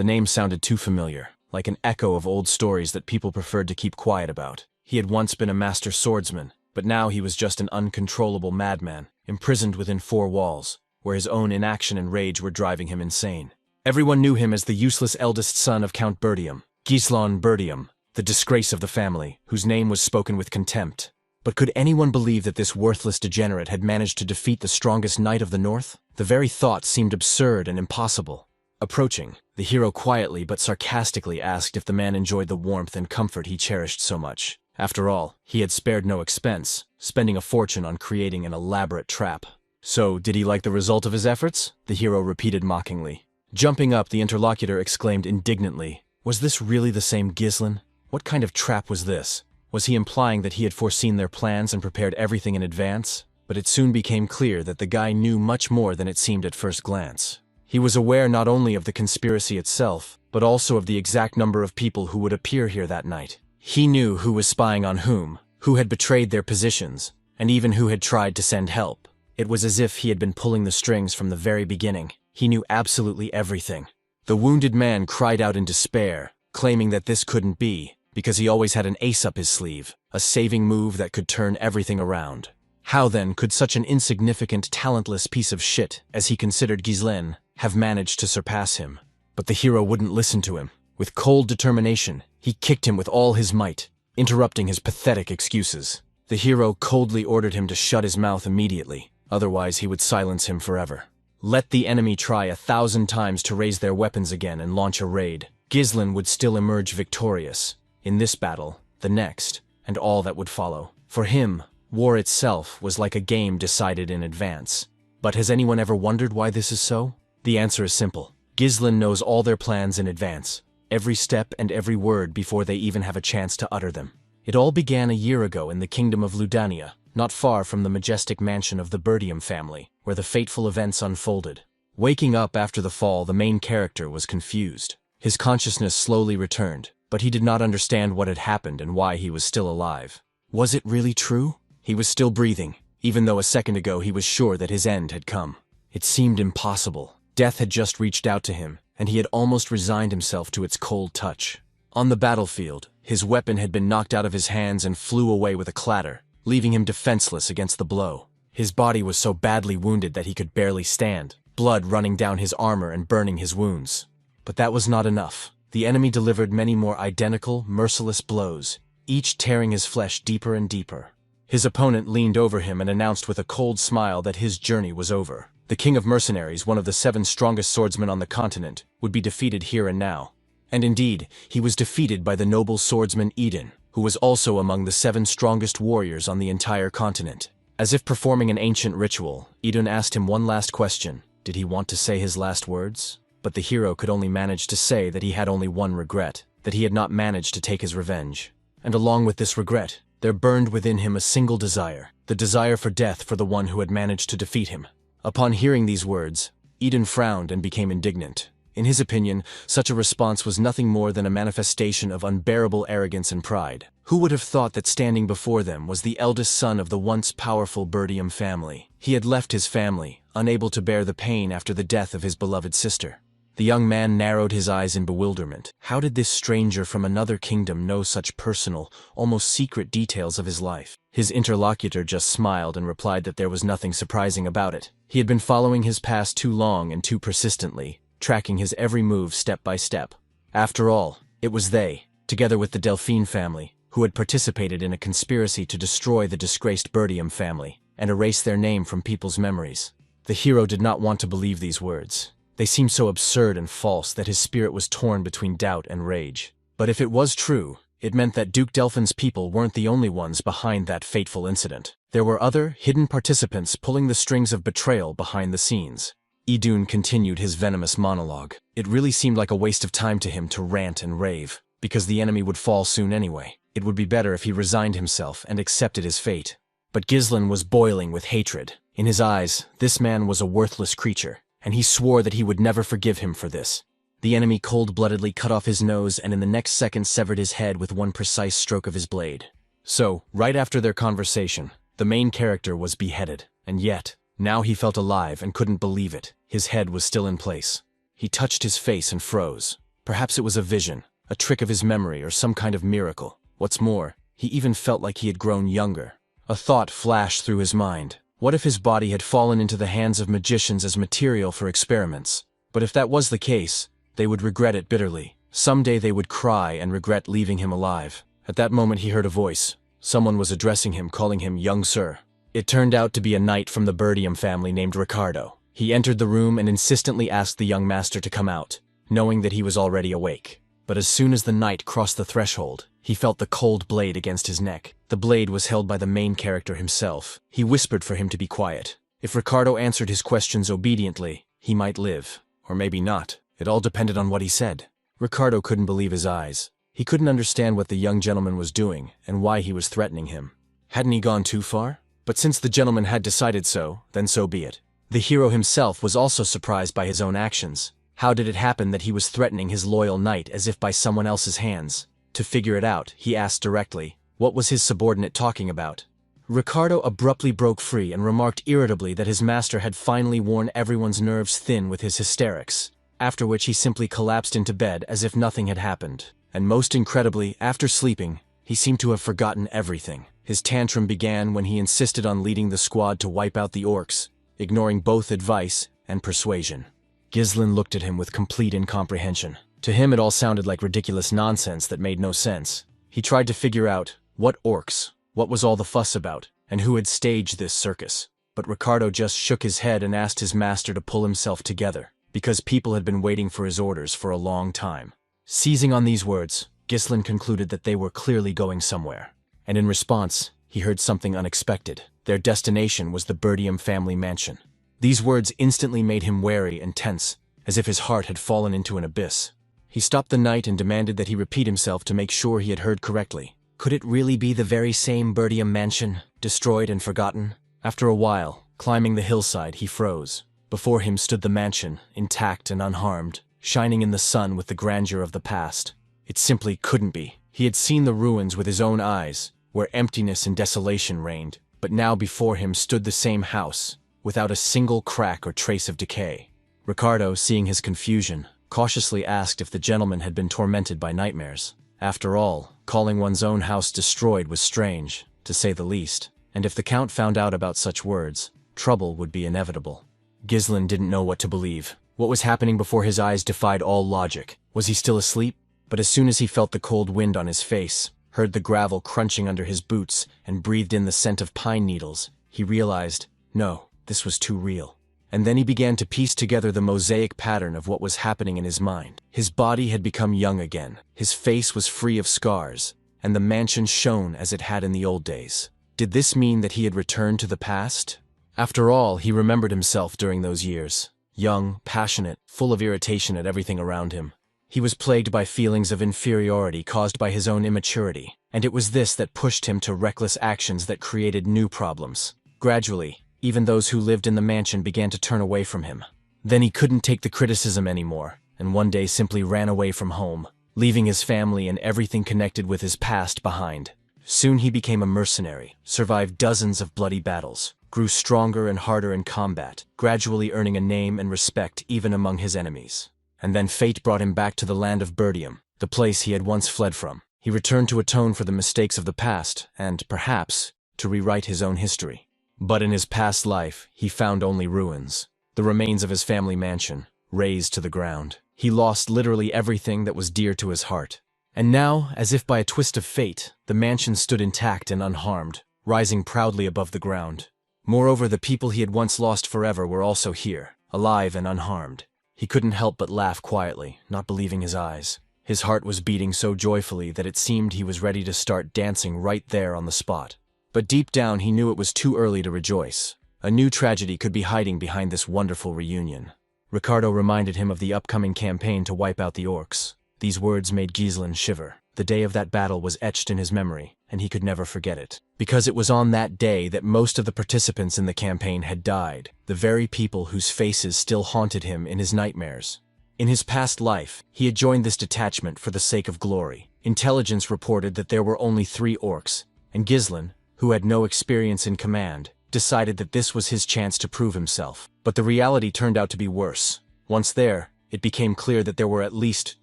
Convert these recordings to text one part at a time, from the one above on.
The name sounded too familiar, like an echo of old stories that people preferred to keep quiet about. He had once been a master swordsman, but now he was just an uncontrollable madman, imprisoned within four walls, where his own inaction and rage were driving him insane. Everyone knew him as the useless eldest son of Count Bertium, Gislan Bertium, the disgrace of the family, whose name was spoken with contempt. But could anyone believe that this worthless degenerate had managed to defeat the strongest knight of the North? The very thought seemed absurd and impossible. Approaching, the hero quietly but sarcastically asked if the man enjoyed the warmth and comfort he cherished so much. After all, he had spared no expense, spending a fortune on creating an elaborate trap. So, did he like the result of his efforts? The hero repeated mockingly. Jumping up, the interlocutor exclaimed indignantly, "Was this really the same Gislan? What kind of trap was this? Was he implying that he had foreseen their plans and prepared everything in advance?" But it soon became clear that the guy knew much more than it seemed at first glance. He was aware not only of the conspiracy itself, but also of the exact number of people who would appear here that night. He knew who was spying on whom, who had betrayed their positions, and even who had tried to send help. It was as if he had been pulling the strings from the very beginning. He knew absolutely everything. The wounded man cried out in despair, claiming that this couldn't be, because he always had an ace up his sleeve, a saving move that could turn everything around. How then could such an insignificant, talentless piece of shit, as he considered Gislen, have managed to surpass him? But the hero wouldn't listen to him. With cold determination, he kicked him with all his might, interrupting his pathetic excuses. The hero coldly ordered him to shut his mouth immediately, otherwise he would silence him forever. Let the enemy try 1,000 times to raise their weapons again and launch a raid. Gislen would still emerge victorious. In this battle, the next, and all that would follow. For him, war itself was like a game decided in advance. But has anyone ever wondered why this is so? The answer is simple. Gislen knows all their plans in advance, every step and every word before they even have a chance to utter them. It all began a year ago in the kingdom of Ludania, not far from the majestic mansion of the Bertium family, where the fateful events unfolded. Waking up after the fall, the main character was confused. His consciousness slowly returned, but he did not understand what had happened and why he was still alive. Was it really true? He was still breathing, even though a second ago he was sure that his end had come. It seemed impossible. Death had just reached out to him, and he had almost resigned himself to its cold touch. On the battlefield, his weapon had been knocked out of his hands and flew away with a clatter, leaving him defenseless against the blow. His body was so badly wounded that he could barely stand, blood running down his armor and burning his wounds. But that was not enough. The enemy delivered many more identical, merciless blows, each tearing his flesh deeper and deeper. His opponent leaned over him and announced with a cold smile that his journey was over. The king of mercenaries, one of the 7 strongest swordsmen on the continent, would be defeated here and now. And indeed, he was defeated by the noble swordsman Eden, who was also among the 7 strongest warriors on the entire continent. As if performing an ancient ritual, Eden asked him one last question. Did he want to say his last words? But the hero could only manage to say that he had only one regret, that he had not managed to take his revenge. And along with this regret, there burned within him a single desire, the desire for death for the one who had managed to defeat him. Upon hearing these words, Eden frowned and became indignant. In his opinion, such a response was nothing more than a manifestation of unbearable arrogance and pride. Who would have thought that standing before them was the eldest son of the once powerful Bertium family? He had left his family, unable to bear the pain after the death of his beloved sister. The young man narrowed his eyes in bewilderment. How did this stranger from another kingdom know such personal, almost secret details of his life? His interlocutor just smiled and replied that there was nothing surprising about it. He had been following his past too long and too persistently, tracking his every move step by step. After all, it was they, together with the Delphine family, who had participated in a conspiracy to destroy the disgraced Bertium family and erase their name from people's memories. The hero did not want to believe these words. They seemed so absurd and false that his spirit was torn between doubt and rage. But if it was true, it meant that Duke Delphin's people weren't the only ones behind that fateful incident. There were other, hidden participants pulling the strings of betrayal behind the scenes. Idun continued his venomous monologue. It really seemed like a waste of time to him to rant and rave, because the enemy would fall soon anyway. It would be better if he resigned himself and accepted his fate. But Gislen was boiling with hatred. In his eyes, this man was a worthless creature, and he swore that he would never forgive him for this. The enemy cold-bloodedly cut off his nose and in the next second severed his head with one precise stroke of his blade. So, right after their conversation, the main character was beheaded, and yet, now he felt alive and couldn't believe it. His head was still in place. He touched his face and froze. Perhaps it was a vision, a trick of his memory, or some kind of miracle. What's more, he even felt like he had grown younger. A thought flashed through his mind. What if his body had fallen into the hands of magicians as material for experiments? But if that was the case, they would regret it bitterly. Someday they would cry and regret leaving him alive. At that moment he heard a voice. Someone was addressing him, calling him young sir. It turned out to be a knight from the Birdium family named Ricardo. He entered the room and insistently asked the young master to come out, knowing that he was already awake. But as soon as the knight crossed the threshold, he felt the cold blade against his neck. The blade was held by the main character himself. He whispered for him to be quiet. If Ricardo answered his questions obediently, he might live. Or maybe not. It all depended on what he said. Ricardo couldn't believe his eyes. He couldn't understand what the young gentleman was doing and why he was threatening him. Hadn't he gone too far? But since the gentleman had decided so, then so be it. The hero himself was also surprised by his own actions. How did it happen that he was threatening his loyal knight as if by someone else's hands? To figure it out, he asked directly, what was his subordinate talking about? Ricardo abruptly broke free and remarked irritably that his master had finally worn everyone's nerves thin with his hysterics, after which he simply collapsed into bed as if nothing had happened. And most incredibly, after sleeping, he seemed to have forgotten everything. His tantrum began when he insisted on leading the squad to wipe out the orcs, ignoring both advice and persuasion. Ghislain looked at him with complete incomprehension. To him it all sounded like ridiculous nonsense that made no sense. He tried to figure out what orcs, what was all the fuss about, and who had staged this circus. But Ricardo just shook his head and asked his master to pull himself together, because people had been waiting for his orders for a long time. Seizing on these words, Ghislain concluded that they were clearly going somewhere. And in response, he heard something unexpected. Their destination was the Birdium family mansion. These words instantly made him wary and tense, as if his heart had fallen into an abyss. He stopped the knight and demanded that he repeat himself to make sure he had heard correctly. Could it really be the very same Birdium mansion, destroyed and forgotten? After a while, climbing the hillside, he froze. Before him stood the mansion, intact and unharmed, shining in the sun with the grandeur of the past. It simply couldn't be. He had seen the ruins with his own eyes, where emptiness and desolation reigned, but now before him stood the same house, without a single crack or trace of decay. Ricardo, seeing his confusion, cautiously asked if the gentleman had been tormented by nightmares. After all, calling one's own house destroyed was strange, to say the least, and if the Count found out about such words, trouble would be inevitable. Ghislain didn't know what to believe. What was happening before his eyes defied all logic. Was he still asleep? But as soon as he felt the cold wind on his face, heard the gravel crunching under his boots, and breathed in the scent of pine needles, he realized, no, this was too real. And then he began to piece together the mosaic pattern of what was happening in his mind. His body had become young again, his face was free of scars, and the mansion shone as it had in the old days. Did this mean that he had returned to the past? After all, he remembered himself during those years. Young, passionate, full of irritation at everything around him. He was plagued by feelings of inferiority caused by his own immaturity, and it was this that pushed him to reckless actions that created new problems. Gradually, even those who lived in the mansion began to turn away from him. Then he couldn't take the criticism anymore, and one day simply ran away from home, leaving his family and everything connected with his past behind. Soon he became a mercenary, survived dozens of bloody battles, grew stronger and harder in combat, gradually earning a name and respect even among his enemies. And then fate brought him back to the land of Birdium, the place he had once fled from. He returned to atone for the mistakes of the past and, perhaps, to rewrite his own history. But in his past life, he found only ruins, the remains of his family mansion, razed to the ground. He lost literally everything that was dear to his heart. And now, as if by a twist of fate, the mansion stood intact and unharmed, rising proudly above the ground. Moreover, the people he had once lost forever were also here, alive and unharmed. He couldn't help but laugh quietly, not believing his eyes. His heart was beating so joyfully that it seemed he was ready to start dancing right there on the spot. But deep down he knew it was too early to rejoice. A new tragedy could be hiding behind this wonderful reunion. Ricardo reminded him of the upcoming campaign to wipe out the orcs. These words made Ghislain shiver. The day of that battle was etched in his memory, and he could never forget it. Because it was on that day that most of the participants in the campaign had died, the very people whose faces still haunted him in his nightmares. In his past life, he had joined this detachment for the sake of glory. Intelligence reported that there were only 3 orcs, and Ghislain, who had no experience in command, decided that this was his chance to prove himself. But the reality turned out to be worse. Once there, it became clear that there were at least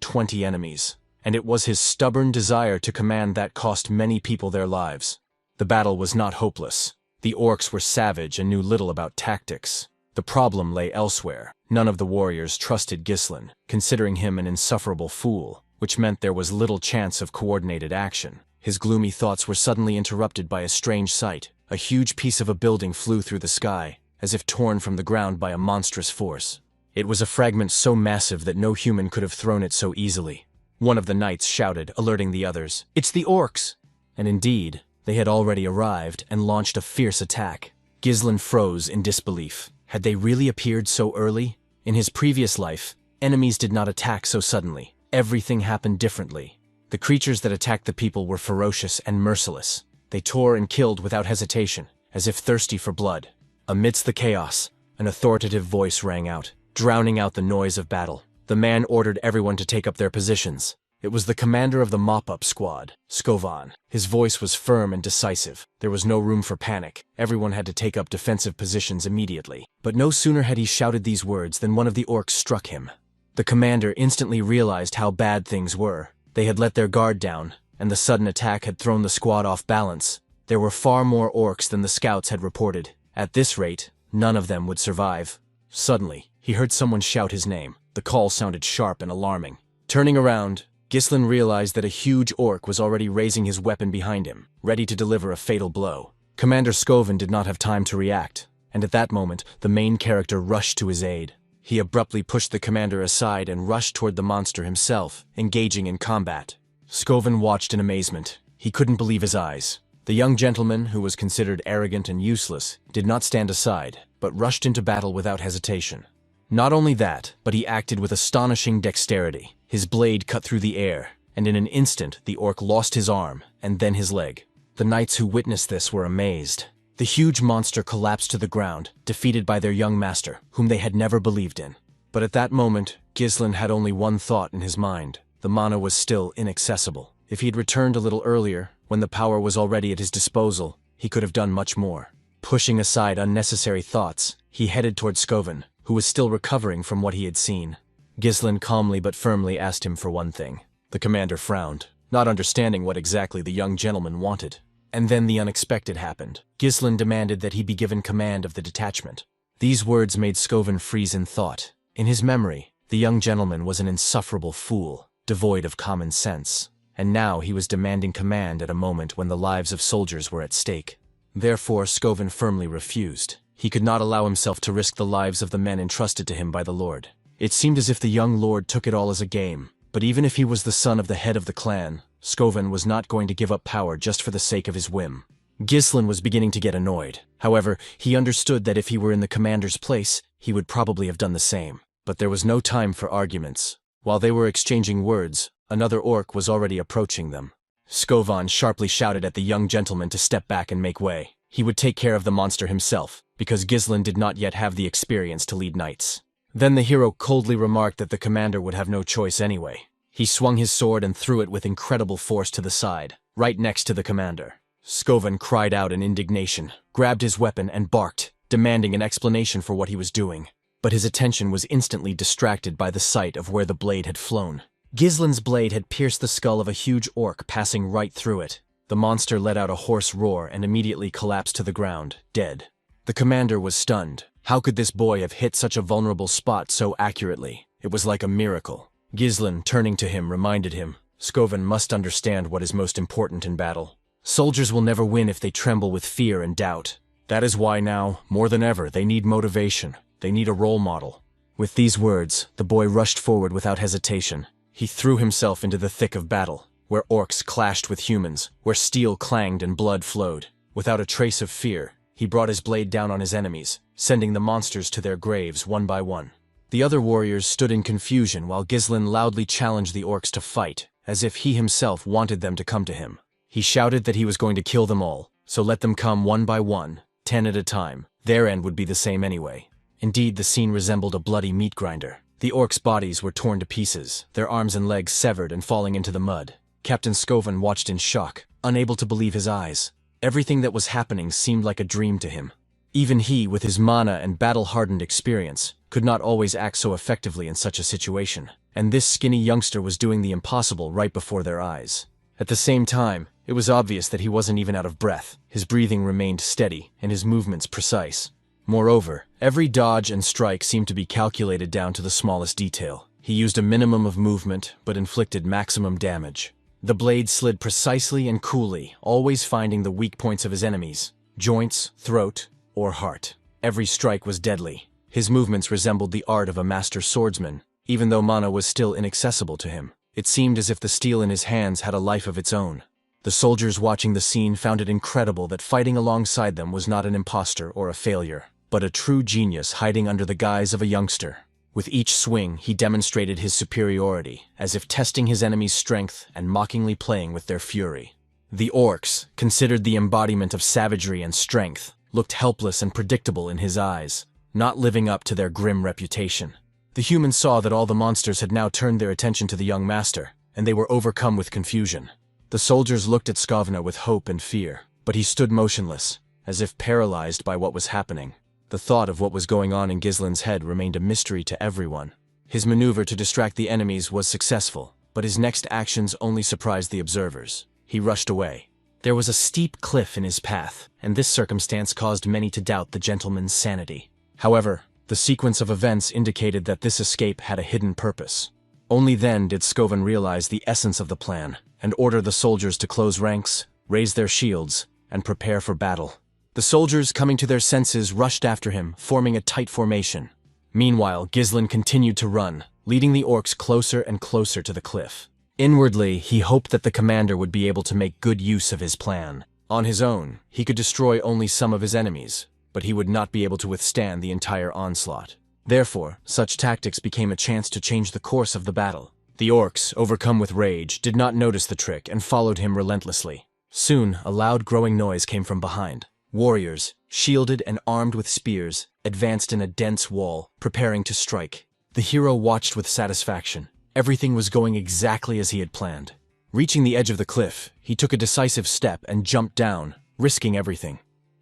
20 enemies, and it was his stubborn desire to command that cost many people their lives. The battle was not hopeless. The orcs were savage and knew little about tactics. The problem lay elsewhere. None of the warriors trusted Ghislain, considering him an insufferable fool, which meant there was little chance of coordinated action. His gloomy thoughts were suddenly interrupted by a strange sight. A huge piece of a building flew through the sky, as if torn from the ground by a monstrous force. It was a fragment so massive that no human could have thrown it so easily. One of the knights shouted, alerting the others, "It's the orcs!" And indeed, they had already arrived and launched a fierce attack. Ghislain froze in disbelief. Had they really appeared so early? In his previous life, enemies did not attack so suddenly. Everything happened differently. The creatures that attacked the people were ferocious and merciless. They tore and killed without hesitation, as if thirsty for blood. Amidst the chaos, an authoritative voice rang out, drowning out the noise of battle. The man ordered everyone to take up their positions. It was the commander of the mop-up squad, Skovan. His voice was firm and decisive. There was no room for panic. Everyone had to take up defensive positions immediately. But no sooner had he shouted these words than one of the orcs struck him. The commander instantly realized how bad things were. They had let their guard down, and the sudden attack had thrown the squad off balance. There were far more orcs than the scouts had reported. At this rate, none of them would survive. Suddenly, he heard someone shout his name. The call sounded sharp and alarming. Turning around, Ghislain realized that a huge orc was already raising his weapon behind him, ready to deliver a fatal blow. Commander Skovan did not have time to react, and at that moment, the main character rushed to his aid. He abruptly pushed the commander aside and rushed toward the monster himself, engaging in combat. Skovan watched in amazement. He couldn't believe his eyes. The young gentleman, who was considered arrogant and useless, did not stand aside, but rushed into battle without hesitation. Not only that, but he acted with astonishing dexterity. His blade cut through the air, and in an instant the orc lost his arm, and then his leg. The knights who witnessed this were amazed. The huge monster collapsed to the ground, defeated by their young master, whom they had never believed in. But at that moment, Ghislain had only one thought in his mind. The mana was still inaccessible. If he had returned a little earlier, when the power was already at his disposal, he could have done much more. Pushing aside unnecessary thoughts, he headed toward Skovan, who was still recovering from what he had seen. Ghislain calmly but firmly asked him for one thing. The commander frowned, not understanding what exactly the young gentleman wanted. And then the unexpected happened. Ghislain demanded that he be given command of the detachment. These words made Skovan freeze in thought. In his memory, the young gentleman was an insufferable fool, devoid of common sense. And now he was demanding command at a moment when the lives of soldiers were at stake. Therefore, Skovan firmly refused. He could not allow himself to risk the lives of the men entrusted to him by the Lord. It seemed as if the young lord took it all as a game. But even if he was the son of the head of the clan, Skovan was not going to give up power just for the sake of his whim. Ghislain was beginning to get annoyed. However, he understood that if he were in the commander's place, he would probably have done the same. But there was no time for arguments. While they were exchanging words, another orc was already approaching them. Skovan sharply shouted at the young gentleman to step back and make way. He would take care of the monster himself, because Ghislain did not yet have the experience to lead knights. Then the hero coldly remarked that the commander would have no choice anyway. He swung his sword and threw it with incredible force to the side, right next to the commander. Skovan cried out in indignation, grabbed his weapon and barked, demanding an explanation for what he was doing. But his attention was instantly distracted by the sight of where the blade had flown. Ghislain's blade had pierced the skull of a huge orc, passing right through it. The monster let out a hoarse roar and immediately collapsed to the ground, dead. The commander was stunned. How could this boy have hit such a vulnerable spot so accurately? It was like a miracle. Ghislain, turning to him, reminded him, Skovan must understand what is most important in battle. Soldiers will never win if they tremble with fear and doubt. That is why now, more than ever, they need motivation. They need a role model. With these words, the boy rushed forward without hesitation. He threw himself into the thick of battle, where orcs clashed with humans, where steel clanged and blood flowed. Without a trace of fear, he brought his blade down on his enemies, sending the monsters to their graves one by one. The other warriors stood in confusion while Ghislain loudly challenged the orcs to fight, as if he himself wanted them to come to him. He shouted that he was going to kill them all, so let them come one by one, 10 at a time. Their end would be the same anyway. Indeed, the scene resembled a bloody meat grinder. The orcs' bodies were torn to pieces, their arms and legs severed and falling into the mud. Captain Skovan watched in shock, unable to believe his eyes. Everything that was happening seemed like a dream to him. Even he, with his mana and battle-hardened experience, could not always act so effectively in such a situation, and this skinny youngster was doing the impossible right before their eyes. At the same time, it was obvious that he wasn't even out of breath. His breathing remained steady, and his movements precise. Moreover, every dodge and strike seemed to be calculated down to the smallest detail. He used a minimum of movement, but inflicted maximum damage. The blade slid precisely and coolly, always finding the weak points of his enemies: joints, throat, or heart. Every strike was deadly. His movements resembled the art of a master swordsman, even though mana was still inaccessible to him. It seemed as if the steel in his hands had a life of its own. The soldiers watching the scene found it incredible that fighting alongside them was not an imposter or a failure, but a true genius hiding under the guise of a youngster. With each swing, he demonstrated his superiority, as if testing his enemy's strength and mockingly playing with their fury. The orcs, considered the embodiment of savagery and strength, looked helpless and predictable in his eyes, not living up to their grim reputation. The humans saw that all the monsters had now turned their attention to the young master, and they were overcome with confusion. The soldiers looked at Skavna with hope and fear, but he stood motionless, as if paralyzed by what was happening. The thought of what was going on in Gislin's head remained a mystery to everyone. His maneuver to distract the enemies was successful, but his next actions only surprised the observers. He rushed away. There was a steep cliff in his path, and this circumstance caused many to doubt the gentleman's sanity. However, the sequence of events indicated that this escape had a hidden purpose. Only then did Skovan realize the essence of the plan, and order the soldiers to close ranks, raise their shields, and prepare for battle. The soldiers, coming to their senses, rushed after him, forming a tight formation. Meanwhile, Gislin continued to run, leading the orcs closer and closer to the cliff. Inwardly, he hoped that the commander would be able to make good use of his plan. On his own, he could destroy only some of his enemies, but he would not be able to withstand the entire onslaught. Therefore, such tactics became a chance to change the course of the battle. The orcs, overcome with rage, did not notice the trick and followed him relentlessly. Soon, a loud growing noise came from behind. Warriors, shielded and armed with spears, advanced in a dense wall, preparing to strike. The hero watched with satisfaction. Everything was going exactly as he had planned. Reaching the edge of the cliff, he took a decisive step and jumped down, risking everything.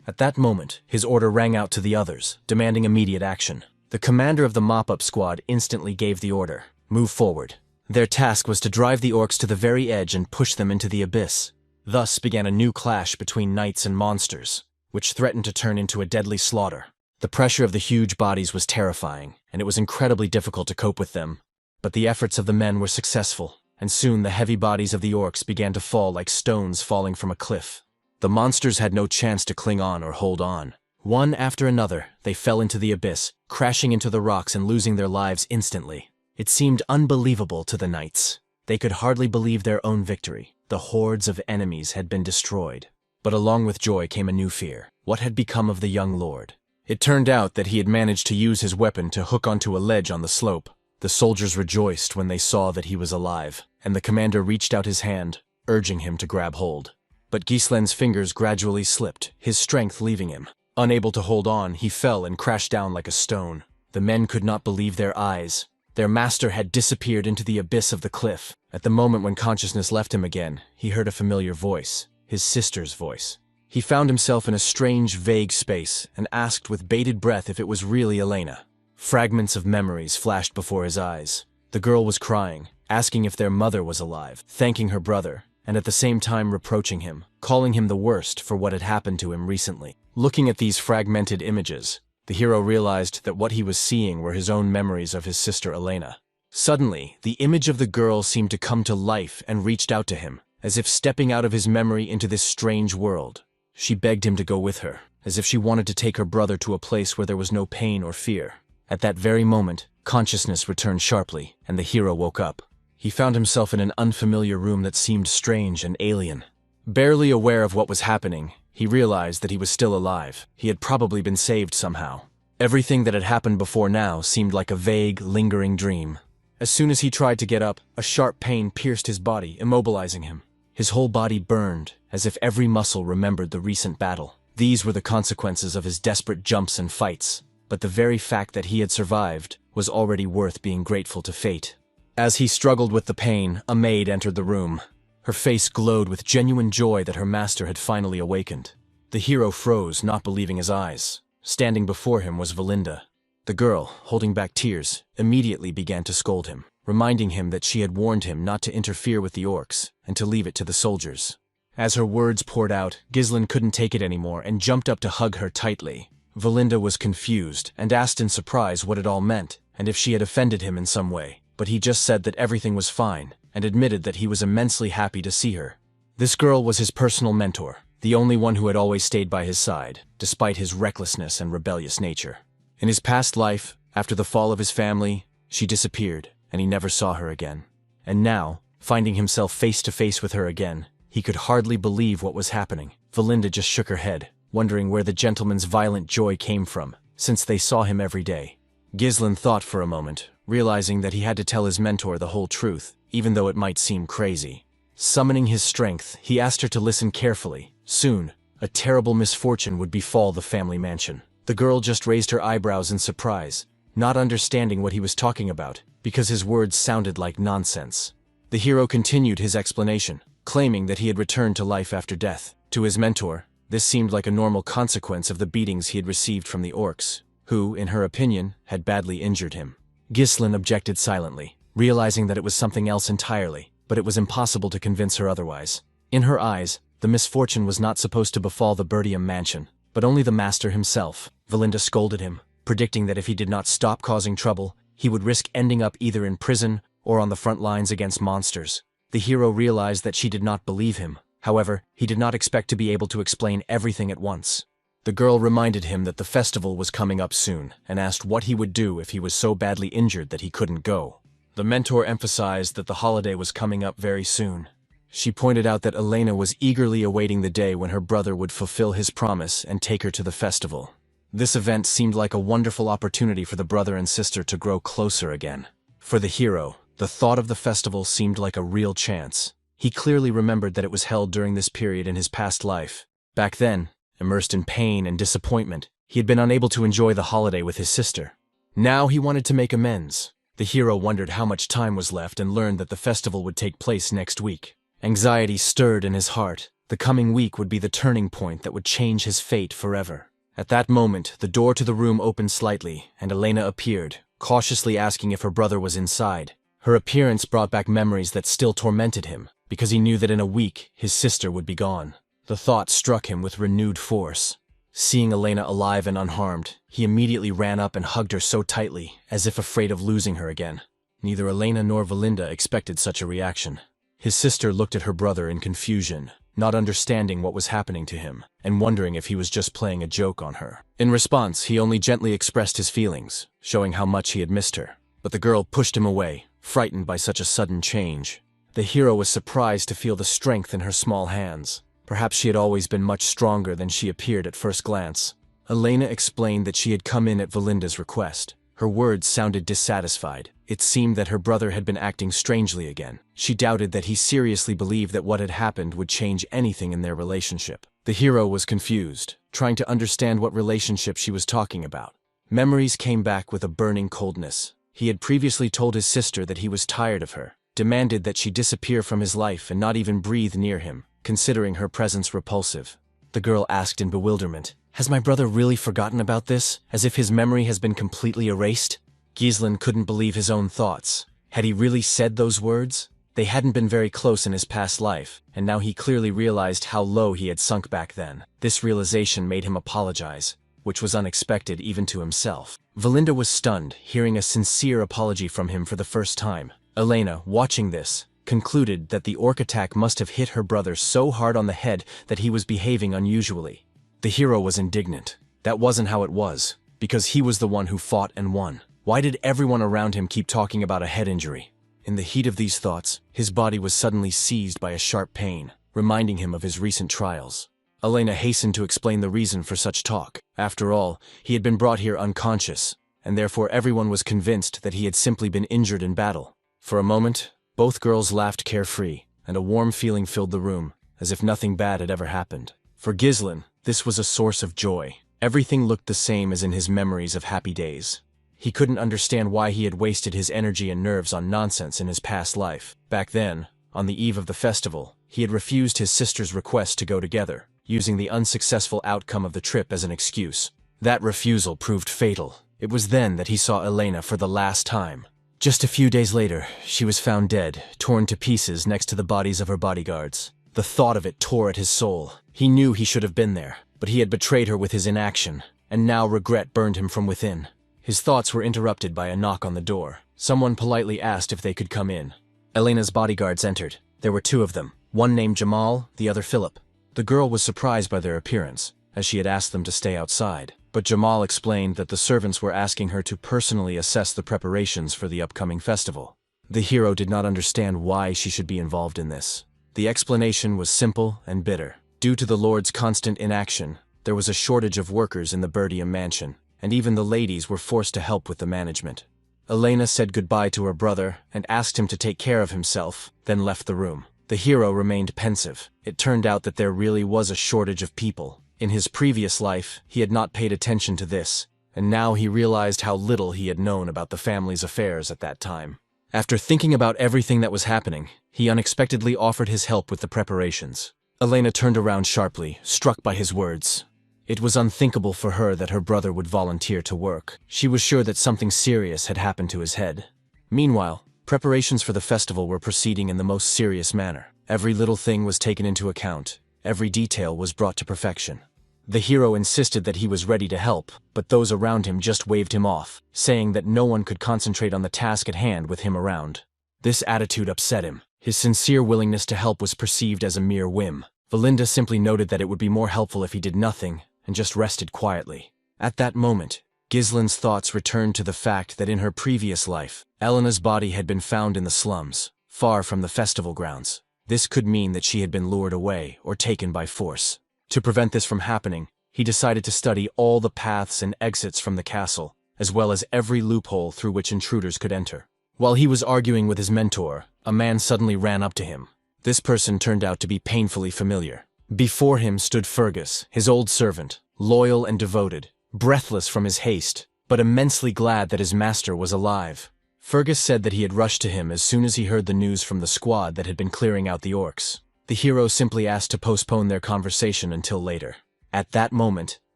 At that moment, his order rang out to the others, demanding immediate action. The commander of the mop-up squad instantly gave the order: move forward. Their task was to drive the orcs to the very edge and push them into the abyss. Thus began a new clash between knights and monsters, which threatened to turn into a deadly slaughter. The pressure of the huge bodies was terrifying, and it was incredibly difficult to cope with them. But the efforts of the men were successful, and soon the heavy bodies of the orcs began to fall like stones falling from a cliff. The monsters had no chance to cling on or hold on. One after another, they fell into the abyss, crashing into the rocks and losing their lives instantly. It seemed unbelievable to the knights. They could hardly believe their own victory. The hordes of enemies had been destroyed. But along with joy came a new fear. What had become of the young lord? It turned out that he had managed to use his weapon to hook onto a ledge on the slope. The soldiers rejoiced when they saw that he was alive, and the commander reached out his hand, urging him to grab hold. But Gislin's fingers gradually slipped, his strength leaving him. Unable to hold on, he fell and crashed down like a stone. The men could not believe their eyes. Their master had disappeared into the abyss of the cliff. At the moment when consciousness left him again, he heard a familiar voice, his sister's voice. He found himself in a strange, vague space and asked with bated breath if it was really Elena. Fragments of memories flashed before his eyes. The girl was crying, asking if their mother was alive, thanking her brother, and at the same time reproaching him, calling him the worst for what had happened to him recently. Looking at these fragmented images, the hero realized that what he was seeing were his own memories of his sister Elena. Suddenly, the image of the girl seemed to come to life and reached out to him, as if stepping out of his memory into this strange world. She begged him to go with her, as if she wanted to take her brother to a place where there was no pain or fear. At that very moment, consciousness returned sharply, and the hero woke up. He found himself in an unfamiliar room that seemed strange and alien. Barely aware of what was happening, he realized that he was still alive. He had probably been saved somehow. Everything that had happened before now seemed like a vague, lingering dream. As soon as he tried to get up, a sharp pain pierced his body, immobilizing him. His whole body burned, as if every muscle remembered the recent battle. These were the consequences of his desperate jumps and fights, but the very fact that he had survived was already worth being grateful to fate. As he struggled with the pain, a maid entered the room. Her face glowed with genuine joy that her master had finally awakened. The hero froze, not believing his eyes. Standing before him was Valinda. The girl, holding back tears, immediately began to scold him, reminding him that she had warned him not to interfere with the orcs and to leave it to the soldiers. As her words poured out, Ghislain couldn't take it anymore and jumped up to hug her tightly. Valinda was confused and asked in surprise what it all meant and if she had offended him in some way, but he just said that everything was fine and admitted that he was immensely happy to see her. This girl was his personal mentor, the only one who had always stayed by his side, despite his recklessness and rebellious nature. In his past life, after the fall of his family, she disappeared, and he never saw her again. And now, finding himself face to face with her again, he could hardly believe what was happening. Valinda just shook her head, wondering where the gentleman's violent joy came from, since they saw him every day. Ghislain thought for a moment, realizing that he had to tell his mentor the whole truth, even though it might seem crazy. Summoning his strength, he asked her to listen carefully. Soon, a terrible misfortune would befall the family mansion. The girl just raised her eyebrows in surprise, not understanding what he was talking about, because his words sounded like nonsense. The hero continued his explanation, claiming that he had returned to life after death. To his mentor, this seemed like a normal consequence of the beatings he had received from the orcs, who, in her opinion, had badly injured him. Ghislain objected silently, realizing that it was something else entirely, but it was impossible to convince her otherwise. In her eyes, the misfortune was not supposed to befall the Birdium mansion, but only the master himself. Valinda scolded him, predicting that if he did not stop causing trouble, he would risk ending up either in prison or on the front lines against monsters. The hero realized that she did not believe him. However, he did not expect to be able to explain everything at once. The girl reminded him that the festival was coming up soon and asked what he would do if he was so badly injured that he couldn't go. The mentor emphasized that the holiday was coming up very soon. She pointed out that Elena was eagerly awaiting the day when her brother would fulfill his promise and take her to the festival. This event seemed like a wonderful opportunity for the brother and sister to grow closer again. For the hero, the thought of the festival seemed like a real chance. He clearly remembered that it was held during this period in his past life. Back then, immersed in pain and disappointment, he had been unable to enjoy the holiday with his sister. Now he wanted to make amends. The hero wondered how much time was left and learned that the festival would take place next week. Anxiety stirred in his heart. The coming week would be the turning point that would change his fate forever. At that moment, the door to the room opened slightly, and Elena appeared, cautiously asking if her brother was inside. Her appearance brought back memories that still tormented him, because he knew that in a week, his sister would be gone. The thought struck him with renewed force. Seeing Elena alive and unharmed, he immediately ran up and hugged her so tightly, as if afraid of losing her again. Neither Elena nor Valinda expected such a reaction. His sister looked at her brother in confusion, not understanding what was happening to him, and wondering if he was just playing a joke on her. In response, he only gently expressed his feelings, showing how much he had missed her. But the girl pushed him away, frightened by such a sudden change. The hero was surprised to feel the strength in her small hands. Perhaps she had always been much stronger than she appeared at first glance. Elena explained that she had come in at Valinda's request. Her words sounded dissatisfied. It seemed that her brother had been acting strangely again. She doubted that he seriously believed that what had happened would change anything in their relationship. The hero was confused, trying to understand what relationship she was talking about. Memories came back with a burning coldness. He had previously told his sister that he was tired of her, demanded that she disappear from his life and not even breathe near him, considering her presence repulsive. The girl asked in bewilderment, "Has my brother really forgotten about this, as if his memory has been completely erased?" Ghislain couldn't believe his own thoughts. Had he really said those words? They hadn't been very close in his past life, and now he clearly realized how low he had sunk back then. This realization made him apologize, which was unexpected even to himself. Valinda was stunned, hearing a sincere apology from him for the first time. Elena, watching this, concluded that the orc attack must have hit her brother so hard on the head that he was behaving unusually. The hero was indignant. That wasn't how it was, because he was the one who fought and won. Why did everyone around him keep talking about a head injury? In the heat of these thoughts, his body was suddenly seized by a sharp pain, reminding him of his recent trials. Elena hastened to explain the reason for such talk. After all, he had been brought here unconscious, and therefore everyone was convinced that he had simply been injured in battle. For a moment, both girls laughed carefree, and a warm feeling filled the room, as if nothing bad had ever happened. For Ghislain, this was a source of joy. Everything looked the same as in his memories of happy days. He couldn't understand why he had wasted his energy and nerves on nonsense in his past life. Back then, on the eve of the festival, he had refused his sister's request to go together, using the unsuccessful outcome of the trip as an excuse. That refusal proved fatal. It was then that he saw Elena for the last time. Just a few days later, she was found dead, torn to pieces next to the bodies of her bodyguards. The thought of it tore at his soul. He knew he should have been there, but he had betrayed her with his inaction, and now regret burned him from within. His thoughts were interrupted by a knock on the door. Someone politely asked if they could come in. Elena's bodyguards entered. There were two of them, one named Jamal, the other Philip. The girl was surprised by their appearance, as she had asked them to stay outside. But Jamal explained that the servants were asking her to personally assess the preparations for the upcoming festival. The hero did not understand why she should be involved in this. The explanation was simple and bitter. Due to the Lord's constant inaction, there was a shortage of workers in the Birdium mansion, and even the ladies were forced to help with the management. Elena said goodbye to her brother and asked him to take care of himself, then left the room. The hero remained pensive. It turned out that there really was a shortage of people. In his previous life, he had not paid attention to this, and now he realized how little he had known about the family's affairs at that time. After thinking about everything that was happening, he unexpectedly offered his help with the preparations. Elena turned around sharply, struck by his words. It was unthinkable for her that her brother would volunteer to work. She was sure that something serious had happened to his head. Meanwhile, preparations for the festival were proceeding in the most serious manner. Every little thing was taken into account. Every detail was brought to perfection. The hero insisted that he was ready to help, but those around him just waved him off, saying that no one could concentrate on the task at hand with him around. This attitude upset him. His sincere willingness to help was perceived as a mere whim. Valinda simply noted that it would be more helpful if he did nothing and just rested quietly. At that moment, Gislin's thoughts returned to the fact that in her previous life, Elena's body had been found in the slums, far from the festival grounds. This could mean that she had been lured away or taken by force. To prevent this from happening, he decided to study all the paths and exits from the castle, as well as every loophole through which intruders could enter. While he was arguing with his mentor, a man suddenly ran up to him. This person turned out to be painfully familiar. Before him stood Fergus, his old servant, loyal and devoted, breathless from his haste, but immensely glad that his master was alive. Fergus said that he had rushed to him as soon as he heard the news from the squad that had been clearing out the orcs. The hero simply asked to postpone their conversation until later. At that moment,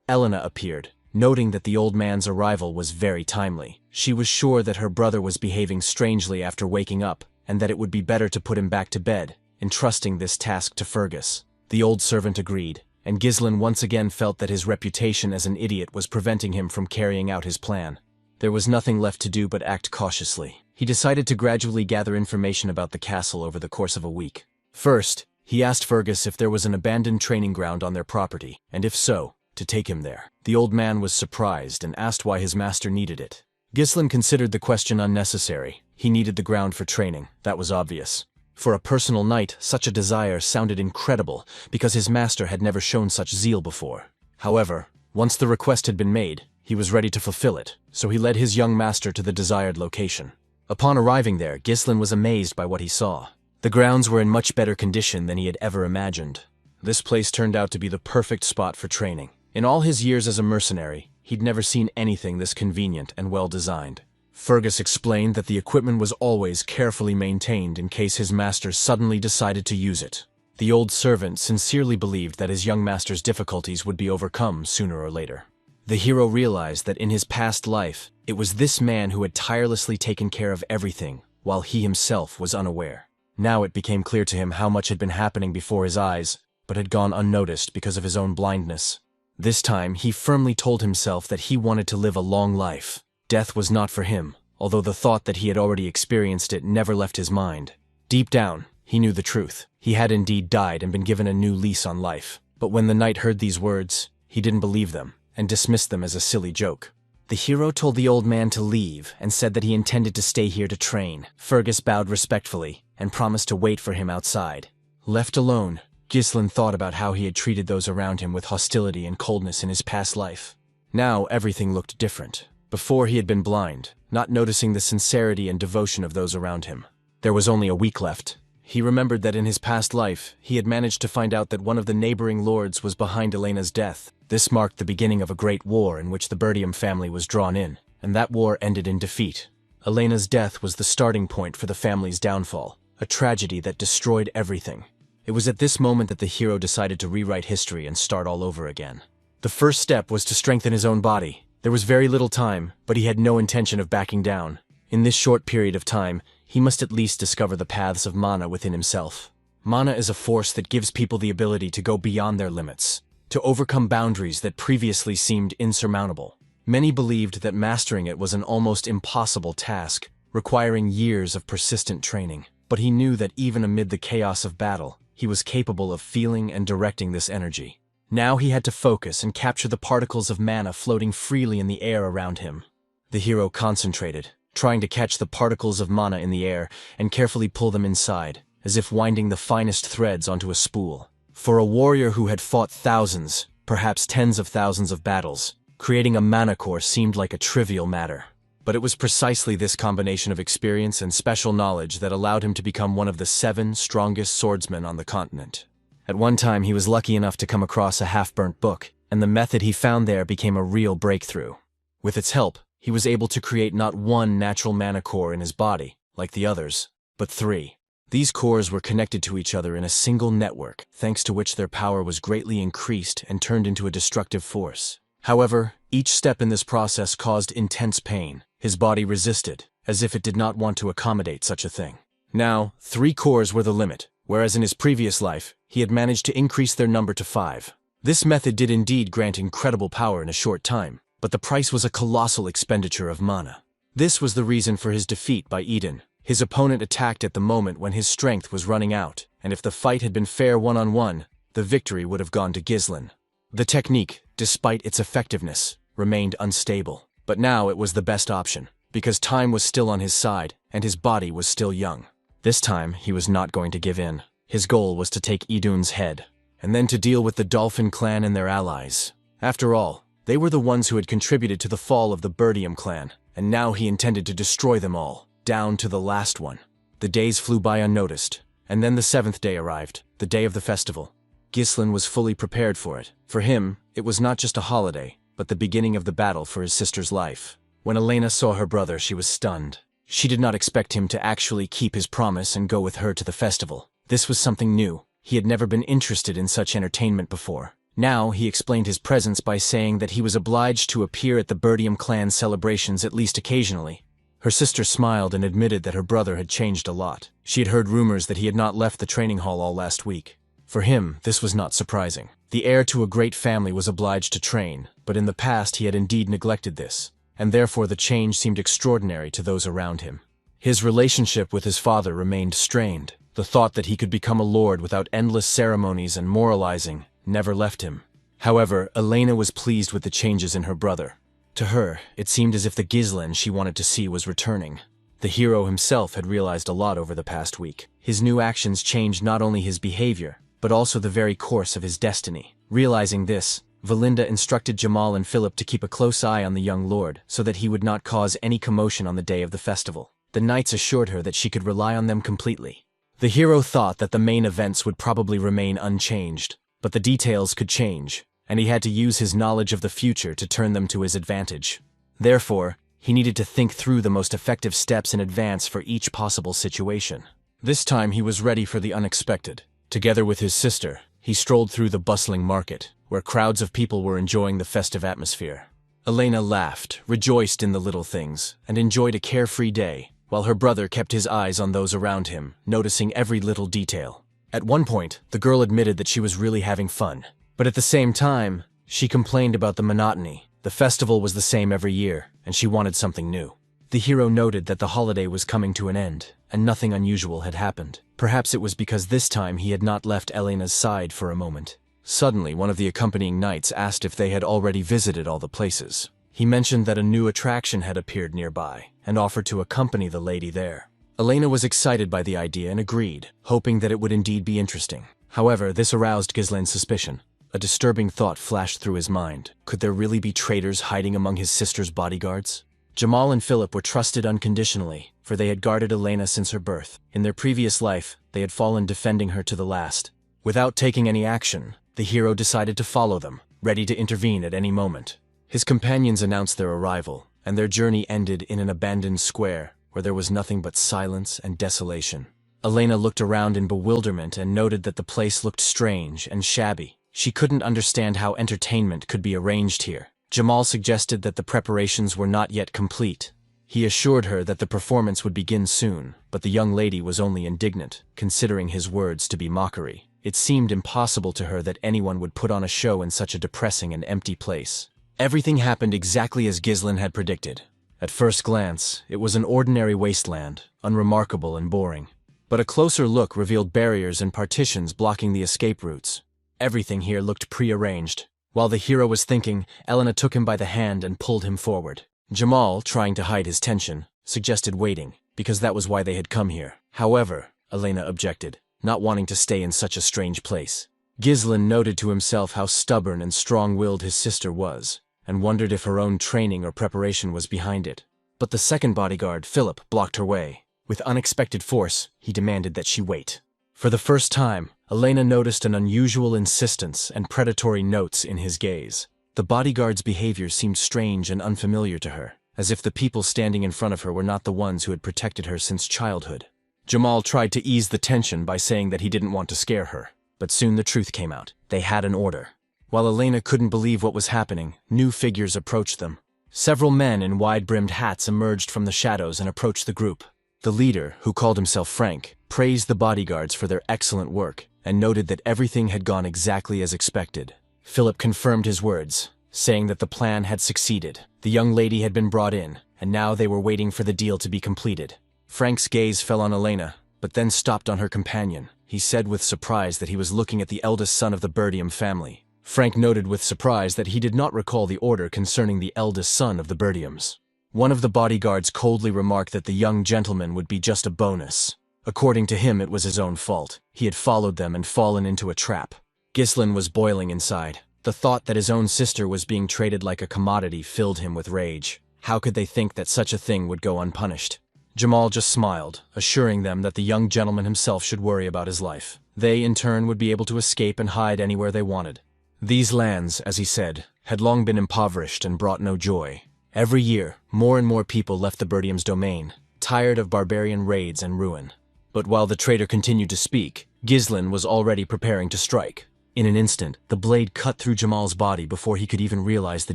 Elena appeared, noting that the old man's arrival was very timely. She was sure that her brother was behaving strangely after waking up, and that it would be better to put him back to bed, entrusting this task to Fergus. The old servant agreed, and Gislin once again felt that his reputation as an idiot was preventing him from carrying out his plan. There was nothing left to do but act cautiously. He decided to gradually gather information about the castle over the course of a week. First, he asked Fergus if there was an abandoned training ground on their property, and if so, to take him there. The old man was surprised and asked why his master needed it. Gislin considered the question unnecessary. He needed the ground for training, that was obvious. For a personal knight, such a desire sounded incredible, because his master had never shown such zeal before. However, once the request had been made, he was ready to fulfill it, so he led his young master to the desired location. Upon arriving there, Gislin was amazed by what he saw. The grounds were in much better condition than he had ever imagined. This place turned out to be the perfect spot for training. In all his years as a mercenary, he'd never seen anything this convenient and well-designed. Fergus explained that the equipment was always carefully maintained in case his master suddenly decided to use it. The old servant sincerely believed that his young master's difficulties would be overcome sooner or later. The hero realized that in his past life, it was this man who had tirelessly taken care of everything, while he himself was unaware. Now it became clear to him how much had been happening before his eyes, but had gone unnoticed because of his own blindness. This time, he firmly told himself that he wanted to live a long life. Death was not for him, although the thought that he had already experienced it never left his mind. Deep down, he knew the truth. He had indeed died and been given a new lease on life. But when the knight heard these words, he didn't believe them, and dismissed them as a silly joke. The hero told the old man to leave and said that he intended to stay here to train. Fergus bowed respectfully and promised to wait for him outside. Left alone, Gislin thought about how he had treated those around him with hostility and coldness in his past life. Now everything looked different. Before he had been blind, not noticing the sincerity and devotion of those around him. There was only a week left. He remembered that in his past life, he had managed to find out that one of the neighboring lords was behind Elena's death. This marked the beginning of a great war in which the Birdium family was drawn in, and that war ended in defeat. Elena's death was the starting point for the family's downfall, a tragedy that destroyed everything. It was at this moment that the hero decided to rewrite history and start all over again. The first step was to strengthen his own body. There was very little time, but he had no intention of backing down. In this short period of time, he must at least discover the paths of mana within himself. Mana is a force that gives people the ability to go beyond their limits, to overcome boundaries that previously seemed insurmountable. Many believed that mastering it was an almost impossible task, requiring years of persistent training. But he knew that even amid the chaos of battle, he was capable of feeling and directing this energy. Now he had to focus and capture the particles of mana floating freely in the air around him. The hero concentrated, trying to catch the particles of mana in the air and carefully pull them inside, as if winding the finest threads onto a spool. For a warrior who had fought thousands, perhaps tens of thousands of battles, creating a mana core seemed like a trivial matter. But it was precisely this combination of experience and special knowledge that allowed him to become one of the 7 strongest swordsmen on the continent. At one time, he was lucky enough to come across a half-burnt book, and the method he found there became a real breakthrough. With its help, he was able to create not 1 natural mana core in his body, like the others, but 3. These cores were connected to each other in a single network, thanks to which their power was greatly increased and turned into a destructive force. However, each step in this process caused intense pain. His body resisted, as if it did not want to accommodate such a thing. Now, 3 cores were the limit, whereas in his previous life, he had managed to increase their number to 5. This method did indeed grant incredible power in a short time, but the price was a colossal expenditure of mana. This was the reason for his defeat by Eden. His opponent attacked at the moment when his strength was running out, and if the fight had been fair one-on-one, the victory would have gone to Ghislain. The technique, despite its effectiveness, remained unstable. But now it was the best option, because time was still on his side, and his body was still young. This time, he was not going to give in. His goal was to take Idun's head, and then to deal with the Dolphin clan and their allies. After all, they were the ones who had contributed to the fall of the Birdium clan, and now he intended to destroy them all, down to the last one. The days flew by unnoticed, and then the 7th day arrived, the day of the festival. Ghislain was fully prepared for it. For him, it was not just a holiday, but the beginning of the battle for his sister's life. When Elena saw her brother, she was stunned. She did not expect him to actually keep his promise and go with her to the festival. This was something new. He had never been interested in such entertainment before. Now, he explained his presence by saying that he was obliged to appear at the Birdium clan celebrations at least occasionally. Her sister smiled and admitted that her brother had changed a lot. She had heard rumors that he had not left the training hall all last week. For him, this was not surprising. The heir to a great family was obliged to train, but in the past he had indeed neglected this, and therefore the change seemed extraordinary to those around him. His relationship with his father remained strained. The thought that he could become a lord without endless ceremonies and moralizing never left him. However, Elena was pleased with the changes in her brother. To her, it seemed as if the Ghislain she wanted to see was returning. The hero himself had realized a lot over the past week. His new actions changed not only his behavior, but also the very course of his destiny. Realizing this, Valinda instructed Jamal and Philip to keep a close eye on the young lord so that he would not cause any commotion on the day of the festival. The knights assured her that she could rely on them completely. The hero thought that the main events would probably remain unchanged, but the details could change, and he had to use his knowledge of the future to turn them to his advantage. Therefore, he needed to think through the most effective steps in advance for each possible situation. This time he was ready for the unexpected. Together with his sister, he strolled through the bustling market, where crowds of people were enjoying the festive atmosphere. Elena laughed, rejoiced in the little things, and enjoyed a carefree day, while her brother kept his eyes on those around him, noticing every little detail. At one point, the girl admitted that she was really having fun. But at the same time, she complained about the monotony. The festival was the same every year, and she wanted something new. The hero noted that the holiday was coming to an end, and nothing unusual had happened. Perhaps it was because this time he had not left Elena's side for a moment. Suddenly, one of the accompanying knights asked if they had already visited all the places. He mentioned that a new attraction had appeared nearby, and offered to accompany the lady there. Elena was excited by the idea and agreed, hoping that it would indeed be interesting. However, this aroused Ghislain's suspicion. A disturbing thought flashed through his mind. Could there really be traitors hiding among his sister's bodyguards? Jamal and Philip were trusted unconditionally, for they had guarded Elena since her birth. In their previous life, they had fallen defending her to the last. Without taking any action, the hero decided to follow them, ready to intervene at any moment. His companions announced their arrival, and their journey ended in an abandoned square where there was nothing but silence and desolation. Elena looked around in bewilderment and noted that the place looked strange and shabby. She couldn't understand how entertainment could be arranged here. Jamal suggested that the preparations were not yet complete. He assured her that the performance would begin soon, but the young lady was only indignant, considering his words to be mockery. It seemed impossible to her that anyone would put on a show in such a depressing and empty place. Everything happened exactly as Ghislaine had predicted. At first glance, it was an ordinary wasteland, unremarkable and boring. But a closer look revealed barriers and partitions blocking the escape routes. Everything here looked prearranged. While the hero was thinking, Elena took him by the hand and pulled him forward. Jamal, trying to hide his tension, suggested waiting, because that was why they had come here. However, Elena objected, not wanting to stay in such a strange place. Ghislaine noted to himself how stubborn and strong-willed his sister was, and wondered if her own training or preparation was behind it. But the second bodyguard, Philip, blocked her way. With unexpected force, he demanded that she wait. For the first time, Elena noticed an unusual insistence and predatory notes in his gaze. The bodyguard's behavior seemed strange and unfamiliar to her, as if the people standing in front of her were not the ones who had protected her since childhood. Jamal tried to ease the tension by saying that he didn't want to scare her, but soon the truth came out. They had an order. While Elena couldn't believe what was happening, new figures approached them. Several men in wide-brimmed hats emerged from the shadows and approached the group. The leader, who called himself Frank, praised the bodyguards for their excellent work and noted that everything had gone exactly as expected. Philip confirmed his words, saying that the plan had succeeded. The young lady had been brought in, and now they were waiting for the deal to be completed. Frank's gaze fell on Elena, but then stopped on her companion. He said with surprise that he was looking at the eldest son of the Birdium family. Frank noted with surprise that he did not recall the order concerning the eldest son of the Birdiums. One of the bodyguards coldly remarked that the young gentleman would be just a bonus. According to him, it was his own fault. He had followed them and fallen into a trap. Ghislaine was boiling inside. The thought that his own sister was being traded like a commodity filled him with rage. How could they think that such a thing would go unpunished? Jamal just smiled, assuring them that the young gentleman himself should worry about his life. They, in turn, would be able to escape and hide anywhere they wanted. These lands, as he said, had long been impoverished and brought no joy. Every year, more and more people left the Birdium's domain, tired of barbarian raids and ruin. But while the trader continued to speak, Ghislaine was already preparing to strike. In an instant, the blade cut through Jamal's body before he could even realize the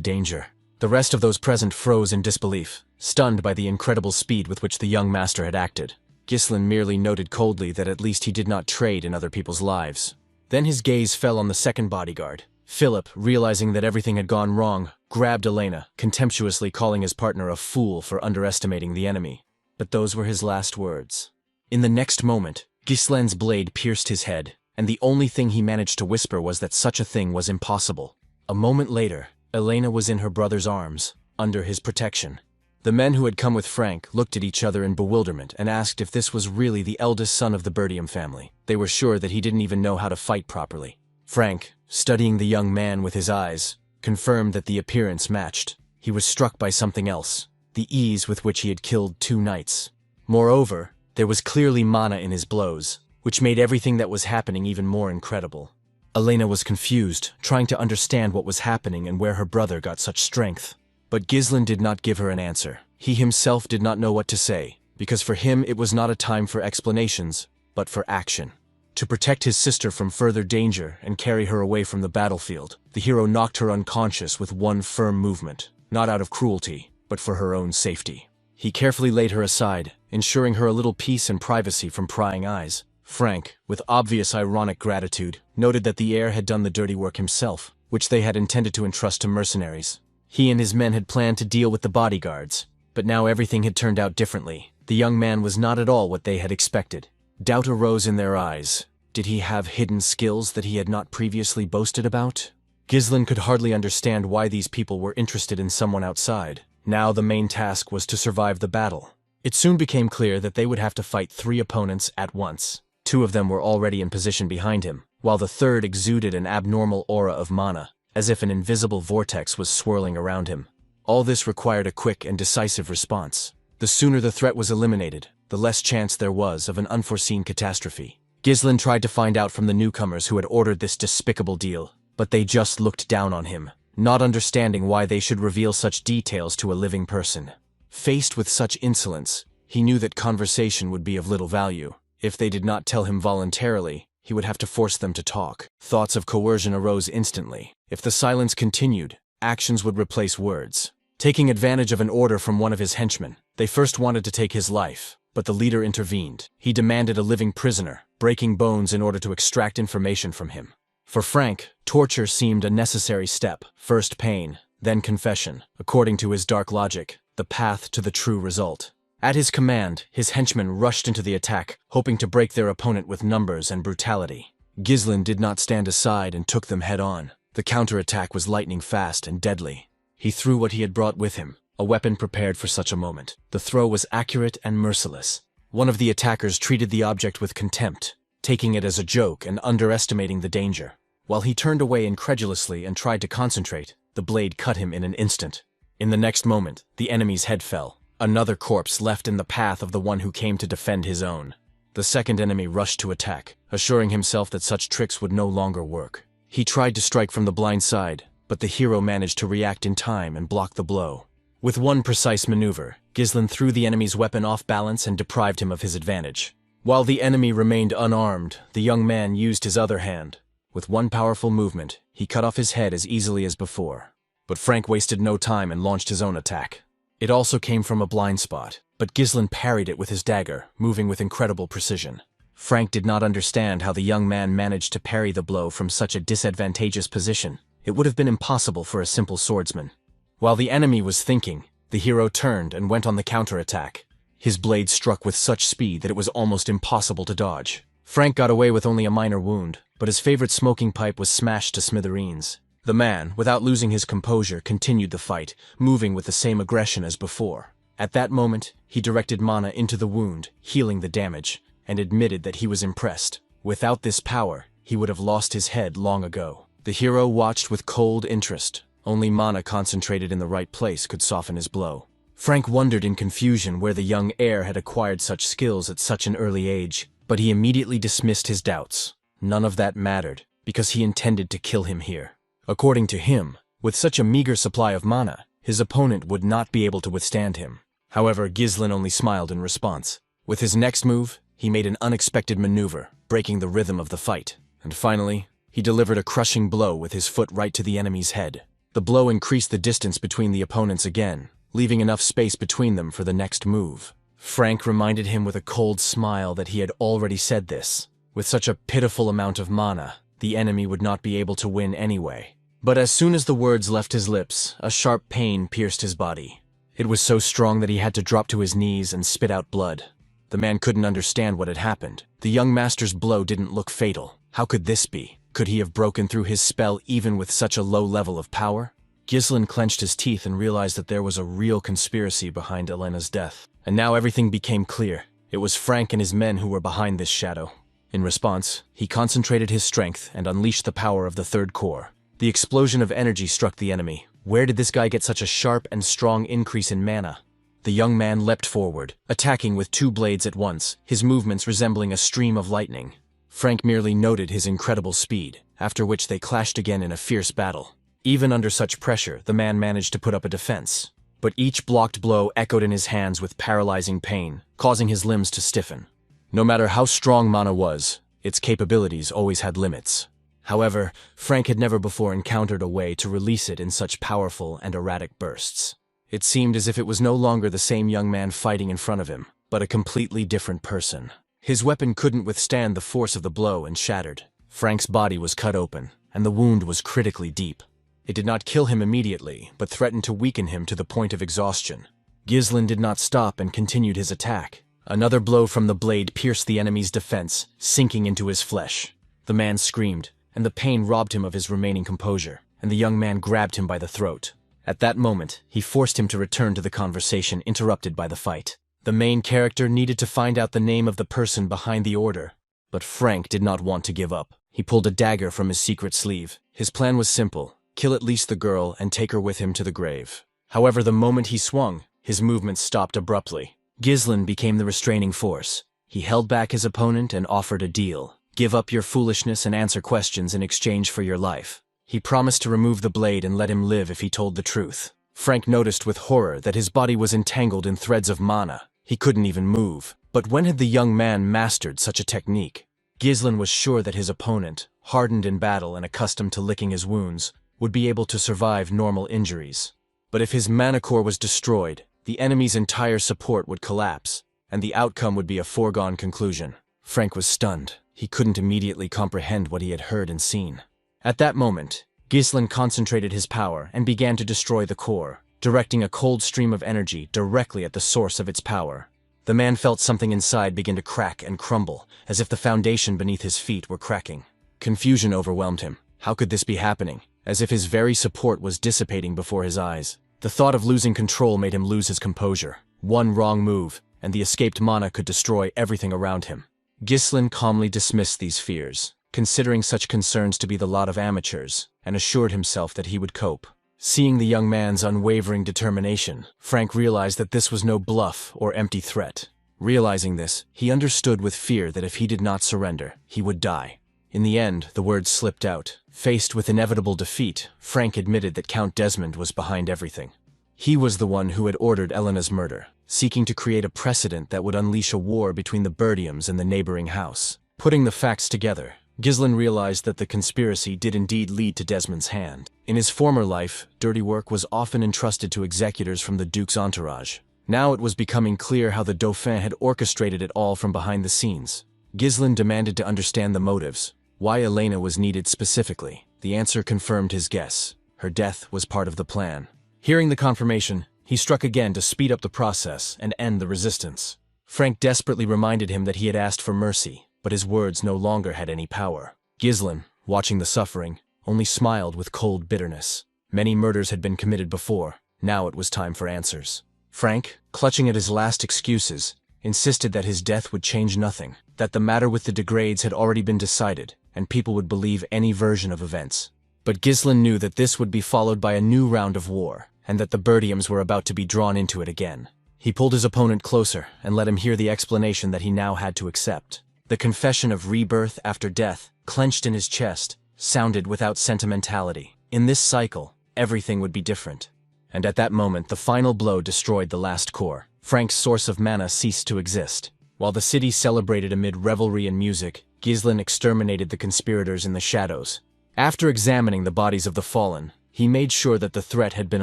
danger. The rest of those present froze in disbelief, stunned by the incredible speed with which the young master had acted. Ghislaine merely noted coldly that at least he did not trade in other people's lives. Then his gaze fell on the second bodyguard. Philip, realizing that everything had gone wrong, grabbed Elena, contemptuously calling his partner a fool for underestimating the enemy. But those were his last words. In the next moment, Ghislaine's blade pierced his head, and the only thing he managed to whisper was that such a thing was impossible. A moment later, Elena was in her brother's arms, under his protection. The men who had come with Frank looked at each other in bewilderment and asked if this was really the eldest son of the Birdium family. They were sure that he didn't even know how to fight properly. Frank, studying the young man with his eyes, confirmed that the appearance matched. He was struck by something else, the ease with which he had killed 2 knights. Moreover, there was clearly mana in his blows, which made everything that was happening even more incredible. Elena was confused, trying to understand what was happening and where her brother got such strength. But Ghislaine did not give her an answer. He himself did not know what to say, because for him it was not a time for explanations, but for action. To protect his sister from further danger and carry her away from the battlefield, the hero knocked her unconscious with one firm movement, not out of cruelty, but for her own safety. He carefully laid her aside, ensuring her a little peace and privacy from prying eyes. Frank, with obvious ironic gratitude, noted that the heir had done the dirty work himself, which they had intended to entrust to mercenaries. He and his men had planned to deal with the bodyguards, but now everything had turned out differently. The young man was not at all what they had expected. Doubt arose in their eyes. Did he have hidden skills that he had not previously boasted about? Ghislaine could hardly understand why these people were interested in someone outside. Now the main task was to survive the battle. It soon became clear that they would have to fight 3 opponents at once. 2 of them were already in position behind him, while the third exuded an abnormal aura of mana, as if an invisible vortex was swirling around him. All this required a quick and decisive response. The sooner the threat was eliminated, the less chance there was of an unforeseen catastrophe. Ghislaine tried to find out from the newcomers who had ordered this despicable deal, but they just looked down on him, not understanding why they should reveal such details to a living person. Faced with such insolence, he knew that conversation would be of little value. If they did not tell him voluntarily, he would have to force them to talk. Thoughts of coercion arose instantly. If the silence continued, actions would replace words. Taking advantage of an order from one of his henchmen, they first wanted to take his life, but the leader intervened. He demanded a living prisoner, breaking bones in order to extract information from him. For Frank, torture seemed a necessary step. First pain, then confession. According to his dark logic, the path to the true result. At his command, his henchmen rushed into the attack, hoping to break their opponent with numbers and brutality. Ghislain did not stand aside and took them head-on. The counterattack was lightning fast and deadly. He threw what he had brought with him, a weapon prepared for such a moment. The throw was accurate and merciless. One of the attackers treated the object with contempt, taking it as a joke and underestimating the danger. While he turned away incredulously and tried to concentrate, the blade cut him in an instant. In the next moment, the enemy's head fell. Another corpse left in the path of the one who came to defend his own. The second enemy rushed to attack, assuring himself that such tricks would no longer work. He tried to strike from the blind side, but the hero managed to react in time and block the blow. With one precise maneuver, Ghislain threw the enemy's weapon off balance and deprived him of his advantage. While the enemy remained unarmed, the young man used his other hand. With one powerful movement, he cut off his head as easily as before. But Frank wasted no time and launched his own attack. It also came from a blind spot, but Ghislain parried it with his dagger, moving with incredible precision. Frank did not understand how the young man managed to parry the blow from such a disadvantageous position. It would have been impossible for a simple swordsman. While the enemy was thinking, the hero turned and went on the counterattack. His blade struck with such speed that it was almost impossible to dodge. Frank got away with only a minor wound, but his favorite smoking pipe was smashed to smithereens. The man, without losing his composure, continued the fight, moving with the same aggression as before. At that moment, he directed mana into the wound, healing the damage, and admitted that he was impressed. Without this power, he would have lost his head long ago. The hero watched with cold interest. Only mana concentrated in the right place could soften his blow. Frank wondered in confusion where the young heir had acquired such skills at such an early age, but he immediately dismissed his doubts. None of that mattered, because he intended to kill him here. According to him, with such a meager supply of mana, his opponent would not be able to withstand him. However, Ghislain only smiled in response. With his next move, he made an unexpected maneuver, breaking the rhythm of the fight. And finally, he delivered a crushing blow with his foot right to the enemy's head. The blow increased the distance between the opponents again, leaving enough space between them for the next move. Frank reminded him with a cold smile that he had already said this. With such a pitiful amount of mana, the enemy would not be able to win anyway. But as soon as the words left his lips, a sharp pain pierced his body. It was so strong that he had to drop to his knees and spit out blood. The man couldn't understand what had happened. The young master's blow didn't look fatal. How could this be? Could he have broken through his spell even with such a low level of power? Ghislain clenched his teeth and realized that there was a real conspiracy behind Elena's death. And now everything became clear. It was Frank and his men who were behind this shadow. In response, he concentrated his strength and unleashed the power of the third core. The explosion of energy struck the enemy. Where did this guy get such a sharp and strong increase in mana? The young man leapt forward, attacking with two blades at once, his movements resembling a stream of lightning. Frank merely noted his incredible speed, after which they clashed again in a fierce battle. Even under such pressure, the man managed to put up a defense. But each blocked blow echoed in his hands with paralyzing pain, causing his limbs to stiffen. No matter how strong mana was, its capabilities always had limits. However, Frank had never before encountered a way to release it in such powerful and erratic bursts. It seemed as if it was no longer the same young man fighting in front of him, but a completely different person. His weapon couldn't withstand the force of the blow and shattered. Frank's body was cut open, and the wound was critically deep. It did not kill him immediately, but threatened to weaken him to the point of exhaustion. Ghislain did not stop and continued his attack. Another blow from the blade pierced the enemy's defense, sinking into his flesh. The man screamed, and the pain robbed him of his remaining composure, and the young man grabbed him by the throat. At that moment, he forced him to return to the conversation interrupted by the fight. The main character needed to find out the name of the person behind the order, but Frank did not want to give up. He pulled a dagger from his secret sleeve. His plan was simple: kill at least the girl and take her with him to the grave. However, the moment he swung, his movements stopped abruptly. Ghislain became the restraining force. He held back his opponent and offered a deal. Give up your foolishness and answer questions in exchange for your life. He promised to remove the blade and let him live if he told the truth. Frank noticed with horror that his body was entangled in threads of mana. He couldn't even move. But when had the young man mastered such a technique? Gislin was sure that his opponent, hardened in battle and accustomed to licking his wounds, would be able to survive normal injuries. But if his mana core was destroyed, the enemy's entire support would collapse, and the outcome would be a foregone conclusion. Frank was stunned. He couldn't immediately comprehend what he had heard and seen. At that moment, Gislin concentrated his power and began to destroy the core, directing a cold stream of energy directly at the source of its power. The man felt something inside begin to crack and crumble, as if the foundation beneath his feet were cracking. Confusion overwhelmed him. How could this be happening? As if his very support was dissipating before his eyes. The thought of losing control made him lose his composure. One wrong move, and the escaped mana could destroy everything around him. Gislin calmly dismissed these fears, considering such concerns to be the lot of amateurs, and assured himself that he would cope. Seeing the young man's unwavering determination, Frank realized that this was no bluff or empty threat. Realizing this, he understood with fear that if he did not surrender, he would die. In the end, the words slipped out. Faced with inevitable defeat, Frank admitted that Count Desmond was behind everything. He was the one who had ordered Elena's murder, seeking to create a precedent that would unleash a war between the Birdiums and the neighboring house. Putting the facts together, Gislin realized that the conspiracy did indeed lead to Desmond's hand. In his former life, dirty work was often entrusted to executors from the Duke's entourage. Now it was becoming clear how the Dauphin had orchestrated it all from behind the scenes. Gislin demanded to understand the motives, why Elena was needed specifically. The answer confirmed his guess. Her death was part of the plan. Hearing the confirmation, he struck again to speed up the process and end the resistance. Frank desperately reminded him that he had asked for mercy, but his words no longer had any power. Gislin, watching the suffering, only smiled with cold bitterness. Many murders had been committed before. Now it was time for answers. Frank, clutching at his last excuses, insisted that his death would change nothing, that the matter with the degrades had already been decided, and people would believe any version of events. But Gislin knew that this would be followed by a new round of war, and that the Birdiums were about to be drawn into it again. He pulled his opponent closer and let him hear the explanation that he now had to accept. The confession of rebirth after death, clenched in his chest, sounded without sentimentality. In this cycle, everything would be different. And at that moment, the final blow destroyed the last core. Frank's source of mana ceased to exist. While the city celebrated amid revelry and music, Gislin exterminated the conspirators in the shadows. After examining the bodies of the fallen, he made sure that the threat had been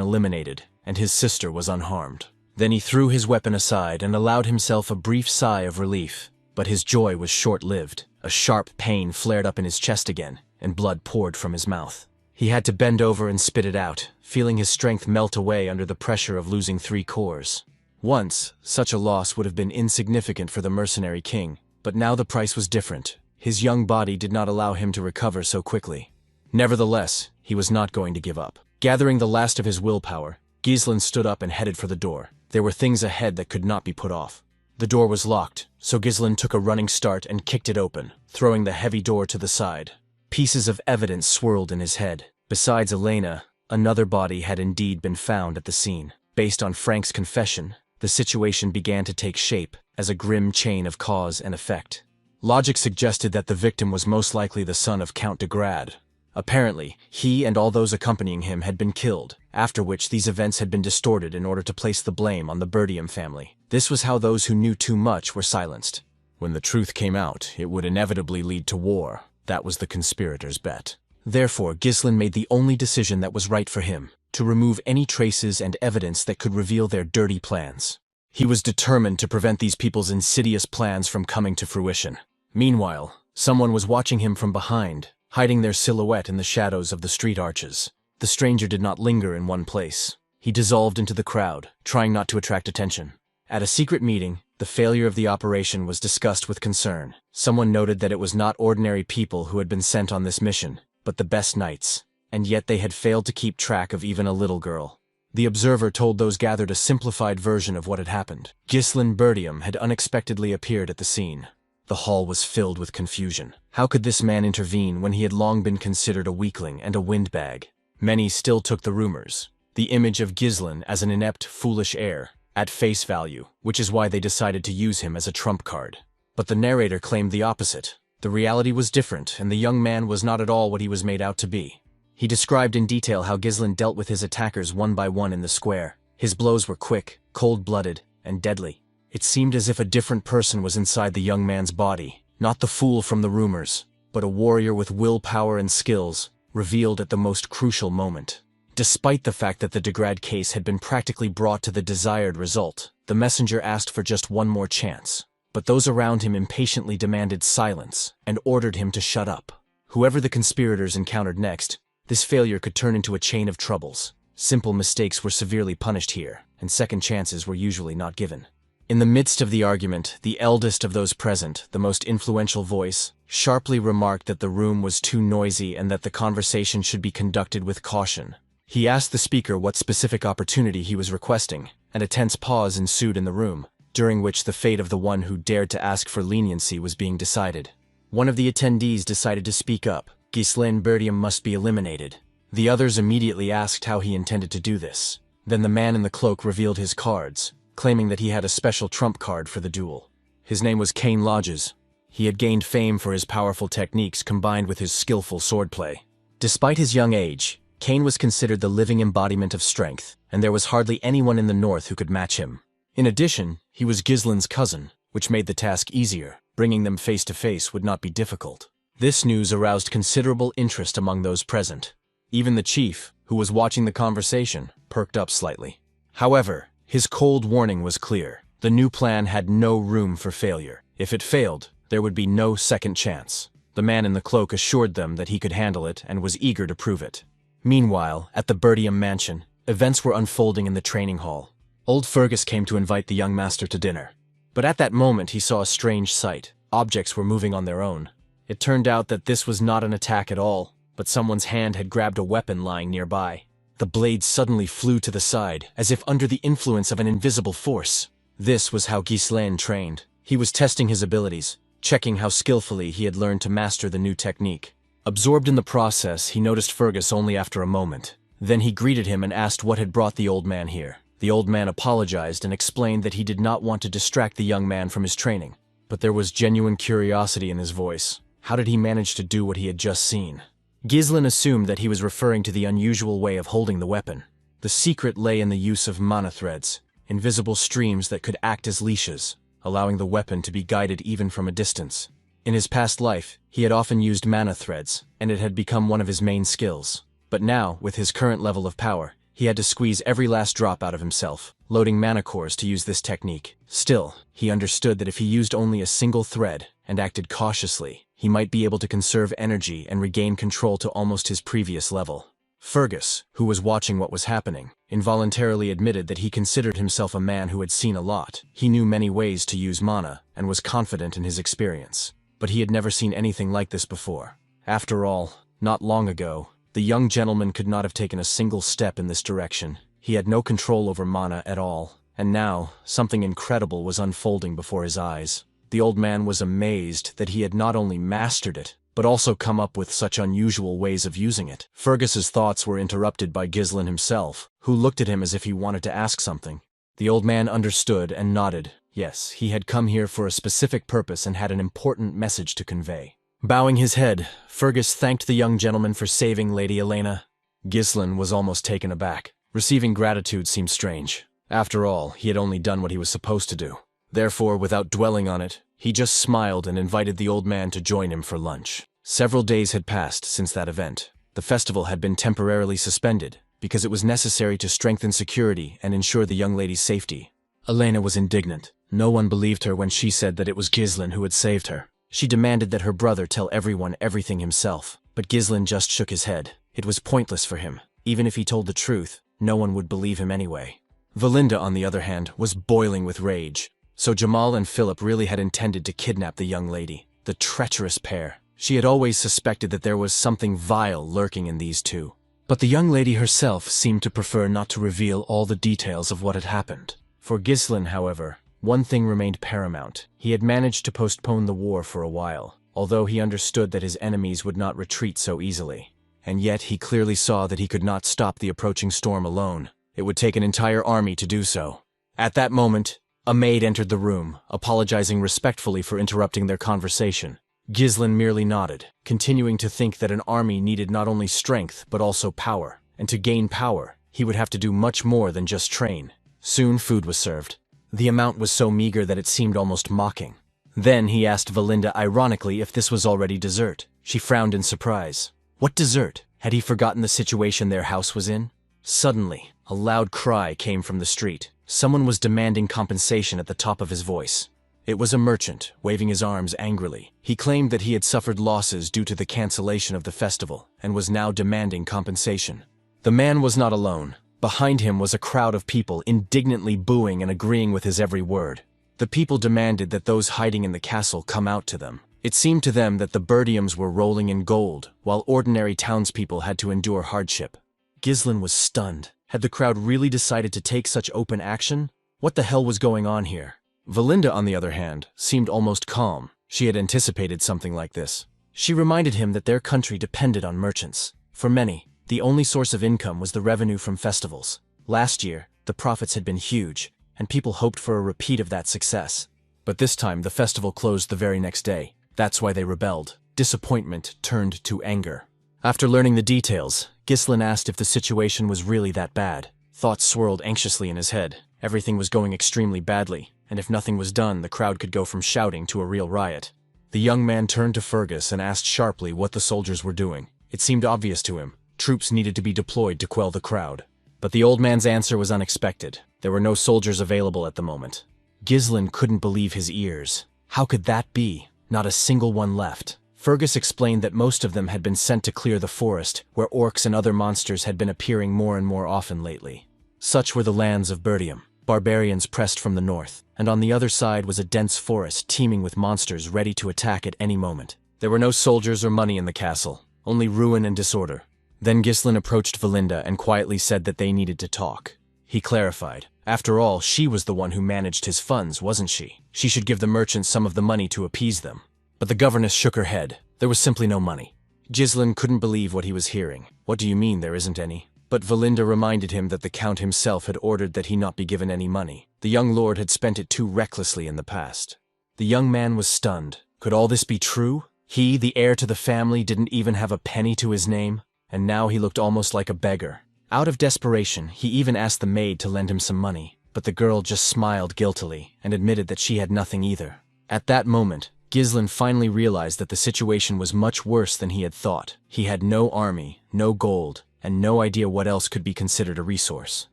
eliminated, and his sister was unharmed. Then he threw his weapon aside and allowed himself a brief sigh of relief. But his joy was short-lived. A sharp pain flared up in his chest again, and blood poured from his mouth. He had to bend over and spit it out, feeling his strength melt away under the pressure of losing 3 cores. Once, such a loss would have been insignificant for the mercenary king, but now the price was different. His young body did not allow him to recover so quickly. Nevertheless, he was not going to give up. Gathering the last of his willpower, Gislin stood up and headed for the door. There were things ahead that could not be put off. The door was locked, so Gislin took a running start and kicked it open, throwing the heavy door to the side. Pieces of evidence swirled in his head. Besides Elena, another body had indeed been found at the scene. Based on Frank's confession, the situation began to take shape as a grim chain of cause and effect. Logic suggested that the victim was most likely the son of Count de Grad. Apparently, he and all those accompanying him had been killed, after which these events had been distorted in order to place the blame on the Birdium family. This was how those who knew too much were silenced. When the truth came out, it would inevitably lead to war. That was the conspirators' bet. Therefore, Gislin made the only decision that was right for him, to remove any traces and evidence that could reveal their dirty plans. He was determined to prevent these people's insidious plans from coming to fruition. Meanwhile, someone was watching him from behind, hiding their silhouette in the shadows of the street arches. The stranger did not linger in one place. He dissolved into the crowd, trying not to attract attention. At a secret meeting, the failure of the operation was discussed with concern. Someone noted that it was not ordinary people who had been sent on this mission, but the best knights, and yet they had failed to keep track of even a little girl. The observer told those gathered a simplified version of what had happened. Gislin Birdium had unexpectedly appeared at the scene. The hall was filled with confusion. How could this man intervene when he had long been considered a weakling and a windbag? Many still took the rumors, the image of Gislin as an inept, foolish heir, at face value, which is why they decided to use him as a trump card. But the narrator claimed the opposite. The reality was different, and the young man was not at all what he was made out to be. He described in detail how Gislin dealt with his attackers one by one in the square. His blows were quick, cold-blooded, and deadly. It seemed as if a different person was inside the young man's body. Not the fool from the rumors, but a warrior with willpower and skills, revealed at the most crucial moment. Despite the fact that the Degrad case had been practically brought to the desired result, the messenger asked for just one more chance. But those around him impatiently demanded silence and ordered him to shut up. Whoever the conspirators encountered next, this failure could turn into a chain of troubles. Simple mistakes were severely punished here, and second chances were usually not given. In the midst of the argument, the eldest of those present, the most influential voice, sharply remarked that the room was too noisy and that the conversation should be conducted with caution. He asked the speaker what specific opportunity he was requesting, and a tense pause ensued in the room, during which the fate of the one who dared to ask for leniency was being decided. One of the attendees decided to speak up. Ghislaine Bertium must be eliminated. The others immediately asked how he intended to do this. Then the man in the cloak revealed his cards, claiming that he had a special trump card for the duel. His name was Cain Lodges. He had gained fame for his powerful techniques combined with his skillful swordplay. Despite his young age, Cain was considered the living embodiment of strength, and there was hardly anyone in the north who could match him. In addition, he was Ghislaine's cousin, which made the task easier. Bringing them face to face would not be difficult. This news aroused considerable interest among those present. Even the chief, who was watching the conversation, perked up slightly. However, his cold warning was clear. The new plan had no room for failure. If it failed, there would be no second chance. The man in the cloak assured them that he could handle it and was eager to prove it. Meanwhile, at the Bertium mansion, events were unfolding in the training hall. Old Fergus came to invite the young master to dinner. But at that moment he saw a strange sight. Objects were moving on their own. It turned out that this was not an attack at all, but someone's hand had grabbed a weapon lying nearby. The blade suddenly flew to the side, as if under the influence of an invisible force. This was how Ghislaine trained. He was testing his abilities, checking how skillfully he had learned to master the new technique. Absorbed in the process, he noticed Fergus only after a moment. Then he greeted him and asked what had brought the old man here. The old man apologized and explained that he did not want to distract the young man from his training. But there was genuine curiosity in his voice. How did he manage to do what he had just seen? Ghislaine assumed that he was referring to the unusual way of holding the weapon. The secret lay in the use of mana threads, invisible streams that could act as leashes, allowing the weapon to be guided even from a distance. In his past life, he had often used mana threads, and it had become one of his main skills. But now, with his current level of power, he had to squeeze every last drop out of himself, loading mana cores to use this technique. Still, he understood that if he used only a single thread and acted cautiously, he might be able to conserve energy and regain control to almost his previous level. Fergus, who was watching what was happening, involuntarily admitted that he considered himself a man who had seen a lot. He knew many ways to use mana and was confident in his experience. But he had never seen anything like this before. After all, not long ago, the young gentleman could not have taken a single step in this direction. He had no control over mana at all, and now, something incredible was unfolding before his eyes. The old man was amazed that he had not only mastered it, but also come up with such unusual ways of using it. Fergus's thoughts were interrupted by Ghislaine himself, who looked at him as if he wanted to ask something. The old man understood and nodded. Yes, he had come here for a specific purpose and had an important message to convey. Bowing his head, Fergus thanked the young gentleman for saving Lady Elena. Ghislaine was almost taken aback. Receiving gratitude seemed strange. After all, he had only done what he was supposed to do. Therefore, without dwelling on it, he just smiled and invited the old man to join him for lunch. Several days had passed since that event. The festival had been temporarily suspended because it was necessary to strengthen security and ensure the young lady's safety. Elena was indignant. No one believed her when she said that it was Ghislaine who had saved her. She demanded that her brother tell everyone everything himself, but Ghislaine just shook his head. It was pointless for him. Even if he told the truth, no one would believe him anyway. Valinda, on the other hand, was boiling with rage. So Jamal and Philip really had intended to kidnap the young lady. The treacherous pair. She had always suspected that there was something vile lurking in these two. But the young lady herself seemed to prefer not to reveal all the details of what had happened. For Ghislaine, however, one thing remained paramount. He had managed to postpone the war for a while, although he understood that his enemies would not retreat so easily. And yet he clearly saw that he could not stop the approaching storm alone. It would take an entire army to do so. At that moment, a maid entered the room, apologizing respectfully for interrupting their conversation. Ghislaine merely nodded, continuing to think that an army needed not only strength but also power. And to gain power, he would have to do much more than just train. Soon food was served. The amount was so meager that it seemed almost mocking. Then he asked Valinda ironically if this was already dessert. She frowned in surprise. What dessert? Had he forgotten the situation their house was in? Suddenly, a loud cry came from the street. Someone was demanding compensation at the top of his voice. It was a merchant, waving his arms angrily. He claimed that he had suffered losses due to the cancellation of the festival, and was now demanding compensation. The man was not alone. Behind him was a crowd of people indignantly booing and agreeing with his every word. The people demanded that those hiding in the castle come out to them. It seemed to them that the Birdiums were rolling in gold, while ordinary townspeople had to endure hardship. Ghislain was stunned. Had the crowd really decided to take such open action? What the hell was going on here? Valinda, on the other hand, seemed almost calm. She had anticipated something like this. She reminded him that their country depended on merchants. For many, the only source of income was the revenue from festivals. Last year, the profits had been huge, and people hoped for a repeat of that success. But this time, the festival closed the very next day. That's why they rebelled. Disappointment turned to anger. After learning the details, Ghislain asked if the situation was really that bad. Thoughts swirled anxiously in his head. Everything was going extremely badly, and if nothing was done, the crowd could go from shouting to a real riot. The young man turned to Fergus and asked sharply what the soldiers were doing. It seemed obvious to him. Troops needed to be deployed to quell the crowd. But the old man's answer was unexpected. There were no soldiers available at the moment. Ghislain couldn't believe his ears. How could that be? Not a single one left. Fergus explained that most of them had been sent to clear the forest, where orcs and other monsters had been appearing more and more often lately. Such were the lands of Birdium. Barbarians pressed from the north, and on the other side was a dense forest teeming with monsters ready to attack at any moment. There were no soldiers or money in the castle, only ruin and disorder. Then Ghislain approached Valinda and quietly said that they needed to talk. He clarified. After all, she was the one who managed his funds, wasn't she? She should give the merchants some of the money to appease them. But the governess shook her head. There was simply no money. Ghislain couldn't believe what he was hearing. What do you mean there isn't any? But Valinda reminded him that the Count himself had ordered that he not be given any money. The young lord had spent it too recklessly in the past. The young man was stunned. Could all this be true? He, the heir to the family, didn't even have a penny to his name, and now he looked almost like a beggar. Out of desperation, he even asked the maid to lend him some money, but the girl just smiled guiltily and admitted that she had nothing either. At that moment, Ghislain finally realized that the situation was much worse than he had thought. He had no army, no gold, and no idea what else could be considered a resource.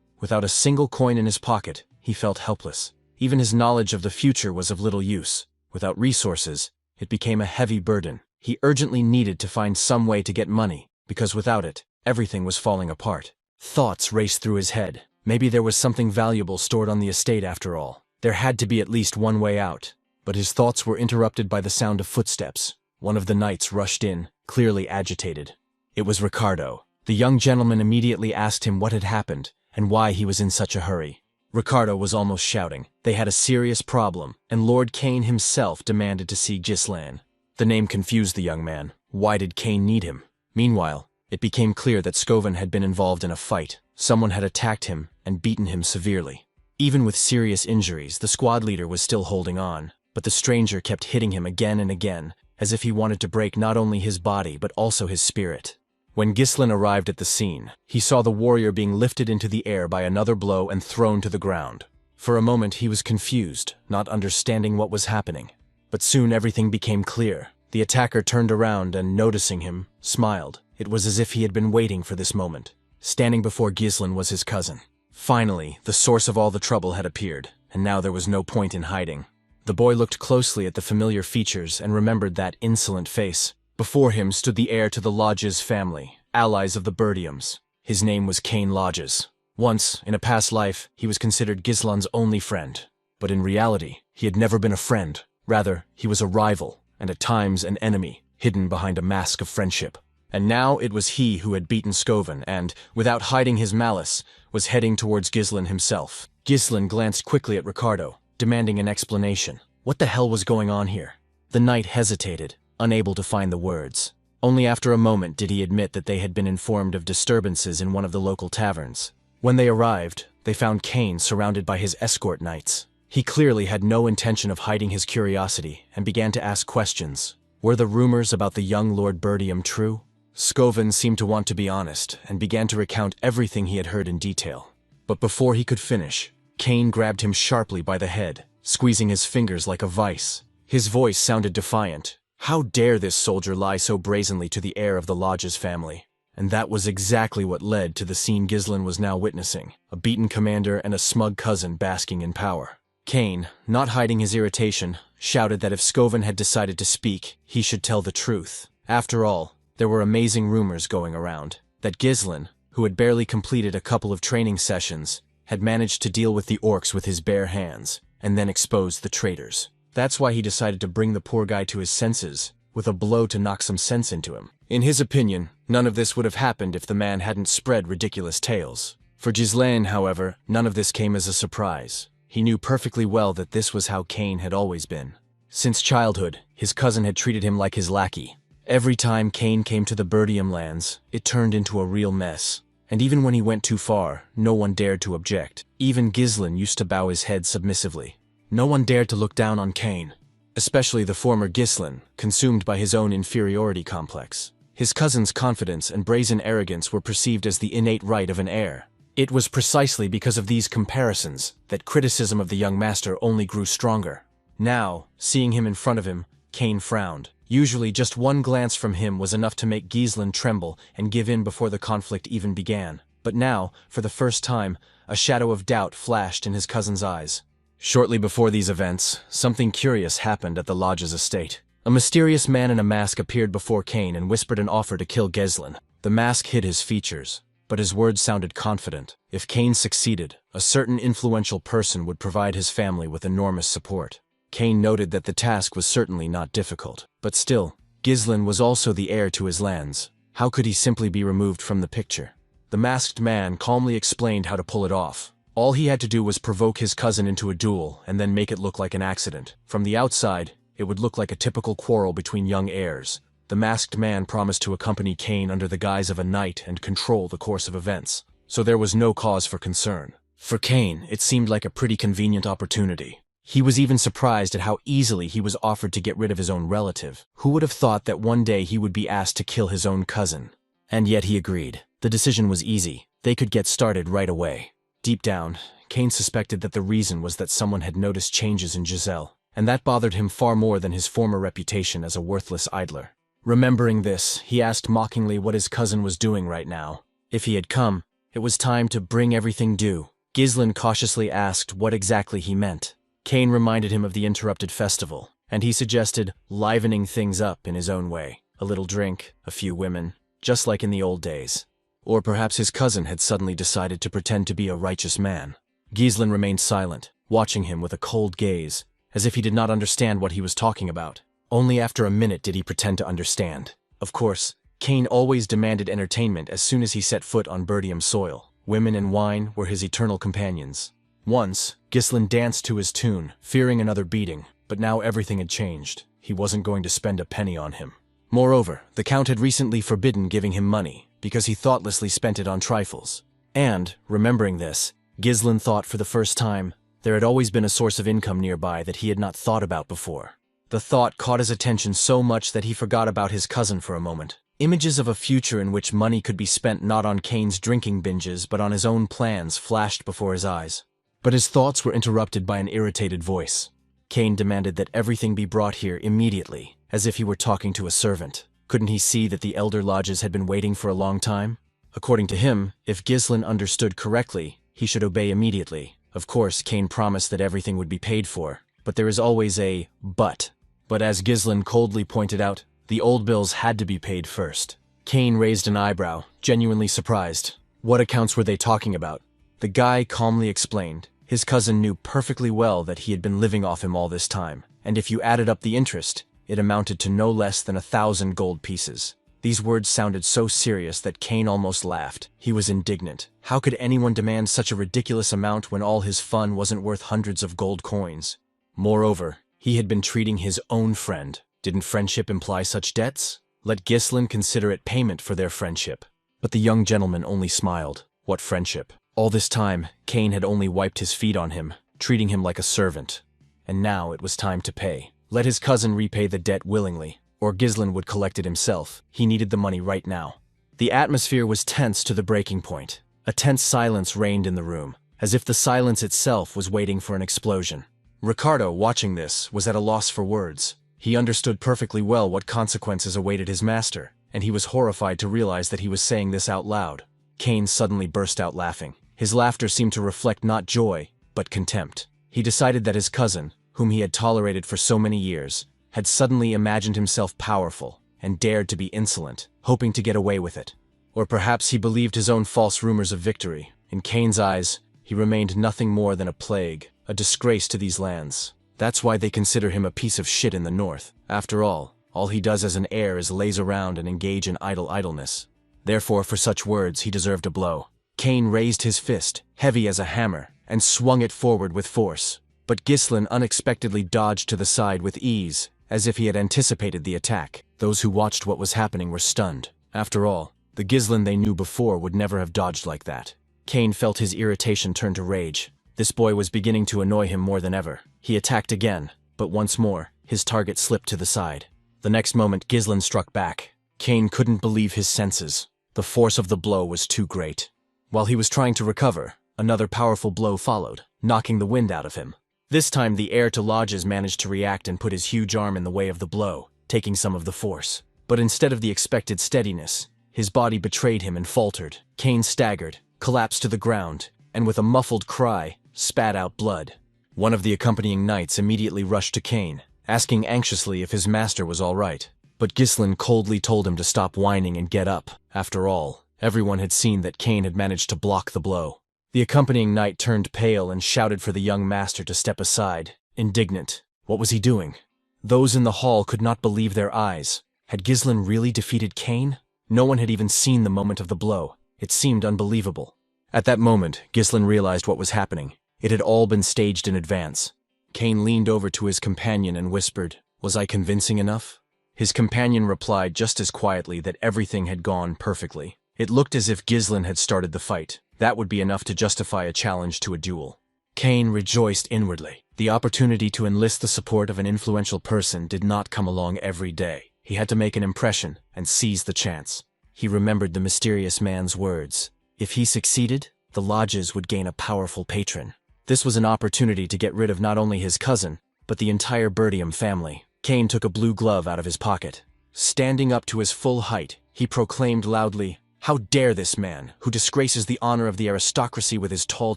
Without a single coin in his pocket, he felt helpless. Even his knowledge of the future was of little use. Without resources, it became a heavy burden. He urgently needed to find some way to get money, because without it, everything was falling apart. Thoughts raced through his head. Maybe there was something valuable stored on the estate after all. There had to be at least one way out. But his thoughts were interrupted by the sound of footsteps. One of the knights rushed in, clearly agitated. It was Ricardo. The young gentleman immediately asked him what had happened and why he was in such a hurry. Ricardo was almost shouting. They had a serious problem, and Lord Cain himself demanded to see Ghislain. The name confused the young man. Why did Cain need him? Meanwhile, it became clear that Scoven had been involved in a fight. Someone had attacked him and beaten him severely. Even with serious injuries, the squad leader was still holding on, but the stranger kept hitting him again and again, as if he wanted to break not only his body but also his spirit. When Ghislain arrived at the scene, he saw the warrior being lifted into the air by another blow and thrown to the ground. For a moment he was confused, not understanding what was happening. But soon everything became clear. The attacker turned around and, noticing him, smiled. It was as if he had been waiting for this moment. Standing before Ghislain was his cousin. Finally, the source of all the trouble had appeared, and now there was no point in hiding. The boy looked closely at the familiar features and remembered that insolent face. Before him stood the heir to the Lodges family, allies of the Birdiums. His name was Cain Lodges. Once, in a past life, he was considered Ghislain's only friend. But in reality, he had never been a friend. Rather, he was a rival, and at times an enemy, hidden behind a mask of friendship. And now it was he who had beaten Scoven and, without hiding his malice, was heading towards Ghislain himself. Ghislain glanced quickly at Ricardo, demanding an explanation. What the hell was going on here? The knight hesitated, unable to find the words. Only after a moment did he admit that they had been informed of disturbances in one of the local taverns. When they arrived, they found Cain surrounded by his escort knights. He clearly had no intention of hiding his curiosity and began to ask questions. Were the rumors about the young Lord Birdium true? Scoven seemed to want to be honest and began to recount everything he had heard in detail. But before he could finish, Cain grabbed him sharply by the head, squeezing his fingers like a vice. His voice sounded defiant. How dare this soldier lie so brazenly to the heir of the lodge's family? And that was exactly what led to the scene Ghislain was now witnessing, a beaten commander and a smug cousin basking in power. Kane, not hiding his irritation, shouted that if Scoven had decided to speak, he should tell the truth. After all, there were amazing rumors going around, that Ghislain, who had barely completed a couple of training sessions, had managed to deal with the orcs with his bare hands, and then expose the traitors. That's why he decided to bring the poor guy to his senses, with a blow to knock some sense into him. In his opinion, none of this would have happened if the man hadn't spread ridiculous tales. For Ghislain, however, none of this came as a surprise. He knew perfectly well that this was how Kane had always been. Since childhood, his cousin had treated him like his lackey. Every time Kane came to the Birdium lands, it turned into a real mess. And even when he went too far, no one dared to object. Even Ghislain used to bow his head submissively. No one dared to look down on Kane, especially the former Ghislain, consumed by his own inferiority complex. His cousin's confidence and brazen arrogance were perceived as the innate right of an heir. It was precisely because of these comparisons that criticism of the young master only grew stronger. Now, seeing him in front of him, Kane frowned. Usually just one glance from him was enough to make Ghislain tremble and give in before the conflict even began. But now, for the first time, a shadow of doubt flashed in his cousin's eyes. Shortly before these events, something curious happened at the lodge's estate. A mysterious man in a mask appeared before Kane and whispered an offer to kill Ghislain. The mask hid his features, but his words sounded confident. If Kane succeeded, a certain influential person would provide his family with enormous support. Kane noted that the task was certainly not difficult. But still, Ghislain was also the heir to his lands. How could he simply be removed from the picture? The masked man calmly explained how to pull it off. All he had to do was provoke his cousin into a duel and then make it look like an accident. From the outside, it would look like a typical quarrel between young heirs. The masked man promised to accompany Kane under the guise of a knight and control the course of events, so there was no cause for concern. For Kane, it seemed like a pretty convenient opportunity. He was even surprised at how easily he was offered to get rid of his own relative. Who would have thought that one day he would be asked to kill his own cousin? And yet he agreed. The decision was easy. They could get started right away. Deep down, Kane suspected that the reason was that someone had noticed changes in Giselle, and that bothered him far more than his former reputation as a worthless idler. Remembering this, he asked mockingly what his cousin was doing right now. If he had come, it was time to bring everything due. Ghislain cautiously asked what exactly he meant. Kane reminded him of the interrupted festival, and he suggested livening things up in his own way. A little drink, a few women, just like in the old days. Or perhaps his cousin had suddenly decided to pretend to be a righteous man. Ghislain remained silent, watching him with a cold gaze, as if he did not understand what he was talking about. Only after a minute did he pretend to understand. Of course, Kane always demanded entertainment as soon as he set foot on Birdium soil. Women and wine were his eternal companions. Once, Ghislain danced to his tune, fearing another beating, but now everything had changed. He wasn't going to spend a penny on him. Moreover, the Count had recently forbidden giving him money, because he thoughtlessly spent it on trifles. And, remembering this, Ghislain thought for the first time, there had always been a source of income nearby that he had not thought about before. The thought caught his attention so much that he forgot about his cousin for a moment. Images of a future in which money could be spent not on Kane's drinking binges but on his own plans flashed before his eyes. But his thoughts were interrupted by an irritated voice. Kane demanded that everything be brought here immediately, as if he were talking to a servant. Couldn't he see that the elder lodges had been waiting for a long time? According to him, if Ghislain understood correctly, he should obey immediately. Of course, Kane promised that everything would be paid for, but there is always a but. But as Ghislain coldly pointed out, the old bills had to be paid first. Kane raised an eyebrow, genuinely surprised. What accounts were they talking about? The guy calmly explained. His cousin knew perfectly well that he had been living off him all this time, and if you added up the interest, it amounted to no less than 1,000 gold pieces. These words sounded so serious that Kane almost laughed. He was indignant. How could anyone demand such a ridiculous amount when all his fun wasn't worth hundreds of gold coins? Moreover, he had been treating his own friend. Didn't friendship imply such debts? Let Ghislain consider it payment for their friendship. But the young gentleman only smiled. What friendship? All this time, Kane had only wiped his feet on him, treating him like a servant. And now it was time to pay. Let his cousin repay the debt willingly, or Ghislain would collect it himself. He needed the money right now. The atmosphere was tense to the breaking point. A tense silence reigned in the room, as if the silence itself was waiting for an explosion. Ricardo, watching this, was at a loss for words. He understood perfectly well what consequences awaited his master, and he was horrified to realize that he was saying this out loud. Kane suddenly burst out laughing. His laughter seemed to reflect not joy, but contempt. He decided that his cousin, whom he had tolerated for so many years, had suddenly imagined himself powerful and dared to be insolent, hoping to get away with it. Or perhaps he believed his own false rumors of victory. In Kane's eyes, he remained nothing more than a plague, a disgrace to these lands. That's why they consider him a piece of shit in the north. After all he does as an heir is laze around and engage in idleness. Therefore, for such words, he deserved a blow. Kane raised his fist, heavy as a hammer, and swung it forward with force. But Ghislain unexpectedly dodged to the side with ease, as if he had anticipated the attack. Those who watched what was happening were stunned. After all, the Ghislain they knew before would never have dodged like that. Kane felt his irritation turn to rage. This boy was beginning to annoy him more than ever. He attacked again, but once more, his target slipped to the side. The next moment, Ghislain struck back. Kane couldn't believe his senses. The force of the blow was too great. While he was trying to recover, another powerful blow followed, knocking the wind out of him. This time, the heir to lodges managed to react and put his huge arm in the way of the blow, taking some of the force. But instead of the expected steadiness, his body betrayed him and faltered. Kane staggered, collapsed to the ground, and with a muffled cry, spat out blood. One of the accompanying knights immediately rushed to Kane, asking anxiously if his master was all right. But Ghislain coldly told him to stop whining and get up. After all, everyone had seen that Kane had managed to block the blow. The accompanying knight turned pale and shouted for the young master to step aside, indignant. What was he doing? Those in the hall could not believe their eyes. Had Ghislain really defeated Kane? No one had even seen the moment of the blow. It seemed unbelievable. At that moment, Ghislain realized what was happening. It had all been staged in advance. Kane leaned over to his companion and whispered, "Was I convincing enough?" His companion replied just as quietly that everything had gone perfectly. It looked as if Ghislain had started the fight. That would be enough to justify a challenge to a duel. Kane rejoiced inwardly. The opportunity to enlist the support of an influential person did not come along every day. He had to make an impression and seize the chance. He remembered the mysterious man's words. If he succeeded, the lodges would gain a powerful patron. This was an opportunity to get rid of not only his cousin, but the entire Birdium family. Kane took a blue glove out of his pocket. Standing up to his full height, he proclaimed loudly, "How dare this man, who disgraces the honor of the aristocracy with his tall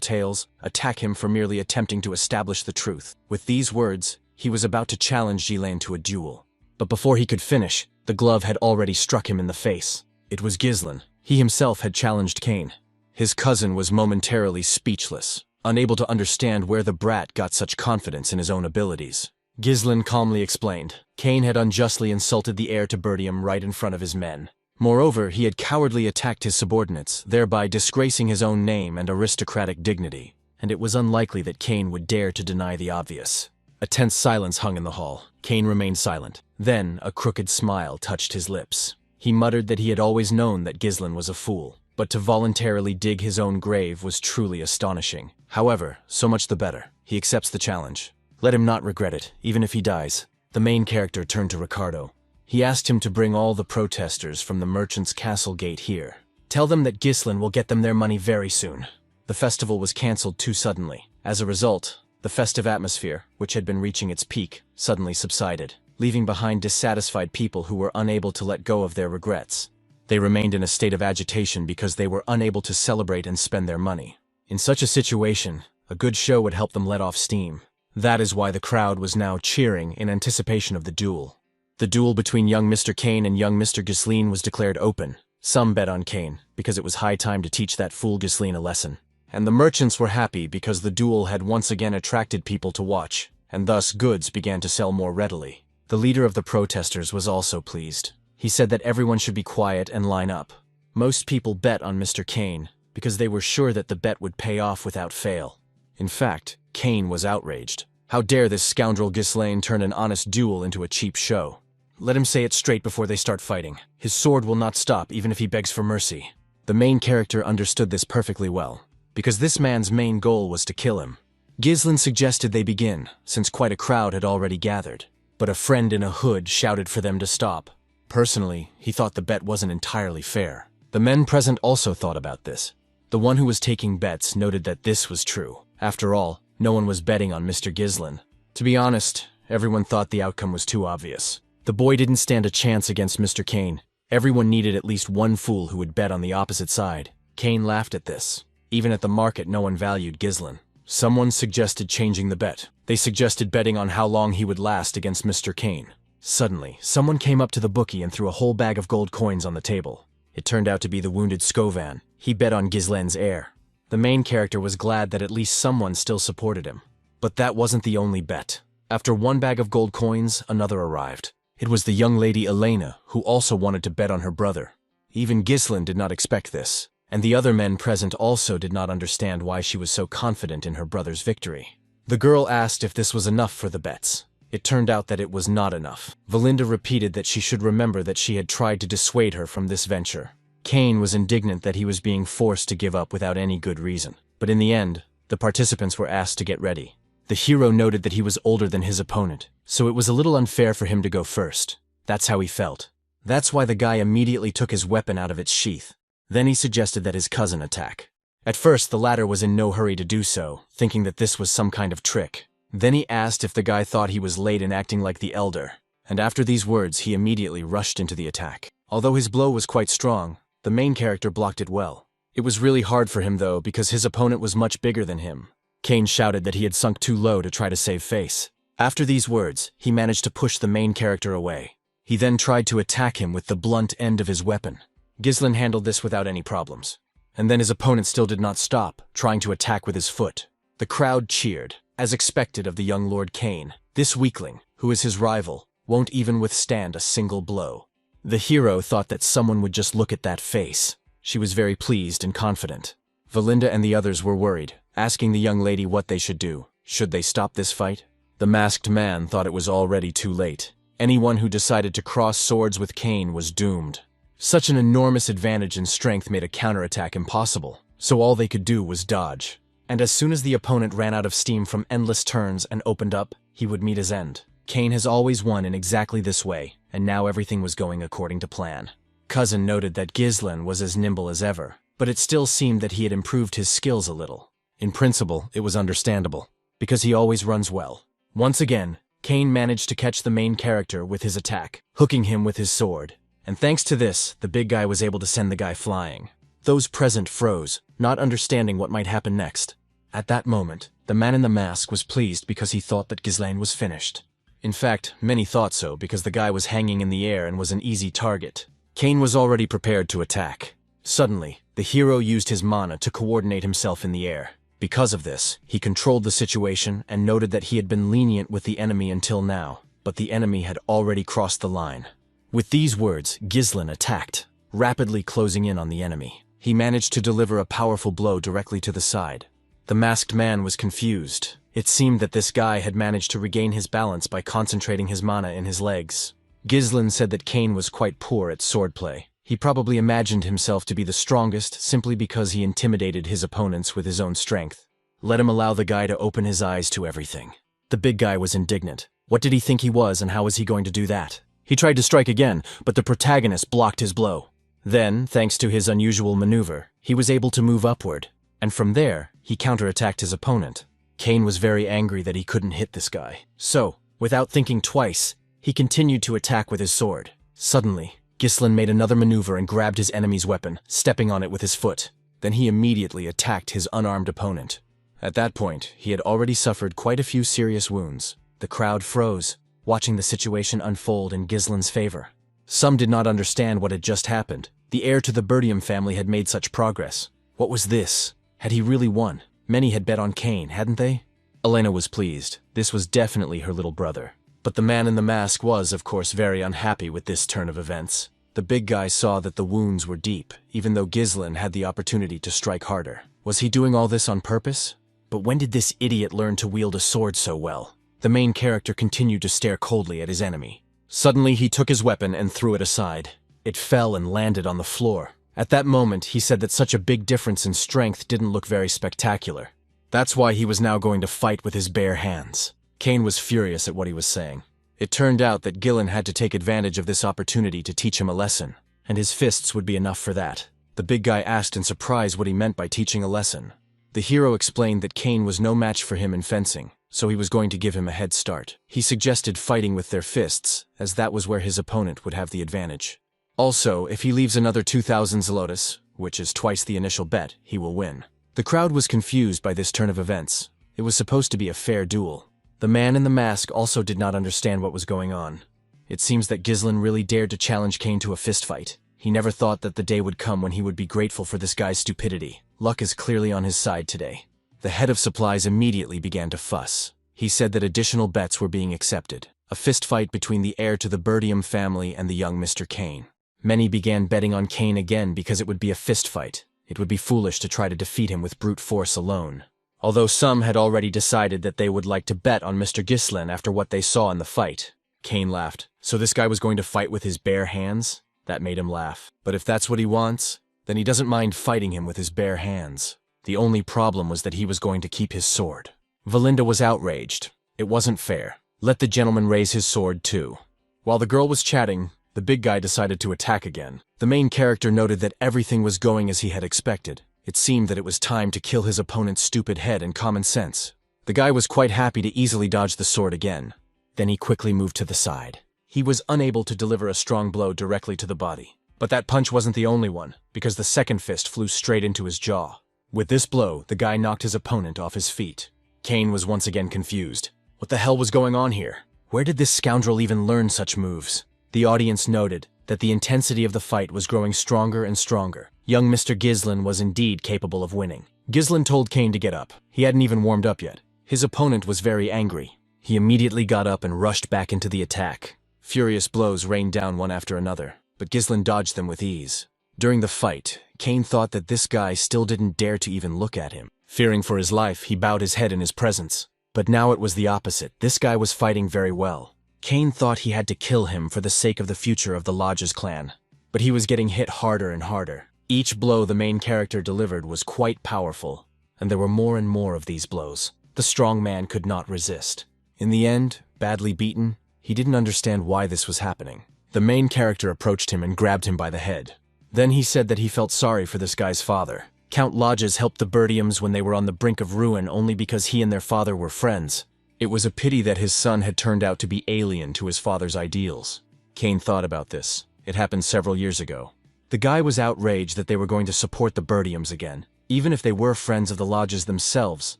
tales, attack him for merely attempting to establish the truth?" With these words, he was about to challenge Ghislain to a duel. But before he could finish, the glove had already struck him in the face. It was Ghislain. He himself had challenged Kane. His cousin was momentarily speechless, unable to understand where the brat got such confidence in his own abilities. Ghislain calmly explained. Kane had unjustly insulted the heir to Birdium right in front of his men. Moreover, he had cowardly attacked his subordinates, thereby disgracing his own name and aristocratic dignity, and it was unlikely that Kane would dare to deny the obvious. A tense silence hung in the hall. Kane remained silent. Then a crooked smile touched his lips. He muttered that he had always known that Ghislain was a fool, but to voluntarily dig his own grave was truly astonishing. However, so much the better. He accepts the challenge. Let him not regret it, even if he dies. The main character turned to Ricardo. He asked him to bring all the protesters from the merchant's castle gate here. Tell them that Ghislain will get them their money very soon. The festival was cancelled too suddenly. As a result, the festive atmosphere, which had been reaching its peak, suddenly subsided, leaving behind dissatisfied people who were unable to let go of their regrets. They remained in a state of agitation because they were unable to celebrate and spend their money. In such a situation, a good show would help them let off steam. That is why the crowd was now cheering in anticipation of the duel. The duel between young Mr. Kane and young Mr. Ghislain was declared open. Some bet on Kane, because it was high time to teach that fool Ghislain a lesson. And the merchants were happy because the duel had once again attracted people to watch, and thus goods began to sell more readily. The leader of the protesters was also pleased. He said that everyone should be quiet and line up. Most people bet on Mr. Kane, because they were sure that the bet would pay off without fail. In fact, Kane was outraged. How dare this scoundrel Ghislain turn an honest duel into a cheap show? Let him say it straight before they start fighting. His sword will not stop even if he begs for mercy. The main character understood this perfectly well, because this man's main goal was to kill him. Ghislain suggested they begin, since quite a crowd had already gathered, but a friend in a hood shouted for them to stop. Personally, he thought the bet wasn't entirely fair. The men present also thought about this. The one who was taking bets noted that this was true. After all, no one was betting on Mr. Ghislain. To be honest, everyone thought the outcome was too obvious. The boy didn't stand a chance against Mr. Kane. Everyone needed at least one fool who would bet on the opposite side. Kane laughed at this. Even at the market, no one valued Ghislain. Someone suggested changing the bet. They suggested betting on how long he would last against Mr. Kane. Suddenly, someone came up to the bookie and threw a whole bag of gold coins on the table. It turned out to be the wounded Scovan. He bet on Ghislain's heir. The main character was glad that at least someone still supported him. But that wasn't the only bet. After one bag of gold coins, another arrived. It was the young lady Elena, who also wanted to bet on her brother. Even Ghislain did not expect this, and the other men present also did not understand why she was so confident in her brother's victory. The girl asked if this was enough for the bets. It turned out that it was not enough. Valinda repeated that she should remember that she had tried to dissuade her from this venture. Kane was indignant that he was being forced to give up without any good reason. But in the end, the participants were asked to get ready. The hero noted that he was older than his opponent, so it was a little unfair for him to go first. That's how he felt. That's why the guy immediately took his weapon out of its sheath. Then he suggested that his cousin attack. At first, the latter was in no hurry to do so, thinking that this was some kind of trick. Then he asked if the guy thought he was late in acting like the elder, and after these words, he immediately rushed into the attack. Although his blow was quite strong, the main character blocked it well. It was really hard for him though, because his opponent was much bigger than him. Kane shouted that he had sunk too low to try to save face. After these words, he managed to push the main character away. He then tried to attack him with the blunt end of his weapon. Ghislain handled this without any problems. And then his opponent still did not stop, trying to attack with his foot. The crowd cheered, as expected of the young Lord Kane. This weakling, who is his rival, won't even withstand a single blow. The hero thought that someone would just look at that face. She was very pleased and confident. Valinda and the others were worried, asking the young lady what they should do. Should they stop this fight? The masked man thought it was already too late. Anyone who decided to cross swords with Kane was doomed. Such an enormous advantage in strength made a counterattack impossible, so all they could do was dodge. And as soon as the opponent ran out of steam from endless turns and opened up, he would meet his end. Kane has always won in exactly this way, and now everything was going according to plan. Cousin noted that Ghislain was as nimble as ever, but it still seemed that he had improved his skills a little. In principle, it was understandable, because he always runs well. Once again, Kane managed to catch the main character with his attack, hooking him with his sword. And thanks to this, the big guy was able to send the guy flying. Those present froze, not understanding what might happen next. At that moment, the man in the mask was pleased because he thought that Ghislain was finished. In fact, many thought so because the guy was hanging in the air and was an easy target. Kane was already prepared to attack. Suddenly, the hero used his mana to coordinate himself in the air. Because of this, he controlled the situation and noted that he had been lenient with the enemy until now, but the enemy had already crossed the line. With these words, Ghislain attacked, rapidly closing in on the enemy. He managed to deliver a powerful blow directly to the side. The masked man was confused. It seemed that this guy had managed to regain his balance by concentrating his mana in his legs. Ghislain said that Kane was quite poor at swordplay. He probably imagined himself to be the strongest simply because he intimidated his opponents with his own strength. Let him allow the guy to open his eyes to everything. The big guy was indignant. What did he think he was, and how was he going to do that? He tried to strike again, but the protagonist blocked his blow. Then, thanks to his unusual maneuver, he was able to move upward, and from there, he counterattacked his opponent. Kane was very angry that he couldn't hit this guy. So, without thinking twice, he continued to attack with his sword. Suddenly, Ghislain made another maneuver and grabbed his enemy's weapon, stepping on it with his foot. Then he immediately attacked his unarmed opponent. At that point, he had already suffered quite a few serious wounds. The crowd froze, watching the situation unfold in Ghislain's favor. Some did not understand what had just happened. The heir to the Birdium family had made such progress. What was this? Had he really won? Many had bet on Kane, hadn't they? Elena was pleased. This was definitely her little brother. But the man in the mask was, of course, very unhappy with this turn of events. The big guy saw that the wounds were deep, even though Ghislain had the opportunity to strike harder. Was he doing all this on purpose? But when did this idiot learn to wield a sword so well? The main character continued to stare coldly at his enemy. Suddenly, he took his weapon and threw it aside. It fell and landed on the floor. At that moment, he said that such a big difference in strength didn't look very spectacular. That's why he was now going to fight with his bare hands. Kane was furious at what he was saying. It turned out that Ghislain had to take advantage of this opportunity to teach him a lesson, and his fists would be enough for that. The big guy asked in surprise what he meant by teaching a lesson. The hero explained that Kane was no match for him in fencing. so he was going to give him a head start. He suggested fighting with their fists, as that was where his opponent would have the advantage. Also, if he leaves another 2,000 zlotus, which is twice the initial bet, he will win. The crowd was confused by this turn of events. It was supposed to be a fair duel. The man in the mask also did not understand what was going on. It seems that Ghislain really dared to challenge Cain to a fistfight. He never thought that the day would come when he would be grateful for this guy's stupidity. Luck is clearly on his side today. The head of supplies immediately began to fuss. He said that additional bets were being accepted. A fistfight between the heir to the Birdium family and the young Mr. Cain. Many began betting on Cain again because it would be a fistfight. It would be foolish to try to defeat him with brute force alone. Although some had already decided that they would like to bet on Mr. Ghislain after what they saw in the fight. Cain laughed. So this guy was going to fight with his bare hands? That made him laugh. But if that's what he wants, then he doesn't mind fighting him with his bare hands. The only problem was that he was going to keep his sword. Valinda was outraged. It wasn't fair. Let the gentleman raise his sword too. While the girl was chatting, the big guy decided to attack again. The main character noted that everything was going as he had expected. It seemed that it was time to kill his opponent's stupid head and common sense. The guy was quite happy to easily dodge the sword again. Then he quickly moved to the side. He was unable to deliver a strong blow directly to the body. But that punch wasn't the only one, because the second fist flew straight into his jaw. With this blow, the guy knocked his opponent off his feet. Cain was once again confused. What the hell was going on here? Where did this scoundrel even learn such moves? The audience noted that the intensity of the fight was growing stronger and stronger. Young Mr. Ghislain was indeed capable of winning. Ghislain told Cain to get up. He hadn't even warmed up yet. His opponent was very angry. He immediately got up and rushed back into the attack. Furious blows rained down one after another, but Ghislain dodged them with ease. During the fight, Cain thought that this guy still didn't dare to even look at him. Fearing for his life, he bowed his head in his presence. But now it was the opposite. This guy was fighting very well. Cain thought he had to kill him for the sake of the future of the Lodge's clan. But he was getting hit harder and harder. Each blow the main character delivered was quite powerful, and there were more and more of these blows. The strong man could not resist. In the end, badly beaten, he didn't understand why this was happening. The main character approached him and grabbed him by the head. Then he said that he felt sorry for this guy's father. Count Lodges helped the Birdiums when they were on the brink of ruin only because he and their father were friends. It was a pity that his son had turned out to be alien to his father's ideals. Cain thought about this. It happened several years ago. The guy was outraged that they were going to support the Birdiums again. Even if they were friends of the Lodges themselves,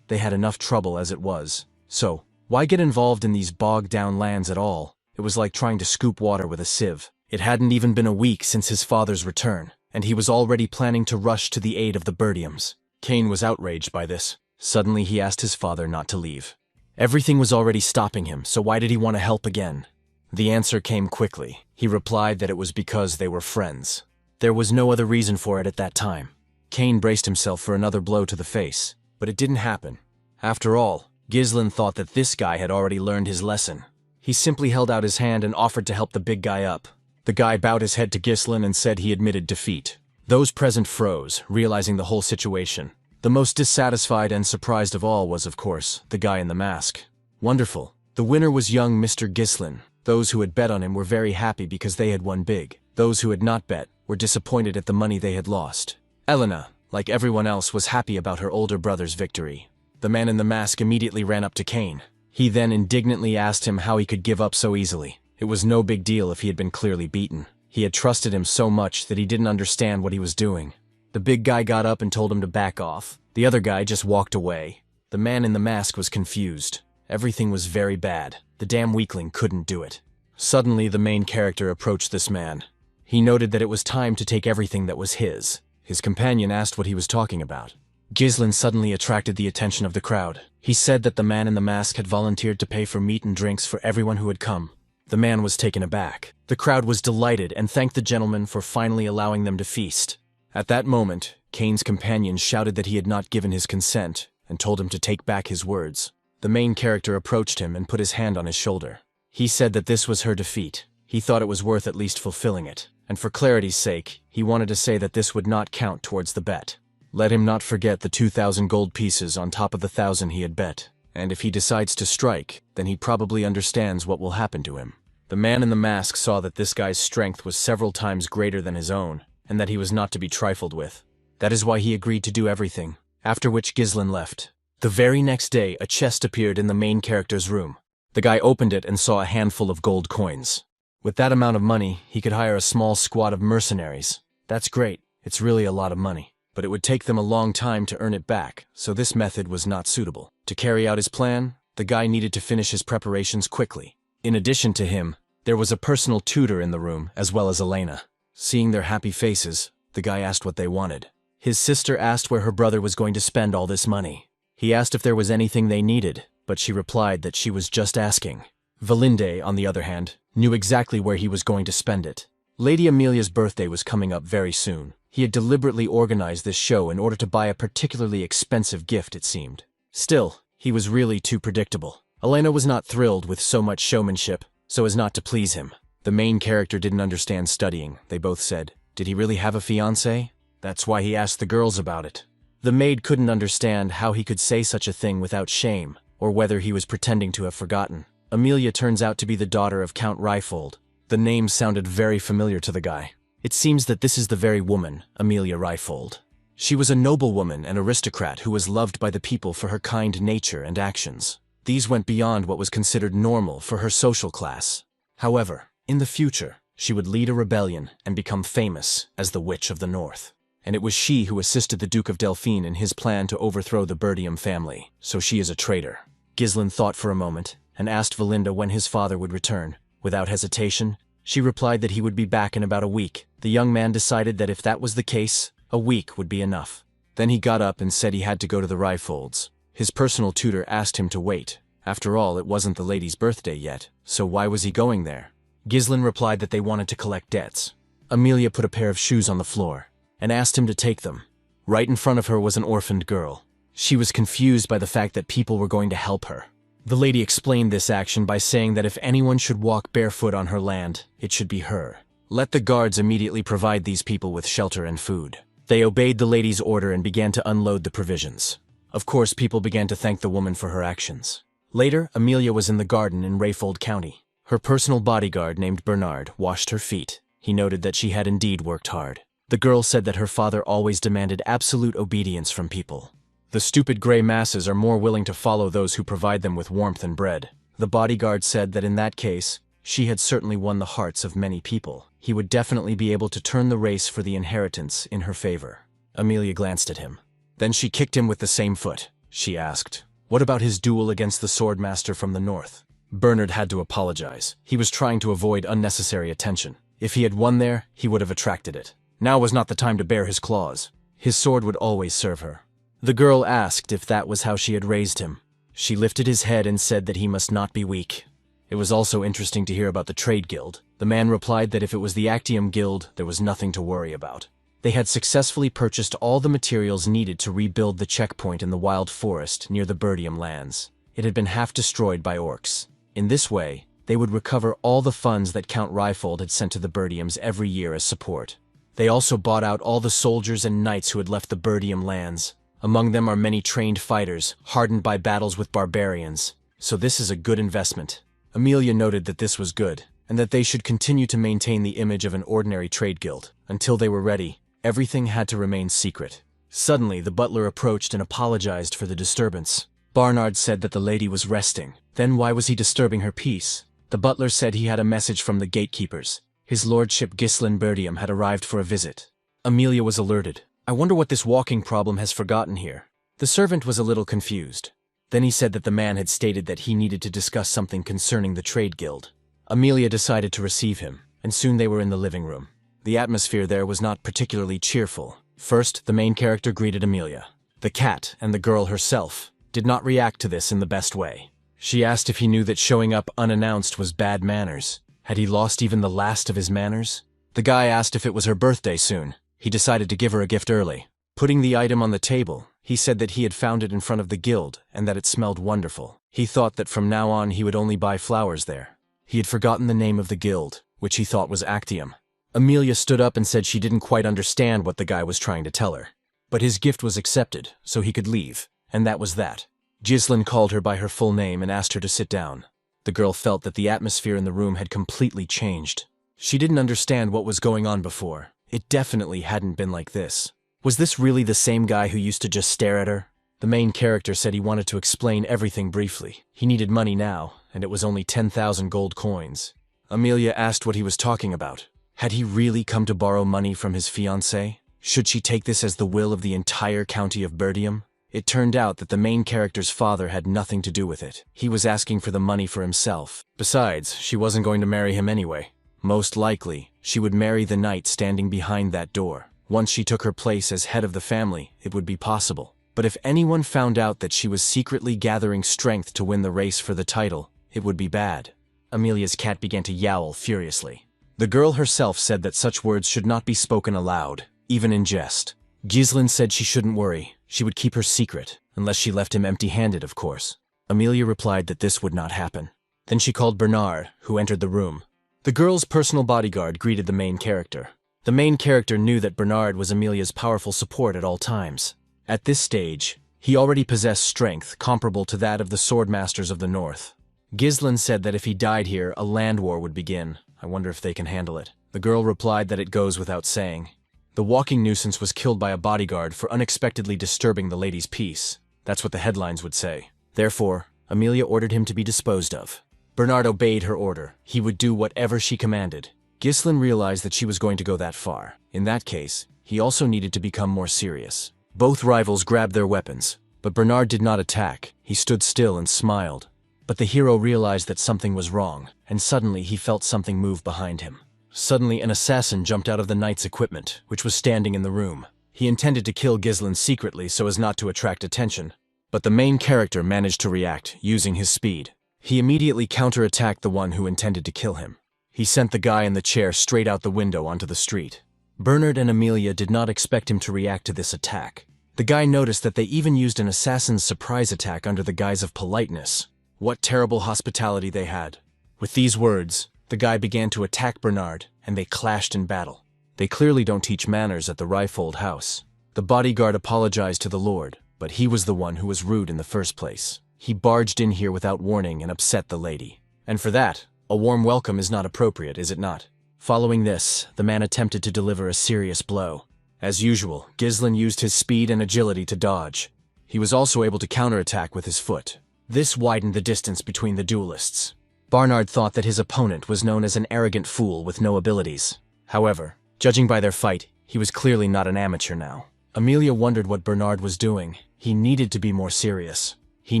they had enough trouble as it was. So, why get involved in these bogged-down lands at all? It was like trying to scoop water with a sieve. It hadn't even been a week since his father's return, and he was already planning to rush to the aid of the Birdiums. Cain was outraged by this. Suddenly he asked his father not to leave. Everything was already stopping him, so why did he want to help again? The answer came quickly. He replied that it was because they were friends. There was no other reason for it at that time. Cain braced himself for another blow to the face, but it didn't happen. After all, Ghislain thought that this guy had already learned his lesson. He simply held out his hand and offered to help the big guy up. The guy bowed his head to Ghislain and said he admitted defeat. Those present froze, realizing the whole situation. The most dissatisfied and surprised of all was, of course, the guy in the mask. Wonderful. The winner was young Mr. Ghislain. Those who had bet on him were very happy because they had won big. Those who had not bet were disappointed at the money they had lost. Elena, like everyone else, was happy about her older brother's victory. The man in the mask immediately ran up to Cain. He then indignantly asked him how he could give up so easily. It was no big deal if he had been clearly beaten. He had trusted him so much that he didn't understand what he was doing. The big guy got up and told him to back off. The other guy just walked away. The man in the mask was confused. Everything was very bad. The damn weakling couldn't do it. Suddenly, the main character approached this man. He noted that it was time to take everything that was his. His companion asked what he was talking about. Ghislain suddenly attracted the attention of the crowd. He said that the man in the mask had volunteered to pay for meat and drinks for everyone who had come. The man was taken aback. The crowd was delighted and thanked the gentleman for finally allowing them to feast. At that moment, Cain's companion shouted that he had not given his consent and told him to take back his words. The main character approached him and put his hand on his shoulder. He said that this was her defeat. He thought it was worth at least fulfilling it. And for clarity's sake, he wanted to say that this would not count towards the bet. Let him not forget the 2,000 gold pieces on top of the 1,000 he had bet. And if he decides to strike, then he probably understands what will happen to him. The man in the mask saw that this guy's strength was several times greater than his own, and that he was not to be trifled with. That is why he agreed to do everything, after which Ghislain left. The very next day, a chest appeared in the main character's room. The guy opened it and saw a handful of gold coins. With that amount of money, he could hire a small squad of mercenaries. That's great, it's really a lot of money. But it would take them a long time to earn it back, so this method was not suitable. To carry out his plan, the guy needed to finish his preparations quickly. In addition to him, there was a personal tutor in the room, as well as Elena. Seeing their happy faces, the guy asked what they wanted. His sister asked where her brother was going to spend all this money. He asked if there was anything they needed, but she replied that she was just asking. Valinde, on the other hand, knew exactly where he was going to spend it. Lady Amelia's birthday was coming up very soon. He had deliberately organized this show in order to buy a particularly expensive gift, it seemed. Still, he was really too predictable. Elena was not thrilled with so much showmanship, so as not to please him. The main character didn't understand studying, they both said. Did he really have a fiancé? That's why he asked the girls about it. The maid couldn't understand how he could say such a thing without shame, or whether he was pretending to have forgotten. Amelia turns out to be the daughter of Count Ryfold. The name sounded very familiar to the guy. It seems that this is the very woman, Amelia Ryfold. She was a noblewoman and aristocrat who was loved by the people for her kind nature and actions. These went beyond what was considered normal for her social class. However, in the future, she would lead a rebellion and become famous as the Witch of the North. And it was she who assisted the Duke of Delphine in his plan to overthrow the Bertium family, so she is a traitor. Ghislain thought for a moment and asked Valinda when his father would return. Without hesitation, she replied that he would be back in about a week. The young man decided that if that was the case, a week would be enough. Then he got up and said he had to go to the Ryfolds. His personal tutor asked him to wait. After all, it wasn't the lady's birthday yet, so why was he going there? Ghislain replied that they wanted to collect debts. Amelia put a pair of shoes on the floor and asked him to take them. Right in front of her was an orphaned girl. She was confused by the fact that people were going to help her. The lady explained this action by saying that if anyone should walk barefoot on her land, it should be her. Let the guards immediately provide these people with shelter and food. They obeyed the lady's order and began to unload the provisions. Of course, people began to thank the woman for her actions. Later, Amelia was in the garden in Rayfold County. Her personal bodyguard named Bernard washed her feet. He noted that she had indeed worked hard. The girl said that her father always demanded absolute obedience from people. The stupid gray masses are more willing to follow those who provide them with warmth and bread. The bodyguard said that in that case, she had certainly won the hearts of many people. He would definitely be able to turn the race for the inheritance in her favor. Amelia glanced at him. Then she kicked him with the same foot. She asked, "What about his duel against the swordmaster from the north?" Bernard had to apologize. He was trying to avoid unnecessary attention. If he had won there, he would have attracted it. Now was not the time to bare his claws. His sword would always serve her. The girl asked if that was how she had raised him. She lifted his head and said that he must not be weak. It was also interesting to hear about the trade guild. The man replied that if it was the Actium Guild, there was nothing to worry about. They had successfully purchased all the materials needed to rebuild the checkpoint in the wild forest near the Bertium lands. It had been half destroyed by orcs. In this way, they would recover all the funds that Count Ryfold had sent to the Bertiums every year as support. They also bought out all the soldiers and knights who had left the Bertium lands. Among them are many trained fighters, hardened by battles with barbarians. So this is a good investment. Amelia noted that this was good, and that they should continue to maintain the image of an ordinary trade guild. Until they were ready, everything had to remain secret. Suddenly, the butler approached and apologized for the disturbance. Barnard said that the lady was resting. Then why was he disturbing her peace? The butler said he had a message from the gatekeepers. His lordship Ghislain Bertium had arrived for a visit. Amelia was alerted. I wonder what this walking problem has forgotten here. The servant was a little confused. Then he said that the man had stated that he needed to discuss something concerning the trade guild. Amelia decided to receive him, and soon they were in the living room. The atmosphere there was not particularly cheerful. First, the main character greeted Amelia. The cat, and the girl herself, did not react to this in the best way. She asked if he knew that showing up unannounced was bad manners. Had he lost even the last of his manners? The guy asked if it was her birthday soon. He decided to give her a gift early. Putting the item on the table, he said that he had found it in front of the guild and that it smelled wonderful. He thought that from now on he would only buy flowers there. He had forgotten the name of the guild, which he thought was Actium. Amelia stood up and said she didn't quite understand what the guy was trying to tell her. But his gift was accepted, so he could leave, and that was that. Ghislain called her by her full name and asked her to sit down. The girl felt that the atmosphere in the room had completely changed. She didn't understand what was going on before. It definitely hadn't been like this. Was this really the same guy who used to just stare at her? The main character said he wanted to explain everything briefly. He needed money now, and it was only 10,000 gold coins. Amelia asked what he was talking about. Had he really come to borrow money from his fiancée? Should she take this as the will of the entire county of Birdium? It turned out that the main character's father had nothing to do with it. He was asking for the money for himself. Besides, she wasn't going to marry him anyway. Most likely, she would marry the knight standing behind that door. Once she took her place as head of the family, it would be possible. But if anyone found out that she was secretly gathering strength to win the race for the title, it would be bad. Amelia's cat began to yowl furiously. The girl herself said that such words should not be spoken aloud, even in jest. Ghislaine said she shouldn't worry. She would keep her secret, unless she left him empty-handed, of course. Amelia replied that this would not happen. Then she called Bernard, who entered the room. The girl's personal bodyguard greeted the main character. The main character knew that Bernard was Amelia's powerful support at all times. At this stage, he already possessed strength comparable to that of the swordmasters of the north. Ghislaine said that if he died here, a land war would begin. I wonder if they can handle it. The girl replied that it goes without saying. The walking nuisance was killed by a bodyguard for unexpectedly disturbing the lady's peace. That's what the headlines would say. Therefore, Amelia ordered him to be disposed of. Bernard obeyed her order. He would do whatever she commanded. Ghislaine realized that she was going to go that far. In that case, he also needed to become more serious. Both rivals grabbed their weapons, but Bernard did not attack. He stood still and smiled. But the hero realized that something was wrong, and suddenly he felt something move behind him. Suddenly, an assassin jumped out of the knight's equipment, which was standing in the room. He intended to kill Ghislaine secretly so as not to attract attention, but the main character managed to react, using his speed. He immediately counterattacked the one who intended to kill him. He sent the guy in the chair straight out the window onto the street. Bernard and Amelia did not expect him to react to this attack. The guy noticed that they even used an assassin's surprise attack under the guise of politeness. What terrible hospitality they had. With these words, the guy began to attack Bernard, and they clashed in battle. They clearly don't teach manners at the Ryfold house. The bodyguard apologized to the lord, but he was the one who was rude in the first place. He barged in here without warning and upset the lady. And for that, a warm welcome is not appropriate, is it not? Following this, the man attempted to deliver a serious blow. As usual, Ghislaine used his speed and agility to dodge. He was also able to counterattack with his foot. This widened the distance between the duelists. Bernard thought that his opponent was known as an arrogant fool with no abilities. However, judging by their fight, he was clearly not an amateur now. Amelia wondered what Bernard was doing. He needed to be more serious. He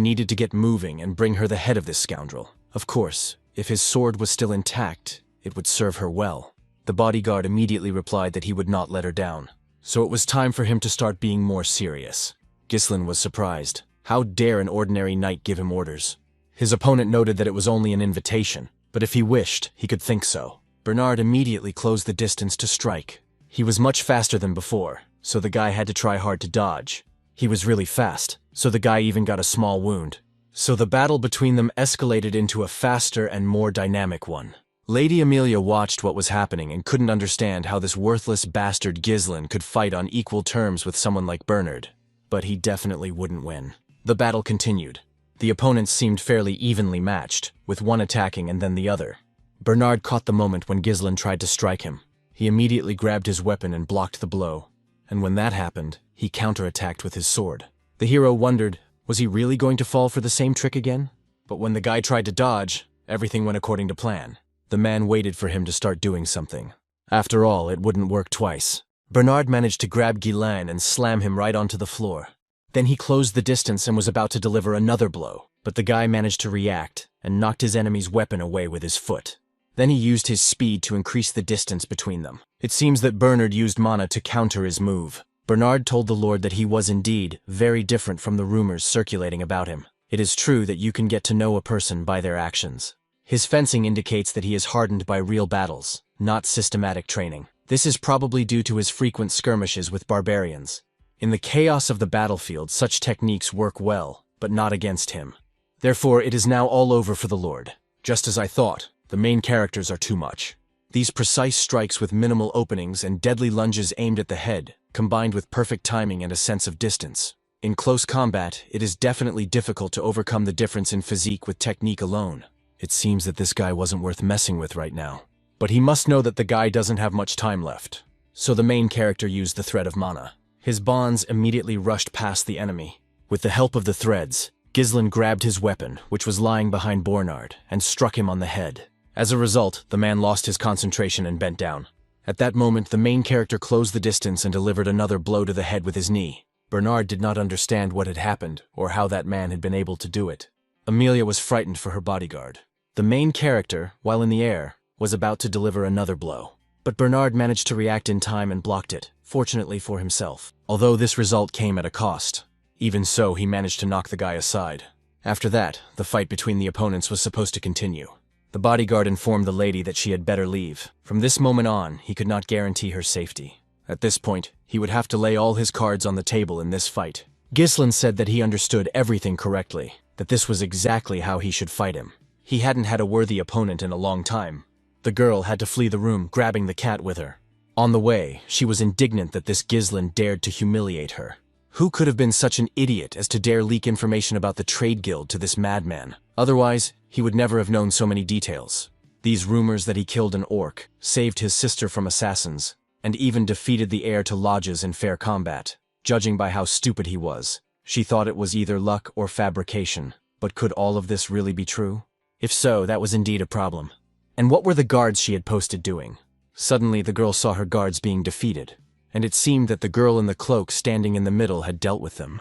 needed to get moving and bring her the head of this scoundrel. Of course, if his sword was still intact, it would serve her well. The bodyguard immediately replied that he would not let her down. So it was time for him to start being more serious. Ghislaine was surprised. How dare an ordinary knight give him orders? His opponent noted that it was only an invitation, but if he wished, he could think so. Bernard immediately closed the distance to strike. He was much faster than before, so the guy had to try hard to dodge. He was really fast, so the guy even got a small wound. So the battle between them escalated into a faster and more dynamic one. Lady Amelia watched what was happening and couldn't understand how this worthless bastard Ghislaine could fight on equal terms with someone like Bernard. But he definitely wouldn't win. The battle continued. The opponents seemed fairly evenly matched, with one attacking and then the other. Bernard caught the moment when Ghislaine tried to strike him. He immediately grabbed his weapon and blocked the blow. And when that happened, he counterattacked with his sword. The hero wondered, was he really going to fall for the same trick again? But when the guy tried to dodge, everything went according to plan. The man waited for him to start doing something. After all, it wouldn't work twice. Bernard managed to grab Ghislaine and slam him right onto the floor. Then he closed the distance and was about to deliver another blow, but the guy managed to react and knocked his enemy's weapon away with his foot. Then he used his speed to increase the distance between them. It seems that Bernard used mana to counter his move. Bernard told the lord that he was indeed very different from the rumors circulating about him. It is true that you can get to know a person by their actions. His fencing indicates that he is hardened by real battles, not systematic training. This is probably due to his frequent skirmishes with barbarians. In the chaos of the battlefield, such techniques work well, but not against him. Therefore, it is now all over for the lord. Just as I thought, the main characters are too much. These precise strikes with minimal openings and deadly lunges aimed at the head, combined with perfect timing and a sense of distance. In close combat, it is definitely difficult to overcome the difference in physique with technique alone. It seems that this guy wasn't worth messing with right now. But he must know that the guy doesn't have much time left. So the main character used the thread of mana. His bonds immediately rushed past the enemy. With the help of the threads, Ghislain grabbed his weapon, which was lying behind Bernard, and struck him on the head. As a result, the man lost his concentration and bent down. At that moment, the main character closed the distance and delivered another blow to the head with his knee. Bernard did not understand what had happened or how that man had been able to do it. Amelia was frightened for her bodyguard. The main character, while in the air, was about to deliver another blow. But Bernard managed to react in time and blocked it, fortunately for himself. Although this result came at a cost. Even so, he managed to knock the guy aside. After that, the fight between the opponents was supposed to continue. The bodyguard informed the lady that she had better leave. From this moment on, he could not guarantee her safety. At this point, he would have to lay all his cards on the table in this fight. Ghislain said that he understood everything correctly, that this was exactly how he should fight him. He hadn't had a worthy opponent in a long time. The girl had to flee the room, grabbing the cat with her. On the way, she was indignant that this Ghislain dared to humiliate her. Who could have been such an idiot as to dare leak information about the trade guild to this madman? Otherwise, he would never have known so many details. These rumors that he killed an orc, saved his sister from assassins, and even defeated the heir to lodges in fair combat. Judging by how stupid he was, she thought it was either luck or fabrication. But could all of this really be true? If so, that was indeed a problem. And what were the guards she had posted doing? Suddenly, the girl saw her guards being defeated, and it seemed that the girl in the cloak standing in the middle had dealt with them.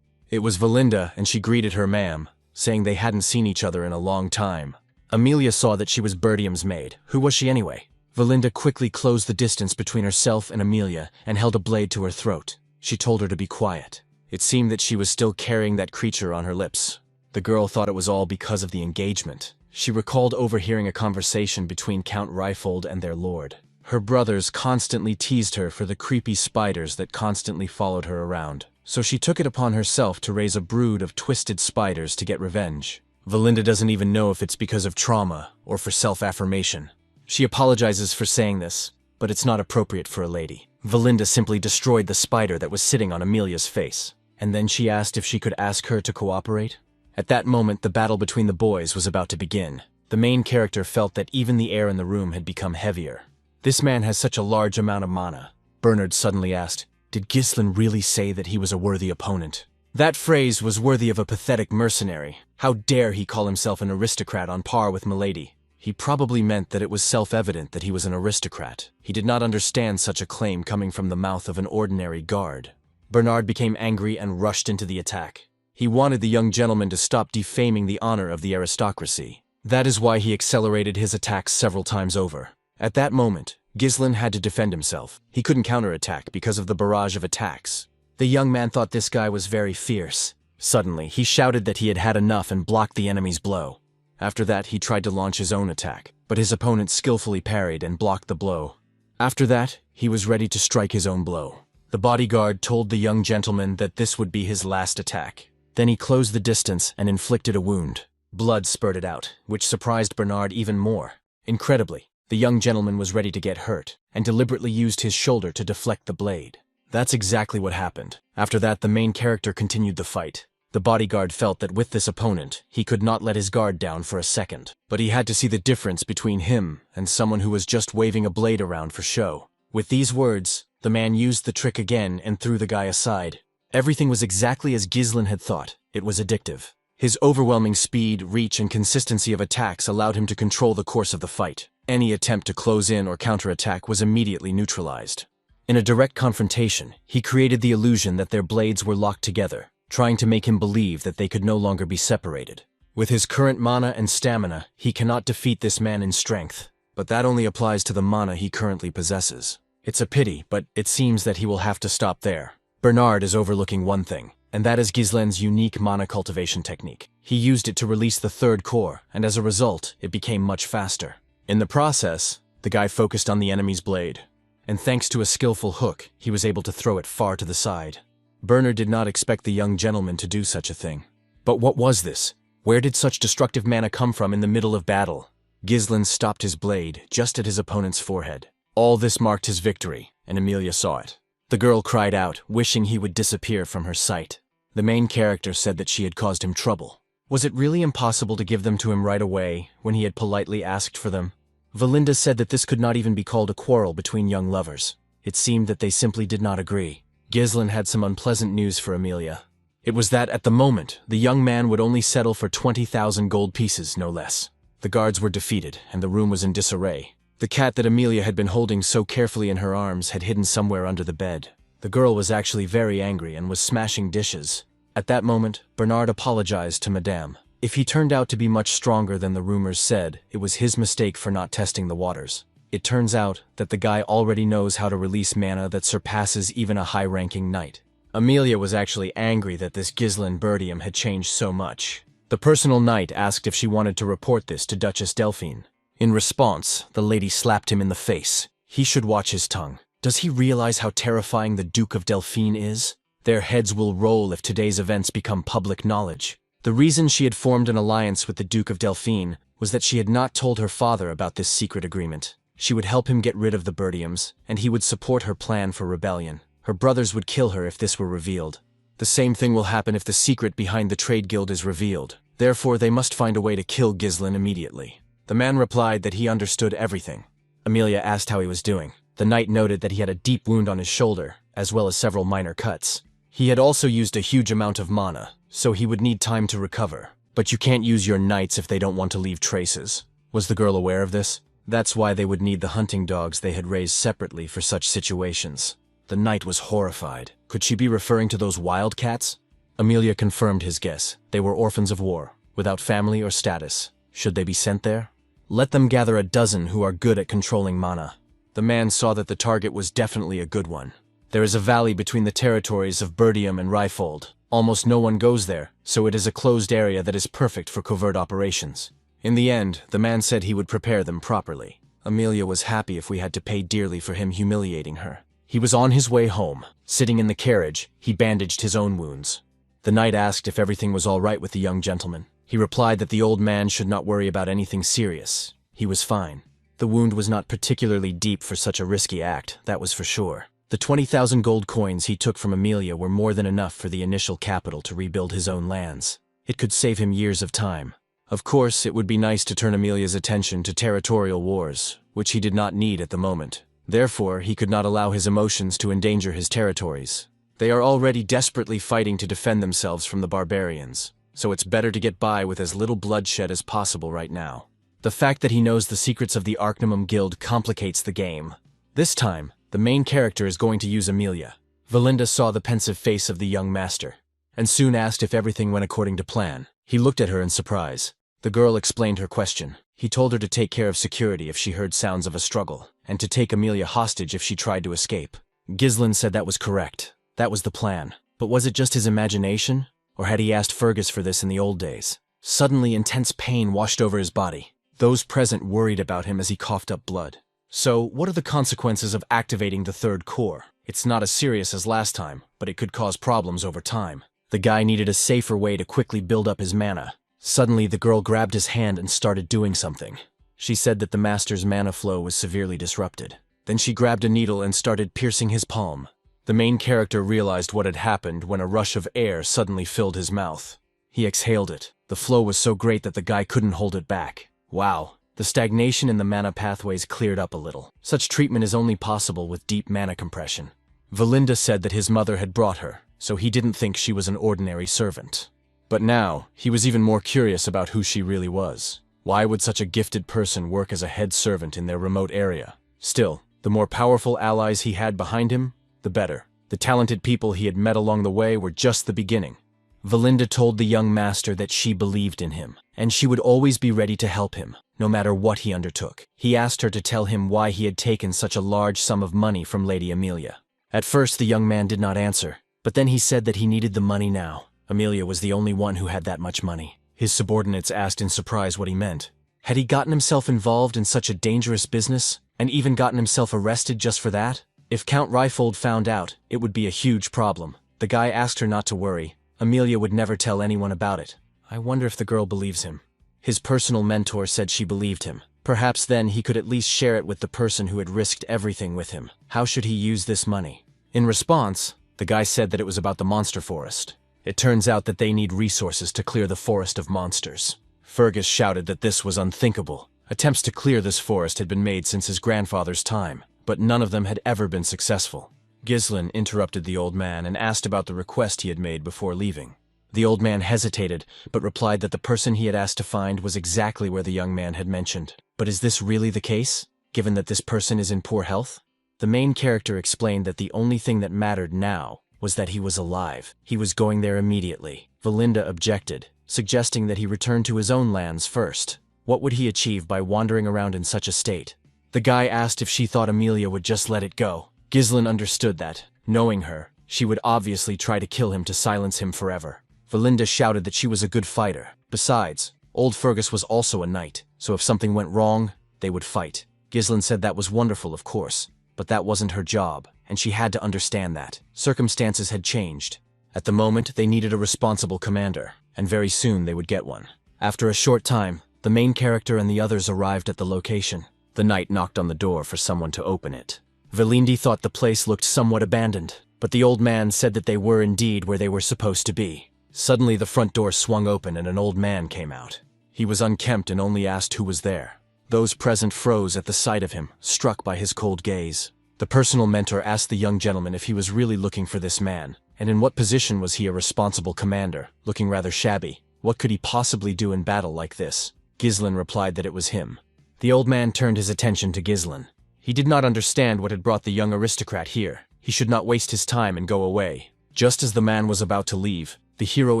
It was Valinda, and she greeted her ma'am, saying they hadn't seen each other in a long time. Amelia saw that she was Bertium's maid. Who was she anyway? Valinda quickly closed the distance between herself and Amelia and held a blade to her throat. She told her to be quiet. It seemed that she was still carrying that creature on her lips. The girl thought it was all because of the engagement. She recalled overhearing a conversation between Count Ryfold and their lord. Her brothers constantly teased her for the creepy spiders that constantly followed her around. So she took it upon herself to raise a brood of twisted spiders to get revenge. Valinda doesn't even know if it's because of trauma or for self-affirmation. She apologizes for saying this, but it's not appropriate for a lady. Valinda simply destroyed the spider that was sitting on Amelia's face, and then she asked if she could ask her to cooperate. At that moment, the battle between the boys was about to begin. The main character felt that even the air in the room had become heavier. This man has such a large amount of mana. Bernard suddenly asked, did Ghislain really say that he was a worthy opponent? That phrase was worthy of a pathetic mercenary. How dare he call himself an aristocrat on par with Milady? He probably meant that it was self-evident that he was an aristocrat. He did not understand such a claim coming from the mouth of an ordinary guard. Bernard became angry and rushed into the attack. He wanted the young gentleman to stop defaming the honor of the aristocracy. That is why he accelerated his attacks several times over. At that moment, Ghislain had to defend himself. He couldn't counterattack because of the barrage of attacks. The young man thought this guy was very fierce. Suddenly, he shouted that he had had enough and blocked the enemy's blow. After that, he tried to launch his own attack, but his opponent skillfully parried and blocked the blow. After that, he was ready to strike his own blow. The bodyguard told the young gentleman that this would be his last attack. Then he closed the distance and inflicted a wound. Blood spurted out, which surprised Bernard even more. Incredibly, the young gentleman was ready to get hurt, and deliberately used his shoulder to deflect the blade. That's exactly what happened. After that, the main character continued the fight. The bodyguard felt that with this opponent, he could not let his guard down for a second. But he had to see the difference between him and someone who was just waving a blade around for show. With these words, the man used the trick again and threw the guy aside. Everything was exactly as Ghislain had thought. It was addictive. His overwhelming speed, reach, and consistency of attacks allowed him to control the course of the fight. Any attempt to close in or counterattack was immediately neutralized. In a direct confrontation, he created the illusion that their blades were locked together, trying to make him believe that they could no longer be separated. With his current mana and stamina, he cannot defeat this man in strength, but that only applies to the mana he currently possesses. It's a pity, but it seems that he will have to stop there. Bernard is overlooking one thing, and that is Ghislain's unique mana cultivation technique. He used it to release the third core, and as a result, it became much faster. In the process, the guy focused on the enemy's blade, and thanks to a skillful hook, he was able to throw it far to the side. Bernard did not expect the young gentleman to do such a thing. But what was this? Where did such destructive mana come from in the middle of battle? Ghislain stopped his blade just at his opponent's forehead. All this marked his victory, and Amelia saw it. The girl cried out, wishing he would disappear from her sight. The main character said that she had caused him trouble. Was it really impossible to give them to him right away, when he had politely asked for them? Valinda said that this could not even be called a quarrel between young lovers. It seemed that they simply did not agree. Ghislain had some unpleasant news for Amelia. It was that, at the moment, the young man would only settle for 20,000 gold pieces, no less. The guards were defeated, and the room was in disarray. The cat that Amelia had been holding so carefully in her arms had hidden somewhere under the bed. The girl was actually very angry and was smashing dishes. At that moment, Bernard apologized to Madame. If he turned out to be much stronger than the rumors said, it was his mistake for not testing the waters. It turns out that the guy already knows how to release mana that surpasses even a high-ranking knight. Amelia was actually angry that this Ghislain Bertium had changed so much. The personal knight asked if she wanted to report this to Duchess Delphine. In response, the lady slapped him in the face. He should watch his tongue. Does he realize how terrifying the Duke of Delphine is? Their heads will roll if today's events become public knowledge. The reason she had formed an alliance with the Duke of Delphine was that she had not told her father about this secret agreement. She would help him get rid of the Bertiums, and he would support her plan for rebellion. Her brothers would kill her if this were revealed. The same thing will happen if the secret behind the trade guild is revealed. Therefore, they must find a way to kill Ghislain immediately. The man replied that he understood everything. Amelia asked how he was doing. The knight noted that he had a deep wound on his shoulder, as well as several minor cuts. He had also used a huge amount of mana, so he would need time to recover. But you can't use your knights if they don't want to leave traces. Was the girl aware of this? That's why they would need the hunting dogs they had raised separately for such situations. The knight was horrified. Could she be referring to those wildcats? Amelia confirmed his guess. They were orphans of war, without family or status. Should they be sent there? Let them gather a dozen who are good at controlling mana. The man saw that the target was definitely a good one. There is a valley between the territories of Bertium and Reifold. Almost no one goes there, so it is a closed area that is perfect for covert operations. In the end, the man said he would prepare them properly. Amelia was happy if we had to pay dearly for him humiliating her. He was on his way home. Sitting in the carriage, he bandaged his own wounds. The knight asked if everything was all right with the young gentleman. He replied that the old man should not worry about anything serious. He was fine. The wound was not particularly deep for such a risky act, that was for sure. The 20,000 gold coins he took from Amelia were more than enough for the initial capital to rebuild his own lands. It could save him years of time. Of course, it would be nice to turn Amelia's attention to territorial wars, which he did not need at the moment. Therefore, he could not allow his emotions to endanger his territories. They are already desperately fighting to defend themselves from the barbarians, so it's better to get by with as little bloodshed as possible right now. The fact that he knows the secrets of the Arcanum Guild complicates the game. This time, the main character is going to use Amelia. Valinda saw the pensive face of the young master, and soon asked if everything went according to plan. He looked at her in surprise. The girl explained her question. He told her to take care of security if she heard sounds of a struggle, and to take Amelia hostage if she tried to escape. Ghislain said that was correct. That was the plan. But was it just his imagination? Or had he asked Fergus for this in the old days? Suddenly, intense pain washed over his body. Those present worried about him as he coughed up blood. So, what are the consequences of activating the third core? It's not as serious as last time, but it could cause problems over time. The guy needed a safer way to quickly build up his mana. Suddenly, the girl grabbed his hand and started doing something. She said that the master's mana flow was severely disrupted. Then she grabbed a needle and started piercing his palm. The main character realized what had happened when a rush of air suddenly filled his mouth. He exhaled it. The flow was so great that the guy couldn't hold it back. Wow. The stagnation in the mana pathways cleared up a little. Such treatment is only possible with deep mana compression. Valinda said that his mother had brought her, so he didn't think she was an ordinary servant. But now, he was even more curious about who she really was. Why would such a gifted person work as a head servant in their remote area? Still, the more powerful allies he had behind him, the better. The talented people he had met along the way were just the beginning. Valinda told the young master that she believed in him, and she would always be ready to help him, no matter what he undertook. He asked her to tell him why he had taken such a large sum of money from Lady Amelia. At first, the young man did not answer, but then he said that he needed the money now. Amelia was the only one who had that much money. His subordinates asked in surprise what he meant. Had he gotten himself involved in such a dangerous business, and even gotten himself arrested just for that? If Count Reifold found out, it would be a huge problem. The guy asked her not to worry. Amelia would never tell anyone about it. I wonder if the girl believes him. His personal mentor said she believed him. Perhaps then he could at least share it with the person who had risked everything with him. How should he use this money? In response, the guy said that it was about the monster forest. It turns out that they need resources to clear the forest of monsters. Fergus shouted that this was unthinkable. Attempts to clear this forest had been made since his grandfather's time, but none of them had ever been successful. Ghislain interrupted the old man and asked about the request he had made before leaving. The old man hesitated, but replied that the person he had asked to find was exactly where the young man had mentioned. But is this really the case, given that this person is in poor health? The main character explained that the only thing that mattered now was that he was alive. He was going there immediately. Valinda objected, suggesting that he return to his own lands first. What would he achieve by wandering around in such a state? The guy asked if she thought Amelia would just let it go. Ghislain understood that, knowing her, she would obviously try to kill him to silence him forever. Valinda shouted that she was a good fighter. Besides, old Fergus was also a knight, so if something went wrong, they would fight. Ghislain said that was wonderful, of course, but that wasn't her job, and she had to understand that. Circumstances had changed. At the moment, they needed a responsible commander, and very soon they would get one. After a short time, the main character and the others arrived at the location. The knight knocked on the door for someone to open it. Valindi thought the place looked somewhat abandoned, but the old man said that they were indeed where they were supposed to be. Suddenly the front door swung open and an old man came out. He was unkempt and only asked who was there. Those present froze at the sight of him, struck by his cold gaze. The personal mentor asked the young gentleman if he was really looking for this man, and in what position was he a responsible commander, looking rather shabby. What could he possibly do in battle like this? Ghislain replied that it was him. The old man turned his attention to Ghislain. He did not understand what had brought the young aristocrat here. He should not waste his time and go away. Just as the man was about to leave, the hero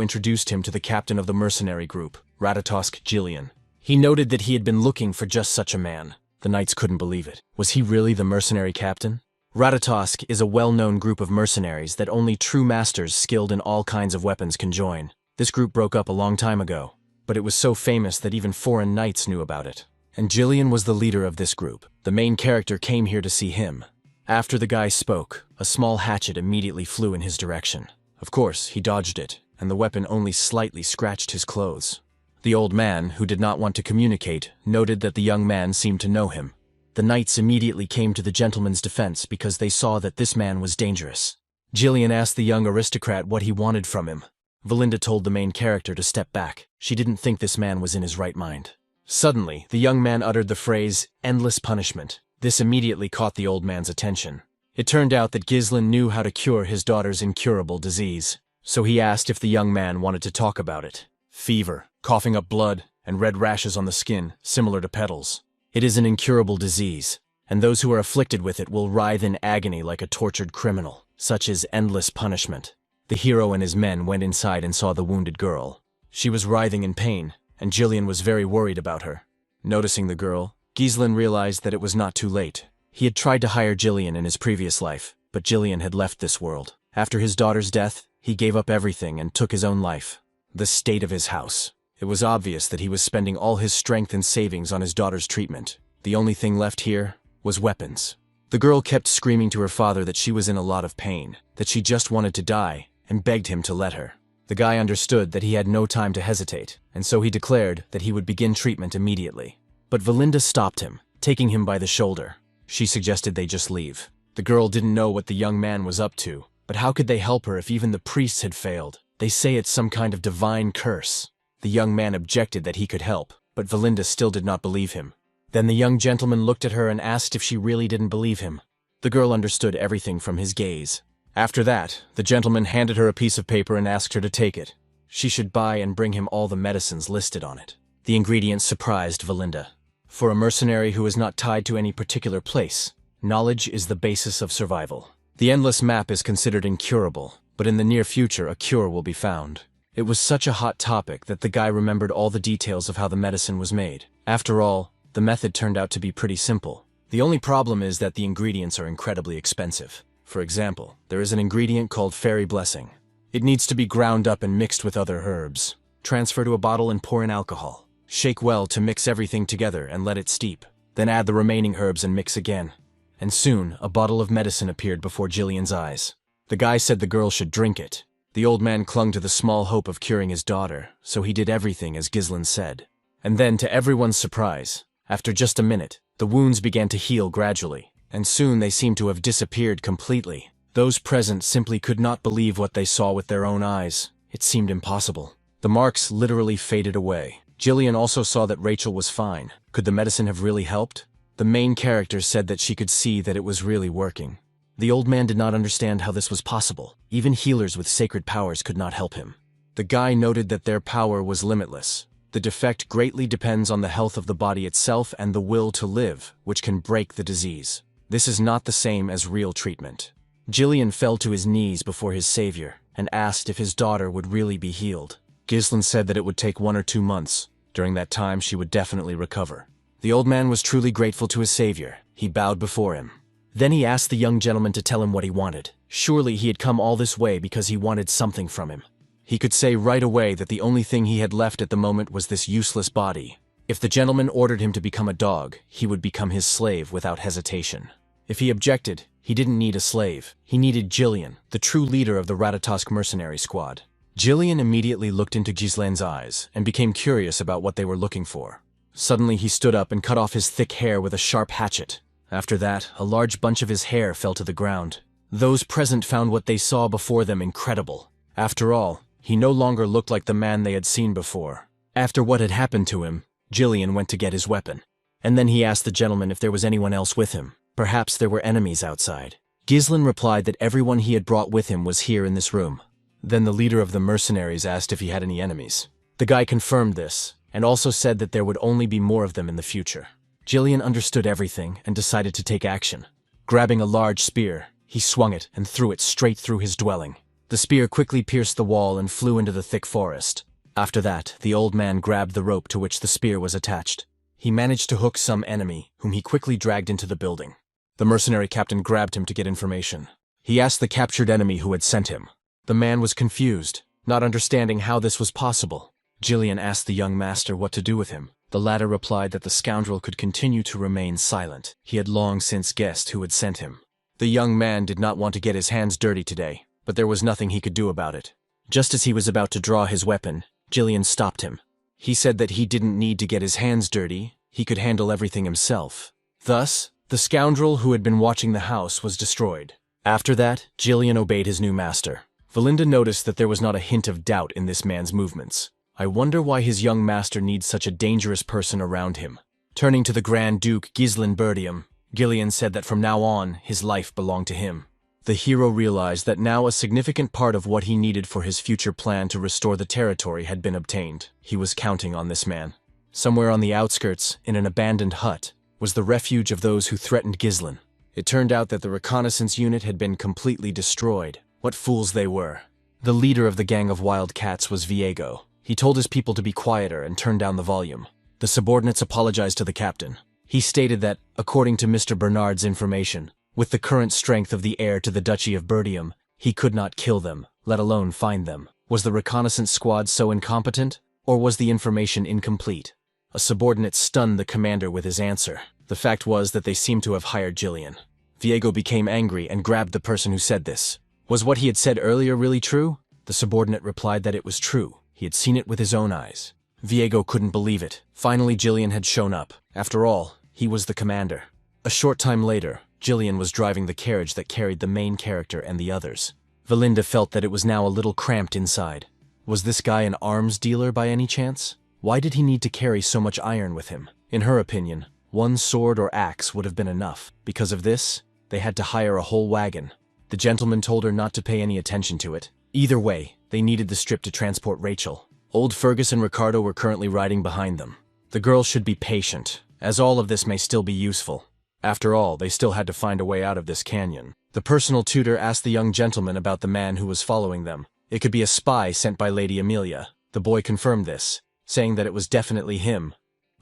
introduced him to the captain of the mercenary group, Ratatosk Jillian. He noted that he had been looking for just such a man. The knights couldn't believe it. Was he really the mercenary captain? Ratatosk is a well-known group of mercenaries that only true masters skilled in all kinds of weapons can join. This group broke up a long time ago, but it was so famous that even foreign knights knew about it. And Jillian was the leader of this group. The main character came here to see him. After the guy spoke, a small hatchet immediately flew in his direction. Of course, he dodged it, and the weapon only slightly scratched his clothes. The old man, who did not want to communicate, noted that the young man seemed to know him. The knights immediately came to the gentleman's defense because they saw that this man was dangerous. Jillian asked the young aristocrat what he wanted from him. Valinda told the main character to step back. She didn't think this man was in his right mind. Suddenly, the young man uttered the phrase, "endless punishment." This immediately caught the old man's attention. It turned out that Ghislain knew how to cure his daughter's incurable disease, so he asked if the young man wanted to talk about it. Fever, coughing up blood, and red rashes on the skin, similar to petals. It is an incurable disease, and those who are afflicted with it will writhe in agony like a tortured criminal. Such is endless punishment. The hero and his men went inside and saw the wounded girl. She was writhing in pain, and Jillian was very worried about her. Noticing the girl, Ghislain realized that it was not too late. He had tried to hire Jillian in his previous life, but Jillian had left this world. After his daughter's death, he gave up everything and took his own life. The state of his house. It was obvious that he was spending all his strength and savings on his daughter's treatment. The only thing left here was weapons. The girl kept screaming to her father that she was in a lot of pain, that she just wanted to die, and begged him to let her. The guy understood that he had no time to hesitate, and so he declared that he would begin treatment immediately. But Valinda stopped him, taking him by the shoulder. She suggested they just leave. The girl didn't know what the young man was up to, but how could they help her if even the priests had failed? They say it's some kind of divine curse. The young man objected that he could help, but Valinda still did not believe him. Then the young gentleman looked at her and asked if she really didn't believe him. The girl understood everything from his gaze. After that, the gentleman handed her a piece of paper and asked her to take it. She should buy and bring him all the medicines listed on it. The ingredients surprised Valinda. For a mercenary who is not tied to any particular place, knowledge is the basis of survival. The endless map is considered incurable, but in the near future a cure will be found. It was such a hot topic that the guy remembered all the details of how the medicine was made. After all, the method turned out to be pretty simple. The only problem is that the ingredients are incredibly expensive. For example, there is an ingredient called Fairy Blessing. It needs to be ground up and mixed with other herbs. Transfer to a bottle and pour in alcohol. Shake well to mix everything together and let it steep. Then add the remaining herbs and mix again. And soon, a bottle of medicine appeared before Jillian's eyes. The guy said the girl should drink it. The old man clung to the small hope of curing his daughter, so he did everything as Ghislain said. And then, to everyone's surprise, after just a minute, the wounds began to heal gradually, and soon they seemed to have disappeared completely. Those present simply could not believe what they saw with their own eyes. It seemed impossible. The marks literally faded away. Jillian also saw that Rachel was fine. Could the medicine have really helped? The main character said that she could see that it was really working. The old man did not understand how this was possible. Even healers with sacred powers could not help him. The guy noted that their power was limitless. The defect greatly depends on the health of the body itself and the will to live, which can break the disease. This is not the same as real treatment. Jillian fell to his knees before his savior and asked if his daughter would really be healed. Ghislain said that it would take 1 or 2 months. During that time, she would definitely recover. The old man was truly grateful to his savior. He bowed before him. Then he asked the young gentleman to tell him what he wanted. Surely he had come all this way because he wanted something from him. He could say right away that the only thing he had left at the moment was this useless body. If the gentleman ordered him to become a dog, he would become his slave without hesitation. If he objected, he didn't need a slave. He needed Jillian, the true leader of the Ratatosk mercenary squad. Jillian immediately looked into Ghislain's eyes and became curious about what they were looking for. Suddenly he stood up and cut off his thick hair with a sharp hatchet. After that, a large bunch of his hair fell to the ground. Those present found what they saw before them incredible. After all, he no longer looked like the man they had seen before. After what had happened to him, Jillian went to get his weapon. And then he asked the gentleman if there was anyone else with him. Perhaps there were enemies outside. Ghislain replied that everyone he had brought with him was here in this room. Then the leader of the mercenaries asked if he had any enemies. The guy confirmed this, and also said that there would only be more of them in the future. Jillian understood everything and decided to take action. Grabbing a large spear, he swung it and threw it straight through his dwelling. The spear quickly pierced the wall and flew into the thick forest. After that, the old man grabbed the rope to which the spear was attached. He managed to hook some enemy, whom he quickly dragged into the building. The mercenary captain grabbed him to get information. He asked the captured enemy who had sent him. The man was confused, not understanding how this was possible. Jillian asked the young master what to do with him. The latter replied that the scoundrel could continue to remain silent. He had long since guessed who had sent him. The young man did not want to get his hands dirty today, but there was nothing he could do about it. Just as he was about to draw his weapon, Jillian stopped him. He said that he didn't need to get his hands dirty, he could handle everything himself. Thus, the scoundrel who had been watching the house was destroyed. After that, Jillian obeyed his new master. Valinda noticed that there was not a hint of doubt in this man's movements. I wonder why his young master needs such a dangerous person around him. Turning to the Grand Duke Ghislain Berdium, Gillian said that from now on, his life belonged to him. The hero realized that now a significant part of what he needed for his future plan to restore the territory had been obtained. He was counting on this man. Somewhere on the outskirts, in an abandoned hut, was the refuge of those who threatened Ghislain. It turned out that the reconnaissance unit had been completely destroyed. What fools they were. The leader of the gang of wild cats was Viego. He told his people to be quieter and turn down the volume. The subordinates apologized to the captain. He stated that, according to Mr. Bernard's information, with the current strength of the heir to the Duchy of Berdium, he could not kill them, let alone find them. Was the reconnaissance squad so incompetent, or was the information incomplete? A subordinate stunned the commander with his answer. The fact was that they seemed to have hired Jillian. Viego became angry and grabbed the person who said this. Was what he had said earlier really true? The subordinate replied that it was true. He had seen it with his own eyes. Viego couldn't believe it. Finally, Jillian had shown up. After all, he was the commander. A short time later, Jillian was driving the carriage that carried the main character and the others. Valinda felt that it was now a little cramped inside. Was this guy an arms dealer by any chance? Why did he need to carry so much iron with him? In her opinion, one sword or axe would have been enough. Because of this, they had to hire a whole wagon. The gentleman told her not to pay any attention to it. Either way, they needed the strip to transport Rachel. Old Fergus and Ricardo were currently riding behind them. The girl should be patient, as all of this may still be useful. After all, they still had to find a way out of this canyon. The personal tutor asked the young gentleman about the man who was following them. It could be a spy sent by Lady Amelia. The boy confirmed this, saying that it was definitely him.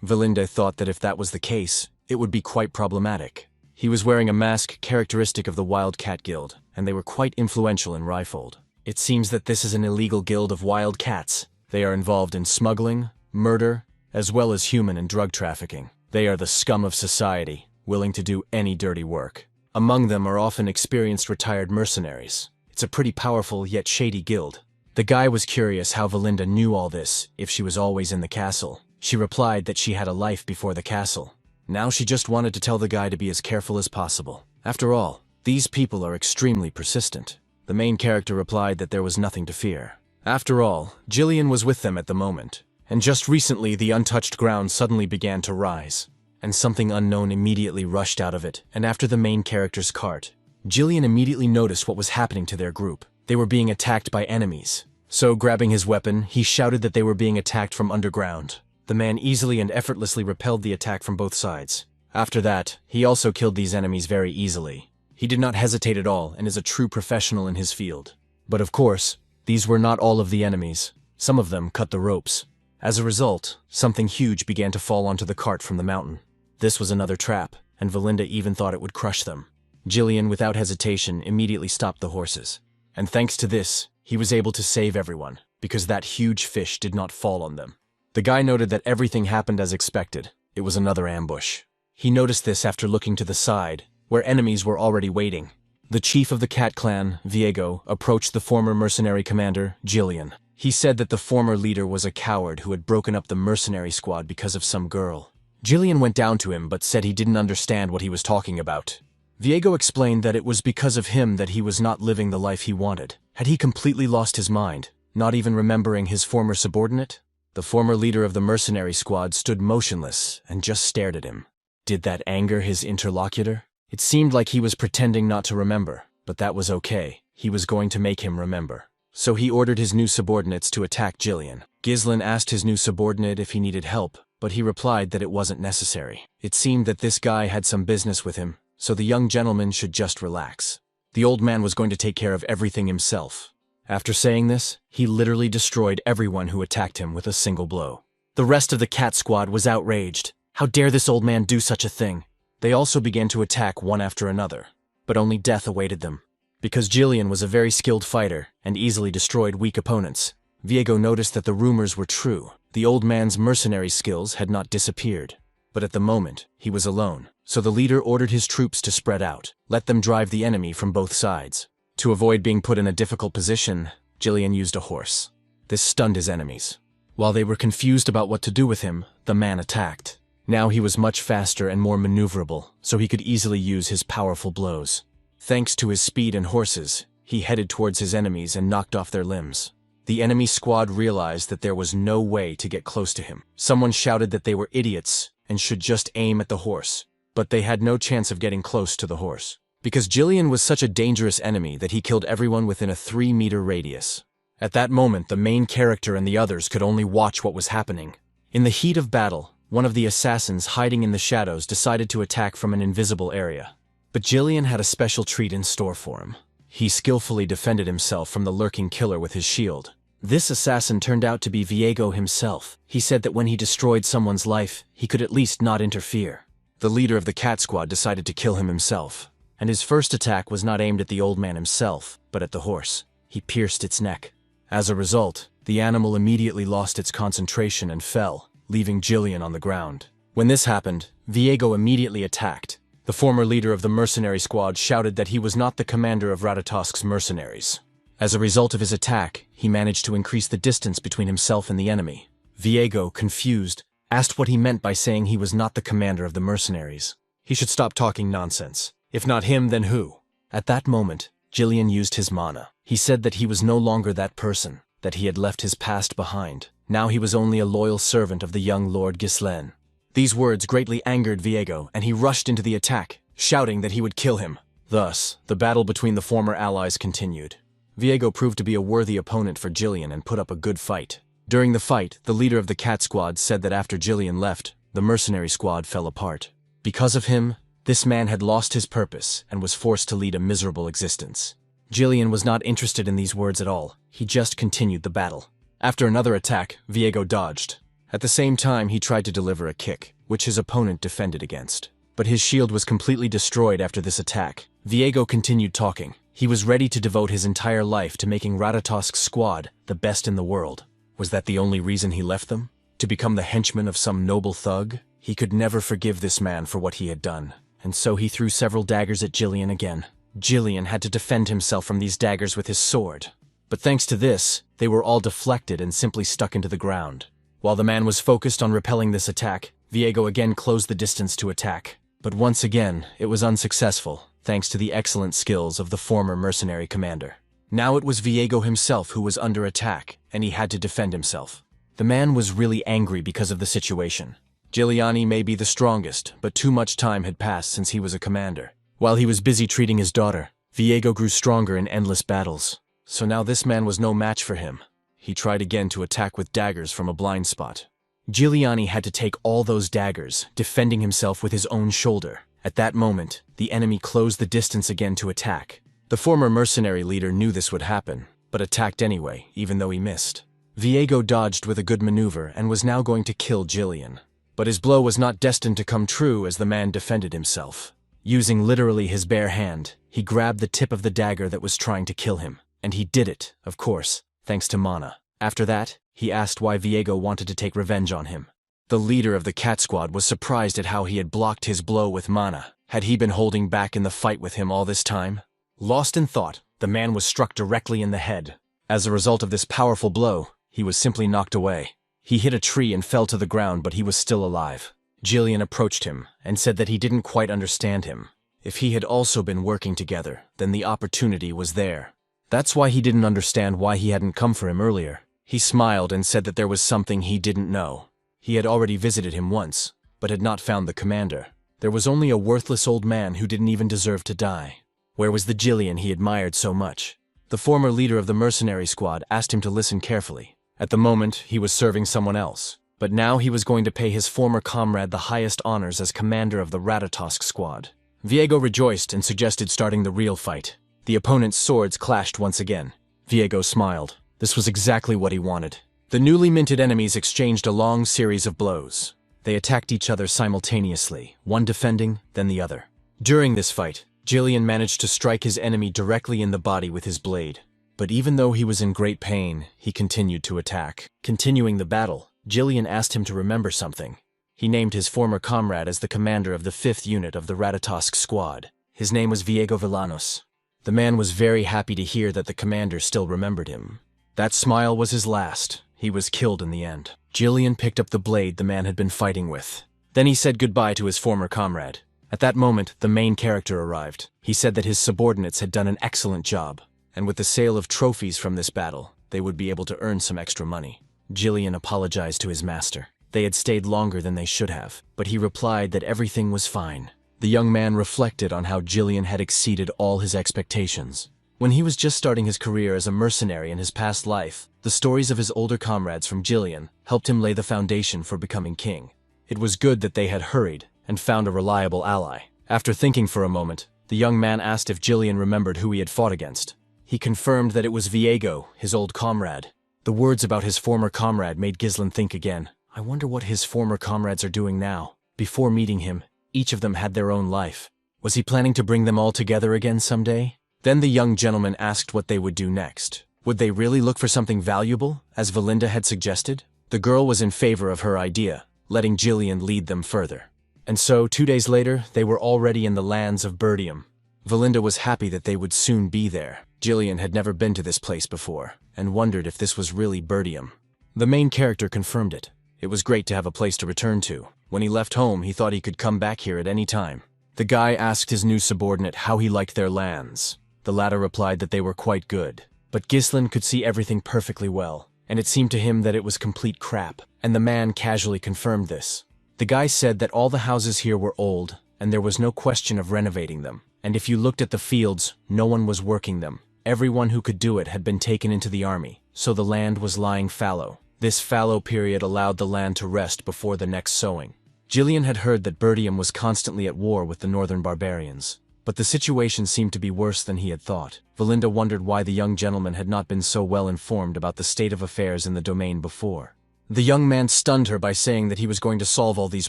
Valinda thought that if that was the case, it would be quite problematic. He was wearing a mask characteristic of the Wild Cat Guild, and they were quite influential in Ryfold. It seems that this is an illegal guild of wild cats. They are involved in smuggling, murder, as well as human and drug trafficking. They are the scum of society, willing to do any dirty work. Among them are often experienced retired mercenaries. It's a pretty powerful yet shady guild. The guy was curious how Valinda knew all this if she was always in the castle. She replied that she had a life before the castle. Now she just wanted to tell the guy to be as careful as possible. After all, these people are extremely persistent. The main character replied that there was nothing to fear. After all, Jillian was with them at the moment, and just recently the untouched ground suddenly began to rise, and something unknown immediately rushed out of it and after the main character's cart. Jillian immediately noticed what was happening to their group. They were being attacked by enemies. So, grabbing his weapon, he shouted that they were being attacked from underground. The man easily and effortlessly repelled the attack from both sides. After that, he also killed these enemies very easily. He did not hesitate at all and is a true professional in his field. But of course, these were not all of the enemies. Some of them cut the ropes. As a result, something huge began to fall onto the cart from the mountain. This was another trap, and Valinda even thought it would crush them. Jillian, without hesitation, immediately stopped the horses. And thanks to this, he was able to save everyone, because that huge fish did not fall on them. The guy noted that everything happened as expected. It was another ambush. He noticed this after looking to the side, where enemies were already waiting. The chief of the cat clan, Viego, approached the former mercenary commander, Jillian. He said that the former leader was a coward who had broken up the mercenary squad because of some girl. Jillian went down to him but said he didn't understand what he was talking about. Viego explained that it was because of him that he was not living the life he wanted. Had he completely lost his mind, not even remembering his former subordinate? The former leader of the mercenary squad stood motionless and just stared at him. Did that anger his interlocutor? It seemed like he was pretending not to remember, but that was okay. He was going to make him remember. So he ordered his new subordinates to attack Jillian. Ghislain asked his new subordinate if he needed help, but he replied that it wasn't necessary. It seemed that this guy had some business with him, so the young gentleman should just relax. The old man was going to take care of everything himself. After saying this, he literally destroyed everyone who attacked him with a single blow. The rest of the cat squad was outraged. How dare this old man do such a thing? They also began to attack one after another, but only death awaited them. Because Jillian was a very skilled fighter and easily destroyed weak opponents, Viego noticed that the rumors were true. The old man's mercenary skills had not disappeared. But at the moment, he was alone, so the leader ordered his troops to spread out, let them drive the enemy from both sides. To avoid being put in a difficult position, Jillian used a horse. This stunned his enemies. While they were confused about what to do with him, the man attacked. Now he was much faster and more maneuverable, so he could easily use his powerful blows. Thanks to his speed and horses, he headed towards his enemies and knocked off their limbs. The enemy squad realized that there was no way to get close to him. Someone shouted that they were idiots and should just aim at the horse, but they had no chance of getting close to the horse. Because Jillian was such a dangerous enemy that he killed everyone within a 3-meter radius. At that moment, the main character and the others could only watch what was happening. In the heat of battle, one of the assassins hiding in the shadows decided to attack from an invisible area. But Jillian had a special treat in store for him. He skillfully defended himself from the lurking killer with his shield. This assassin turned out to be Viego himself. He said that when he destroyed someone's life, he could at least not interfere. The leader of the cat squad decided to kill him himself. And his first attack was not aimed at the old man himself, but at the horse. He pierced its neck. As a result, the animal immediately lost its concentration and fell, leaving Jillian on the ground. When this happened, Viego immediately attacked. The former leader of the mercenary squad shouted that he was not the commander of Ratatosk's mercenaries. As a result of his attack, he managed to increase the distance between himself and the enemy. Viego, confused, asked what he meant by saying he was not the commander of the mercenaries. He should stop talking nonsense. If not him, then who? At that moment, Jillian used his mana. He said that he was no longer that person, that he had left his past behind. Now he was only a loyal servant of the young Lord Ghislain. These words greatly angered Viego, and he rushed into the attack, shouting that he would kill him. Thus, the battle between the former allies continued. Viego proved to be a worthy opponent for Jillian and put up a good fight. During the fight, the leader of the cat squad said that after Jillian left, the mercenary squad fell apart. Because of him, this man had lost his purpose and was forced to lead a miserable existence. Jillian was not interested in these words at all. He just continued the battle. After another attack, Viego dodged. At the same time, he tried to deliver a kick, which his opponent defended against. But his shield was completely destroyed after this attack. Viego continued talking. He was ready to devote his entire life to making Ratatosk's squad the best in the world. Was that the only reason he left them? To become the henchman of some noble thug? He could never forgive this man for what he had done. And so he threw several daggers at Jillian again. Jillian had to defend himself from these daggers with his sword. But thanks to this, they were all deflected and simply stuck into the ground. While the man was focused on repelling this attack, Viego again closed the distance to attack. But once again, it was unsuccessful, thanks to the excellent skills of the former mercenary commander. Now it was Viego himself who was under attack, and he had to defend himself. The man was really angry because of the situation. Jilliani may be the strongest, but too much time had passed since he was a commander. While he was busy treating his daughter, Viego grew stronger in endless battles. So now this man was no match for him. He tried again to attack with daggers from a blind spot. Giuliani had to take all those daggers, defending himself with his own shoulder. At that moment, the enemy closed the distance again to attack. The former mercenary leader knew this would happen, but attacked anyway, even though he missed. Viego dodged with a good maneuver and was now going to kill Jillian. But his blow was not destined to come true as the man defended himself. Using literally his bare hand, he grabbed the tip of the dagger that was trying to kill him. And he did it, of course, thanks to Mana. After that, he asked why Viego wanted to take revenge on him. The leader of the cat squad was surprised at how he had blocked his blow with Mana. Had he been holding back in the fight with him all this time? Lost in thought, the man was struck directly in the head. As a result of this powerful blow, he was simply knocked away. He hit a tree and fell to the ground, but he was still alive. Jillian approached him and said that he didn't quite understand him. If he had also been working together, then the opportunity was there. That's why he didn't understand why he hadn't come for him earlier. He smiled and said that there was something he didn't know. He had already visited him once, but had not found the commander. There was only a worthless old man who didn't even deserve to die. Where was the Jillian he admired so much? The former leader of the mercenary squad asked him to listen carefully. At the moment, he was serving someone else, but now he was going to pay his former comrade the highest honors as commander of the Ratatosk squad. Viego rejoiced and suggested starting the real fight. The opponent's swords clashed once again. Viego smiled. This was exactly what he wanted. The newly minted enemies exchanged a long series of blows. They attacked each other simultaneously, one defending, then the other. During this fight, Jillian managed to strike his enemy directly in the body with his blade. But even though he was in great pain, he continued to attack. Continuing the battle, Jillian asked him to remember something. He named his former comrade as the commander of the 5th unit of the Ratatosk squad. His name was Viego Villanos. The man was very happy to hear that the commander still remembered him. That smile was his last. He was killed in the end. Jillian picked up the blade the man had been fighting with. Then he said goodbye to his former comrade. At that moment, the main character arrived. He said that his subordinates had done an excellent job, and with the sale of trophies from this battle, they would be able to earn some extra money. Jillian apologized to his master. They had stayed longer than they should have, but he replied that everything was fine. The young man reflected on how Jillian had exceeded all his expectations. When he was just starting his career as a mercenary in his past life, the stories of his older comrades from Jillian helped him lay the foundation for becoming king. It was good that they had hurried and found a reliable ally. After thinking for a moment, the young man asked if Jillian remembered who he had fought against. He confirmed that it was Viego, his old comrade. The words about his former comrade made Ghislain think again. I wonder what his former comrades are doing now. Before meeting him, each of them had their own life. Was he planning to bring them all together again someday? Then the young gentleman asked what they would do next. Would they really look for something valuable, as Valinda had suggested? The girl was in favor of her idea, letting Jillian lead them further. And so, 2 days later, they were already in the lands of Birdium. Valinda was happy that they would soon be there. Jillian had never been to this place before, and wondered if this was really Birdium. The main character confirmed it. It was great to have a place to return to. When he left home, he thought he could come back here at any time. The guy asked his new subordinate how he liked their lands. The latter replied that they were quite good. But Ghislain could see everything perfectly well, and it seemed to him that it was complete crap, and the man casually confirmed this. The guy said that all the houses here were old, and there was no question of renovating them. And if you looked at the fields, no one was working them. Everyone who could do it had been taken into the army, so the land was lying fallow. This fallow period allowed the land to rest before the next sowing. Jillian had heard that Birdium was constantly at war with the northern barbarians, but the situation seemed to be worse than he had thought. Valinda wondered why the young gentleman had not been so well informed about the state of affairs in the domain before. The young man stunned her by saying that he was going to solve all these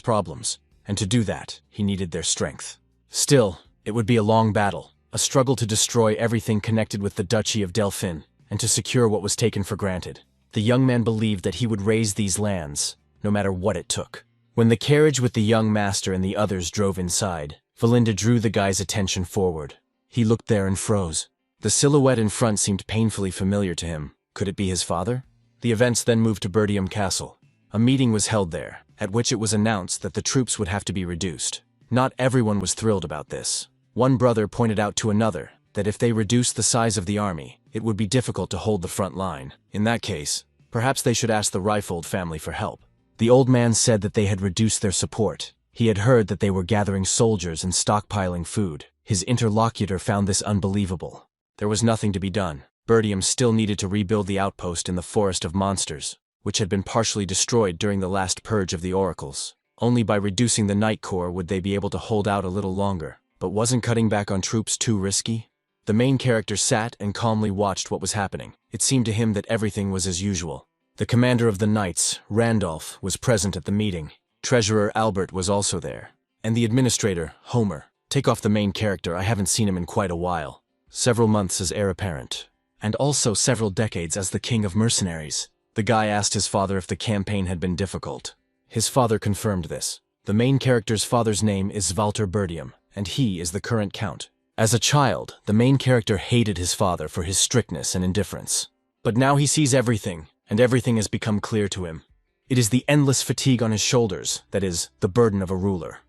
problems, and to do that, he needed their strength. Still, it would be a long battle, a struggle to destroy everything connected with the Duchy of Delphin, and to secure what was taken for granted. The young man believed that he would raise these lands, no matter what it took. When the carriage with the young master and the others drove inside, Valinda drew the guy's attention forward. He looked there and froze. The silhouette in front seemed painfully familiar to him. Could it be his father? The events then moved to Birdium Castle. A meeting was held there, at which it was announced that the troops would have to be reduced. Not everyone was thrilled about this. One brother pointed out to another that if they reduced the size of the army, it would be difficult to hold the front line. In that case, perhaps they should ask the Reifold family for help. The old man said that they had reduced their support. He had heard that they were gathering soldiers and stockpiling food. His interlocutor found this unbelievable. There was nothing to be done. Bertium still needed to rebuild the outpost in the Forest of Monsters, which had been partially destroyed during the last purge of the oracles. Only by reducing the Night Corps would they be able to hold out a little longer. But wasn't cutting back on troops too risky? The main character sat and calmly watched what was happening. It seemed to him that everything was as usual. The commander of the Knights, Randolph, was present at the meeting. Treasurer Albert was also there. And the administrator, Homer. Take off the main character, I haven't seen him in quite a while. Several months as heir apparent. And also several decades as the king of mercenaries. The guy asked his father if the campaign had been difficult. His father confirmed this. The main character's father's name is Walter Bertium, and he is the current count. As a child, the main character hated his father for his strictness and indifference. But now he sees everything, and everything has become clear to him. It is the endless fatigue on his shoulders, that is, the burden of a ruler.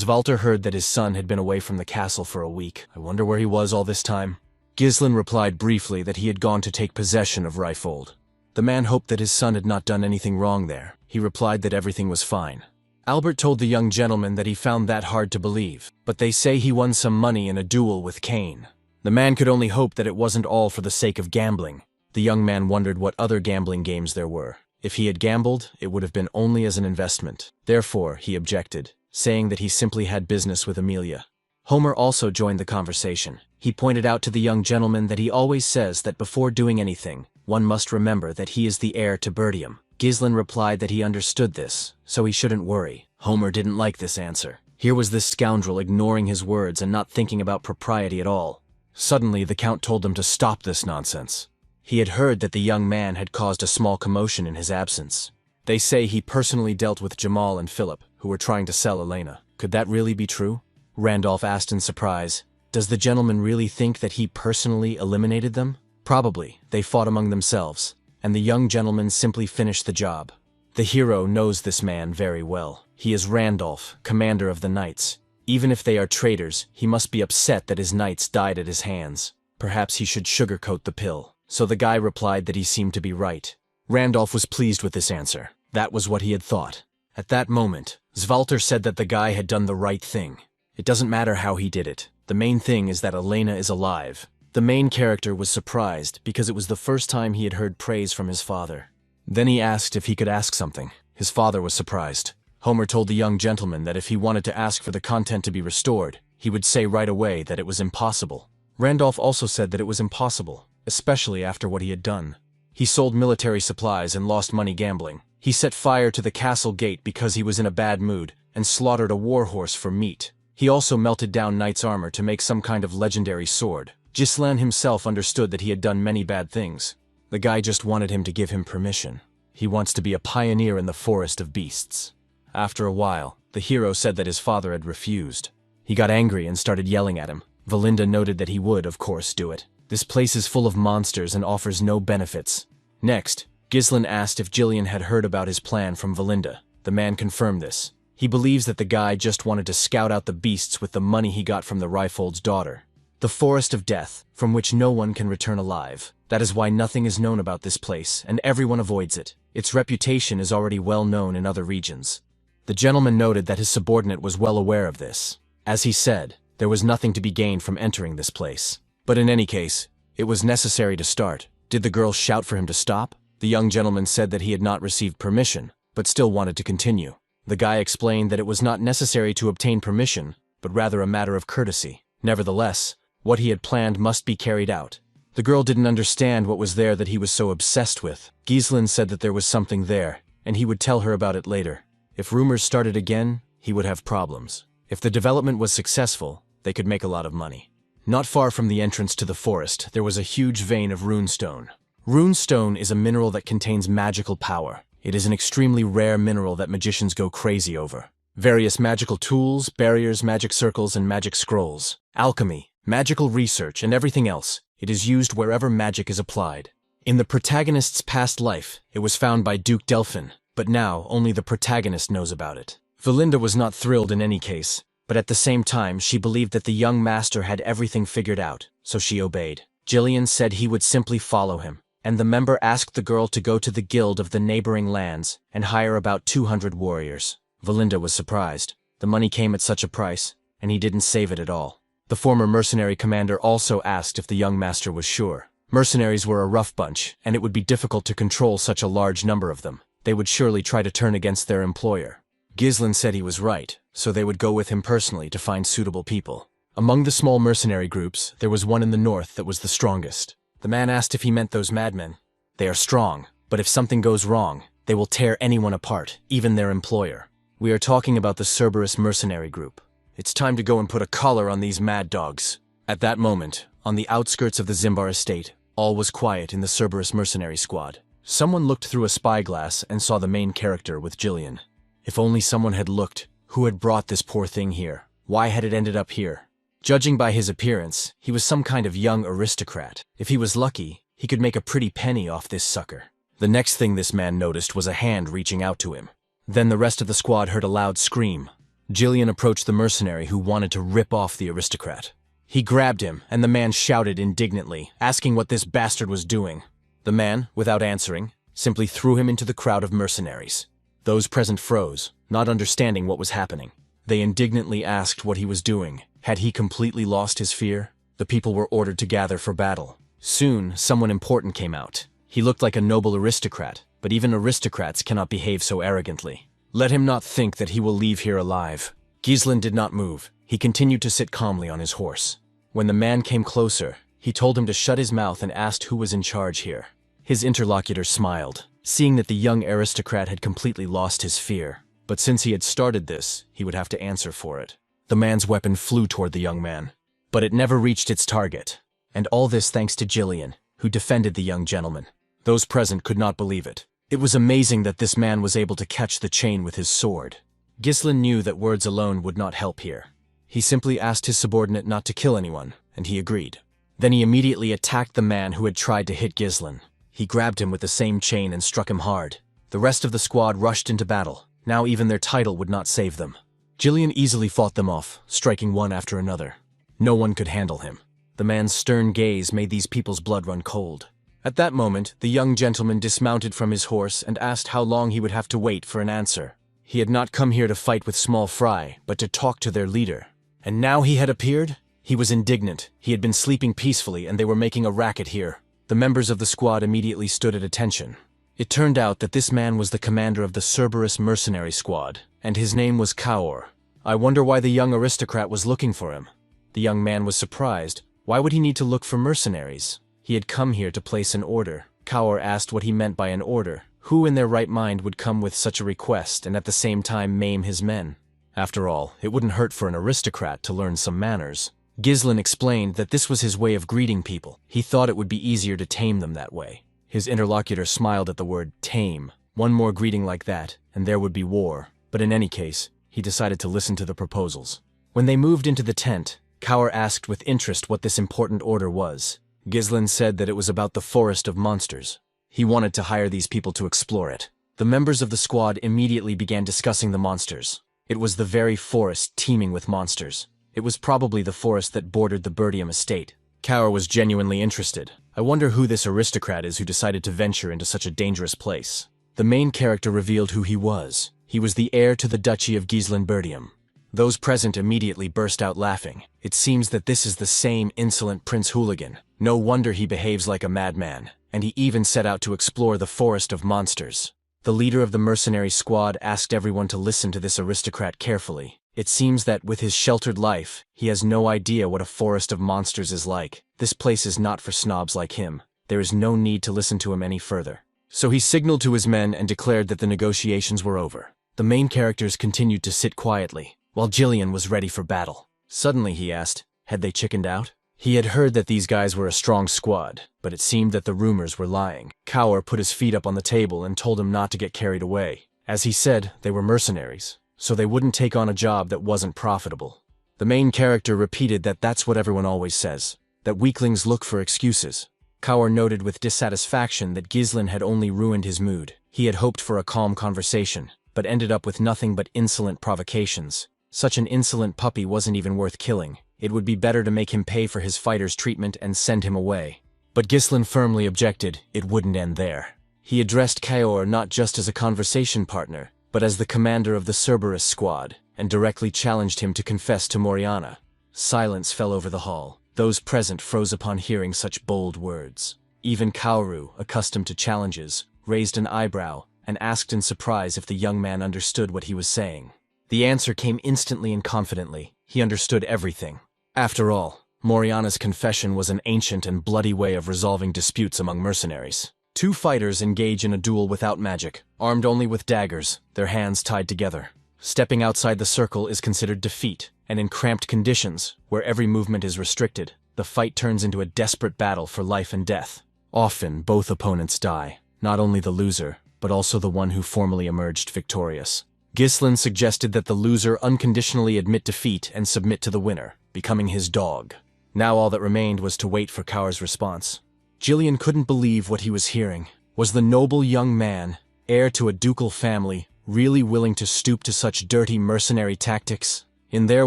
Walter heard that his son had been away from the castle for a week. I wonder where he was all this time. Gislen replied briefly that he had gone to take possession of Reifold. The man hoped that his son had not done anything wrong there. He replied that everything was fine. Albert told the young gentleman that he found that hard to believe, but they say he won some money in a duel with Cain. The man could only hope that it wasn't all for the sake of gambling. The young man wondered what other gambling games there were. If he had gambled, it would have been only as an investment. Therefore, he objected, saying that he simply had business with Amelia. Homer also joined the conversation. He pointed out to the young gentleman that he always says that before doing anything, one must remember that he is the heir to Bertium. Gislen replied that he understood this, so he shouldn't worry. Homer didn't like this answer. Here was this scoundrel ignoring his words and not thinking about propriety at all. Suddenly, the Count told him to stop this nonsense. He had heard that the young man had caused a small commotion in his absence. They say he personally dealt with Jamal and Philip, who were trying to sell Elena. Could that really be true? Randolph asked in surprise. Does the gentleman really think that he personally eliminated them? Probably. They fought among themselves, and the young gentleman simply finished the job. The hero knows this man very well. He is Randolph, commander of the Knights. Even if they are traitors, he must be upset that his knights died at his hands. Perhaps he should sugarcoat the pill. So the guy replied that he seemed to be right. Randolph was pleased with this answer. That was what he had thought. At that moment, Walter said that the guy had done the right thing. It doesn't matter how he did it. The main thing is that Elena is alive. The main character was surprised because it was the first time he had heard praise from his father. Then he asked if he could ask something. His father was surprised. Homer told the young gentleman that if he wanted to ask for the content to be restored, he would say right away that it was impossible. Randolph also said that it was impossible, especially after what he had done. He sold military supplies and lost money gambling. He set fire to the castle gate because he was in a bad mood and slaughtered a warhorse for meat. He also melted down knight's armor to make some kind of legendary sword. Gislen himself understood that he had done many bad things. The guy just wanted him to give him permission. He wants to be a pioneer in the forest of beasts. After a while, the hero said that his father had refused. He got angry and started yelling at him. Valinda noted that he would, of course, do it. This place is full of monsters and offers no benefits. Next, Gislen asked if Jillian had heard about his plan from Valinda. The man confirmed this. He believes that the guy just wanted to scout out the beasts with the money he got from the Reifold's daughter. The Forest of Death, from which no one can return alive. That is why nothing is known about this place, and everyone avoids it. Its reputation is already well known in other regions. The gentleman noted that his subordinate was well aware of this. As he said, there was nothing to be gained from entering this place. But in any case, it was necessary to start. Did the girl shout for him to stop? The young gentleman said that he had not received permission, but still wanted to continue. The guy explained that it was not necessary to obtain permission, but rather a matter of courtesy. Nevertheless, what he had planned must be carried out. The girl didn't understand what was there that he was so obsessed with. Gislen said that there was something there, and he would tell her about it later. If rumors started again, he would have problems. If the development was successful, they could make a lot of money. Not far from the entrance to the forest, there was a huge vein of runestone. Runestone is a mineral that contains magical power. It is an extremely rare mineral that magicians go crazy over. Various magical tools, barriers, magic circles, and magic scrolls. Alchemy, magical research, and everything else. It is used wherever magic is applied. In the protagonist's past life, it was found by Duke Delphin, but now only the protagonist knows about it. Valinda was not thrilled in any case, but at the same time she believed that the young master had everything figured out, so she obeyed. Jillian said he would simply follow him, and the member asked the girl to go to the guild of the neighboring lands and hire about 200 warriors. Valinda was surprised. The money came at such a price, and he didn't save it at all. The former mercenary commander also asked if the young master was sure. Mercenaries were a rough bunch, and it would be difficult to control such a large number of them. They would surely try to turn against their employer. Ghislain said he was right, so they would go with him personally to find suitable people. Among the small mercenary groups, there was one in the north that was the strongest. The man asked if he meant those madmen. They are strong, but if something goes wrong, they will tear anyone apart, even their employer. We are talking about the Cerberus mercenary group. It's time to go and put a collar on these mad dogs. At that moment, on the outskirts of the Zimbar estate, all was quiet in the Cerberus mercenary squad. Someone looked through a spyglass and saw the main character with Jillian. If only someone had looked. Who had brought this poor thing here? Why had it ended up here? Judging by his appearance, he was some kind of young aristocrat. If he was lucky, he could make a pretty penny off this sucker. The next thing this man noticed was a hand reaching out to him. Then the rest of the squad heard a loud scream. Jillian approached the mercenary who wanted to rip off the aristocrat. He grabbed him, and the man shouted indignantly, asking what this bastard was doing. The man, without answering, simply threw him into the crowd of mercenaries. Those present froze, not understanding what was happening. They indignantly asked what he was doing. Had he completely lost his fear? The people were ordered to gather for battle. Soon, someone important came out. He looked like a noble aristocrat, but even aristocrats cannot behave so arrogantly. Let him not think that he will leave here alive. Ghislain did not move. He continued to sit calmly on his horse. When the man came closer, he told him to shut his mouth and asked who was in charge here. His interlocutor smiled, seeing that the young aristocrat had completely lost his fear. But since he had started this, he would have to answer for it. The man's weapon flew toward the young man, but it never reached its target. And all this thanks to Jillian, who defended the young gentleman. Those present could not believe it. It was amazing that this man was able to catch the chain with his sword. Ghislain knew that words alone would not help here. He simply asked his subordinate not to kill anyone, and he agreed. Then he immediately attacked the man who had tried to hit Ghislain. He grabbed him with the same chain and struck him hard. The rest of the squad rushed into battle. Now even their title would not save them. Jillian easily fought them off, striking one after another. No one could handle him. The man's stern gaze made these people's blood run cold. At that moment, the young gentleman dismounted from his horse and asked how long he would have to wait for an answer. He had not come here to fight with small fry, but to talk to their leader. And now he had appeared? He was indignant. He had been sleeping peacefully and they were making a racket here. The members of the squad immediately stood at attention. It turned out that this man was the commander of the Cerberus mercenary squad, and his name was Kaor. I wonder why the young aristocrat was looking for him. The young man was surprised. Why would he need to look for mercenaries? He had come here to place an order. Kaor asked what he meant by an order. Who in their right mind would come with such a request and at the same time maim his men? After all, it wouldn't hurt for an aristocrat to learn some manners. Ghislain explained that this was his way of greeting people. He thought it would be easier to tame them that way. His interlocutor smiled at the word tame. One more greeting like that, and there would be war. But in any case, he decided to listen to the proposals. When they moved into the tent, Kaur asked with interest what this important order was. Ghislain said that it was about the forest of monsters. He wanted to hire these people to explore it. The members of the squad immediately began discussing the monsters. It was the very forest teeming with monsters. It was probably the forest that bordered the Birdium estate. Kaur was genuinely interested. I wonder who this aristocrat is who decided to venture into such a dangerous place. The main character revealed who he was. He was the heir to the Duchy of Ghislain Birdium. Those present immediately burst out laughing. It seems that this is the same insolent Prince Hooligan. No wonder he behaves like a madman. And he even set out to explore the forest of monsters. The leader of the mercenary squad asked everyone to listen to this aristocrat carefully. It seems that with his sheltered life, he has no idea what a forest of monsters is like. This place is not for snobs like him. There is no need to listen to him any further. So he signaled to his men and declared that the negotiations were over. The main characters continued to sit quietly, while Jillian was ready for battle. Suddenly he asked, had they chickened out? He had heard that these guys were a strong squad, but it seemed that the rumors were lying. Kaur put his feet up on the table and told him not to get carried away. As he said, they were mercenaries, so they wouldn't take on a job that wasn't profitable. The main character repeated that that's what everyone always says, that weaklings look for excuses. Kaur noted with dissatisfaction that Ghislain had only ruined his mood. He had hoped for a calm conversation, but ended up with nothing but insolent provocations. Such an insolent puppy wasn't even worth killing. It would be better to make him pay for his fighter's treatment and send him away. But Ghislain firmly objected it wouldn't end there. He addressed Kaor not just as a conversation partner, but as the commander of the Cerberus squad, and directly challenged him to confess to Moriana. Silence fell over the hall. Those present froze upon hearing such bold words. Even Kaoru, accustomed to challenges, raised an eyebrow and asked in surprise if the young man understood what he was saying. The answer came instantly and confidently. He understood everything. After all, Moriana's confession was an ancient and bloody way of resolving disputes among mercenaries. Two fighters engage in a duel without magic, armed only with daggers, their hands tied together. Stepping outside the circle is considered defeat, and in cramped conditions, where every movement is restricted, the fight turns into a desperate battle for life and death. Often, both opponents die, not only the loser, but also the one who formally emerged victorious. Ghislain suggested that the loser unconditionally admit defeat and submit to the winner, becoming his dog. Now all that remained was to wait for Kaur's response. Jillian couldn't believe what he was hearing. Was the noble young man, heir to a ducal family, really willing to stoop to such dirty mercenary tactics? In their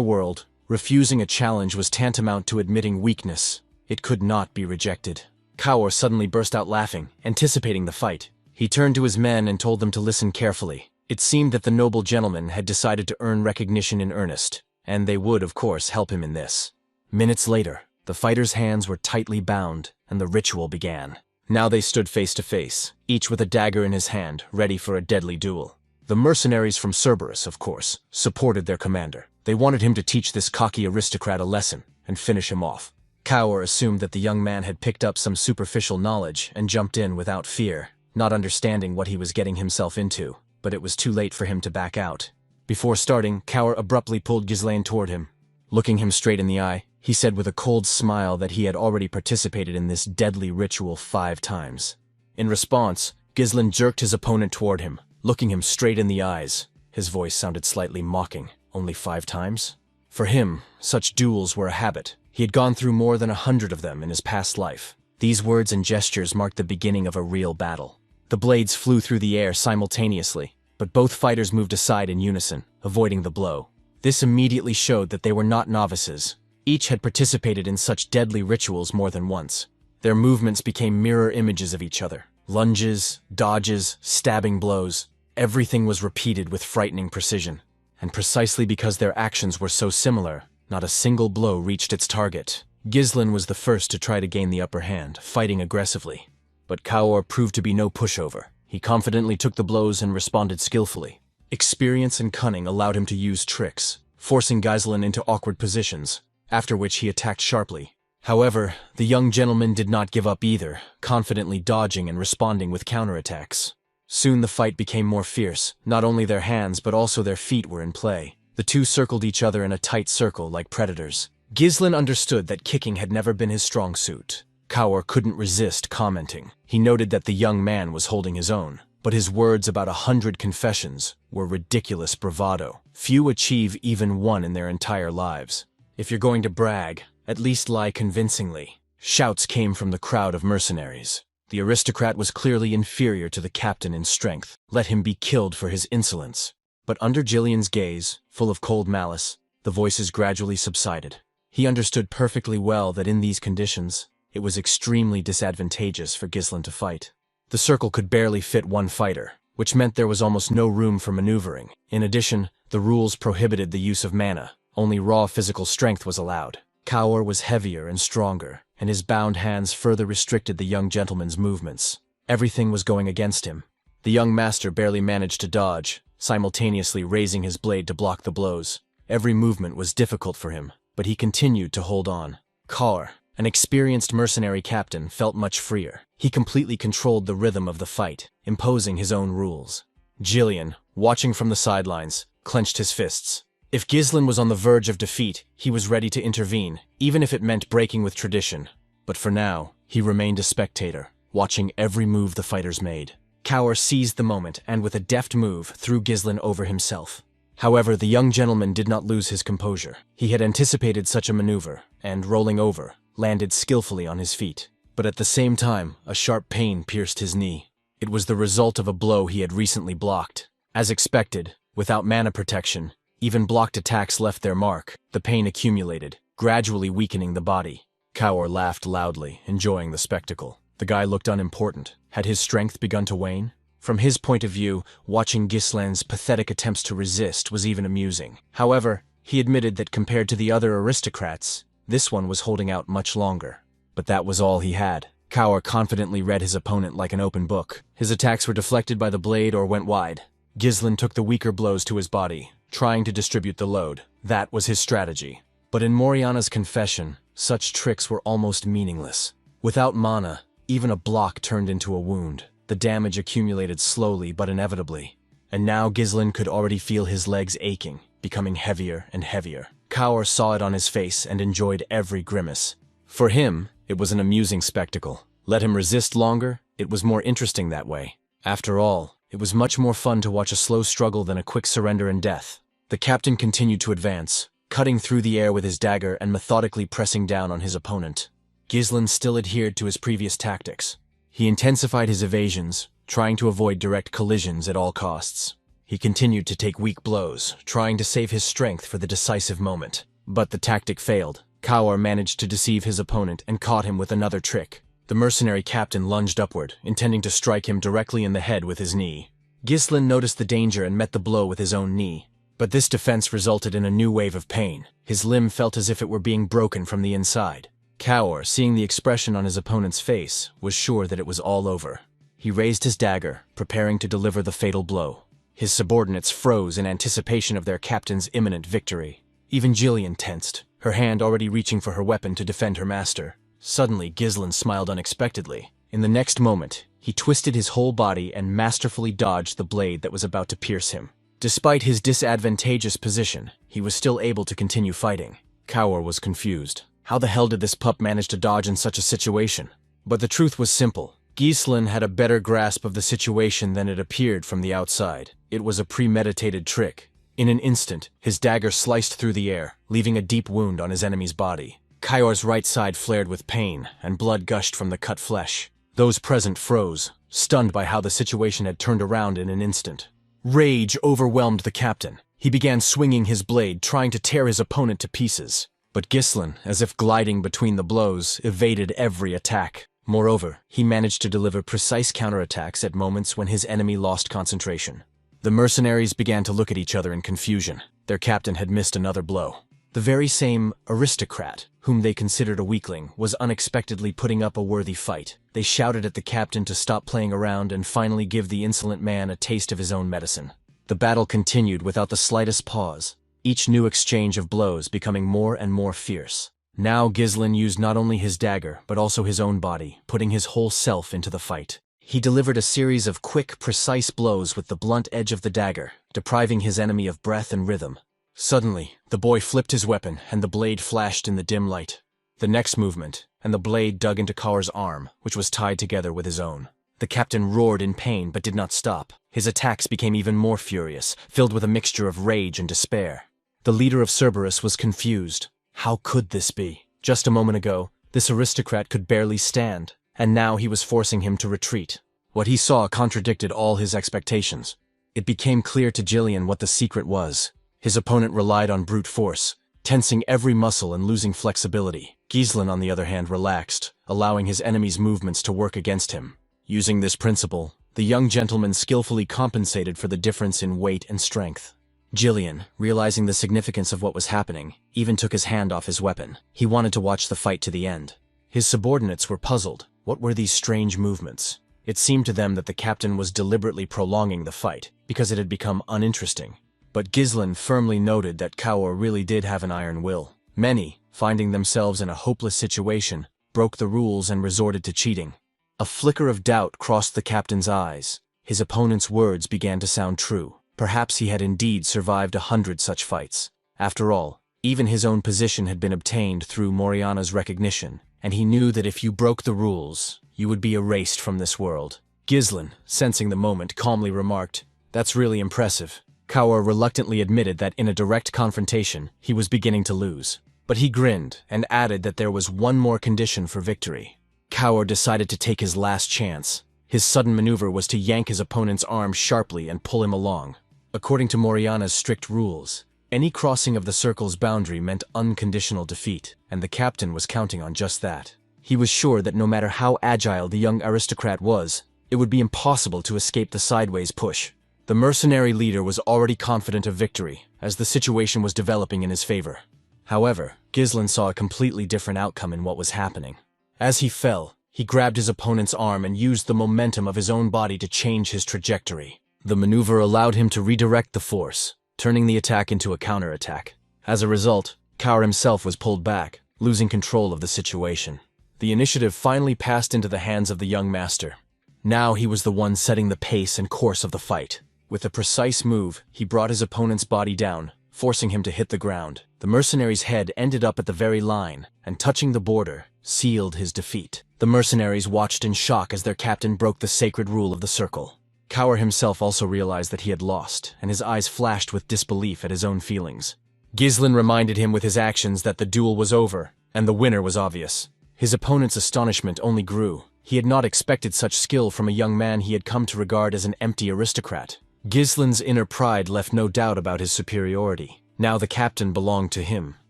world, refusing a challenge was tantamount to admitting weakness. It could not be rejected. Kaur suddenly burst out laughing, anticipating the fight. He turned to his men and told them to listen carefully. It seemed that the noble gentleman had decided to earn recognition in earnest, and they would, of course, help him in this. Minutes later, the fighters' hands were tightly bound, and the ritual began. Now they stood face to face, each with a dagger in his hand, ready for a deadly duel. The mercenaries from Cerberus, of course, supported their commander. They wanted him to teach this cocky aristocrat a lesson and finish him off. Kaur assumed that the young man had picked up some superficial knowledge and jumped in without fear, not understanding what he was getting himself into, but it was too late for him to back out. Before starting, Kaur abruptly pulled Ghislain toward him. Looking him straight in the eye, he said with a cold smile that he had already participated in this deadly ritual 5 times. In response, Ghislain jerked his opponent toward him, looking him straight in the eyes. His voice sounded slightly mocking. Only 5 times? For him, such duels were a habit. He had gone through more than 100 of them in his past life. These words and gestures marked the beginning of a real battle. The blades flew through the air simultaneously, but both fighters moved aside in unison, avoiding the blow. This immediately showed that they were not novices. Each had participated in such deadly rituals more than once. Their movements became mirror images of each other. Lunges, dodges, stabbing blows. Everything was repeated with frightening precision. And precisely because their actions were so similar, not a single blow reached its target. Ghislain was the first to try to gain the upper hand, fighting aggressively. But Kaur proved to be no pushover. He confidently took the blows and responded skillfully. Experience and cunning allowed him to use tricks, forcing Ghislain into awkward positions, after which he attacked sharply. However, the young gentleman did not give up either, confidently dodging and responding with counterattacks. Soon the fight became more fierce. Not only their hands but also their feet were in play. The two circled each other in a tight circle like predators. Ghislain understood that kicking had never been his strong suit. Kaur couldn't resist commenting. He noted that the young man was holding his own, but his words about 100 confessions were ridiculous bravado. Few achieve even one in their entire lives. If you're going to brag, at least lie convincingly. Shouts came from the crowd of mercenaries. The aristocrat was clearly inferior to the captain in strength. Let him be killed for his insolence. But under Jillian's gaze, full of cold malice, the voices gradually subsided. He understood perfectly well that in these conditions, it was extremely disadvantageous for Ghislain to fight. The circle could barely fit one fighter, which meant there was almost no room for maneuvering. In addition, the rules prohibited the use of mana. Only raw physical strength was allowed. Kaur was heavier and stronger, and his bound hands further restricted the young gentleman's movements. Everything was going against him. The young master barely managed to dodge, simultaneously raising his blade to block the blows. Every movement was difficult for him, but he continued to hold on. Kaur, an experienced mercenary captain, felt much freer. He completely controlled the rhythm of the fight, imposing his own rules. Jillian, watching from the sidelines, clenched his fists. If Ghislain was on the verge of defeat, he was ready to intervene, even if it meant breaking with tradition. But for now, he remained a spectator, watching every move the fighters made. Kaur seized the moment and with a deft move threw Ghislain over himself. However, the young gentleman did not lose his composure. He had anticipated such a maneuver, and rolling over, landed skillfully on his feet. But at the same time, a sharp pain pierced his knee. It was the result of a blow he had recently blocked. As expected, without mana protection, even blocked attacks left their mark. The pain accumulated, gradually weakening the body. Kaur laughed loudly, enjoying the spectacle. The guy looked unimportant. Had his strength begun to wane? From his point of view, watching Ghislain's pathetic attempts to resist was even amusing. However, He admitted that compared to the other aristocrats, this one was holding out much longer. But that was all he had. Kaur confidently read his opponent like an open book. His attacks were deflected by the blade or went wide. Ghislain took the weaker blows to his body, trying to distribute the load. That was his strategy. But in Moriana's confession, such tricks were almost meaningless. Without mana, even a block turned into a wound. The damage accumulated slowly but inevitably. And now Ghislain could already feel his legs aching, becoming heavier and heavier. Kaur saw it on his face and enjoyed every grimace. For him, it was an amusing spectacle. Let him resist longer, it was more interesting that way. After all, it was much more fun to watch a slow struggle than a quick surrender and death. The captain continued to advance, cutting through the air with his dagger and methodically pressing down on his opponent. Ghislain still adhered to his previous tactics. He intensified his evasions, trying to avoid direct collisions at all costs. He continued to take weak blows, trying to save his strength for the decisive moment. But the tactic failed. Kaur managed to deceive his opponent and caught him with another trick. The mercenary captain lunged upward, intending to strike him directly in the head with his knee. Ghislain noticed the danger and met the blow with his own knee. But this defense resulted in a new wave of pain. His limb felt as if it were being broken from the inside. Kaur, seeing the expression on his opponent's face, was sure that it was all over. He raised his dagger, preparing to deliver the fatal blow. His subordinates froze in anticipation of their captain's imminent victory. Even Jillian tensed, her hand already reaching for her weapon to defend her master. Suddenly, Ghislain smiled unexpectedly. In the next moment, he twisted his whole body and masterfully dodged the blade that was about to pierce him. Despite his disadvantageous position, he was still able to continue fighting. Kaur was confused. How the hell did this pup manage to dodge in such a situation? But the truth was simple. Ghislain had a better grasp of the situation than it appeared from the outside. It was a premeditated trick. In an instant, his dagger sliced through the air, leaving a deep wound on his enemy's body. Kaur's right side flared with pain, and blood gushed from the cut flesh. Those present froze, stunned by how the situation had turned around in an instant. Rage overwhelmed the captain. He began swinging his blade, trying to tear his opponent to pieces. But Ghislain, as if gliding between the blows, evaded every attack. Moreover, he managed to deliver precise counterattacks at moments when his enemy lost concentration. The mercenaries began to look at each other in confusion. Their captain had missed another blow. The very same aristocrat, whom they considered a weakling, was unexpectedly putting up a worthy fight. They shouted at the captain to stop playing around and finally give the insolent man a taste of his own medicine. The battle continued without the slightest pause, each new exchange of blows becoming more and more fierce. Now Ghislain used not only his dagger, but also his own body, putting his whole self into the fight. He delivered a series of quick, precise blows with the blunt edge of the dagger, depriving his enemy of breath and rhythm. Suddenly, the boy flipped his weapon, and the blade flashed in the dim light. The next movement, and the blade dug into Kaur's arm, which was tied together with his own. The captain roared in pain, but did not stop. His attacks became even more furious, filled with a mixture of rage and despair. The leader of Cerberus was confused. How could this be? Just a moment ago, this aristocrat could barely stand, and now he was forcing him to retreat. What he saw contradicted all his expectations. It became clear to Jillian what the secret was. His opponent relied on brute force, tensing every muscle and losing flexibility. Ghislain, on the other hand, relaxed, allowing his enemy's movements to work against him. Using this principle, the young gentleman skillfully compensated for the difference in weight and strength. Jillian, realizing the significance of what was happening, even took his hand off his weapon. He wanted to watch the fight to the end. His subordinates were puzzled. What were these strange movements? It seemed to them that the captain was deliberately prolonging the fight, because it had become uninteresting. But Ghislain firmly noted that Kaur really did have an iron will. Many, finding themselves in a hopeless situation, broke the rules and resorted to cheating. A flicker of doubt crossed the captain's eyes. His opponent's words began to sound true. Perhaps he had indeed survived 100 such fights. After all, even his own position had been obtained through Moriana's recognition, and he knew that if you broke the rules, you would be erased from this world. Ghislain, sensing the moment, calmly remarked, "That's really impressive." Kaur reluctantly admitted that in a direct confrontation, he was beginning to lose. But he grinned and added that there was one more condition for victory. Kaur decided to take his last chance. His sudden maneuver was to yank his opponent's arm sharply and pull him along. According to Moriana's strict rules, any crossing of the circle's boundary meant unconditional defeat, and the captain was counting on just that. He was sure that no matter how agile the young aristocrat was, it would be impossible to escape the sideways push. The mercenary leader was already confident of victory, as the situation was developing in his favor. However, Ghislain saw a completely different outcome in what was happening. As he fell, he grabbed his opponent's arm and used the momentum of his own body to change his trajectory. The maneuver allowed him to redirect the force, turning the attack into a counterattack. As a result, Kaur himself was pulled back, losing control of the situation. The initiative finally passed into the hands of the young master. Now he was the one setting the pace and course of the fight. With a precise move, he brought his opponent's body down, forcing him to hit the ground. The mercenary's head ended up at the very line, and touching the border, sealed his defeat. The mercenaries watched in shock as their captain broke the sacred rule of the circle. Kaur himself also realized that he had lost, and his eyes flashed with disbelief at his own feelings. Ghislain reminded him with his actions that the duel was over, and the winner was obvious. His opponent's astonishment only grew. He had not expected such skill from a young man he had come to regard as an empty aristocrat. Ghislain's inner pride left no doubt about his superiority. Now the captain belonged to him,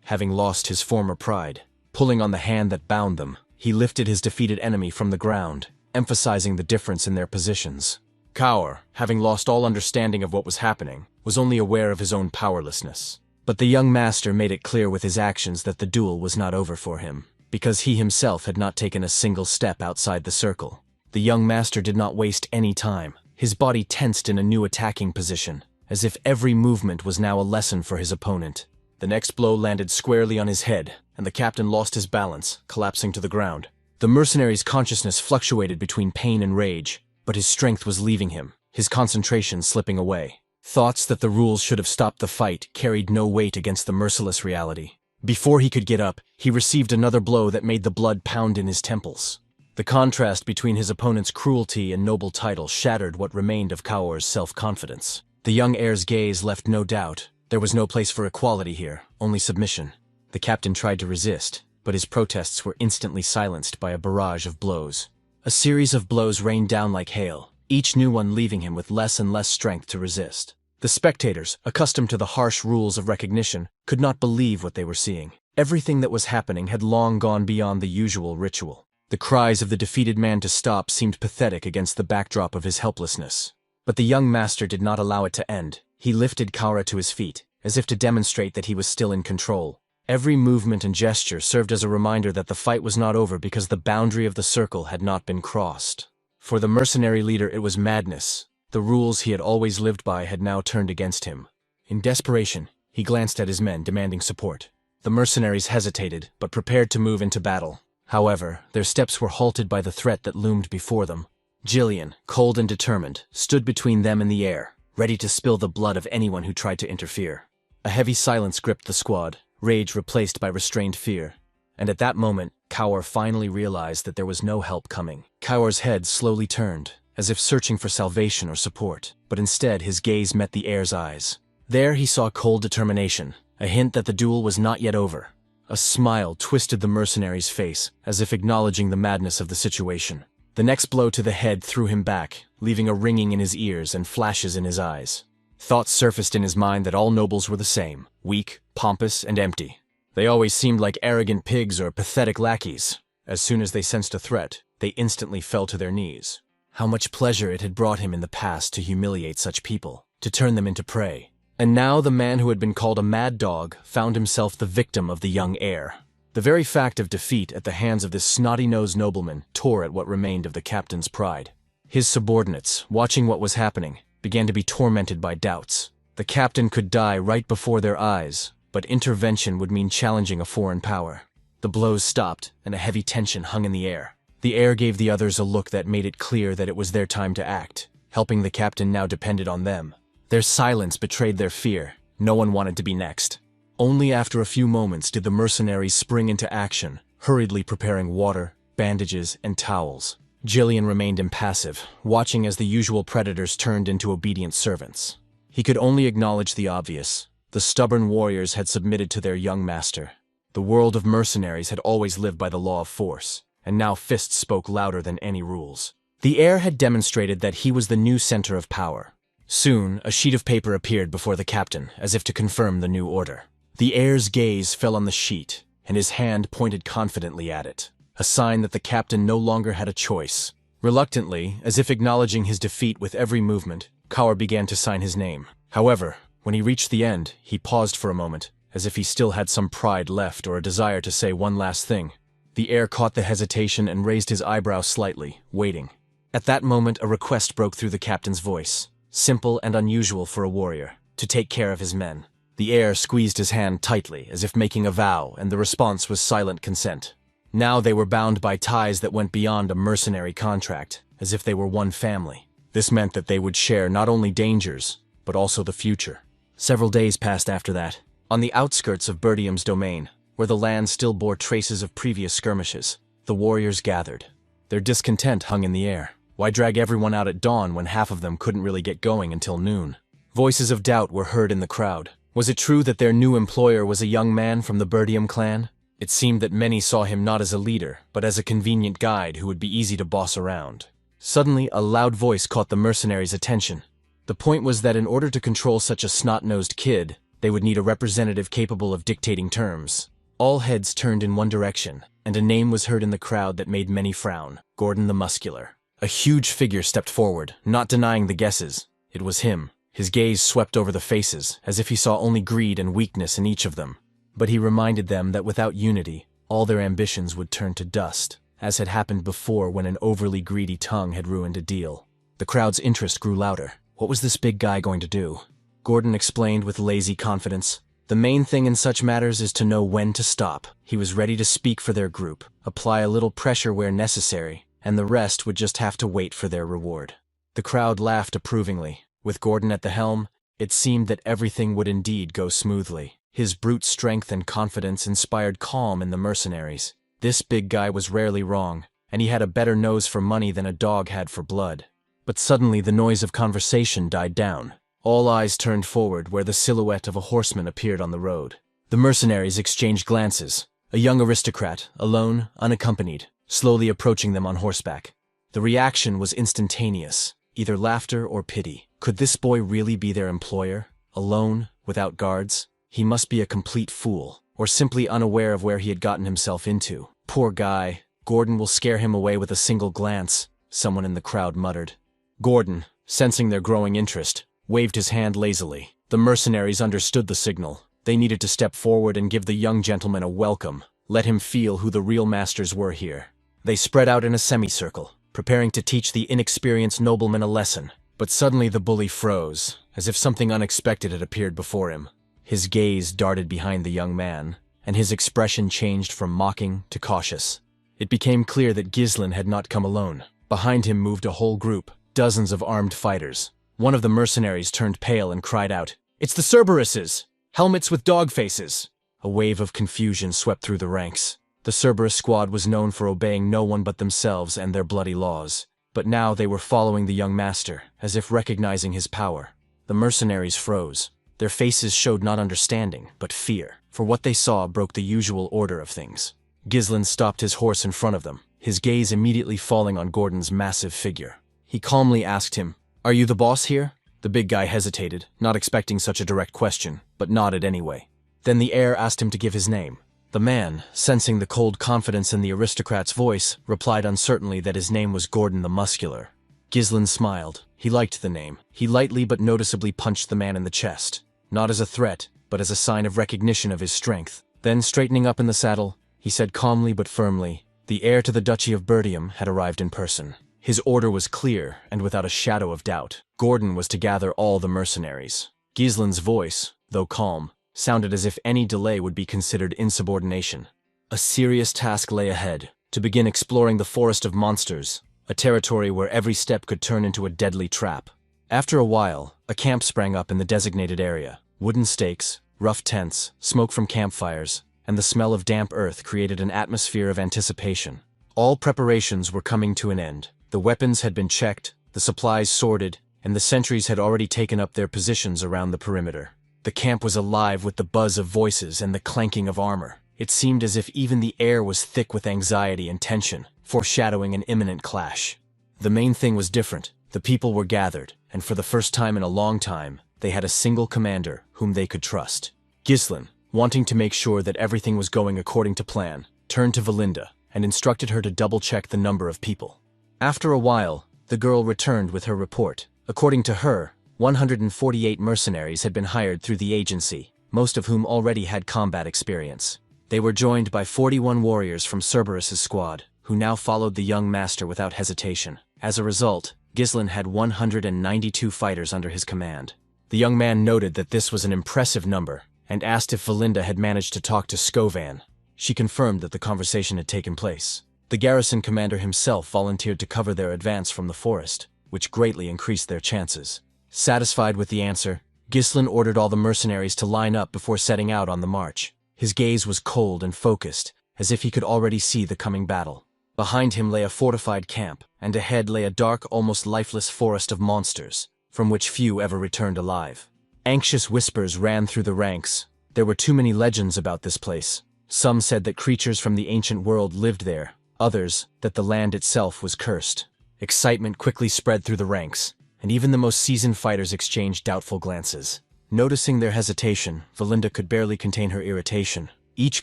having lost his former pride. Pulling on the hand that bound them, he lifted his defeated enemy from the ground, emphasizing the difference in their positions. Kaur, having lost all understanding of what was happening, was only aware of his own powerlessness. But the young master made it clear with his actions that the duel was not over for him, because he himself had not taken a single step outside the circle. The young master did not waste any time. His body tensed in a new attacking position, as if every movement was now a lesson for his opponent. The next blow landed squarely on his head, and the captain lost his balance, collapsing to the ground. The mercenary's consciousness fluctuated between pain and rage, but his strength was leaving him, his concentration slipping away. Thoughts that the rules should have stopped the fight carried no weight against the merciless reality. Before he could get up, he received another blow that made the blood pound in his temples. The contrast between his opponent's cruelty and noble title shattered what remained of Kaur's self-confidence. The young heir's gaze left no doubt. There was no place for equality here, only submission. The captain tried to resist, but his protests were instantly silenced by a barrage of blows. A series of blows rained down like hail, each new one leaving him with less and less strength to resist. The spectators, accustomed to the harsh rules of recognition, could not believe what they were seeing. Everything that was happening had long gone beyond the usual ritual. The cries of the defeated man to stop seemed pathetic against the backdrop of his helplessness. But the young master did not allow it to end. He lifted Kaur to his feet, as if to demonstrate that he was still in control. Every movement and gesture served as a reminder that the fight was not over because the boundary of the circle had not been crossed. For the mercenary leader, it was madness. The rules he had always lived by had now turned against him. In desperation, he glanced at his men, demanding support. The mercenaries hesitated, but prepared to move into battle. However, their steps were halted by the threat that loomed before them. Gillian, cold and determined, stood between them and the air, ready to spill the blood of anyone who tried to interfere. A heavy silence gripped the squad, rage replaced by restrained fear. And at that moment, Kaur finally realized that there was no help coming. Kaur's head slowly turned, as if searching for salvation or support, but instead his gaze met the heir's eyes. There he saw cold determination, a hint that the duel was not yet over. A smile twisted the mercenary's face, as if acknowledging the madness of the situation. The next blow to the head threw him back, leaving a ringing in his ears and flashes in his eyes. Thoughts surfaced in his mind that all nobles were the same, weak, pompous, and empty. They always seemed like arrogant pigs or pathetic lackeys. As soon as they sensed a threat, they instantly fell to their knees. How much pleasure it had brought him in the past to humiliate such people, to turn them into prey. And now the man who had been called a mad dog found himself the victim of the young heir. The very fact of defeat at the hands of this snotty-nosed nobleman tore at what remained of the captain's pride. His subordinates, watching what was happening, began to be tormented by doubts. The captain could die right before their eyes, but intervention would mean challenging a foreign power. The blows stopped, and a heavy tension hung in the air. The heir gave the others a look that made it clear that it was their time to act. Helping the captain now depended on them. Their silence betrayed their fear. No one wanted to be next. Only after a few moments did the mercenaries spring into action, hurriedly preparing water, bandages, and towels. Gillian remained impassive, watching as the usual predators turned into obedient servants. He could only acknowledge the obvious. The stubborn warriors had submitted to their young master. The world of mercenaries had always lived by the law of force, and now fists spoke louder than any rules. The heir had demonstrated that he was the new center of power. Soon, a sheet of paper appeared before the captain, as if to confirm the new order. The heir's gaze fell on the sheet, and his hand pointed confidently at it, a sign that the captain no longer had a choice. Reluctantly, as if acknowledging his defeat with every movement, Kaur began to sign his name. However, when he reached the end, he paused for a moment, as if he still had some pride left or a desire to say one last thing. The heir caught the hesitation and raised his eyebrow slightly, waiting. At that moment, a request broke through the captain's voice, simple and unusual for a warrior, to take care of his men. The heir squeezed his hand tightly, as if making a vow, and the response was silent consent. Now they were bound by ties that went beyond a mercenary contract, as if they were one family. This meant that they would share not only dangers, but also the future. Several days passed after that. On the outskirts of Bertium's domain, where the land still bore traces of previous skirmishes, the warriors gathered. Their discontent hung in the air. Why drag everyone out at dawn when half of them couldn't really get going until noon? Voices of doubt were heard in the crowd. Was it true that their new employer was a young man from the Bertium clan? It seemed that many saw him not as a leader, but as a convenient guide who would be easy to boss around. Suddenly, a loud voice caught the mercenaries' attention. The point was that in order to control such a snot-nosed kid, they would need a representative capable of dictating terms. All heads turned in one direction, and a name was heard in the crowd that made many frown: Gordon the Muscular. A huge figure stepped forward, not denying the guesses. It was him. His gaze swept over the faces, as if he saw only greed and weakness in each of them. But he reminded them that without unity, all their ambitions would turn to dust, as had happened before when an overly greedy tongue had ruined a deal. The crowd's interest grew louder. What was this big guy going to do? Gordon explained with lazy confidence. The main thing in such matters is to know when to stop. He was ready to speak for their group, apply a little pressure where necessary, and the rest would just have to wait for their reward. The crowd laughed approvingly. With Gordon at the helm, it seemed that everything would indeed go smoothly. His brute strength and confidence inspired calm in the mercenaries. This big guy was rarely wrong, and he had a better nose for money than a dog had for blood. But suddenly the noise of conversation died down. All eyes turned forward where the silhouette of a horseman appeared on the road. The mercenaries exchanged glances. A young aristocrat, alone, unaccompanied, slowly approaching them on horseback. The reaction was instantaneous, either laughter or pity. Could this boy really be their employer? Alone, without guards? He must be a complete fool, or simply unaware of where he had gotten himself into. Poor guy. Gordon will scare him away with a single glance, someone in the crowd muttered. Gordon, sensing their growing interest, waved his hand lazily. The mercenaries understood the signal. They needed to step forward and give the young gentleman a welcome, let him feel who the real masters were here. They spread out in a semicircle, preparing to teach the inexperienced nobleman a lesson. But suddenly the bully froze, as if something unexpected had appeared before him. His gaze darted behind the young man, and his expression changed from mocking to cautious. It became clear that Ghislain had not come alone. Behind him moved a whole group, dozens of armed fighters. One of the mercenaries turned pale and cried out, "It's the Cerberuses! Helmets with dog faces!" A wave of confusion swept through the ranks. The Cerberus squad was known for obeying no one but themselves and their bloody laws. But now they were following the young master, as if recognizing his power. The mercenaries froze. Their faces showed not understanding, but fear, for what they saw broke the usual order of things. Ghislain stopped his horse in front of them, his gaze immediately falling on Gordon's massive figure. He calmly asked him, "Are you the boss here?" The big guy hesitated, not expecting such a direct question, but nodded anyway. Then the heir asked him to give his name. The man, sensing the cold confidence in the aristocrat's voice, replied uncertainly that his name was Gordon the Muscular. Ghislain smiled. He liked the name. He lightly but noticeably punched the man in the chest, not as a threat, but as a sign of recognition of his strength. Then, straightening up in the saddle, he said calmly but firmly, the heir to the Duchy of Bertium had arrived in person. His order was clear and without a shadow of doubt. Gordon was to gather all the mercenaries. Ghislain's voice, though calm, sounded as if any delay would be considered insubordination. A serious task lay ahead, to begin exploring the forest of monsters, a territory where every step could turn into a deadly trap. After a while, a camp sprang up in the designated area. Wooden stakes, rough tents, smoke from campfires, and the smell of damp earth created an atmosphere of anticipation. All preparations were coming to an end. The weapons had been checked, the supplies sorted, and the sentries had already taken up their positions around the perimeter. The camp was alive with the buzz of voices and the clanking of armor. It seemed as if even the air was thick with anxiety and tension, foreshadowing an imminent clash. The main thing was different. The people were gathered, and for the first time in a long time, they had a single commander whom they could trust. Ghislain, wanting to make sure that everything was going according to plan, turned to Valinda and instructed her to double-check the number of people. After a while, the girl returned with her report. According to her, 148 mercenaries had been hired through the agency, most of whom already had combat experience. They were joined by 41 warriors from Cerberus's squad, who now followed the young master without hesitation. As a result, Ghislain had 192 fighters under his command. The young man noted that this was an impressive number, and asked if Valinda had managed to talk to Skovan. She confirmed that the conversation had taken place. The garrison commander himself volunteered to cover their advance from the forest, which greatly increased their chances. Satisfied with the answer, Ghislain ordered all the mercenaries to line up before setting out on the march. His gaze was cold and focused, as if he could already see the coming battle. Behind him lay a fortified camp, and ahead lay a dark, almost lifeless forest of monsters, from which few ever returned alive. Anxious whispers ran through the ranks. There were too many legends about this place. Some said that creatures from the ancient world lived there, others that the land itself was cursed. Excitement quickly spread through the ranks, and even the most seasoned fighters exchanged doubtful glances. Noticing their hesitation, Valinda could barely contain her irritation. Each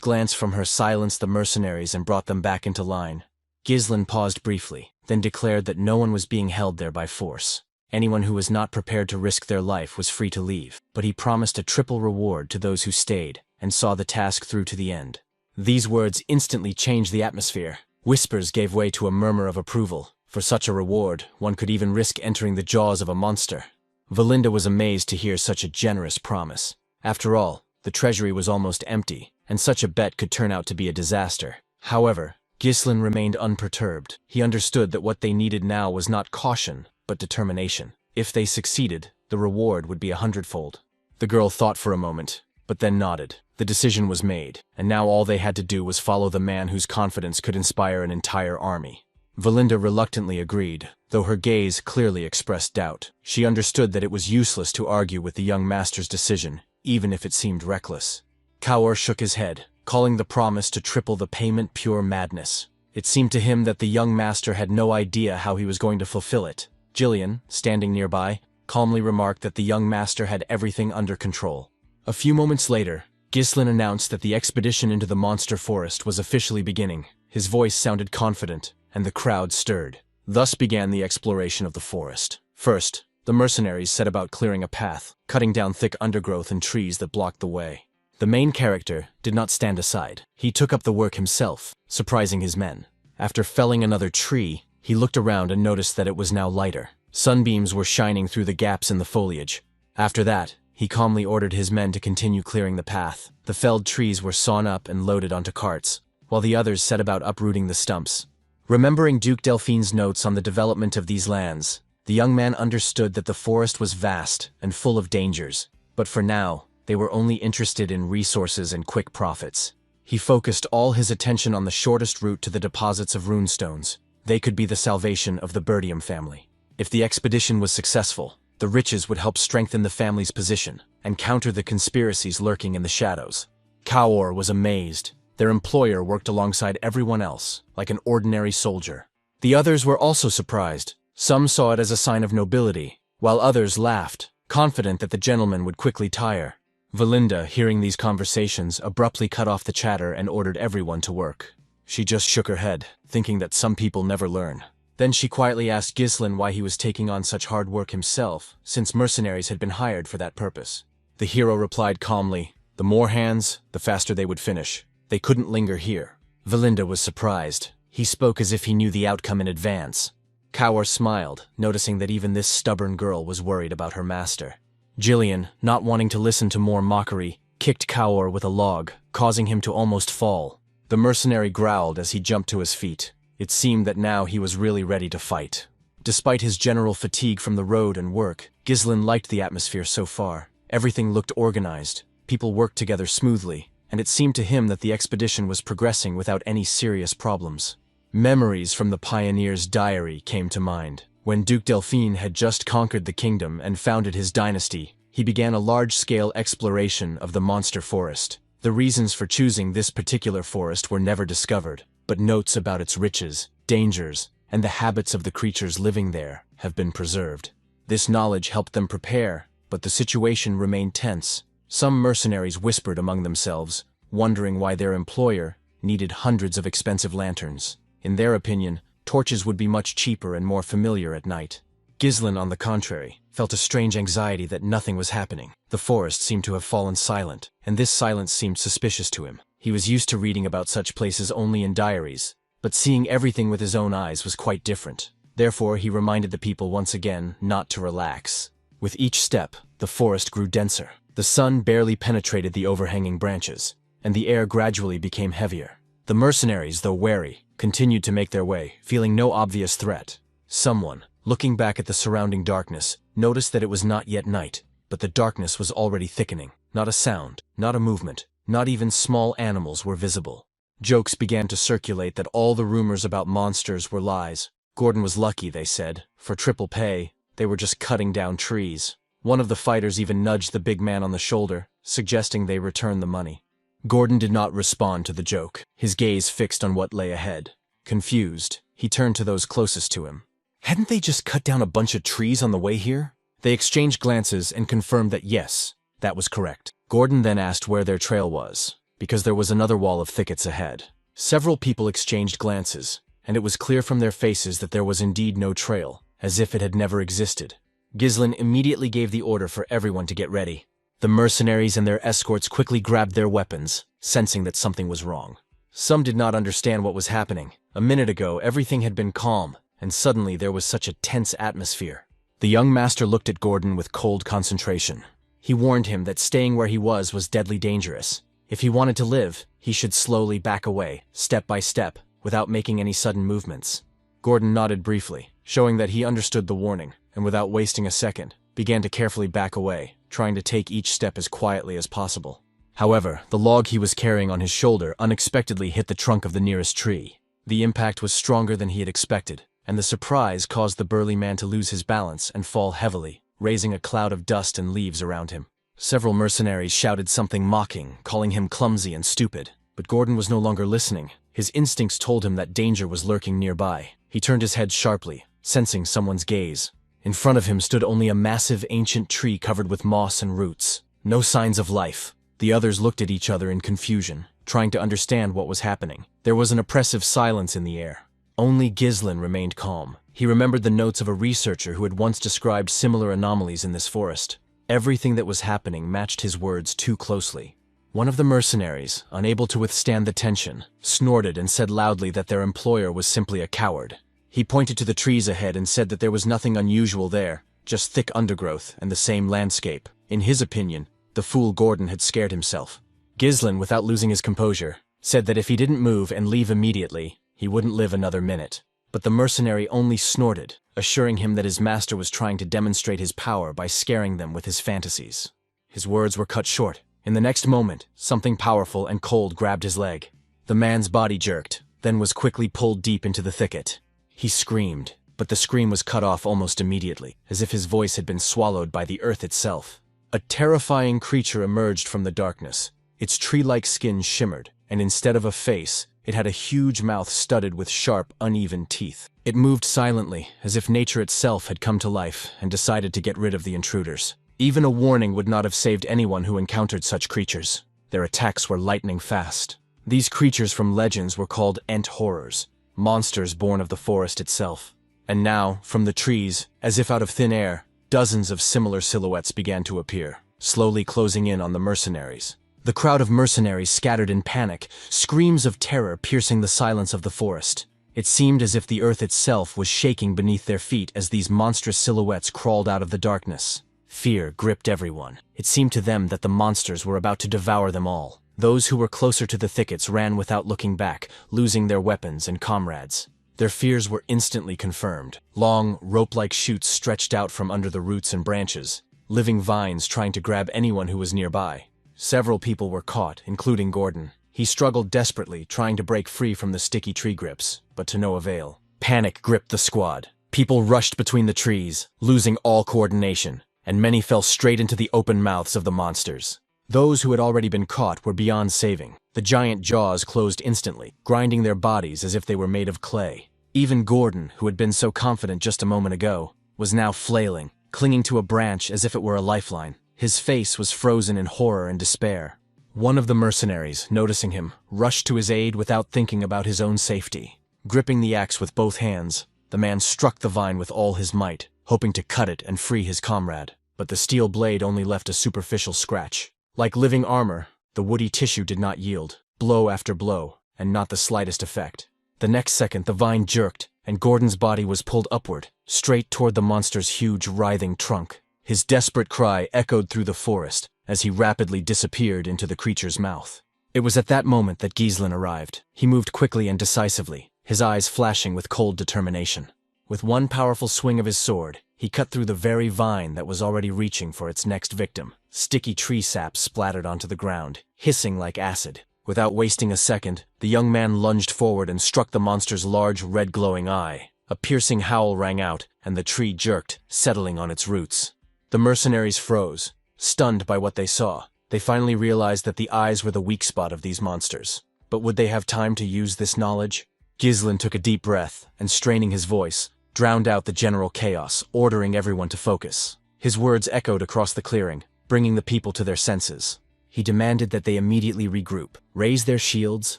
glance from her silenced the mercenaries and brought them back into line. Ghislain paused briefly, then declared that no one was being held there by force. Anyone who was not prepared to risk their life was free to leave, but he promised a triple reward to those who stayed and saw the task through to the end. These words instantly changed the atmosphere. Whispers gave way to a murmur of approval. For such a reward, one could even risk entering the jaws of a monster. Valinda was amazed to hear such a generous promise. After all, the treasury was almost empty, and such a bet could turn out to be a disaster. However, Ghislain remained unperturbed. He understood that what they needed now was not caution, but determination. If they succeeded, the reward would be 100-fold. The girl thought for a moment, but then nodded. The decision was made, and now all they had to do was follow the man whose confidence could inspire an entire army. Valinda reluctantly agreed, though her gaze clearly expressed doubt. She understood that it was useless to argue with the young master's decision, even if it seemed reckless. Kaur shook his head, calling the promise to triple the payment pure madness. It seemed to him that the young master had no idea how he was going to fulfill it. Jillian, standing nearby, calmly remarked that the young master had everything under control. A few moments later, Ghislain announced that the expedition into the monster forest was officially beginning. His voice sounded confident, and the crowd stirred. Thus began the exploration of the forest. First, the mercenaries set about clearing a path, cutting down thick undergrowth and trees that blocked the way. The main character did not stand aside. He took up the work himself, surprising his men. After felling another tree, he looked around and noticed that it was now lighter. Sunbeams were shining through the gaps in the foliage. After that, he calmly ordered his men to continue clearing the path. The felled trees were sawn up and loaded onto carts, while the others set about uprooting the stumps. Remembering Duke Delphine's notes on the development of these lands, the young man understood that the forest was vast and full of dangers, but for now, they were only interested in resources and quick profits. He focused all his attention on the shortest route to the deposits of runestones. They could be the salvation of the Birdium family. If the expedition was successful, the riches would help strengthen the family's position and counter the conspiracies lurking in the shadows. Kaur was amazed. Their employer worked alongside everyone else, like an ordinary soldier. The others were also surprised. Some saw it as a sign of nobility, while others laughed, confident that the gentleman would quickly tire. Valinda, hearing these conversations, abruptly cut off the chatter and ordered everyone to work. She just shook her head, thinking that some people never learn. Then she quietly asked Ghislain why he was taking on such hard work himself, since mercenaries had been hired for that purpose. The hero replied calmly, "The more hands, the faster they would finish. They couldn't linger here." Valinda was surprised. He spoke as if he knew the outcome in advance. Kaur smiled, noticing that even this stubborn girl was worried about her master. Jillian, not wanting to listen to more mockery, kicked Kaur with a log, causing him to almost fall. The mercenary growled as he jumped to his feet. It seemed that now he was really ready to fight. Despite his general fatigue from the road and work, Ghislain liked the atmosphere so far. Everything looked organized. People worked together smoothly, and it seemed to him that the expedition was progressing without any serious problems. Memories from the pioneer's diary came to mind. When Duke Delphine had just conquered the kingdom and founded his dynasty, he began a large-scale exploration of the monster forest. The reasons for choosing this particular forest were never discovered, but notes about its riches, dangers, and the habits of the creatures living there have been preserved. This knowledge helped them prepare, but the situation remained tense. Some mercenaries whispered among themselves, wondering why their employer needed hundreds of expensive lanterns. In their opinion, torches would be much cheaper and more familiar at night. Ghislain, on the contrary, felt a strange anxiety that nothing was happening. The forest seemed to have fallen silent, and this silence seemed suspicious to him. He was used to reading about such places only in diaries, but seeing everything with his own eyes was quite different. Therefore, he reminded the people once again not to relax. With each step, the forest grew denser. The sun barely penetrated the overhanging branches, and the air gradually became heavier. The mercenaries, though wary, continued to make their way, feeling no obvious threat. Someone, looking back at the surrounding darkness, noticed that it was not yet night, but the darkness was already thickening. Not a sound, not a movement, not even small animals were visible. Jokes began to circulate that all the rumors about monsters were lies. Gordon was lucky, they said. For triple pay, they were just cutting down trees. One of the fighters even nudged the big man on the shoulder, suggesting they return the money. Gordon did not respond to the joke, his gaze fixed on what lay ahead. Confused, he turned to those closest to him. Hadn't they just cut down a bunch of trees on the way here? They exchanged glances and confirmed that yes, that was correct. Gordon then asked where their trail was, because there was another wall of thickets ahead. Several people exchanged glances, and it was clear from their faces that there was indeed no trail, as if it had never existed. Ghislain immediately gave the order for everyone to get ready. The mercenaries and their escorts quickly grabbed their weapons, sensing that something was wrong. Some did not understand what was happening. A minute ago, everything had been calm, and suddenly there was such a tense atmosphere. The young master looked at Gordon with cold concentration. He warned him that staying where he was deadly dangerous. If he wanted to live, he should slowly back away, step by step, without making any sudden movements. Gordon nodded briefly, showing that he understood the warning, and without wasting a second, began to carefully back away, trying to take each step as quietly as possible. However, the log he was carrying on his shoulder unexpectedly hit the trunk of the nearest tree. The impact was stronger than he had expected, and the surprise caused the burly man to lose his balance and fall heavily, raising a cloud of dust and leaves around him. Several mercenaries shouted something mocking, calling him clumsy and stupid, but Gordon was no longer listening. His instincts told him that danger was lurking nearby. He turned his head sharply, sensing someone's gaze. In front of him stood only a massive ancient tree covered with moss and roots. No signs of life. The others looked at each other in confusion, trying to understand what was happening. There was an oppressive silence in the air. Only Ghislain remained calm. He remembered the notes of a researcher who had once described similar anomalies in this forest. Everything that was happening matched his words too closely. One of the mercenaries, unable to withstand the tension, snorted and said loudly that their employer was simply a coward. He pointed to the trees ahead and said that there was nothing unusual there, just thick undergrowth and the same landscape. In his opinion, the fool Gordon had scared himself. Ghislain, without losing his composure, said that if he didn't move and leave immediately, he wouldn't live another minute. But the mercenary only snorted, assuring him that his master was trying to demonstrate his power by scaring them with his fantasies. His words were cut short. In the next moment, something powerful and cold grabbed his leg. The man's body jerked, then was quickly pulled deep into the thicket. He screamed, but the scream was cut off almost immediately, as if his voice had been swallowed by the earth itself. A terrifying creature emerged from the darkness. Its tree-like skin shimmered, and instead of a face, it had a huge mouth studded with sharp, uneven teeth. It moved silently, as if nature itself had come to life and decided to get rid of the intruders. Even a warning would not have saved anyone who encountered such creatures. Their attacks were lightning fast. These creatures from legends were called ent horrors, monsters born of the forest itself. And now, from the trees, as if out of thin air, dozens of similar silhouettes began to appear, slowly closing in on the mercenaries. The crowd of mercenaries scattered in panic, screams of terror piercing the silence of the forest. It seemed as if the earth itself was shaking beneath their feet as these monstrous silhouettes crawled out of the darkness. Fear gripped everyone. It seemed to them that the monsters were about to devour them all. Those who were closer to the thickets ran without looking back, losing their weapons and comrades. Their fears were instantly confirmed. Long, rope-like shoots stretched out from under the roots and branches, living vines trying to grab anyone who was nearby. Several people were caught, including Gordon. He struggled desperately, trying to break free from the sticky tree grips, but to no avail. Panic gripped the squad. People rushed between the trees, losing all coordination, and many fell straight into the open mouths of the monsters. Those who had already been caught were beyond saving. The giant jaws closed instantly, grinding their bodies as if they were made of clay. Even Gordon, who had been so confident just a moment ago, was now flailing, clinging to a branch as if it were a lifeline. His face was frozen in horror and despair. One of the mercenaries, noticing him, rushed to his aid without thinking about his own safety. Gripping the axe with both hands, the man struck the vine with all his might, hoping to cut it and free his comrade. But the steel blade only left a superficial scratch. Like living armor, the woody tissue did not yield, blow after blow, and not the slightest effect. The next second the vine jerked, and Gordon's body was pulled upward, straight toward the monster's huge, writhing trunk. His desperate cry echoed through the forest as he rapidly disappeared into the creature's mouth. It was at that moment that Gislen arrived. He moved quickly and decisively, his eyes flashing with cold determination. With one powerful swing of his sword, he cut through the very vine that was already reaching for its next victim. Sticky tree sap splattered onto the ground, hissing like acid. Without wasting a second, the young man lunged forward and struck the monster's large, red glowing eye. A piercing howl rang out, and the tree jerked, settling on its roots. The mercenaries froze, stunned by what they saw. They finally realized that the eyes were the weak spot of these monsters. But would they have time to use this knowledge? Gislen took a deep breath, and straining his voice, drowned out the general chaos, ordering everyone to focus. His words echoed across the clearing, bringing the people to their senses. He demanded that they immediately regroup, raise their shields,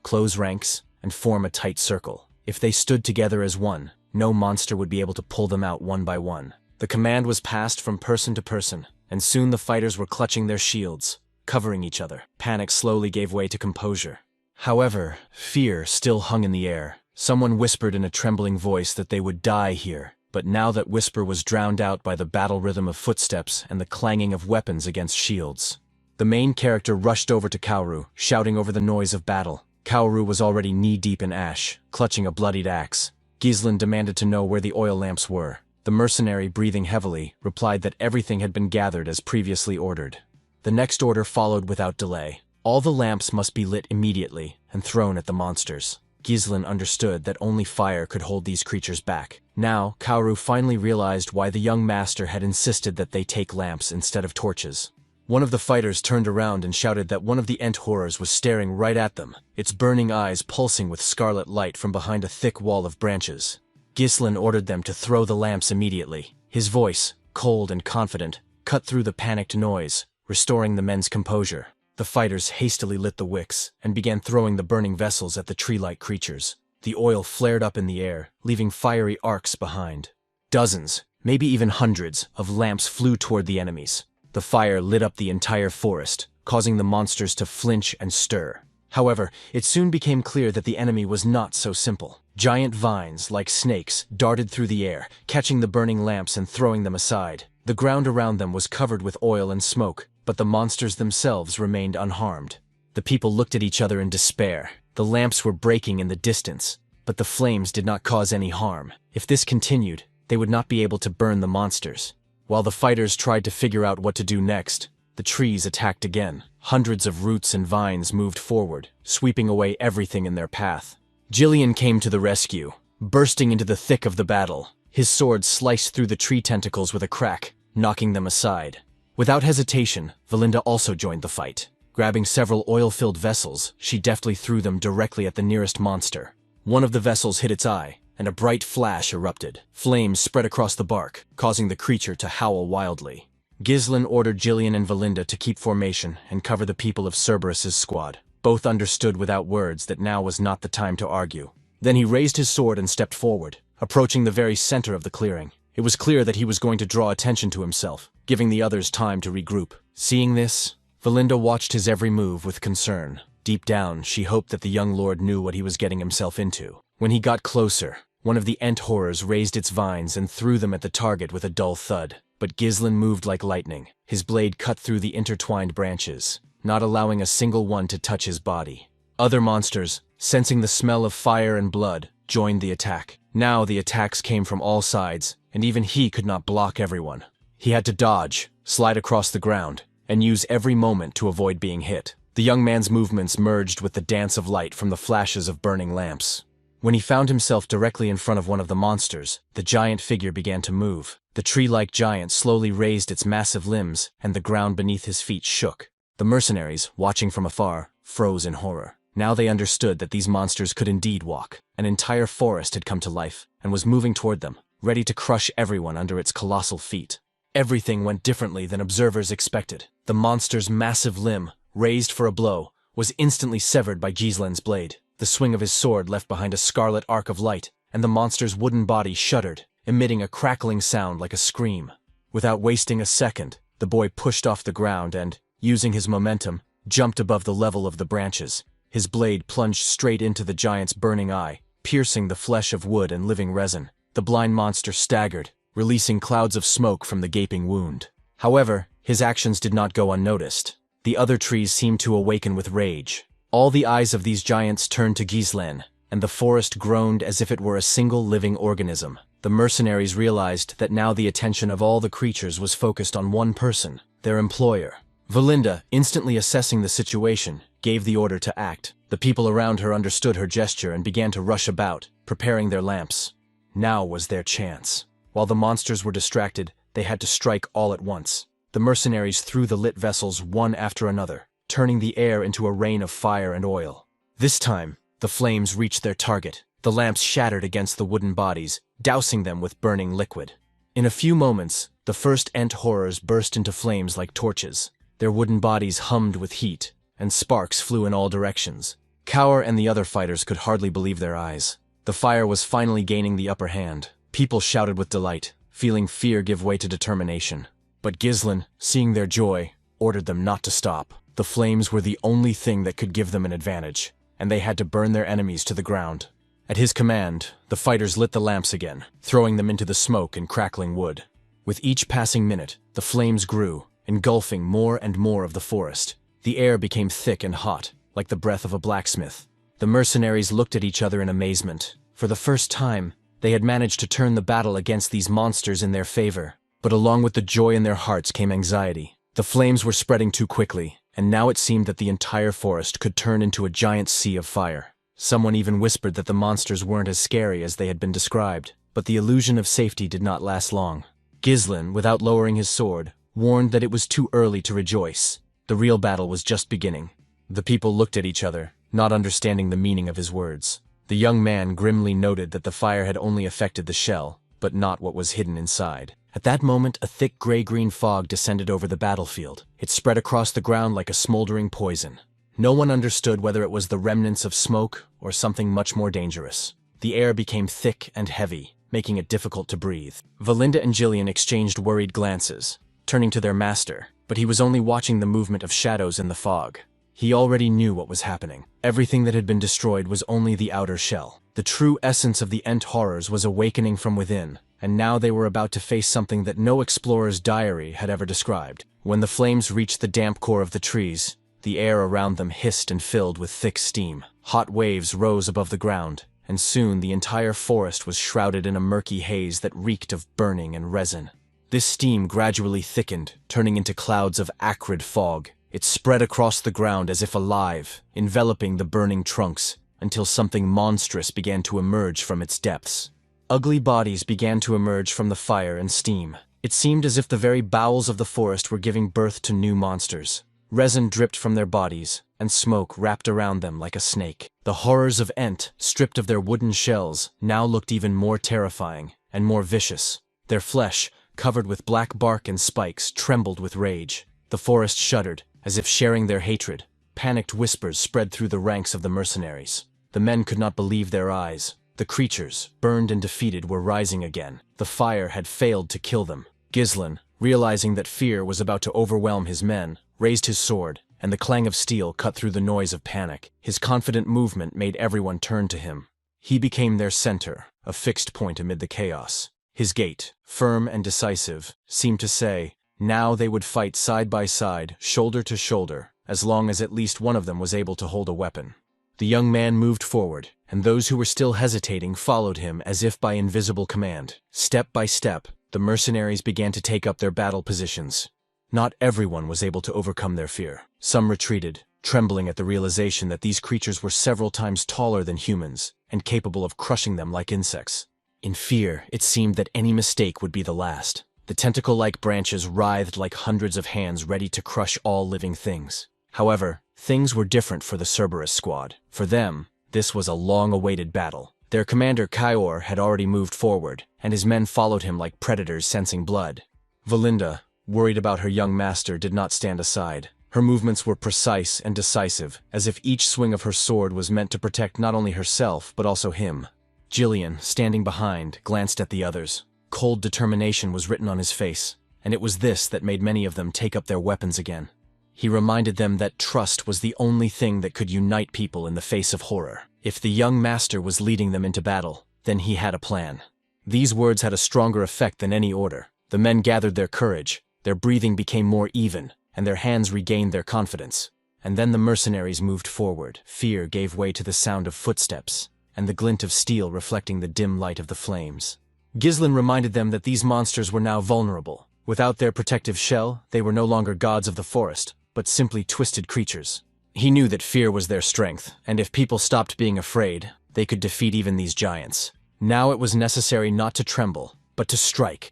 close ranks, and form a tight circle. If they stood together as one, no monster would be able to pull them out one by one. The command was passed from person to person, and soon the fighters were clutching their shields, covering each other. Panic slowly gave way to composure. However, fear still hung in the air. Someone whispered in a trembling voice that they would die here, but now that whisper was drowned out by the battle rhythm of footsteps and the clanging of weapons against shields. The main character rushed over to Kaoru, shouting over the noise of battle. Kaoru was already knee-deep in ash, clutching a bloodied axe. Gislen demanded to know where the oil lamps were. The mercenary, breathing heavily, replied that everything had been gathered as previously ordered. The next order followed without delay. All the lamps must be lit immediately and thrown at the monsters. Gislen understood that only fire could hold these creatures back. Now, Kaoru finally realized why the young master had insisted that they take lamps instead of torches. One of the fighters turned around and shouted that one of the Ent horrors was staring right at them, its burning eyes pulsing with scarlet light from behind a thick wall of branches. Gislen ordered them to throw the lamps immediately. His voice, cold and confident, cut through the panicked noise, restoring the men's composure. The fighters hastily lit the wicks and began throwing the burning vessels at the tree-like creatures. The oil flared up in the air, leaving fiery arcs behind. Dozens, maybe even hundreds, of lamps flew toward the enemies. The fire lit up the entire forest, causing the monsters to flinch and stir. However, it soon became clear that the enemy was not so simple. Giant vines, like snakes, darted through the air, catching the burning lamps and throwing them aside. The ground around them was covered with oil and smoke, but the monsters themselves remained unharmed. The people looked at each other in despair. The lamps were breaking in the distance, but the flames did not cause any harm. If this continued, they would not be able to burn the monsters. While the fighters tried to figure out what to do next, the trees attacked again. Hundreds of roots and vines moved forward, sweeping away everything in their path. Jillian came to the rescue, bursting into the thick of the battle. His sword sliced through the tree tentacles with a crack, knocking them aside. Without hesitation, Valinda also joined the fight. Grabbing several oil-filled vessels, she deftly threw them directly at the nearest monster. One of the vessels hit its eye, and a bright flash erupted. Flames spread across the bark, causing the creature to howl wildly. Gislen ordered Jillian and Valinda to keep formation and cover the people of Cerberus's squad. Both understood without words that now was not the time to argue. Then he raised his sword and stepped forward, approaching the very center of the clearing. It was clear that he was going to draw attention to himself, giving the others time to regroup. Seeing this, Valinda watched his every move with concern. Deep down, she hoped that the young lord knew what he was getting himself into. When he got closer, one of the Ent horrors raised its vines and threw them at the target with a dull thud. But Gislen moved like lightning. His blade cut through the intertwined branches, not allowing a single one to touch his body. Other monsters, sensing the smell of fire and blood, joined the attack. Now the attacks came from all sides, and even he could not block everyone. He had to dodge, slide across the ground, and use every moment to avoid being hit. The young man's movements merged with the dance of light from the flashes of burning lamps. When he found himself directly in front of one of the monsters, the giant figure began to move. The tree-like giant slowly raised its massive limbs, and the ground beneath his feet shook. The mercenaries, watching from afar, froze in horror. Now they understood that these monsters could indeed walk. An entire forest had come to life, and was moving toward them, ready to crush everyone under its colossal feet. Everything went differently than observers expected. The monster's massive limb, raised for a blow, was instantly severed by Gislen's blade. The swing of his sword left behind a scarlet arc of light, and the monster's wooden body shuddered, emitting a crackling sound like a scream. Without wasting a second, the boy pushed off the ground and, using his momentum, jumped above the level of the branches. His blade plunged straight into the giant's burning eye, piercing the flesh of wood and living resin. The blind monster staggered, releasing clouds of smoke from the gaping wound. However, his actions did not go unnoticed. The other trees seemed to awaken with rage. All the eyes of these giants turned to Gislen, and the forest groaned as if it were a single living organism. The mercenaries realized that now the attention of all the creatures was focused on one person, their employer. Valinda, instantly assessing the situation, gave the order to act. The people around her understood her gesture and began to rush about, preparing their lamps. Now was their chance. While the monsters were distracted, they had to strike all at once. The mercenaries threw the lit vessels one after another, turning the air into a rain of fire and oil. This time, the flames reached their target. The lamps shattered against the wooden bodies, dousing them with burning liquid. In a few moments, the first Ent horrors burst into flames like torches. Their wooden bodies hummed with heat, and sparks flew in all directions. Kaur and the other fighters could hardly believe their eyes. The fire was finally gaining the upper hand. People shouted with delight, feeling fear give way to determination. But Gislen, seeing their joy, ordered them not to stop. The flames were the only thing that could give them an advantage, and they had to burn their enemies to the ground. At his command, the fighters lit the lamps again, throwing them into the smoke and crackling wood. With each passing minute, the flames grew, engulfing more and more of the forest. The air became thick and hot, like the breath of a blacksmith. The mercenaries looked at each other in amazement. For the first time, they had managed to turn the battle against these monsters in their favor. But along with the joy in their hearts came anxiety. The flames were spreading too quickly, and now it seemed that the entire forest could turn into a giant sea of fire. Someone even whispered that the monsters weren't as scary as they had been described, but the illusion of safety did not last long. Gislen, without lowering his sword, warned that it was too early to rejoice. The real battle was just beginning. The people looked at each other, not understanding the meaning of his words. The young man grimly noted that the fire had only affected the shell, but not what was hidden inside. At that moment, a thick gray-green fog descended over the battlefield. It spread across the ground like a smoldering poison. No one understood whether it was the remnants of smoke or something much more dangerous. The air became thick and heavy, making it difficult to breathe. Valinda and Jillian exchanged worried glances, turning to their master, but he was only watching the movement of shadows in the fog. He already knew what was happening. Everything that had been destroyed was only the outer shell. The true essence of the Ent horrors was awakening from within, and now they were about to face something that no explorer's diary had ever described. When the flames reached the damp core of the trees, the air around them hissed and filled with thick steam. Hot waves rose above the ground, and soon the entire forest was shrouded in a murky haze that reeked of burning and resin. This steam gradually thickened, turning into clouds of acrid fog. It spread across the ground as if alive, enveloping the burning trunks, until something monstrous began to emerge from its depths. Ugly bodies began to emerge from the fire and steam. It seemed as if the very bowels of the forest were giving birth to new monsters. Resin dripped from their bodies, and smoke wrapped around them like a snake. The horrors of Ent, stripped of their wooden shells, now looked even more terrifying and more vicious. Their flesh, covered with black bark and spikes, trembled with rage. The forest shuddered, as if sharing their hatred. Panicked whispers spread through the ranks of the mercenaries. The men could not believe their eyes. The creatures, burned and defeated, were rising again. The fire had failed to kill them. Gislen, realizing that fear was about to overwhelm his men, raised his sword, and the clang of steel cut through the noise of panic. His confident movement made everyone turn to him. He became their center, a fixed point amid the chaos. His gait, firm and decisive, seemed to say, now they would fight side by side, shoulder to shoulder, as long as at least one of them was able to hold a weapon. The young man moved forward, and those who were still hesitating followed him as if by invisible command. Step by step, the mercenaries began to take up their battle positions. Not everyone was able to overcome their fear. Some retreated, trembling at the realization that these creatures were several times taller than humans and capable of crushing them like insects. In fear, it seemed that any mistake would be the last. The tentacle-like branches writhed like hundreds of hands ready to crush all living things. However, things were different for the Cerberus squad. For them, this was a long-awaited battle. Their commander Kaur had already moved forward, and his men followed him like predators sensing blood. Valinda, worried about her young master, did not stand aside. Her movements were precise and decisive, as if each swing of her sword was meant to protect not only herself but also him. Jillian, standing behind, glanced at the others. Cold determination was written on his face, and it was this that made many of them take up their weapons again. He reminded them that trust was the only thing that could unite people in the face of horror. If the young master was leading them into battle, then he had a plan. These words had a stronger effect than any order. The men gathered their courage, their breathing became more even, and their hands regained their confidence. And then the mercenaries moved forward. Fear gave way to the sound of footsteps, and the glint of steel reflecting the dim light of the flames. Ghislain reminded them that these monsters were now vulnerable. Without their protective shell, they were no longer gods of the forest, but simply twisted creatures. He knew that fear was their strength, and if people stopped being afraid, they could defeat even these giants. Now it was necessary not to tremble, but to strike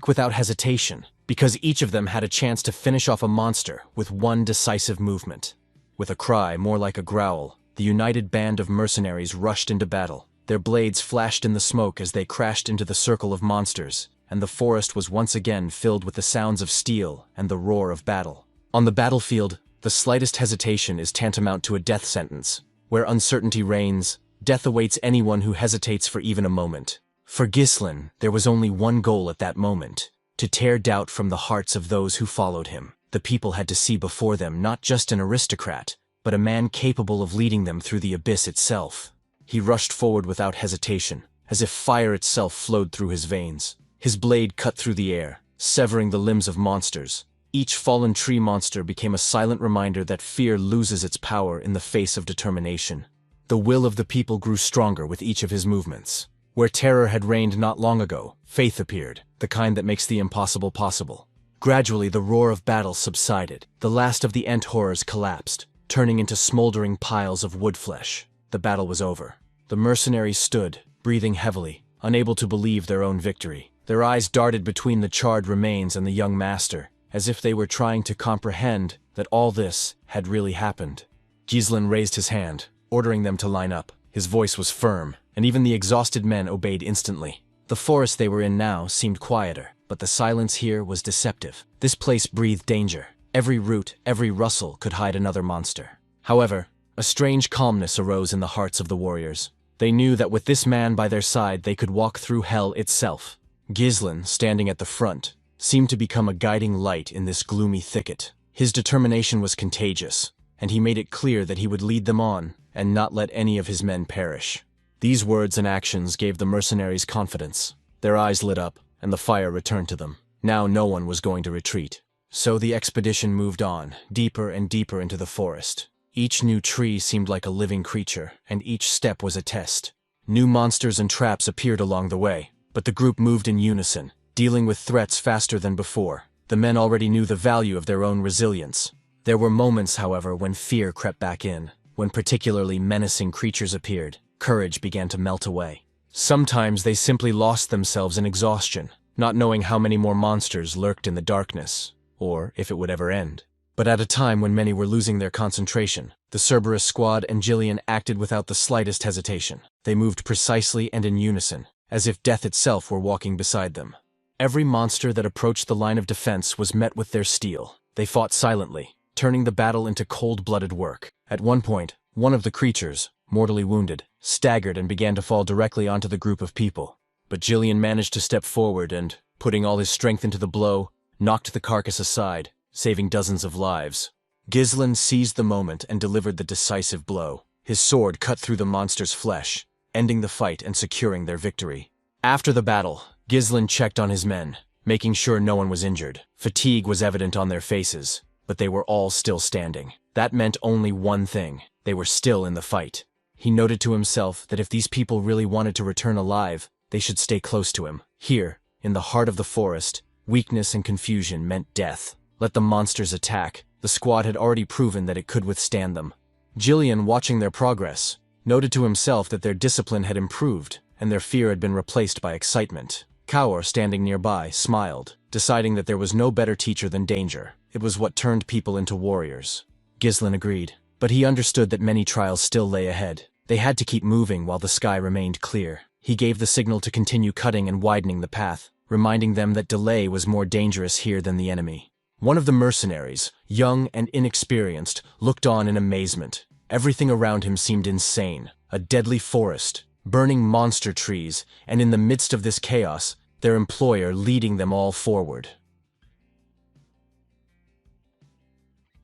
without hesitation, because each of them had a chance to finish off a monster with one decisive movement. With a cry more like a growl, the united band of mercenaries rushed into battle. Their blades flashed in the smoke as they crashed into the circle of monsters, and the forest was once again filled with the sounds of steel and the roar of battle. On the battlefield, the slightest hesitation is tantamount to a death sentence. Where uncertainty reigns, death awaits anyone who hesitates for even a moment. For Ghislain, there was only one goal at that moment: to tear doubt from the hearts of those who followed him. The people had to see before them not just an aristocrat, but a man capable of leading them through the abyss itself. He rushed forward without hesitation, as if fire itself flowed through his veins. His blade cut through the air, severing the limbs of monsters. Each fallen tree monster became a silent reminder that fear loses its power in the face of determination. The will of the people grew stronger with each of his movements. Where terror had reigned not long ago, faith appeared, the kind that makes the impossible possible. Gradually, the roar of battle subsided. The last of the ant horrors collapsed, turning into smoldering piles of wood flesh. The battle was over. The mercenaries stood, breathing heavily, unable to believe their own victory. Their eyes darted between the charred remains and the young master, as if they were trying to comprehend that all this had really happened. Ghislain raised his hand, ordering them to line up. His voice was firm, and even the exhausted men obeyed instantly. The forest they were in now seemed quieter, but the silence here was deceptive. This place breathed danger. Every root, every rustle could hide another monster. However, a strange calmness arose in the hearts of the warriors. They knew that with this man by their side they could walk through hell itself. Ghislain, standing at the front, seemed to become a guiding light in this gloomy thicket. His determination was contagious, and he made it clear that he would lead them on and not let any of his men perish. These words and actions gave the mercenaries confidence. Their eyes lit up, and the fire returned to them. Now no one was going to retreat. So the expedition moved on, deeper and deeper into the forest. Each new tree seemed like a living creature, and each step was a test. New monsters and traps appeared along the way, but the group moved in unison, dealing with threats faster than before. The men already knew the value of their own resilience. There were moments, however, when fear crept back in. When particularly menacing creatures appeared, courage began to melt away. Sometimes they simply lost themselves in exhaustion, not knowing how many more monsters lurked in the darkness, or if it would ever end. But at a time when many were losing their concentration, the Cerberus squad and Gillian acted without the slightest hesitation. They moved precisely and in unison, as if death itself were walking beside them. Every monster that approached the line of defense was met with their steel. They fought silently, turning the battle into cold-blooded work. At one point, one of the creatures, mortally wounded, staggered and began to fall directly onto the group of people. But Gillian managed to step forward and, putting all his strength into the blow, knocked the carcass aside, saving dozens of lives. Ghislain seized the moment and delivered the decisive blow. His sword cut through the monster's flesh, ending the fight and securing their victory. After the battle, Ghislain checked on his men, making sure no one was injured. Fatigue was evident on their faces, but they were all still standing. That meant only one thing: they were still in the fight. He noted to himself that if these people really wanted to return alive, they should stay close to him. Here, in the heart of the forest, weakness and confusion meant death. Let the monsters attack. The squad had already proven that it could withstand them. Gillian, watching their progress, noted to himself that their discipline had improved, and their fear had been replaced by excitement. Kaur, standing nearby, smiled, deciding that there was no better teacher than danger. It was what turned people into warriors. Ghislain agreed, but he understood that many trials still lay ahead. They had to keep moving while the sky remained clear. He gave the signal to continue cutting and widening the path, reminding them that delay was more dangerous here than the enemy. One of the mercenaries, young and inexperienced, looked on in amazement. Everything around him seemed insane. A deadly forest, burning monster trees, and in the midst of this chaos, their employer leading them all forward.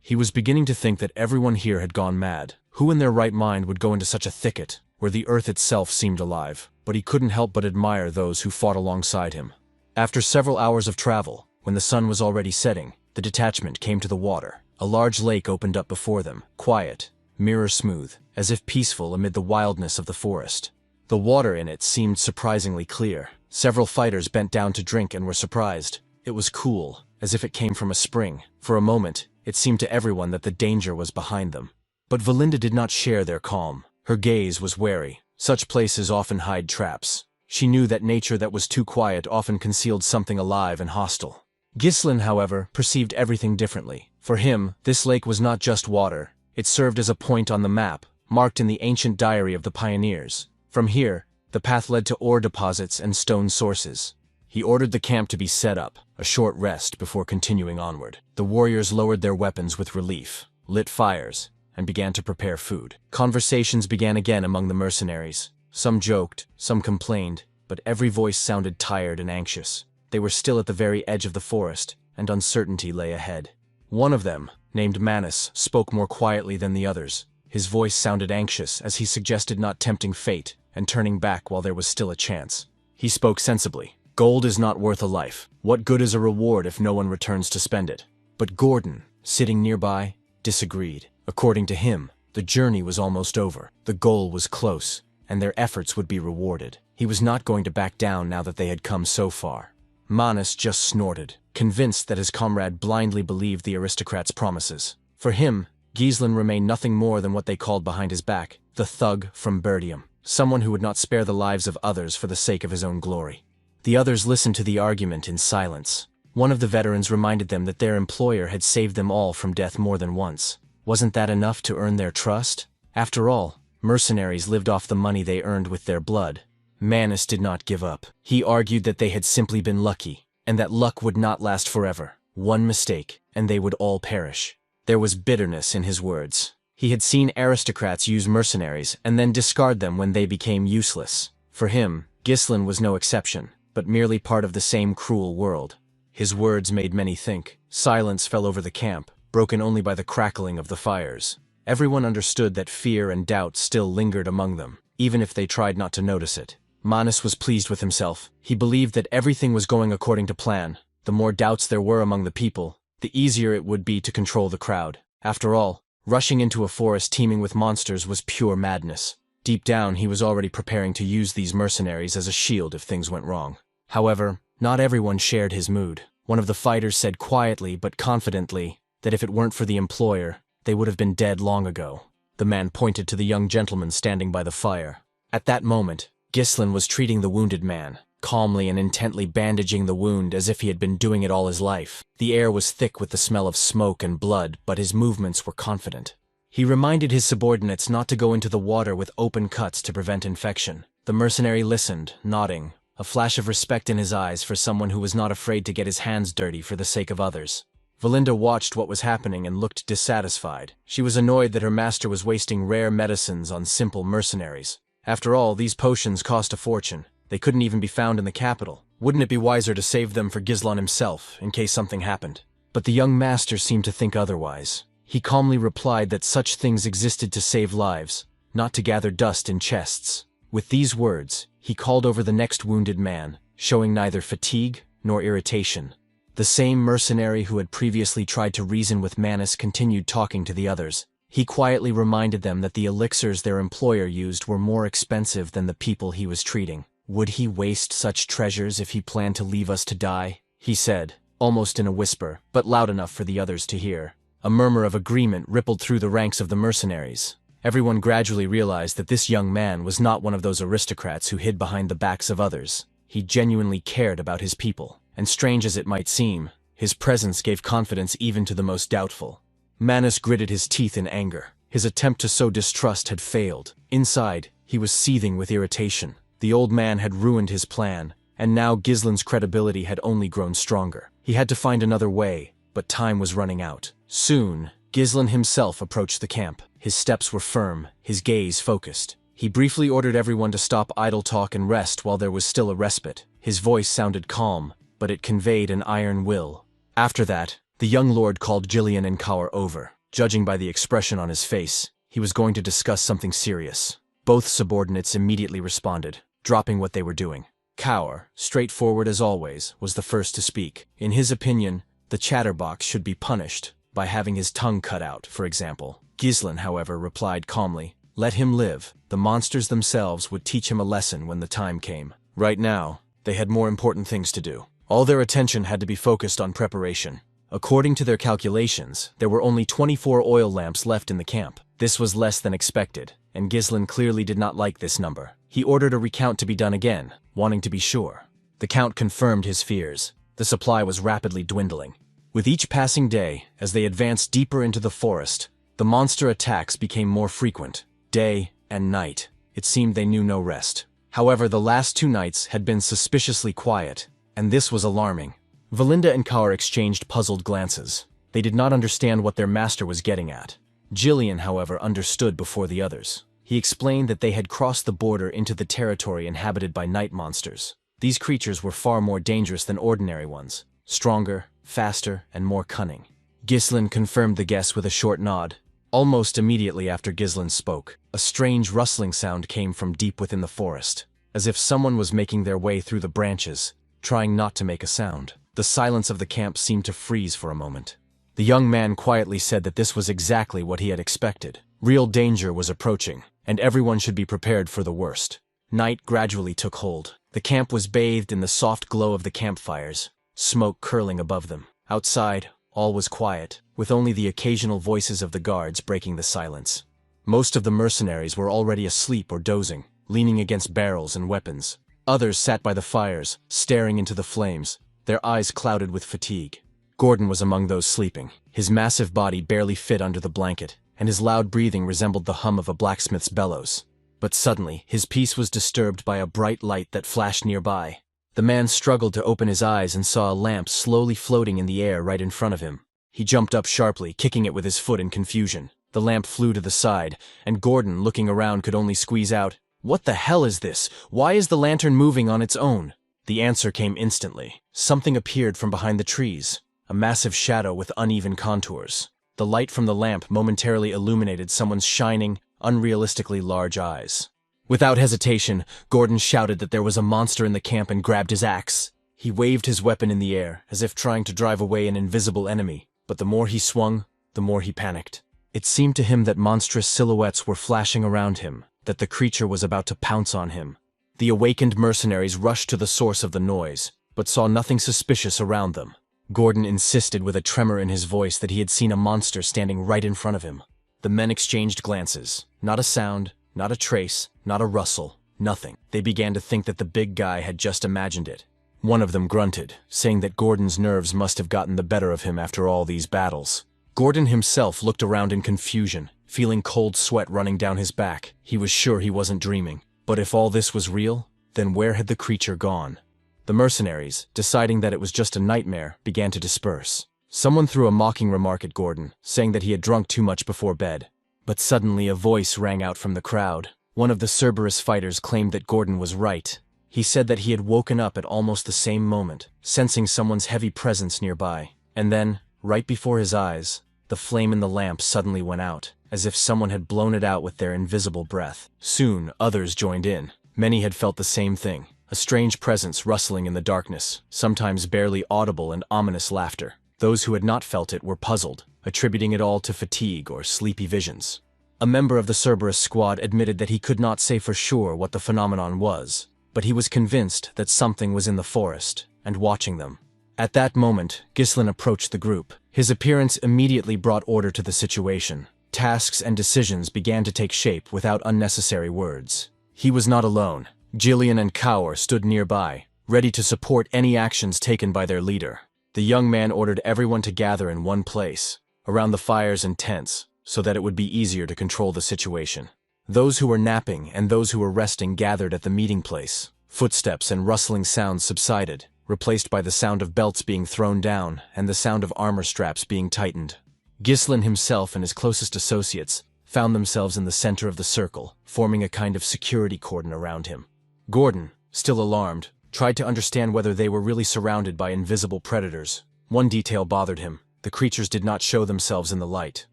He was beginning to think that everyone here had gone mad. Who in their right mind would go into such a thicket, where the earth itself seemed alive? But he couldn't help but admire those who fought alongside him. After several hours of travel, when the sun was already setting, the detachment came to the water. A large lake opened up before them, quiet, mirror-smooth, as if peaceful amid the wildness of the forest. The water in it seemed surprisingly clear. Several fighters bent down to drink and were surprised. It was cool, as if it came from a spring. For a moment, it seemed to everyone that the danger was behind them. But Valinda did not share their calm. Her gaze was wary. Such places often hide traps. She knew that nature that was too quiet often concealed something alive and hostile. Ghislain, however, perceived everything differently. For him, this lake was not just water. It served as a point on the map, marked in the ancient diary of the pioneers. From here, the path led to ore deposits and stone sources. He ordered the camp to be set up, a short rest before continuing onward. The warriors lowered their weapons with relief, lit fires, and began to prepare food. Conversations began again among the mercenaries. Some joked, some complained, but every voice sounded tired and anxious. They were still at the very edge of the forest, and uncertainty lay ahead. One of them, named Manus, spoke more quietly than the others. His voice sounded anxious as he suggested not tempting fate and turning back while there was still a chance. He spoke sensibly. Gold is not worth a life. What good is a reward if no one returns to spend it? But Gordon, sitting nearby, disagreed. According to him, the journey was almost over. The goal was close, and their efforts would be rewarded. He was not going to back down now that they had come so far. Manus just snorted, convinced that his comrade blindly believed the aristocrat's promises. For him, Ghislain remained nothing more than what they called behind his back, the thug from Bertium, someone who would not spare the lives of others for the sake of his own glory. The others listened to the argument in silence. One of the veterans reminded them that their employer had saved them all from death more than once. Wasn't that enough to earn their trust? After all, mercenaries lived off the money they earned with their blood. Manus did not give up. He argued that they had simply been lucky, and that luck would not last forever. One mistake, and they would all perish. There was bitterness in his words. He had seen aristocrats use mercenaries and then discard them when they became useless. For him, Ghislain was no exception, but merely part of the same cruel world. His words made many think. Silence fell over the camp, broken only by the crackling of the fires. Everyone understood that fear and doubt still lingered among them, even if they tried not to notice it. Manus was pleased with himself. He believed that everything was going according to plan. The more doubts there were among the people, the easier it would be to control the crowd. After all, rushing into a forest teeming with monsters was pure madness. Deep down, he was already preparing to use these mercenaries as a shield if things went wrong. However, not everyone shared his mood. One of the fighters said quietly but confidently that if it weren't for the employer, they would have been dead long ago. The man pointed to the young gentleman standing by the fire. At that moment, Ghislain was treating the wounded man, calmly and intently bandaging the wound as if he had been doing it all his life. The air was thick with the smell of smoke and blood, but his movements were confident. He reminded his subordinates not to go into the water with open cuts to prevent infection. The mercenary listened, nodding, a flash of respect in his eyes for someone who was not afraid to get his hands dirty for the sake of others. Valinda watched what was happening and looked dissatisfied. She was annoyed that her master was wasting rare medicines on simple mercenaries. After all, these potions cost a fortune. They couldn't even be found in the capital. Wouldn't it be wiser to save them for Ghislain himself, in case something happened? But the young master seemed to think otherwise. He calmly replied that such things existed to save lives, not to gather dust in chests. With these words, he called over the next wounded man, showing neither fatigue nor irritation. The same mercenary who had previously tried to reason with Manus continued talking to the others. He quietly reminded them that the elixirs their employer used were more expensive than the people he was treating. Would he waste such treasures if he planned to leave us to die? He said, almost in a whisper, but loud enough for the others to hear. A murmur of agreement rippled through the ranks of the mercenaries. Everyone gradually realized that this young man was not one of those aristocrats who hid behind the backs of others. He genuinely cared about his people, and strange as it might seem, his presence gave confidence even to the most doubtful. Manus gritted his teeth in anger. His attempt to sow distrust had failed. Inside, he was seething with irritation. The old man had ruined his plan, and now Ghislain's credibility had only grown stronger. He had to find another way, but time was running out. Soon, Ghislain himself approached the camp. His steps were firm, his gaze focused. He briefly ordered everyone to stop idle talk and rest while there was still a respite. His voice sounded calm, but it conveyed an iron will. After that, the young lord called Jillian and Kaur over. Judging by the expression on his face, he was going to discuss something serious. Both subordinates immediately responded, dropping what they were doing. Kaur, straightforward as always, was the first to speak. In his opinion, the chatterbox should be punished by having his tongue cut out, for example. Ghislain, however, replied calmly, "Let him live. The monsters themselves would teach him a lesson when the time came. Right now, they had more important things to do. All their attention had to be focused on preparation." According to their calculations, there were only 24 oil lamps left in the camp. This was less than expected, and Ghislain clearly did not like this number. He ordered a recount to be done again, wanting to be sure. The count confirmed his fears. The supply was rapidly dwindling. With each passing day, as they advanced deeper into the forest, the monster attacks became more frequent. Day and night. It seemed they knew no rest. However, the last 2 nights had been suspiciously quiet, and this was alarming. Valinda and Kaur exchanged puzzled glances. They did not understand what their master was getting at. Jillian, however, understood before the others. He explained that they had crossed the border into the territory inhabited by night monsters. These creatures were far more dangerous than ordinary ones, stronger, faster, and more cunning. Ghislain confirmed the guess with a short nod. Almost immediately after Ghislain spoke, a strange rustling sound came from deep within the forest, as if someone was making their way through the branches, trying not to make a sound. The silence of the camp seemed to freeze for a moment. The young man quietly said that this was exactly what he had expected. Real danger was approaching, and everyone should be prepared for the worst. Night gradually took hold. The camp was bathed in the soft glow of the campfires, smoke curling above them. Outside, all was quiet, with only the occasional voices of the guards breaking the silence. Most of the mercenaries were already asleep or dozing, leaning against barrels and weapons. Others sat by the fires, staring into the flames, their eyes clouded with fatigue. Gordon was among those sleeping. His massive body barely fit under the blanket, and his loud breathing resembled the hum of a blacksmith's bellows. But suddenly, his peace was disturbed by a bright light that flashed nearby. The man struggled to open his eyes and saw a lamp slowly floating in the air right in front of him. He jumped up sharply, kicking it with his foot in confusion. The lamp flew to the side, and Gordon, looking around, could only squeeze out, "What the hell is this? Why is the lantern moving on its own?" The answer came instantly. Something appeared from behind the trees, a massive shadow with uneven contours. The light from the lamp momentarily illuminated someone's shining, unrealistically large eyes. Without hesitation, Gordon shouted that there was a monster in the camp and grabbed his axe. He waved his weapon in the air, as if trying to drive away an invisible enemy, but the more he swung, the more he panicked. It seemed to him that monstrous silhouettes were flashing around him, that the creature was about to pounce on him. The awakened mercenaries rushed to the source of the noise, but saw nothing suspicious around them. Gordon insisted with a tremor in his voice that he had seen a monster standing right in front of him. The men exchanged glances. Not a sound, not a trace, not a rustle, nothing. They began to think that the big guy had just imagined it. One of them grunted, saying that Gordon's nerves must have gotten the better of him after all these battles. Gordon himself looked around in confusion, feeling cold sweat running down his back. He was sure he wasn't dreaming. But if all this was real, then where had the creature gone? The mercenaries, deciding that it was just a nightmare, began to disperse. Someone threw a mocking remark at Gordon, saying that he had drunk too much before bed. But suddenly a voice rang out from the crowd. One of the Cerberus fighters claimed that Gordon was right. He said that he had woken up at almost the same moment, sensing someone's heavy presence nearby. And then, right before his eyes, the flame in the lamp suddenly went out, as if someone had blown it out with their invisible breath. Soon, others joined in. Many had felt the same thing. A strange presence rustling in the darkness, sometimes barely audible and ominous laughter. Those who had not felt it were puzzled, attributing it all to fatigue or sleepy visions. A member of the Cerberus squad admitted that he could not say for sure what the phenomenon was, but he was convinced that something was in the forest and watching them. At that moment, Ghislain approached the group. His appearance immediately brought order to the situation. Tasks and decisions began to take shape without unnecessary words. He was not alone. Jillian and Kaur stood nearby, ready to support any actions taken by their leader. The young man ordered everyone to gather in one place, around the fires and tents, so that it would be easier to control the situation. Those who were napping and those who were resting gathered at the meeting place. Footsteps and rustling sounds subsided, replaced by the sound of belts being thrown down and the sound of armor straps being tightened. Ghislain himself and his closest associates found themselves in the center of the circle, forming a kind of security cordon around him. Gordon, still alarmed, tried to understand whether they were really surrounded by invisible predators. One detail bothered him: the creatures did not show themselves in the light.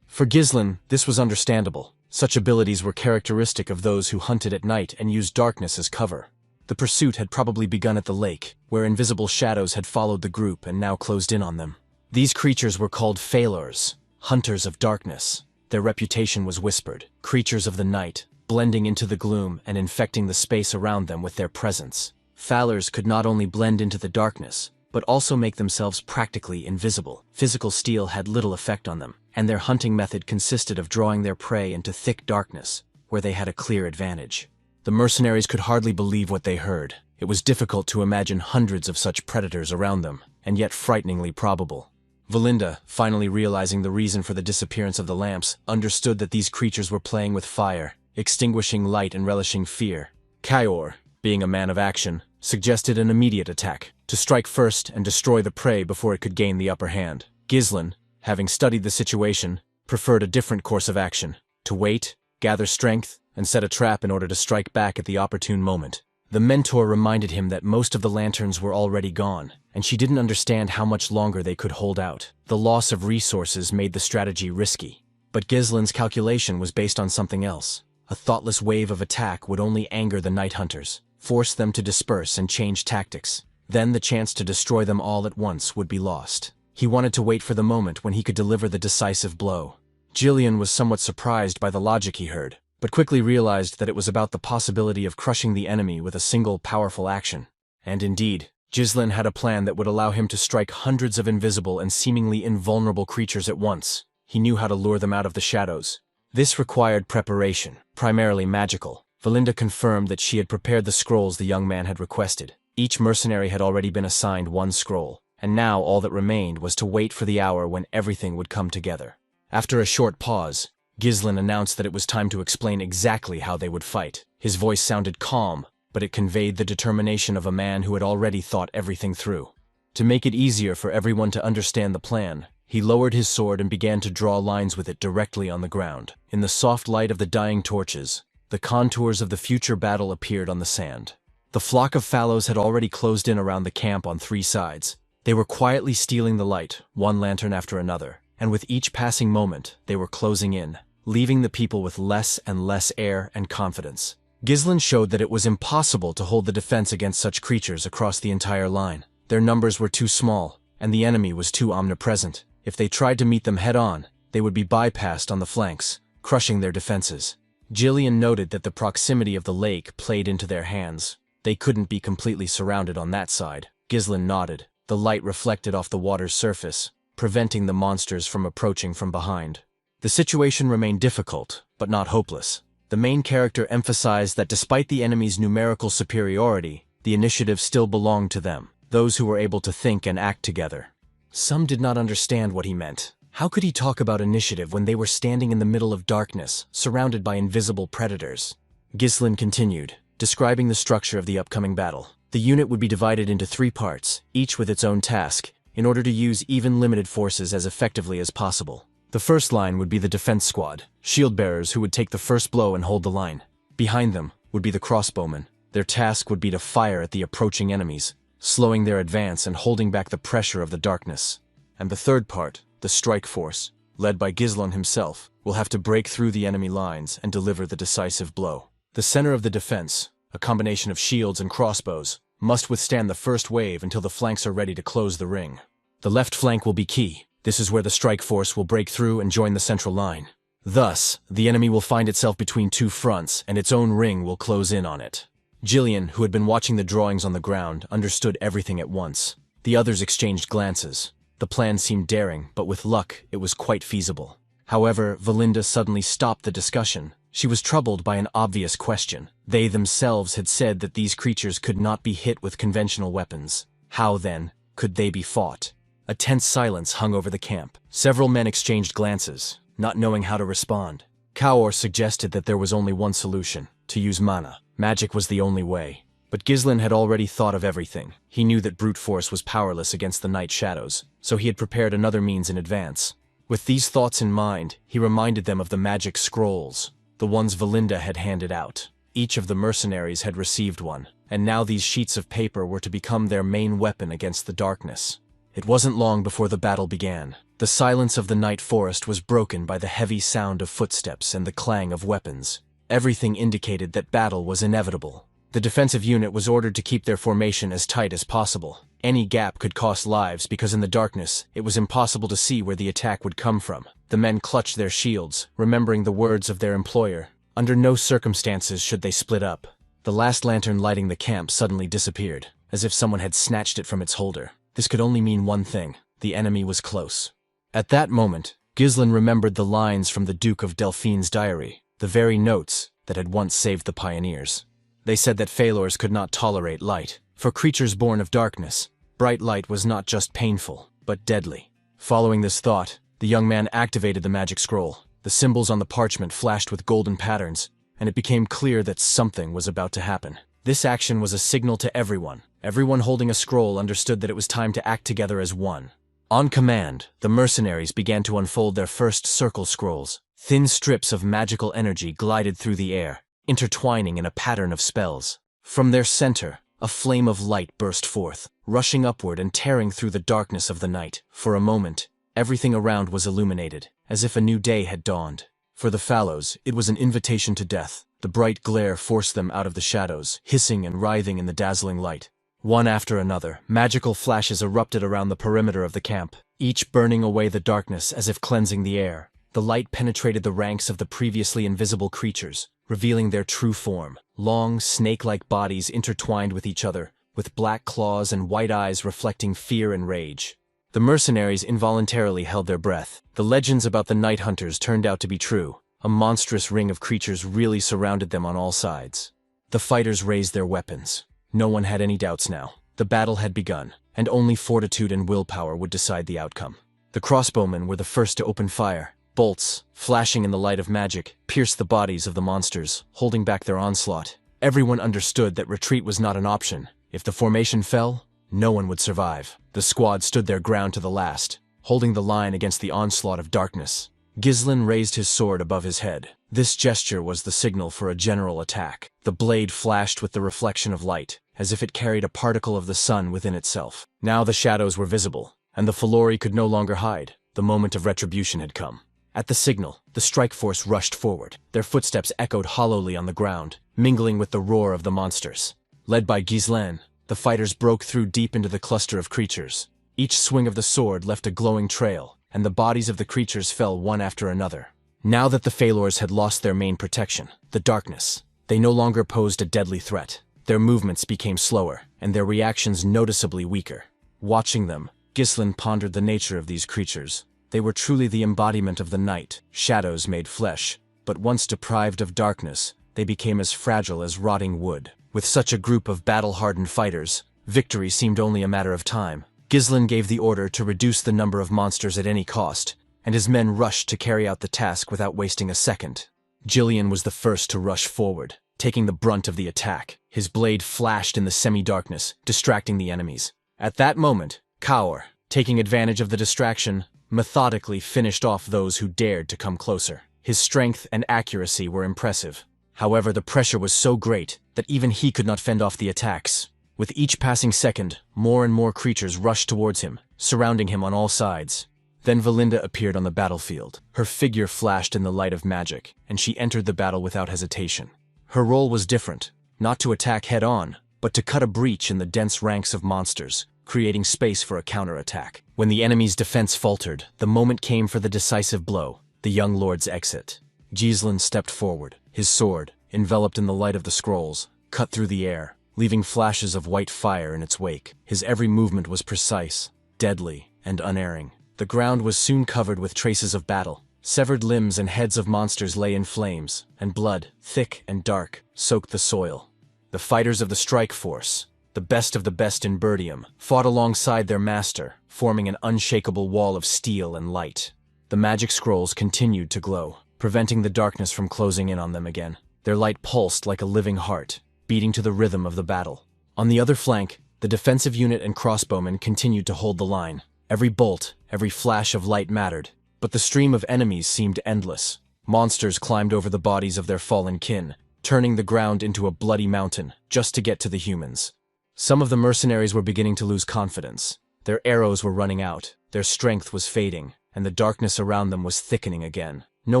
For Ghislain, this was understandable. Such abilities were characteristic of those who hunted at night and used darkness as cover. The pursuit had probably begun at the lake, where invisible shadows had followed the group and now closed in on them. These creatures were called Failors, hunters of darkness. Their reputation was whispered: creatures of the night, blending into the gloom and infecting the space around them with their presence. Failors could not only blend into the darkness, but also make themselves practically invisible. Physical steel had little effect on them, and their hunting method consisted of drawing their prey into thick darkness, where they had a clear advantage. The mercenaries could hardly believe what they heard. It was difficult to imagine hundreds of such predators around them, and yet frighteningly probable. Valinda, finally realizing the reason for the disappearance of the lamps, understood that these creatures were playing with fire, extinguishing light and relishing fear. Kayor, being a man of action, suggested an immediate attack, to strike first and destroy the prey before it could gain the upper hand. Ghislain, having studied the situation, preferred a different course of action: to wait, gather strength, and set a trap in order to strike back at the opportune moment. The mentor reminded him that most of the lanterns were already gone, and she didn't understand how much longer they could hold out. The loss of resources made the strategy risky. But Ghislain's calculation was based on something else. A thoughtless wave of attack would only anger the night hunters, force them to disperse and change tactics. Then the chance to destroy them all at once would be lost. He wanted to wait for the moment when he could deliver the decisive blow. Jillian was somewhat surprised by the logic he heard, but quickly realized that it was about the possibility of crushing the enemy with a single powerful action. And indeed, Ghislain had a plan that would allow him to strike hundreds of invisible and seemingly invulnerable creatures at once. He knew how to lure them out of the shadows. This required preparation, primarily magical. Valinda confirmed that she had prepared the scrolls the young man had requested. Each mercenary had already been assigned one scroll, and now all that remained was to wait for the hour when everything would come together. After a short pause, Ghislain announced that it was time to explain exactly how they would fight. His voice sounded calm, but it conveyed the determination of a man who had already thought everything through. To make it easier for everyone to understand the plan, he lowered his sword and began to draw lines with it directly on the ground. In the soft light of the dying torches, the contours of the future battle appeared on the sand. The flock of fallows had already closed in around the camp on three sides. They were quietly stealing the light, one lantern after another, and with each passing moment, they were closing in, leaving the people with less and less air and confidence. Ghislain showed that it was impossible to hold the defense against such creatures across the entire line. Their numbers were too small, and the enemy was too omnipresent. If they tried to meet them head-on, they would be bypassed on the flanks, crushing their defenses. Jillian noted that the proximity of the lake played into their hands. They couldn't be completely surrounded on that side. Ghislain nodded. The light reflected off the water's surface, preventing the monsters from approaching from behind. The situation remained difficult, but not hopeless. The main character emphasized that despite the enemy's numerical superiority, the initiative still belonged to them, those who were able to think and act together. Some did not understand what he meant. How could he talk about initiative when they were standing in the middle of darkness, surrounded by invisible predators? Ghislain continued, describing the structure of the upcoming battle. The unit would be divided into 3 parts, each with its own task, in order to use even limited forces as effectively as possible. The first line would be the defense squad, shield-bearers who would take the first blow and hold the line. Behind them would be the crossbowmen. Their task would be to fire at the approaching enemies, slowing their advance and holding back the pressure of the darkness. And the third part, the strike force, led by Ghislain himself, will have to break through the enemy lines and deliver the decisive blow. The center of the defense, a combination of shields and crossbows, must withstand the first wave until the flanks are ready to close the ring. The left flank will be key. This is where the strike force will break through and join the central line. Thus, the enemy will find itself between 2 fronts and its own ring will close in on it. Jillian, who had been watching the drawings on the ground, understood everything at once. The others exchanged glances. The plan seemed daring, but with luck, it was quite feasible. However, Valinda suddenly stopped the discussion. She was troubled by an obvious question. They themselves had said that these creatures could not be hit with conventional weapons. How, then, could they be fought? A tense silence hung over the camp. Several men exchanged glances, not knowing how to respond. Kaor suggested that there was only one solution: to use mana. Magic was the only way. But Ghislain had already thought of everything. He knew that brute force was powerless against the night shadows, so he had prepared another means in advance. With these thoughts in mind, he reminded them of the magic scrolls, the ones Valinda had handed out. Each of the mercenaries had received one, and now these sheets of paper were to become their main weapon against the darkness. It wasn't long before the battle began. The silence of the night forest was broken by the heavy sound of footsteps and the clang of weapons. Everything indicated that battle was inevitable. The defensive unit was ordered to keep their formation as tight as possible. Any gap could cost lives because in the darkness, it was impossible to see where the attack would come from. The men clutched their shields, remembering the words of their employer. Under no circumstances should they split up. The last lantern lighting the camp suddenly disappeared, as if someone had snatched it from its holder. This could only mean one thing: the enemy was close. At that moment, Ghislain remembered the lines from the Duke of Delphine's diary, the very notes that had once saved the pioneers. They said that failures could not tolerate light. For creatures born of darkness, bright light was not just painful, but deadly. Following this thought, the young man activated the magic scroll. The symbols on the parchment flashed with golden patterns, and it became clear that something was about to happen. This action was a signal to everyone. Everyone holding a scroll understood that it was time to act together as one. On command, the mercenaries began to unfold their first circle scrolls. Thin strips of magical energy glided through the air, intertwining in a pattern of spells. From their center, a flame of light burst forth, rushing upward and tearing through the darkness of the night. For a moment, everything around was illuminated, as if a new day had dawned. For the fallows, it was an invitation to death. The bright glare forced them out of the shadows, hissing and writhing in the dazzling light. One after another, magical flashes erupted around the perimeter of the camp, each burning away the darkness as if cleansing the air. The light penetrated the ranks of the previously invisible creatures, revealing their true form. Long, snake-like bodies intertwined with each other, with black claws and white eyes reflecting fear and rage. The mercenaries involuntarily held their breath. The legends about the night hunters turned out to be true. A monstrous ring of creatures really surrounded them on all sides. The fighters raised their weapons. No one had any doubts now. The battle had begun, and only fortitude and willpower would decide the outcome. The crossbowmen were the first to open fire. Bolts, flashing in the light of magic, pierced the bodies of the monsters, holding back their onslaught. Everyone understood that retreat was not an option. If the formation fell, no one would survive. The squad stood their ground to the last, holding the line against the onslaught of darkness. Ghislain raised his sword above his head. This gesture was the signal for a general attack. The blade flashed with the reflection of light, as if it carried a particle of the sun within itself. Now the shadows were visible, and the Falori could no longer hide. The moment of retribution had come. At the signal, the strike force rushed forward. Their footsteps echoed hollowly on the ground, mingling with the roar of the monsters. Led by Ghislain, the fighters broke through deep into the cluster of creatures. Each swing of the sword left a glowing trail, and the bodies of the creatures fell one after another. Now that the Failors had lost their main protection, the darkness, they no longer posed a deadly threat. Their movements became slower, and their reactions noticeably weaker. Watching them, Ghislain pondered the nature of these creatures. They were truly the embodiment of the night, shadows made flesh, but once deprived of darkness, they became as fragile as rotting wood. With such a group of battle-hardened fighters, victory seemed only a matter of time. Ghislain gave the order to reduce the number of monsters at any cost, and his men rushed to carry out the task without wasting a second. Jillian was the first to rush forward, taking the brunt of the attack. His blade flashed in the semi-darkness, distracting the enemies. At that moment, Kaur, taking advantage of the distraction, methodically finished off those who dared to come closer. His strength and accuracy were impressive. However, the pressure was so great that even he could not fend off the attacks. With each passing second, more and more creatures rushed towards him, surrounding him on all sides. Then Valinda appeared on the battlefield. Her figure flashed in the light of magic, and she entered the battle without hesitation. Her role was different, not to attack head-on, but to cut a breach in the dense ranks of monsters, creating space for a counterattack. When the enemy's defense faltered, the moment came for the decisive blow, the young lord's exit. Ghislain stepped forward. His sword, enveloped in the light of the scrolls, cut through the air, leaving flashes of white fire in its wake. His every movement was precise, deadly, and unerring. The ground was soon covered with traces of battle. Severed limbs and heads of monsters lay in flames, and blood, thick and dark, soaked the soil. The fighters of the strike force, the best of the best in Birdium, fought alongside their master, forming an unshakable wall of steel and light. The magic scrolls continued to glow, preventing the darkness from closing in on them again. Their light pulsed like a living heart, beating to the rhythm of the battle. On the other flank, the defensive unit and crossbowmen continued to hold the line. Every bolt, every flash of light mattered, but the stream of enemies seemed endless. Monsters climbed over the bodies of their fallen kin, turning the ground into a bloody mountain just to get to the humans. Some of the mercenaries were beginning to lose confidence. Their arrows were running out, their strength was fading, and the darkness around them was thickening again. No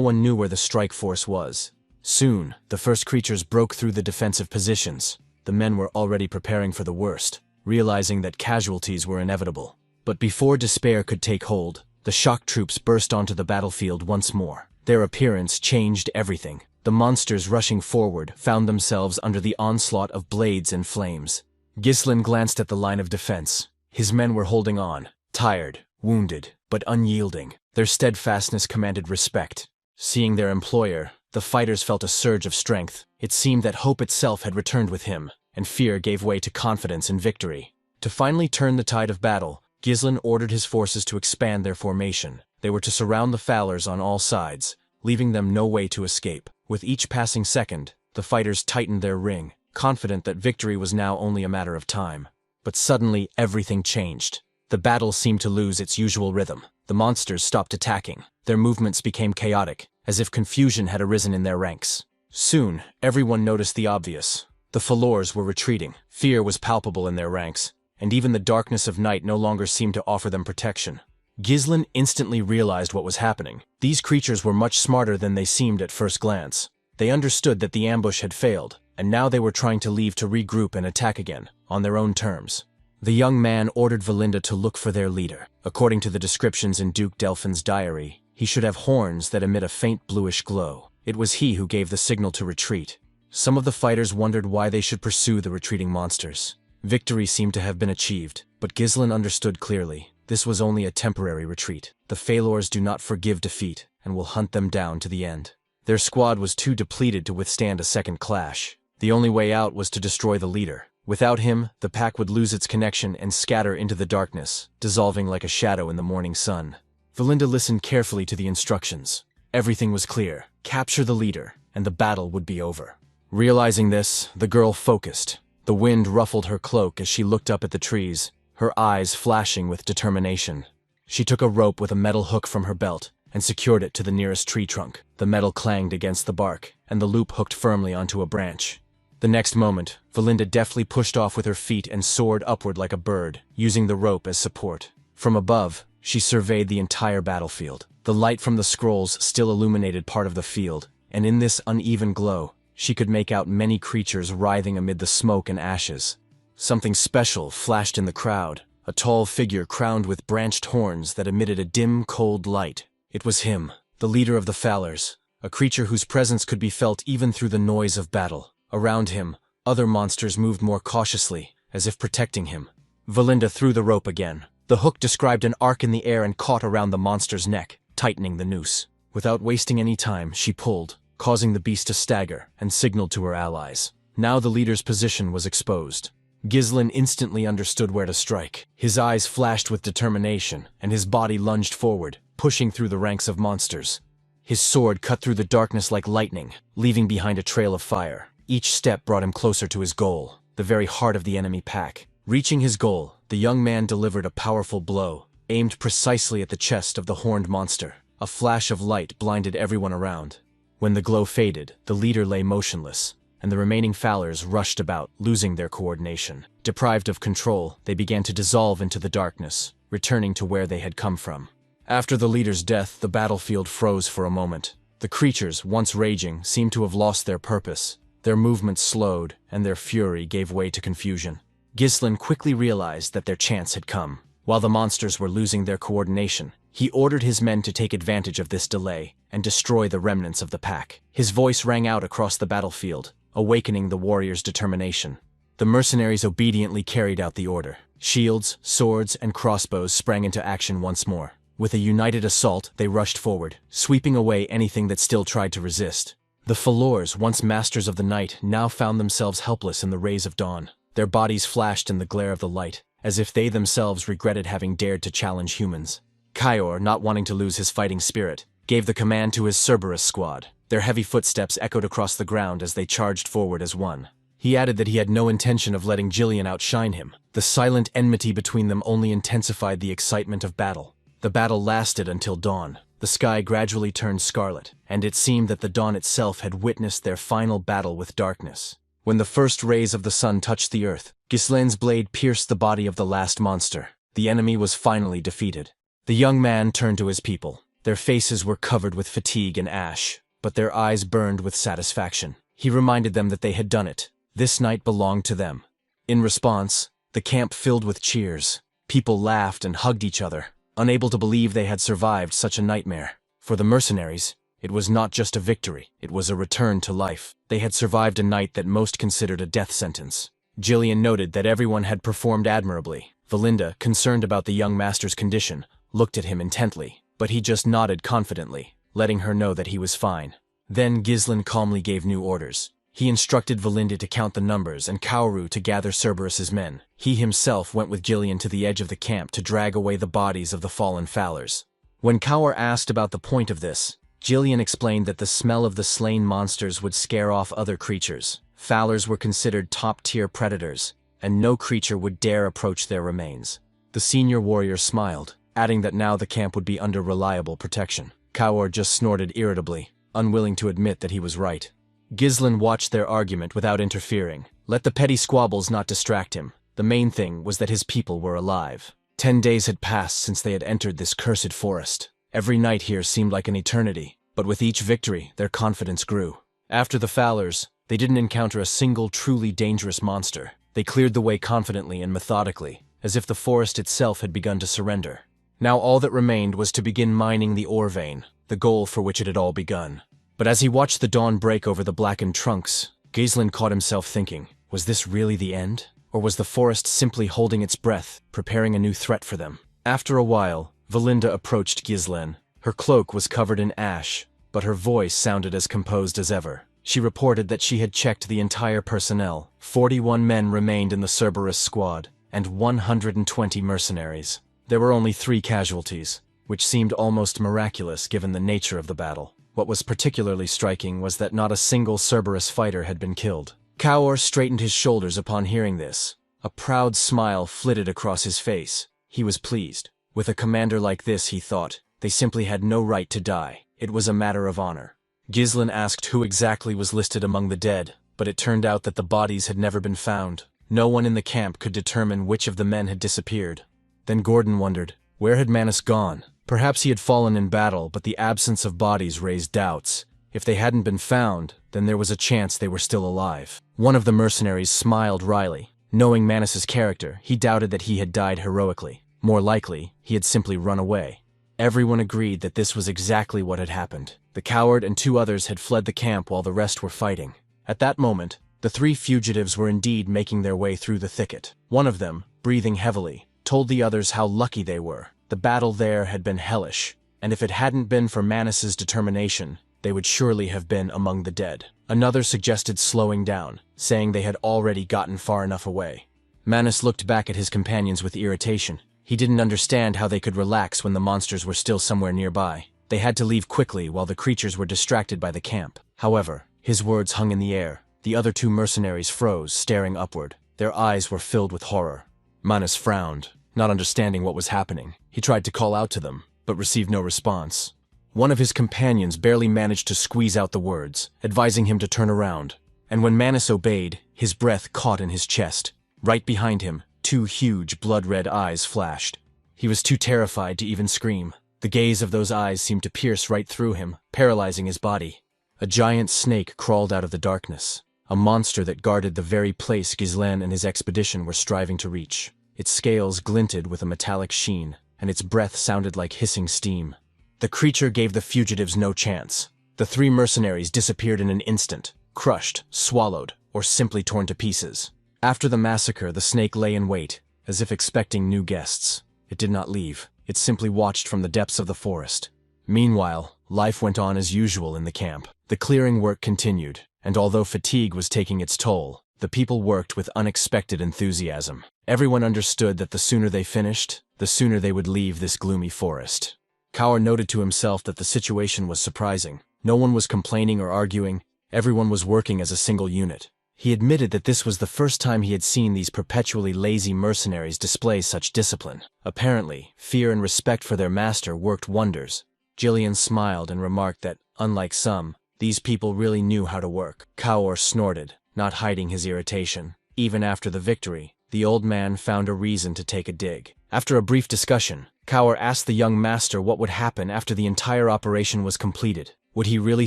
one knew where the strike force was. Soon, the first creatures broke through the defensive positions. The men were already preparing for the worst, realizing that casualties were inevitable. But before despair could take hold, the shock troops burst onto the battlefield once more. Their appearance changed everything. The monsters rushing forward found themselves under the onslaught of blades and flames. Ghislain glanced at the line of defense. His men were holding on, tired, wounded, but unyielding. Their steadfastness commanded respect. Seeing their employer, the fighters felt a surge of strength. It seemed that hope itself had returned with him, and fear gave way to confidence in victory. To finally turn the tide of battle, Ghislain ordered his forces to expand their formation. They were to surround the Fowlers on all sides, leaving them no way to escape. With each passing second, the fighters tightened their ring, confident that victory was now only a matter of time. But suddenly, everything changed. The battle seemed to lose its usual rhythm. The monsters stopped attacking. Their movements became chaotic, as if confusion had arisen in their ranks. Soon, everyone noticed the obvious. The Fowlers were retreating. Fear was palpable in their ranks, and even the darkness of night no longer seemed to offer them protection. Ghislain instantly realized what was happening. These creatures were much smarter than they seemed at first glance. They understood that the ambush had failed, and now they were trying to leave to regroup and attack again, on their own terms. The young man ordered Valinda to look for their leader. According to the descriptions in Duke Delphin's diary, he should have horns that emit a faint bluish glow. It was he who gave the signal to retreat. Some of the fighters wondered why they should pursue the retreating monsters. Victory seemed to have been achieved, but Ghislain understood clearly. This was only a temporary retreat. The Fowlers do not forgive defeat, and will hunt them down to the end. Their squad was too depleted to withstand a second clash. The only way out was to destroy the leader. Without him, the pack would lose its connection and scatter into the darkness, dissolving like a shadow in the morning sun. Valinda listened carefully to the instructions. Everything was clear. Capture the leader, and the battle would be over. Realizing this, the girl focused. The wind ruffled her cloak as she looked up at the trees, her eyes flashing with determination. She took a rope with a metal hook from her belt and secured it to the nearest tree trunk. The metal clanged against the bark, and the loop hooked firmly onto a branch. The next moment, Valinda deftly pushed off with her feet and soared upward like a bird, using the rope as support. From above, she surveyed the entire battlefield. The light from the scrolls still illuminated part of the field, and in this uneven glow, she could make out many creatures writhing amid the smoke and ashes. Something special flashed in the crowd, a tall figure crowned with branched horns that emitted a dim, cold light. It was him, the leader of the Fowlers, a creature whose presence could be felt even through the noise of battle. Around him, other monsters moved more cautiously, as if protecting him. Valinda threw the rope again. The hook described an arc in the air and caught around the monster's neck, tightening the noose. Without wasting any time, she pulled, causing the beast to stagger, and signaled to her allies. Now the leader's position was exposed. Ghislain instantly understood where to strike. His eyes flashed with determination, and his body lunged forward, pushing through the ranks of monsters. His sword cut through the darkness like lightning, leaving behind a trail of fire. Each step brought him closer to his goal, the very heart of the enemy pack. Reaching his goal, the young man delivered a powerful blow, aimed precisely at the chest of the horned monster. A flash of light blinded everyone around. When the glow faded, the leader lay motionless, and the remaining Fowlers rushed about, losing their coordination. Deprived of control, they began to dissolve into the darkness, returning to where they had come from. After the leader's death, the battlefield froze for a moment. The creatures, once raging, seemed to have lost their purpose. Their movements slowed, and their fury gave way to confusion. Ghislain quickly realized that their chance had come. While the monsters were losing their coordination, he ordered his men to take advantage of this delay and destroy the remnants of the pack. His voice rang out across the battlefield, awakening the warriors' determination. The mercenaries obediently carried out the order. Shields, swords, and crossbows sprang into action once more. With a united assault, they rushed forward, sweeping away anything that still tried to resist. The Fowlers, once masters of the night, now found themselves helpless in the rays of dawn. Their bodies flashed in the glare of the light, as if they themselves regretted having dared to challenge humans. Kaior, not wanting to lose his fighting spirit, gave the command to his Cerberus squad. Their heavy footsteps echoed across the ground as they charged forward as one. He added that he had no intention of letting Jillian outshine him. The silent enmity between them only intensified the excitement of battle. The battle lasted until dawn. The The sky gradually turned scarlet, and it seemed that the dawn itself had witnessed their final battle with darkness. When the first rays of the sun touched the earth, Ghislaine's blade pierced the body of the last monster. The enemy was finally defeated. The young man turned to his people. Their faces were covered with fatigue and ash, but their eyes burned with satisfaction. He reminded them that they had done it. This night belonged to them. In response, the camp filled with cheers. People laughed and hugged each other, unable to believe they had survived such a nightmare. For the mercenaries, it was not just a victory, it was a return to life. They had survived a night that most considered a death sentence. Jillian noted that everyone had performed admirably. Valinda, concerned about the young master's condition, looked at him intently, but he just nodded confidently, letting her know that he was fine. Then Ghislaine calmly gave new orders. He instructed Valinda to count the numbers and Kaoru to gather Cerberus's men. He himself went with Jillian to the edge of the camp to drag away the bodies of the fallen Fowlers. When Kaur asked about the point of this, Jillian explained that the smell of the slain monsters would scare off other creatures. Fowlers were considered top-tier predators, and no creature would dare approach their remains. The senior warrior smiled, adding that now the camp would be under reliable protection. Kaur just snorted irritably, unwilling to admit that he was right. Ghislaine watched their argument without interfering. Let the petty squabbles not distract him. The main thing was that his people were alive. 10 days had passed since they had entered this cursed forest. Every night here seemed like an eternity, but with each victory, their confidence grew. After the Fowlers, they didn't encounter a single truly dangerous monster. They cleared the way confidently and methodically, as if the forest itself had begun to surrender. Now all that remained was to begin mining the ore vein, the goal for which it had all begun. But as he watched the dawn break over the blackened trunks, Ghislaine caught himself thinking, was this really the end? Or was the forest simply holding its breath, preparing a new threat for them? After a while, Valinda approached Ghislaine. Her cloak was covered in ash, but her voice sounded as composed as ever. She reported that she had checked the entire personnel. 41 men remained in the Cerberus squad, and 120 mercenaries. There were only 3 casualties, which seemed almost miraculous given the nature of the battle. What was particularly striking was that not a single Cerberus fighter had been killed. Kaur straightened his shoulders upon hearing this. A proud smile flitted across his face. He was pleased. With a commander like this, he thought, they simply had no right to die. It was a matter of honor. Ghislaine asked who exactly was listed among the dead, but it turned out that the bodies had never been found. No one in the camp could determine which of the men had disappeared. Then Gordon wondered, where had Manus gone? Perhaps he had fallen in battle, but the absence of bodies raised doubts. If they hadn't been found, then there was a chance they were still alive. One of the mercenaries smiled wryly. Knowing Manus's character, he doubted that he had died heroically. More likely, he had simply run away. Everyone agreed that this was exactly what had happened. The coward and 2 others had fled the camp while the rest were fighting. At that moment, the 3 fugitives were indeed making their way through the thicket. One of them, breathing heavily, told the others how lucky they were. The battle there had been hellish, and if it hadn't been for Manus's determination, they would surely have been among the dead. Another suggested slowing down, saying they had already gotten far enough away. Manus looked back at his companions with irritation. He didn't understand how they could relax when the monsters were still somewhere nearby. They had to leave quickly while the creatures were distracted by the camp. However, his words hung in the air. The other 2 mercenaries froze, staring upward. Their eyes were filled with horror. Manus frowned, not understanding what was happening. He tried to call out to them, but received no response. One of his companions barely managed to squeeze out the words, advising him to turn around. And when Manus obeyed, his breath caught in his chest. Right behind him, 2 huge, blood-red eyes flashed. He was too terrified to even scream. The gaze of those eyes seemed to pierce right through him, paralyzing his body. A giant snake crawled out of the darkness, a monster that guarded the very place Ghislaine and his expedition were striving to reach. Its scales glinted with a metallic sheen, and its breath sounded like hissing steam. The creature gave the fugitives no chance. The 3 mercenaries disappeared in an instant, crushed, swallowed, or simply torn to pieces. After the massacre, the snake lay in wait, as if expecting new guests. It did not leave. It simply watched from the depths of the forest. Meanwhile, life went on as usual in the camp. The clearing work continued, and although fatigue was taking its toll, the people worked with unexpected enthusiasm. Everyone understood that the sooner they finished, the sooner they would leave this gloomy forest. Kaur noted to himself that the situation was surprising. No one was complaining or arguing. Everyone was working as a single unit. He admitted that this was the first time he had seen these perpetually lazy mercenaries display such discipline. Apparently, fear and respect for their master worked wonders. Jillian smiled and remarked that, unlike some, these people really knew how to work. Kaor snorted, not hiding his irritation. Even after the victory, the old man found a reason to take a dig. After a brief discussion, Kaor asked the young master what would happen after the entire operation was completed. Would he really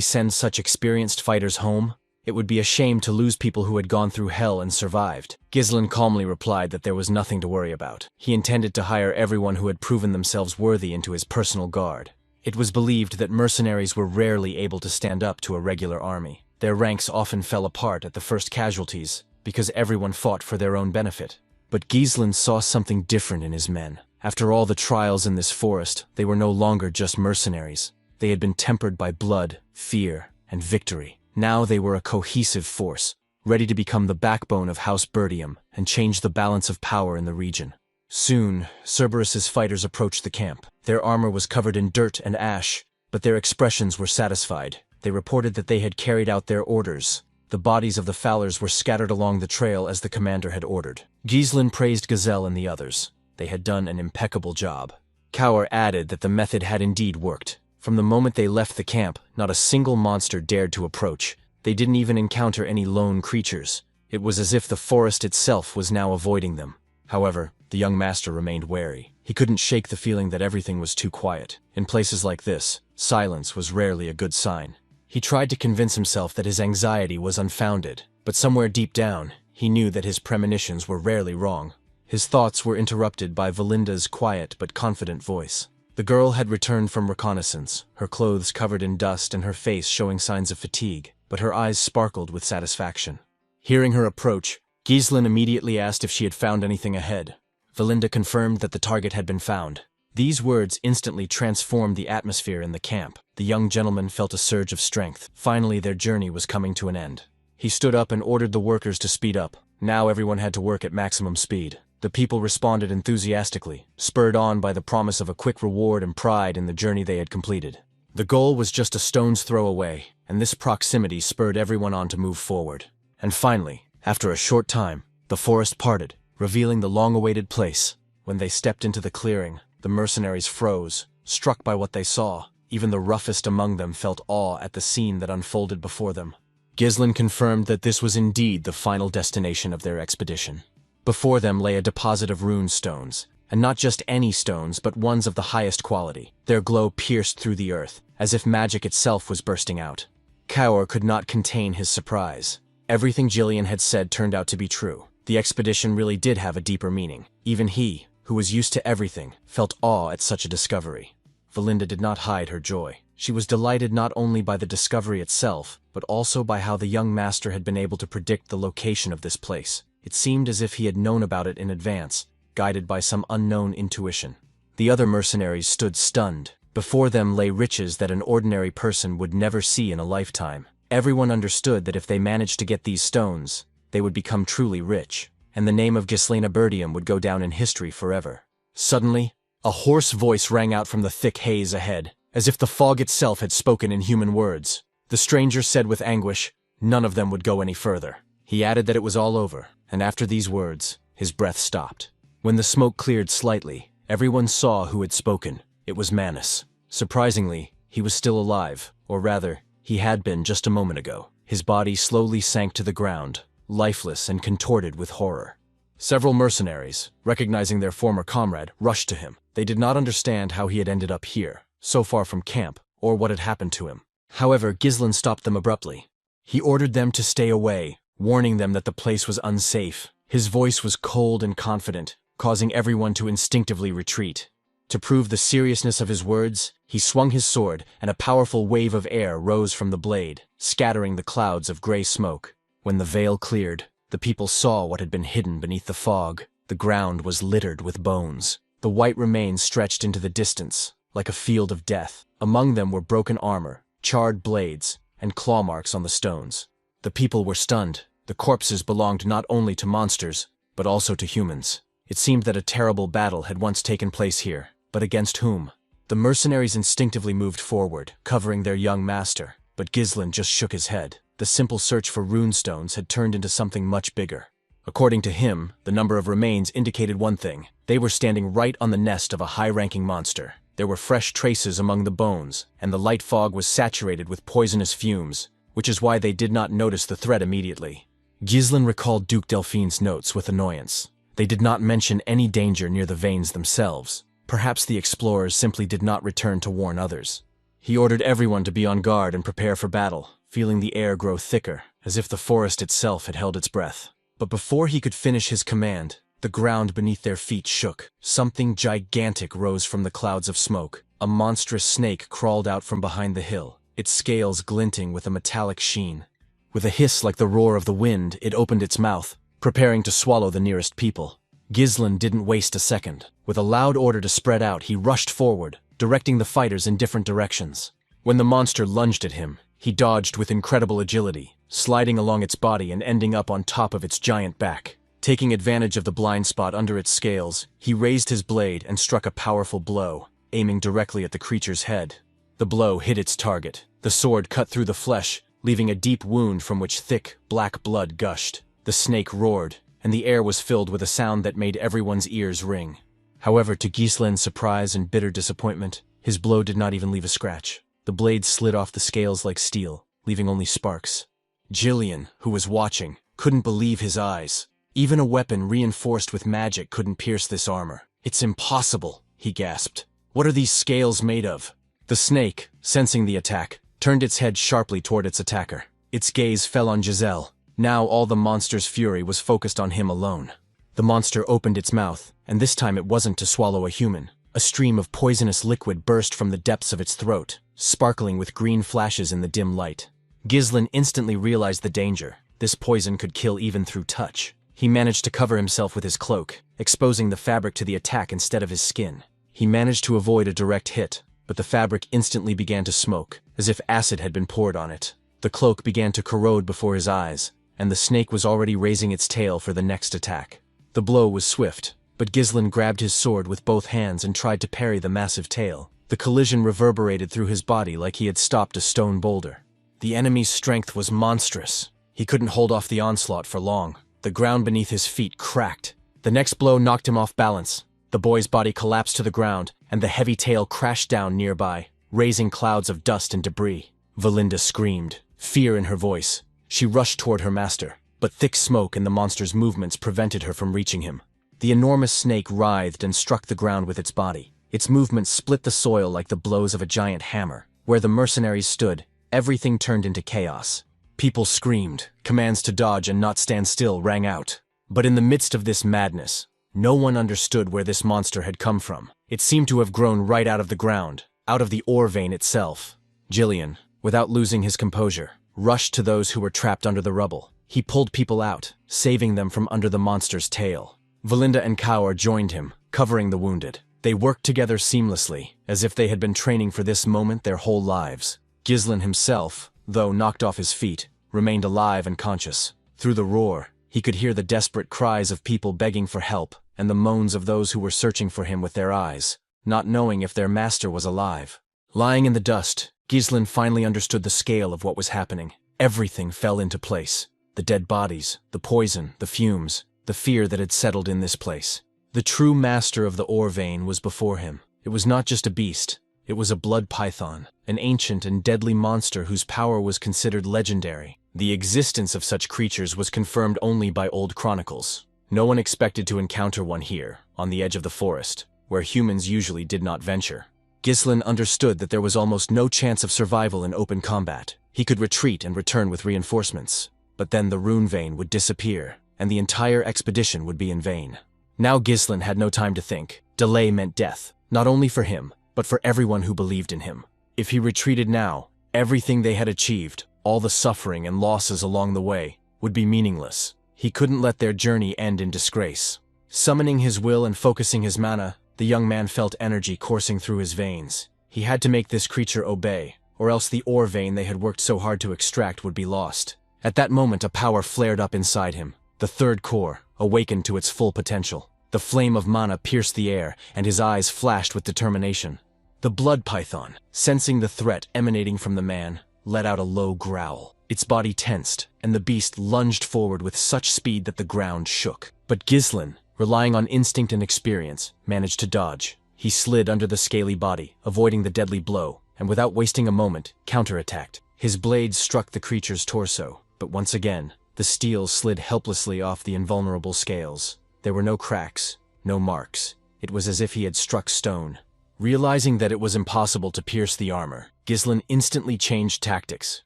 send such experienced fighters home? It would be a shame to lose people who had gone through hell and survived. Ghislain calmly replied that there was nothing to worry about. He intended to hire everyone who had proven themselves worthy into his personal guard. It was believed that mercenaries were rarely able to stand up to a regular army. Their ranks often fell apart at the first casualties, because everyone fought for their own benefit. But Ghislain saw something different in his men. After all the trials in this forest, they were no longer just mercenaries. They had been tempered by blood, fear, and victory. Now they were a cohesive force, ready to become the backbone of House Birdium and change the balance of power in the region. Soon, Cerberus's fighters approached the camp. Their armor was covered in dirt and ash, but their expressions were satisfied. They reported that they had carried out their orders. The bodies of the Fowlers were scattered along the trail as the commander had ordered. Ghislain praised Gazelle and the others. They had done an impeccable job. Kaur added that the method had indeed worked. From the moment they left the camp, not a single monster dared to approach. They didn't even encounter any lone creatures. It was as if the forest itself was now avoiding them. However, the young master remained wary. He couldn't shake the feeling that everything was too quiet. In places like this, silence was rarely a good sign. He tried to convince himself that his anxiety was unfounded, but somewhere deep down, he knew that his premonitions were rarely wrong. His thoughts were interrupted by Valinda's quiet but confident voice. The girl had returned from reconnaissance, her clothes covered in dust and her face showing signs of fatigue, but her eyes sparkled with satisfaction. Hearing her approach, Ghislain immediately asked if she had found anything ahead. Valinda confirmed that the target had been found. These words instantly transformed the atmosphere in the camp. The young gentleman felt a surge of strength. Finally, their journey was coming to an end. He stood up and ordered the workers to speed up. Now everyone had to work at maximum speed. The people responded enthusiastically, spurred on by the promise of a quick reward and pride in the journey they had completed. The goal was just a stone's throw away, and this proximity spurred everyone on to move forward. And finally, after a short time, the forest parted, revealing the long-awaited place. When they stepped into the clearing, the mercenaries froze, struck by what they saw. Even the roughest among them felt awe at the scene that unfolded before them. Ghislain confirmed that this was indeed the final destination of their expedition. Before them lay a deposit of rune stones, and not just any stones, but ones of the highest quality. Their glow pierced through the earth, as if magic itself was bursting out. Kaur could not contain his surprise. Everything Jillian had said turned out to be true. The expedition really did have a deeper meaning. Even he, who was used to everything, felt awe at such a discovery. Valinda did not hide her joy. She was delighted not only by the discovery itself, but also by how the young master had been able to predict the location of this place. It seemed as if he had known about it in advance, guided by some unknown intuition. The other mercenaries stood stunned. Before them lay riches that an ordinary person would never see in a lifetime. Everyone understood that if they managed to get these stones, they would become truly rich, and the name of Ghislaina Birdium would go down in history forever. Suddenly, a hoarse voice rang out from the thick haze ahead, as if the fog itself had spoken in human words. The stranger said with anguish, none of them would go any further. He added that it was all over, and after these words, his breath stopped. When the smoke cleared slightly, everyone saw who had spoken. It was Manus. Surprisingly, he was still alive, or rather, he had been just a moment ago. His body slowly sank to the ground, lifeless and contorted with horror. Several mercenaries, recognizing their former comrade, rushed to him. They did not understand how he had ended up here, so far from camp, or what had happened to him. However, Ghislain stopped them abruptly. He ordered them to stay away, warning them that the place was unsafe. His voice was cold and confident, causing everyone to instinctively retreat. To prove the seriousness of his words, he swung his sword, and a powerful wave of air rose from the blade, scattering the clouds of gray smoke. When the veil cleared, the people saw what had been hidden beneath the fog. The ground was littered with bones. The white remains stretched into the distance, like a field of death. Among them were broken armor, charred blades, and claw marks on the stones. The people were stunned. The corpses belonged not only to monsters, but also to humans. It seemed that a terrible battle had once taken place here, but against whom? The mercenaries instinctively moved forward, covering their young master, but Ghislain just shook his head. The simple search for runestones had turned into something much bigger. According to him, the number of remains indicated one thing. They were standing right on the nest of a high-ranking monster. There were fresh traces among the bones, and the light fog was saturated with poisonous fumes, which is why they did not notice the threat immediately. Ghislain recalled Duke Delphine's notes with annoyance. They did not mention any danger near the veins themselves. Perhaps the explorers simply did not return to warn others. He ordered everyone to be on guard and prepare for battle, feeling the air grow thicker, as if the forest itself had held its breath. But before he could finish his command, the ground beneath their feet shook. Something gigantic rose from the clouds of smoke. A monstrous snake crawled out from behind the hill, its scales glinting with a metallic sheen. With a hiss like the roar of the wind, it opened its mouth, preparing to swallow the nearest people. Ghislain didn't waste a second. With a loud order to spread out, he rushed forward, directing the fighters in different directions. When the monster lunged at him, he dodged with incredible agility, sliding along its body and ending up on top of its giant back. Taking advantage of the blind spot under its scales, he raised his blade and struck a powerful blow, aiming directly at the creature's head. The blow hit its target. The sword cut through the flesh, leaving a deep wound from which thick, black blood gushed. The snake roared, and the air was filled with a sound that made everyone's ears ring. However, to Ghislain's surprise and bitter disappointment, his blow did not even leave a scratch. The blade slid off the scales like steel, leaving only sparks. Jillian, who was watching, couldn't believe his eyes. Even a weapon reinforced with magic couldn't pierce this armor. "It's impossible," he gasped. "What are these scales made of?" The snake, sensing the attack, turned its head sharply toward its attacker. Its gaze fell on Giselle. Now all the monster's fury was focused on him alone. The monster opened its mouth, and this time it wasn't to swallow a human. A stream of poisonous liquid burst from the depths of its throat, sparkling with green flashes in the dim light. Ghislain instantly realized the danger. This poison could kill even through touch. He managed to cover himself with his cloak, exposing the fabric to the attack instead of his skin. He managed to avoid a direct hit, but the fabric instantly began to smoke, as if acid had been poured on it. The cloak began to corrode before his eyes, and the snake was already raising its tail for the next attack. The blow was swift, but Ghislain grabbed his sword with both hands and tried to parry the massive tail. The collision reverberated through his body like he had stopped a stone boulder. The enemy's strength was monstrous. He couldn't hold off the onslaught for long. The ground beneath his feet cracked. The next blow knocked him off balance. The boy's body collapsed to the ground, and the heavy tail crashed down nearby, raising clouds of dust and debris. Valinda screamed, fear in her voice. She rushed toward her master, but thick smoke and the monster's movements prevented her from reaching him. The enormous snake writhed and struck the ground with its body. Its movements split the soil like the blows of a giant hammer. Where the mercenaries stood, everything turned into chaos. People screamed, commands to dodge and not stand still rang out. But in the midst of this madness, no one understood where this monster had come from. It seemed to have grown right out of the ground, out of the ore vein itself. Jillian, without losing his composure, rushed to those who were trapped under the rubble. He pulled people out, saving them from under the monster's tail. Valinda and Kaur joined him, covering the wounded. They worked together seamlessly, as if they had been training for this moment their whole lives. Ghislain himself, though knocked off his feet, remained alive and conscious. Through the roar, he could hear the desperate cries of people begging for help and the moans of those who were searching for him with their eyes, not knowing if their master was alive. Lying in the dust, Ghislain finally understood the scale of what was happening. Everything fell into place. The dead bodies, the poison, the fumes, the fear that had settled in this place. The true master of the ore vein was before him. It was not just a beast. It was a blood python, an ancient and deadly monster whose power was considered legendary. The existence of such creatures was confirmed only by old chronicles. No one expected to encounter one here, on the edge of the forest, where humans usually did not venture. Ghislain understood that there was almost no chance of survival in open combat. He could retreat and return with reinforcements, but then the rune vein would disappear, and the entire expedition would be in vain. Now Ghislain had no time to think. Delay meant death, not only for him, but for everyone who believed in him. If he retreated now, everything they had achieved, all the suffering and losses along the way, would be meaningless. He couldn't let their journey end in disgrace. Summoning his will and focusing his mana, the young man felt energy coursing through his veins. He had to make this creature obey, or else the ore vein they had worked so hard to extract would be lost. At that moment, a power flared up inside him. The third core awakened to its full potential. The flame of mana pierced the air, and his eyes flashed with determination. The blood python, sensing the threat emanating from the man, let out a low growl. Its body tensed, and the beast lunged forward with such speed that the ground shook. But Ghislain, relying on instinct and experience, managed to dodge. He slid under the scaly body, avoiding the deadly blow, and without wasting a moment, counterattacked. His blades struck the creature's torso, but once again, the steel slid helplessly off the invulnerable scales. There were no cracks, no marks. It was as if he had struck stone. Realizing that it was impossible to pierce the armor, Ghislain instantly changed tactics.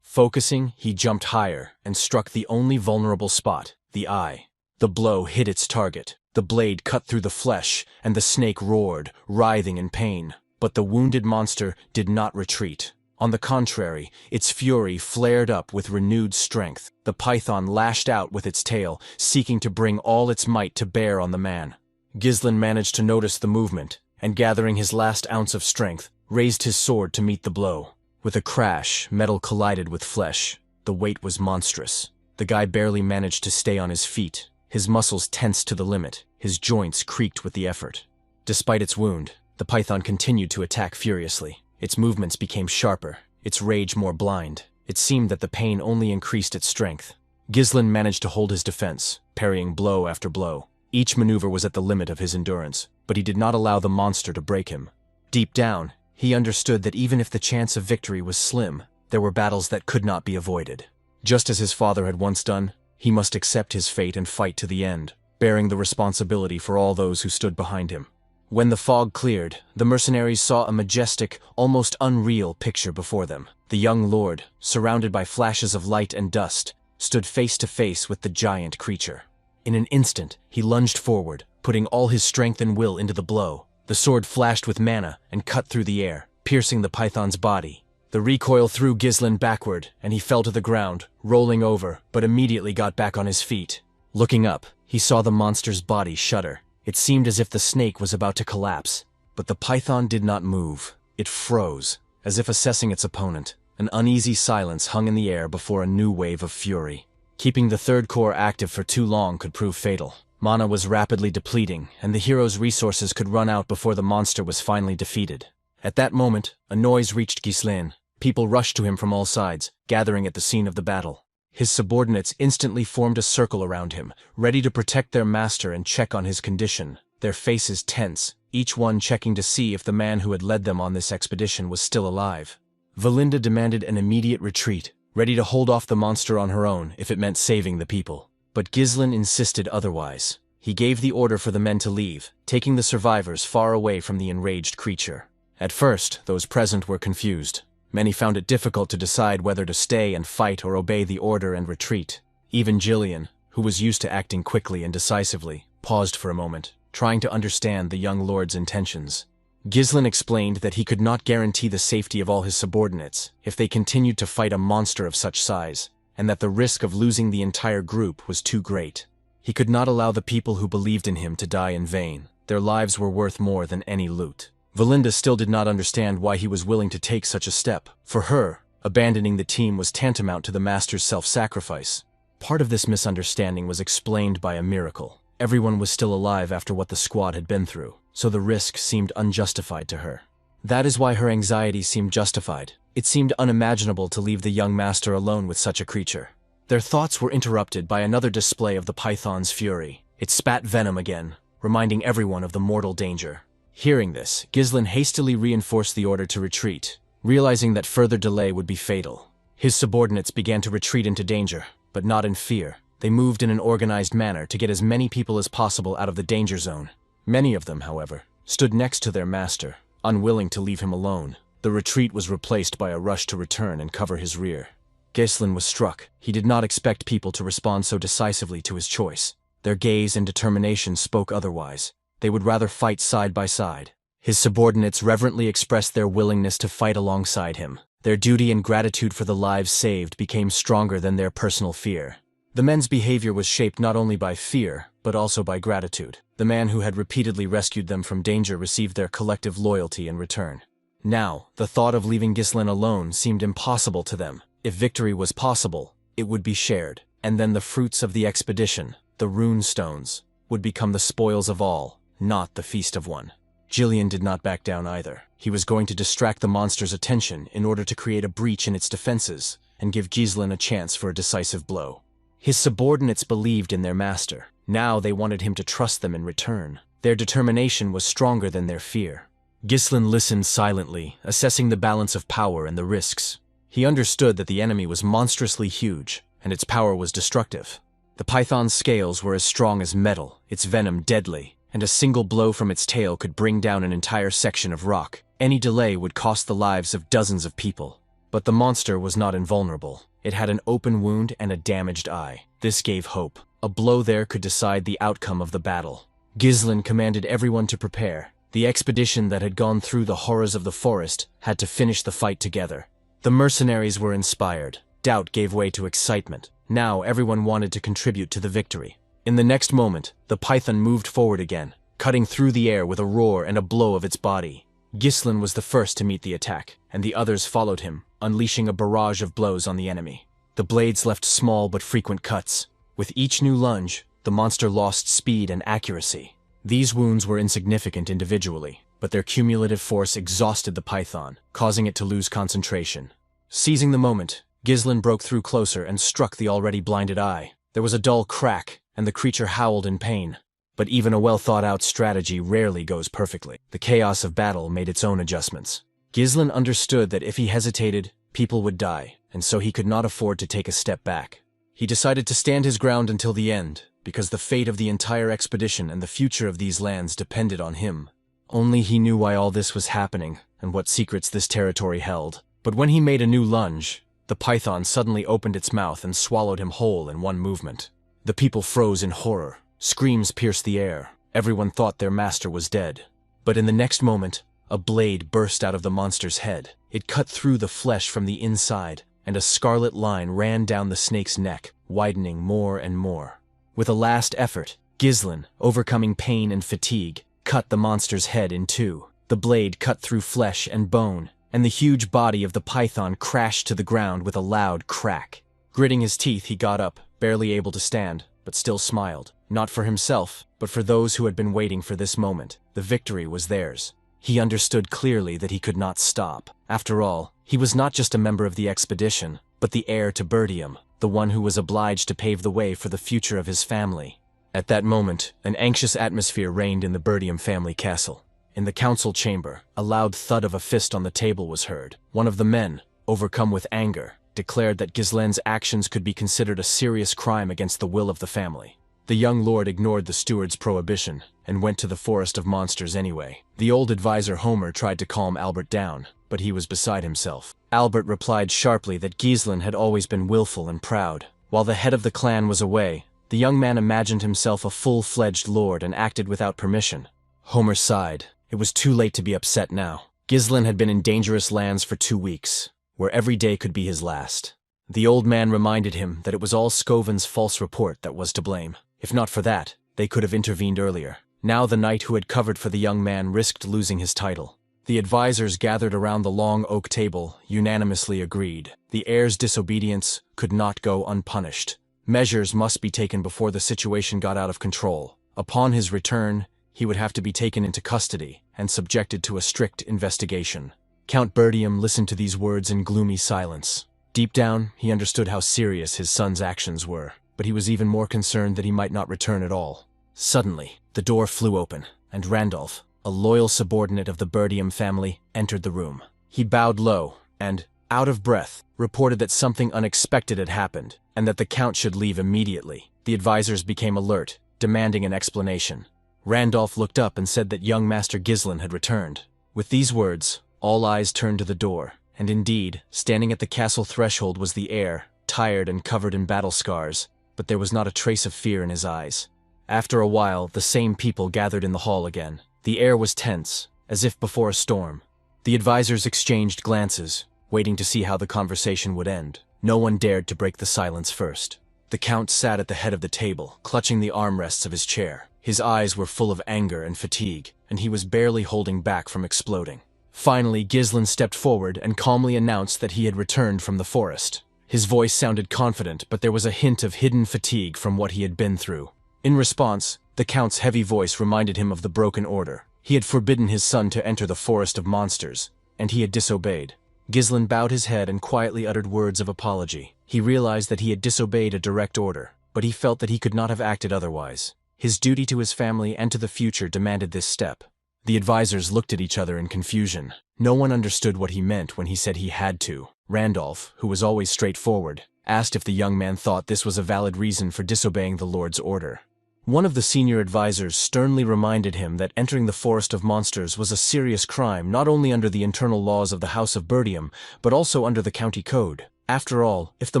Focusing, he jumped higher and struck the only vulnerable spot, the eye. The blow hit its target. The blade cut through the flesh, and the snake roared, writhing in pain. But the wounded monster did not retreat. On the contrary, its fury flared up with renewed strength. The python lashed out with its tail, seeking to bring all its might to bear on the man. Ghislain managed to notice the movement, and gathering his last ounce of strength, raised his sword to meet the blow. With a crash, metal collided with flesh. The weight was monstrous. The guy barely managed to stay on his feet. His muscles tensed to the limit. His joints creaked with the effort. Despite its wound, the python continued to attack furiously. Its movements became sharper, its rage more blind. It seemed that the pain only increased its strength. Ghislain managed to hold his defense, parrying blow after blow. Each maneuver was at the limit of his endurance, but he did not allow the monster to break him. Deep down, he understood that even if the chance of victory was slim, there were battles that could not be avoided. Just as his father had once done, he must accept his fate and fight to the end, bearing the responsibility for all those who stood behind him. When the fog cleared, the mercenaries saw a majestic, almost unreal picture before them. The young lord, surrounded by flashes of light and dust, stood face to face with the giant creature. In an instant, he lunged forward, putting all his strength and will into the blow. The sword flashed with mana and cut through the air, piercing the python's body. The recoil threw Ghislain backward, and he fell to the ground, rolling over, but immediately got back on his feet. Looking up, he saw the monster's body shudder. It seemed as if the snake was about to collapse, but the python did not move. It froze, as if assessing its opponent. An uneasy silence hung in the air before a new wave of fury. Keeping the third core active for too long could prove fatal. Mana was rapidly depleting, and the hero's resources could run out before the monster was finally defeated. At that moment, a noise reached Ghislain. People rushed to him from all sides, gathering at the scene of the battle. His subordinates instantly formed a circle around him, ready to protect their master and check on his condition. Their faces tense, each one checking to see if the man who had led them on this expedition was still alive. Valinda demanded an immediate retreat, ready to hold off the monster on her own if it meant saving the people. But Ghislain insisted otherwise. He gave the order for the men to leave, taking the survivors far away from the enraged creature. At first, those present were confused. Many found it difficult to decide whether to stay and fight or obey the order and retreat. Even Gillian, who was used to acting quickly and decisively, paused for a moment, trying to understand the young lord's intentions. Ghislain explained that he could not guarantee the safety of all his subordinates if they continued to fight a monster of such size, and that the risk of losing the entire group was too great. He could not allow the people who believed in him to die in vain. Their lives were worth more than any loot. Valinda still did not understand why he was willing to take such a step. For her, abandoning the team was tantamount to the master's self-sacrifice. Part of this misunderstanding was explained by a miracle. Everyone was still alive after what the squad had been through, so the risk seemed unjustified to her. That is why her anxiety seemed justified. It seemed unimaginable to leave the young master alone with such a creature. Their thoughts were interrupted by another display of the python's fury. It spat venom again, reminding everyone of the mortal danger. Hearing this, Ghislain hastily reinforced the order to retreat, realizing that further delay would be fatal. His subordinates began to retreat into danger, but not in fear. They moved in an organized manner to get as many people as possible out of the danger zone. Many of them, however, stood next to their master, unwilling to leave him alone. The retreat was replaced by a rush to return and cover his rear. Ghislain was struck. He did not expect people to respond so decisively to his choice. Their gaze and determination spoke otherwise. They would rather fight side by side. His subordinates reverently expressed their willingness to fight alongside him. Their duty and gratitude for the lives saved became stronger than their personal fear. The men's behavior was shaped not only by fear, but also by gratitude. The man who had repeatedly rescued them from danger received their collective loyalty in return. Now, the thought of leaving Ghislain alone seemed impossible to them. If victory was possible, it would be shared, and then the fruits of the expedition, the rune stones, would become the spoils of all, not the feast of one. Gillian did not back down either. He was going to distract the monster's attention in order to create a breach in its defenses and give Ghislain a chance for a decisive blow. His subordinates believed in their master. Now they wanted him to trust them in return. Their determination was stronger than their fear. Ghislain listened silently, assessing the balance of power and the risks. He understood that the enemy was monstrously huge, and its power was destructive. The python's scales were as strong as metal, its venom deadly, and a single blow from its tail could bring down an entire section of rock. Any delay would cost the lives of dozens of people. But the monster was not invulnerable. It had an open wound and a damaged eye. This gave hope. A blow there could decide the outcome of the battle. Ghislain commanded everyone to prepare. The expedition that had gone through the horrors of the forest had to finish the fight together. The mercenaries were inspired. Doubt gave way to excitement. Now everyone wanted to contribute to the victory. In the next moment, the python moved forward again, cutting through the air with a roar and a blow of its body. Ghislain was the first to meet the attack, and the others followed him, unleashing a barrage of blows on the enemy. The blades left small but frequent cuts. With each new lunge, the monster lost speed and accuracy. These wounds were insignificant individually, but their cumulative force exhausted the python, causing it to lose concentration. Seizing the moment, Ghislain broke through closer and struck the already blinded eye. There was a dull crack, and the creature howled in pain. But even a well-thought-out strategy rarely goes perfectly. The chaos of battle made its own adjustments. Ghislain understood that if he hesitated, people would die, and so he could not afford to take a step back. He decided to stand his ground until the end, because the fate of the entire expedition and the future of these lands depended on him. Only he knew why all this was happening, and what secrets this territory held. But when he made a new lunge, the python suddenly opened its mouth and swallowed him whole in one movement. The people froze in horror. Screams pierced the air. Everyone thought their master was dead. But in the next moment, a blade burst out of the monster's head. It cut through the flesh from the inside, and a scarlet line ran down the snake's neck, widening more and more. With a last effort, Ghislain, overcoming pain and fatigue, cut the monster's head in two. The blade cut through flesh and bone, and the huge body of the python crashed to the ground with a loud crack. Gritting his teeth, he got up, barely able to stand, but still smiled. Not for himself, but for those who had been waiting for this moment. The victory was theirs. He understood clearly that he could not stop. After all, he was not just a member of the expedition, but the heir to Birdium, the one who was obliged to pave the way for the future of his family. At that moment, an anxious atmosphere reigned in the Birdium family castle. In the council chamber, a loud thud of a fist on the table was heard. One of the men, overcome with anger, declared that Ghislain's actions could be considered a serious crime against the will of the family. The young lord ignored the steward's prohibition and went to the forest of monsters anyway. The old advisor Homer tried to calm Albert down, but he was beside himself. Albert replied sharply that Ghislain had always been willful and proud. While the head of the clan was away, the young man imagined himself a full-fledged lord and acted without permission. Homer sighed. It was too late to be upset now. Ghislain had been in dangerous lands for 2 weeks, where every day could be his last. The old man reminded him that it was all Scoven's false report that was to blame. If not for that, they could have intervened earlier. Now the knight who had covered for the young man risked losing his title. The advisors gathered around the long oak table unanimously agreed. The heir's disobedience could not go unpunished. Measures must be taken before the situation got out of control. Upon his return, he would have to be taken into custody and subjected to a strict investigation. Count Birdium listened to these words in gloomy silence. Deep down, he understood how serious his son's actions were, but he was even more concerned that he might not return at all. Suddenly, the door flew open, and Randolph, a loyal subordinate of the Birdium family, entered the room. He bowed low and, out of breath, reported that something unexpected had happened, and that the Count should leave immediately. The advisors became alert, demanding an explanation. Randolph looked up and said that young Master Ghislain had returned. With these words, all eyes turned to the door, and indeed, standing at the castle threshold was the heir, tired and covered in battle scars, but there was not a trace of fear in his eyes. After a while, the same people gathered in the hall again. The air was tense, as if before a storm. The advisors exchanged glances, waiting to see how the conversation would end. No one dared to break the silence first. The Count sat at the head of the table, clutching the armrests of his chair. His eyes were full of anger and fatigue, and he was barely holding back from exploding. Finally, Ghislain stepped forward and calmly announced that he had returned from the forest. His voice sounded confident, but there was a hint of hidden fatigue from what he had been through. In response, the Count's heavy voice reminded him of the broken order. He had forbidden his son to enter the forest of monsters, and he had disobeyed. Ghislain bowed his head and quietly uttered words of apology. He realized that he had disobeyed a direct order, but he felt that he could not have acted otherwise. His duty to his family and to the future demanded this step. The advisors looked at each other in confusion. No one understood what he meant when he said he had to. Randolph, who was always straightforward, asked if the young man thought this was a valid reason for disobeying the Lord's order. One of the senior advisors sternly reminded him that entering the Forest of Monsters was a serious crime not only under the internal laws of the House of Birdium, but also under the county code. After all, if the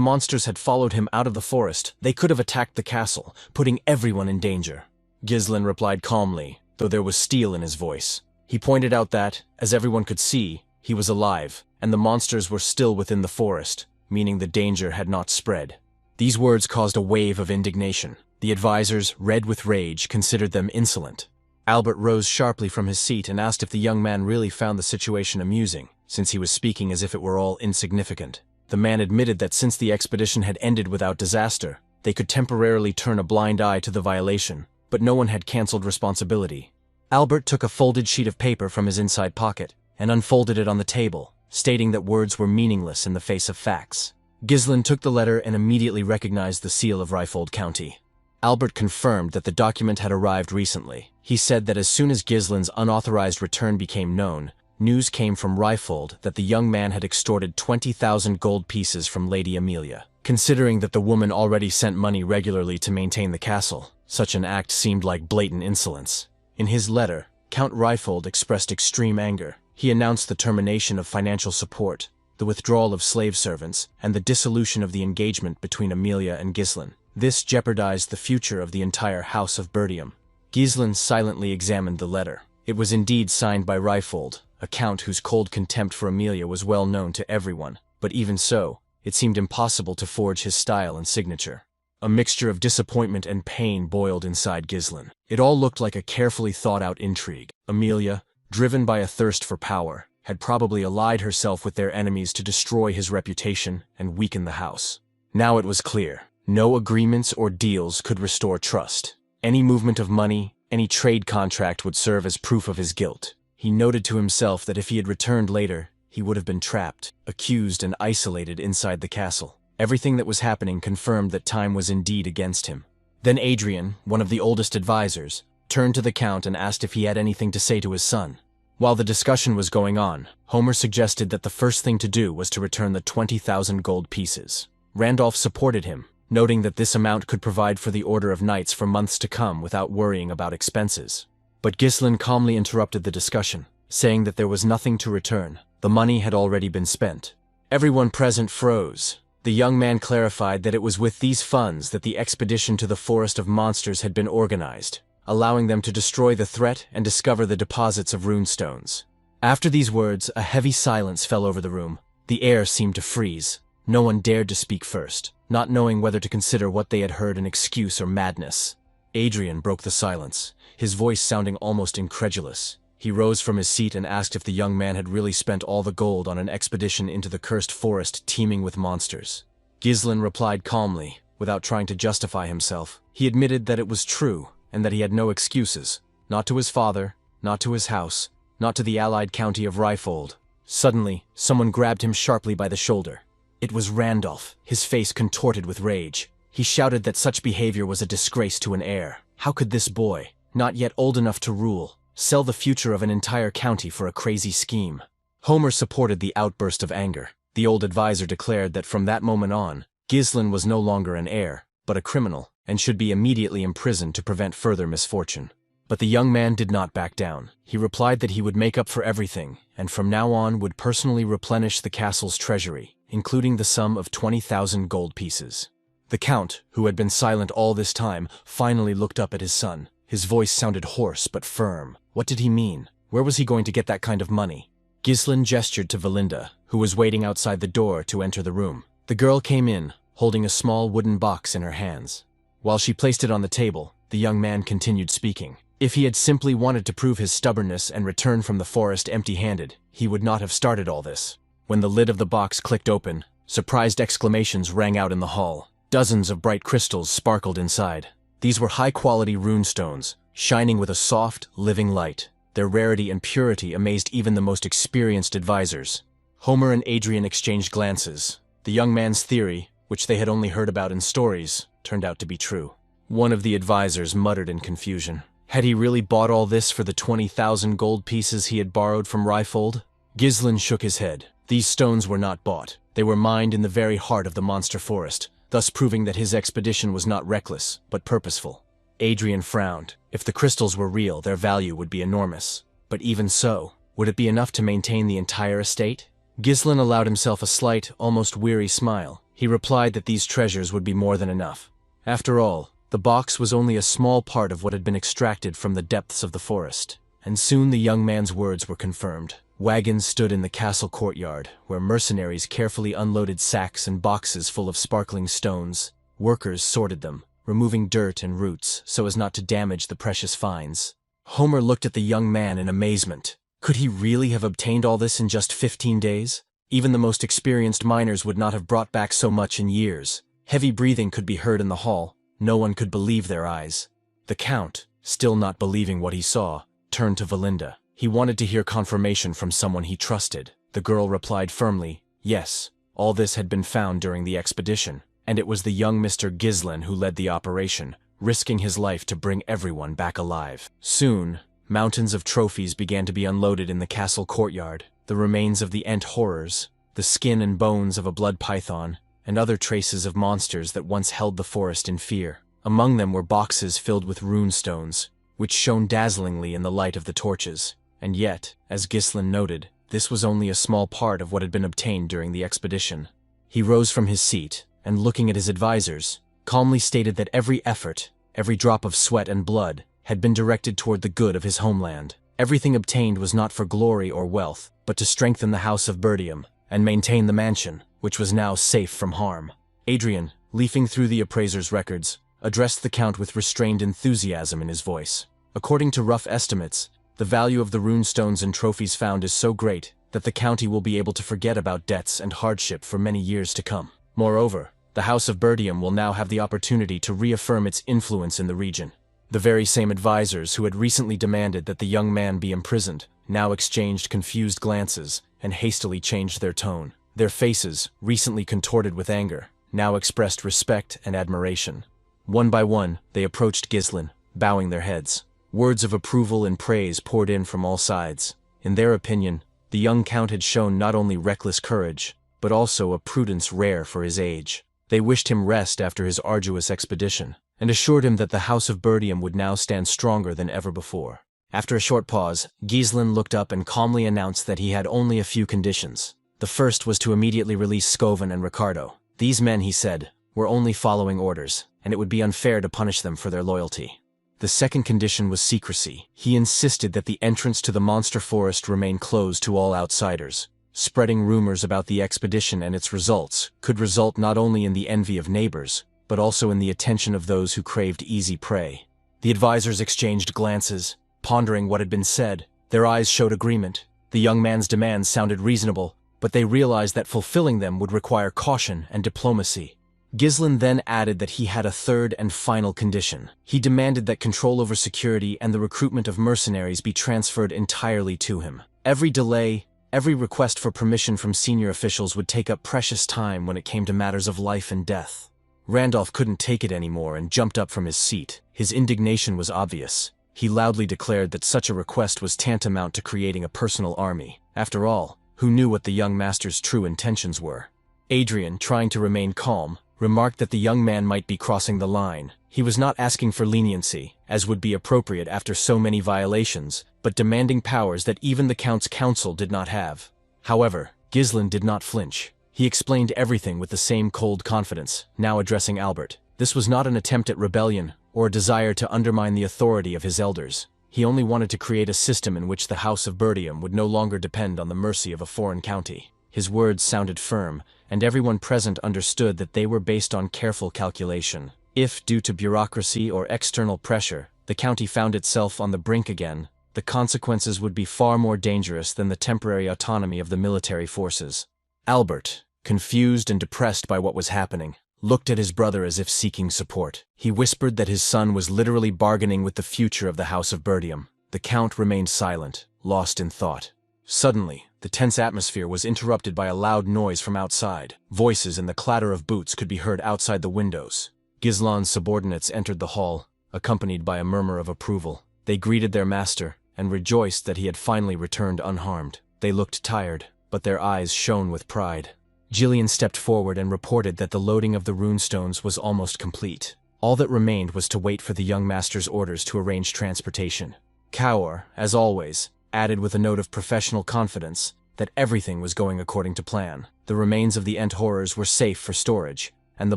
monsters had followed him out of the forest, they could have attacked the castle, putting everyone in danger. Ghislain replied calmly, though there was steel in his voice. He pointed out that, as everyone could see, he was alive, and the monsters were still within the forest, meaning the danger had not spread. These words caused a wave of indignation. The advisors, red with rage, considered them insolent. Albert rose sharply from his seat and asked if the young man really found the situation amusing, since he was speaking as if it were all insignificant. The man admitted that since the expedition had ended without disaster, they could temporarily turn a blind eye to the violation, but no one had cancelled responsibility. Albert took a folded sheet of paper from his inside pocket and unfolded it on the table, stating that words were meaningless in the face of facts. Ghislain took the letter and immediately recognized the seal of Ryfold County. Albert confirmed that the document had arrived recently. He said that as soon as Ghislain's unauthorized return became known, news came from Ryfold that the young man had extorted 20,000 gold pieces from Lady Amelia. Considering that the woman already sent money regularly to maintain the castle, such an act seemed like blatant insolence. In his letter, Count Ryfold expressed extreme anger. He announced the termination of financial support, the withdrawal of slave servants, and the dissolution of the engagement between Amelia and Ghislain. This jeopardized the future of the entire House of Birdium. Ghislain silently examined the letter. It was indeed signed by Ryfold, a count whose cold contempt for Amelia was well known to everyone, but even so, it seemed impossible to forge his style and signature. A mixture of disappointment and pain boiled inside Ghislain. It all looked like a carefully thought-out intrigue. Amelia, driven by a thirst for power, had probably allied herself with their enemies to destroy his reputation and weaken the house. Now it was clear. No agreements or deals could restore trust. Any movement of money, any trade contract would serve as proof of his guilt. He noted to himself that if he had returned later, he would have been trapped, accused and isolated inside the castle. Everything that was happening confirmed that time was indeed against him. Then Adrian, one of the oldest advisors, turned to the Count and asked if he had anything to say to his son. While the discussion was going on, Homer suggested that the first thing to do was to return the 20,000 gold pieces. Randolph supported him, noting that this amount could provide for the Order of Knights for months to come without worrying about expenses. But Ghislain calmly interrupted the discussion, saying that there was nothing to return. The money had already been spent. Everyone present froze. The young man clarified that it was with these funds that the expedition to the Forest of Monsters had been organized, allowing them to destroy the threat and discover the deposits of runestones. After these words, a heavy silence fell over the room. The air seemed to freeze. No one dared to speak first, not knowing whether to consider what they had heard an excuse or madness. Adrian broke the silence, his voice sounding almost incredulous. He rose from his seat and asked if the young man had really spent all the gold on an expedition into the cursed forest teeming with monsters. Ghislain replied calmly, without trying to justify himself. He admitted that it was true, and that he had no excuses. Not to his father, not to his house, not to the allied county of Ryfold. Suddenly, someone grabbed him sharply by the shoulder. It was Randolph, his face contorted with rage. He shouted that such behavior was a disgrace to an heir. How could this boy, not yet old enough to rule, sell the future of an entire county for a crazy scheme? Homer supported the outburst of anger. The old advisor declared that from that moment on, Ghislain was no longer an heir, but a criminal, and should be immediately imprisoned to prevent further misfortune. But the young man did not back down. He replied that he would make up for everything, and from now on would personally replenish the castle's treasury, including the sum of 20,000 gold pieces. The Count, who had been silent all this time, finally looked up at his son. His voice sounded hoarse but firm. What did he mean? Where was he going to get that kind of money? Ghislain gestured to Valinda, who was waiting outside the door to enter the room. The girl came in, holding a small wooden box in her hands. While she placed it on the table, the young man continued speaking. If he had simply wanted to prove his stubbornness and return from the forest empty-handed, he would not have started all this. When the lid of the box clicked open, surprised exclamations rang out in the hall. Dozens of bright crystals sparkled inside. These were high-quality runestones, shining with a soft, living light. Their rarity and purity amazed even the most experienced advisors. Homer and Adrian exchanged glances. The young man's theory, which they had only heard about in stories, turned out to be true. One of the advisors muttered in confusion. Had he really bought all this for the 20,000 gold pieces he had borrowed from Ryfold? Gislen shook his head. These stones were not bought. They were mined in the very heart of the monster forest, thus proving that his expedition was not reckless, but purposeful. Adrian frowned. If the crystals were real, their value would be enormous. But even so, would it be enough to maintain the entire estate? Gislen allowed himself a slight, almost weary smile. He replied that these treasures would be more than enough. After all, the box was only a small part of what had been extracted from the depths of the forest. And soon the young man's words were confirmed. Wagons stood in the castle courtyard, where mercenaries carefully unloaded sacks and boxes full of sparkling stones. Workers sorted them, removing dirt and roots so as not to damage the precious finds. Homer looked at the young man in amazement. Could he really have obtained all this in just 15 days? Even the most experienced miners would not have brought back so much in years. Heavy breathing could be heard in the hall. No one could believe their eyes. The Count, still not believing what he saw, turned to Valinda. He wanted to hear confirmation from someone he trusted. The girl replied firmly, yes, all this had been found during the expedition, and it was the young Mr. Gislen who led the operation, risking his life to bring everyone back alive. Soon, mountains of trophies began to be unloaded in the castle courtyard. The remains of the Ent horrors, the skin and bones of a blood python, and other traces of monsters that once held the forest in fear. Among them were boxes filled with rune stones, which shone dazzlingly in the light of the torches. And yet, as Gislen noted, this was only a small part of what had been obtained during the expedition. He rose from his seat, and looking at his advisors, calmly stated that every effort, every drop of sweat and blood, had been directed toward the good of his homeland. Everything obtained was not for glory or wealth, but to strengthen the House of Bertium, and maintain the mansion, which was now safe from harm. Adrian, leafing through the appraiser's records, addressed the Count with restrained enthusiasm in his voice. According to rough estimates, the value of the runestones and trophies found is so great that the county will be able to forget about debts and hardship for many years to come. Moreover, the House of Bertium will now have the opportunity to reaffirm its influence in the region. The very same advisors who had recently demanded that the young man be imprisoned now exchanged confused glances and hastily changed their tone. Their faces, recently contorted with anger, now expressed respect and admiration. One by one, they approached Gislen, bowing their heads. Words of approval and praise poured in from all sides. In their opinion, the young Count had shown not only reckless courage, but also a prudence rare for his age. They wished him rest after his arduous expedition, and assured him that the House of Bertium would now stand stronger than ever before. After a short pause, Gislen looked up and calmly announced that he had only a few conditions. The first was to immediately release Scoven and Ricardo. These men, he said, were only following orders, and it would be unfair to punish them for their loyalty. The second condition was secrecy. He insisted that the entrance to the monster forest remain closed to all outsiders. Spreading rumors about the expedition and its results could result not only in the envy of neighbors, but also in the attention of those who craved easy prey. The advisors exchanged glances, pondering what had been said. Their eyes showed agreement. The young man's demands sounded reasonable, but they realized that fulfilling them would require caution and diplomacy. Gislen then added that he had a third and final condition. He demanded that control over security and the recruitment of mercenaries be transferred entirely to him. Every delay, every request for permission from senior officials would take up precious time when it came to matters of life and death. Randolph couldn't take it anymore and jumped up from his seat. His indignation was obvious. He loudly declared that such a request was tantamount to creating a personal army. After all, who knew what the young master's true intentions were? Adrian, trying to remain calm, remarked that the young man might be crossing the line. He was not asking for leniency, as would be appropriate after so many violations, but demanding powers that even the Count's council did not have. However, Gislen did not flinch. He explained everything with the same cold confidence, now addressing Albert. This was not an attempt at rebellion, or a desire to undermine the authority of his elders. He only wanted to create a system in which the House of Bertium would no longer depend on the mercy of a foreign county. His words sounded firm, and everyone present understood that they were based on careful calculation. If, due to bureaucracy or external pressure, the county found itself on the brink again, the consequences would be far more dangerous than the temporary autonomy of the military forces. Albert, confused and depressed by what was happening, looked at his brother as if seeking support. He whispered that his son was literally bargaining with the future of the House of Bertium. The Count remained silent, lost in thought. Suddenly, the tense atmosphere was interrupted by a loud noise from outside. Voices and the clatter of boots could be heard outside the windows. Gislen's subordinates entered the hall, accompanied by a murmur of approval. They greeted their master and rejoiced that he had finally returned unharmed. They looked tired, but their eyes shone with pride. Jillian stepped forward and reported that the loading of the runestones was almost complete. All that remained was to wait for the young master's orders to arrange transportation. Kaur, as always, added with a note of professional confidence that everything was going according to plan. The remains of the Ent horrors were safe for storage, and the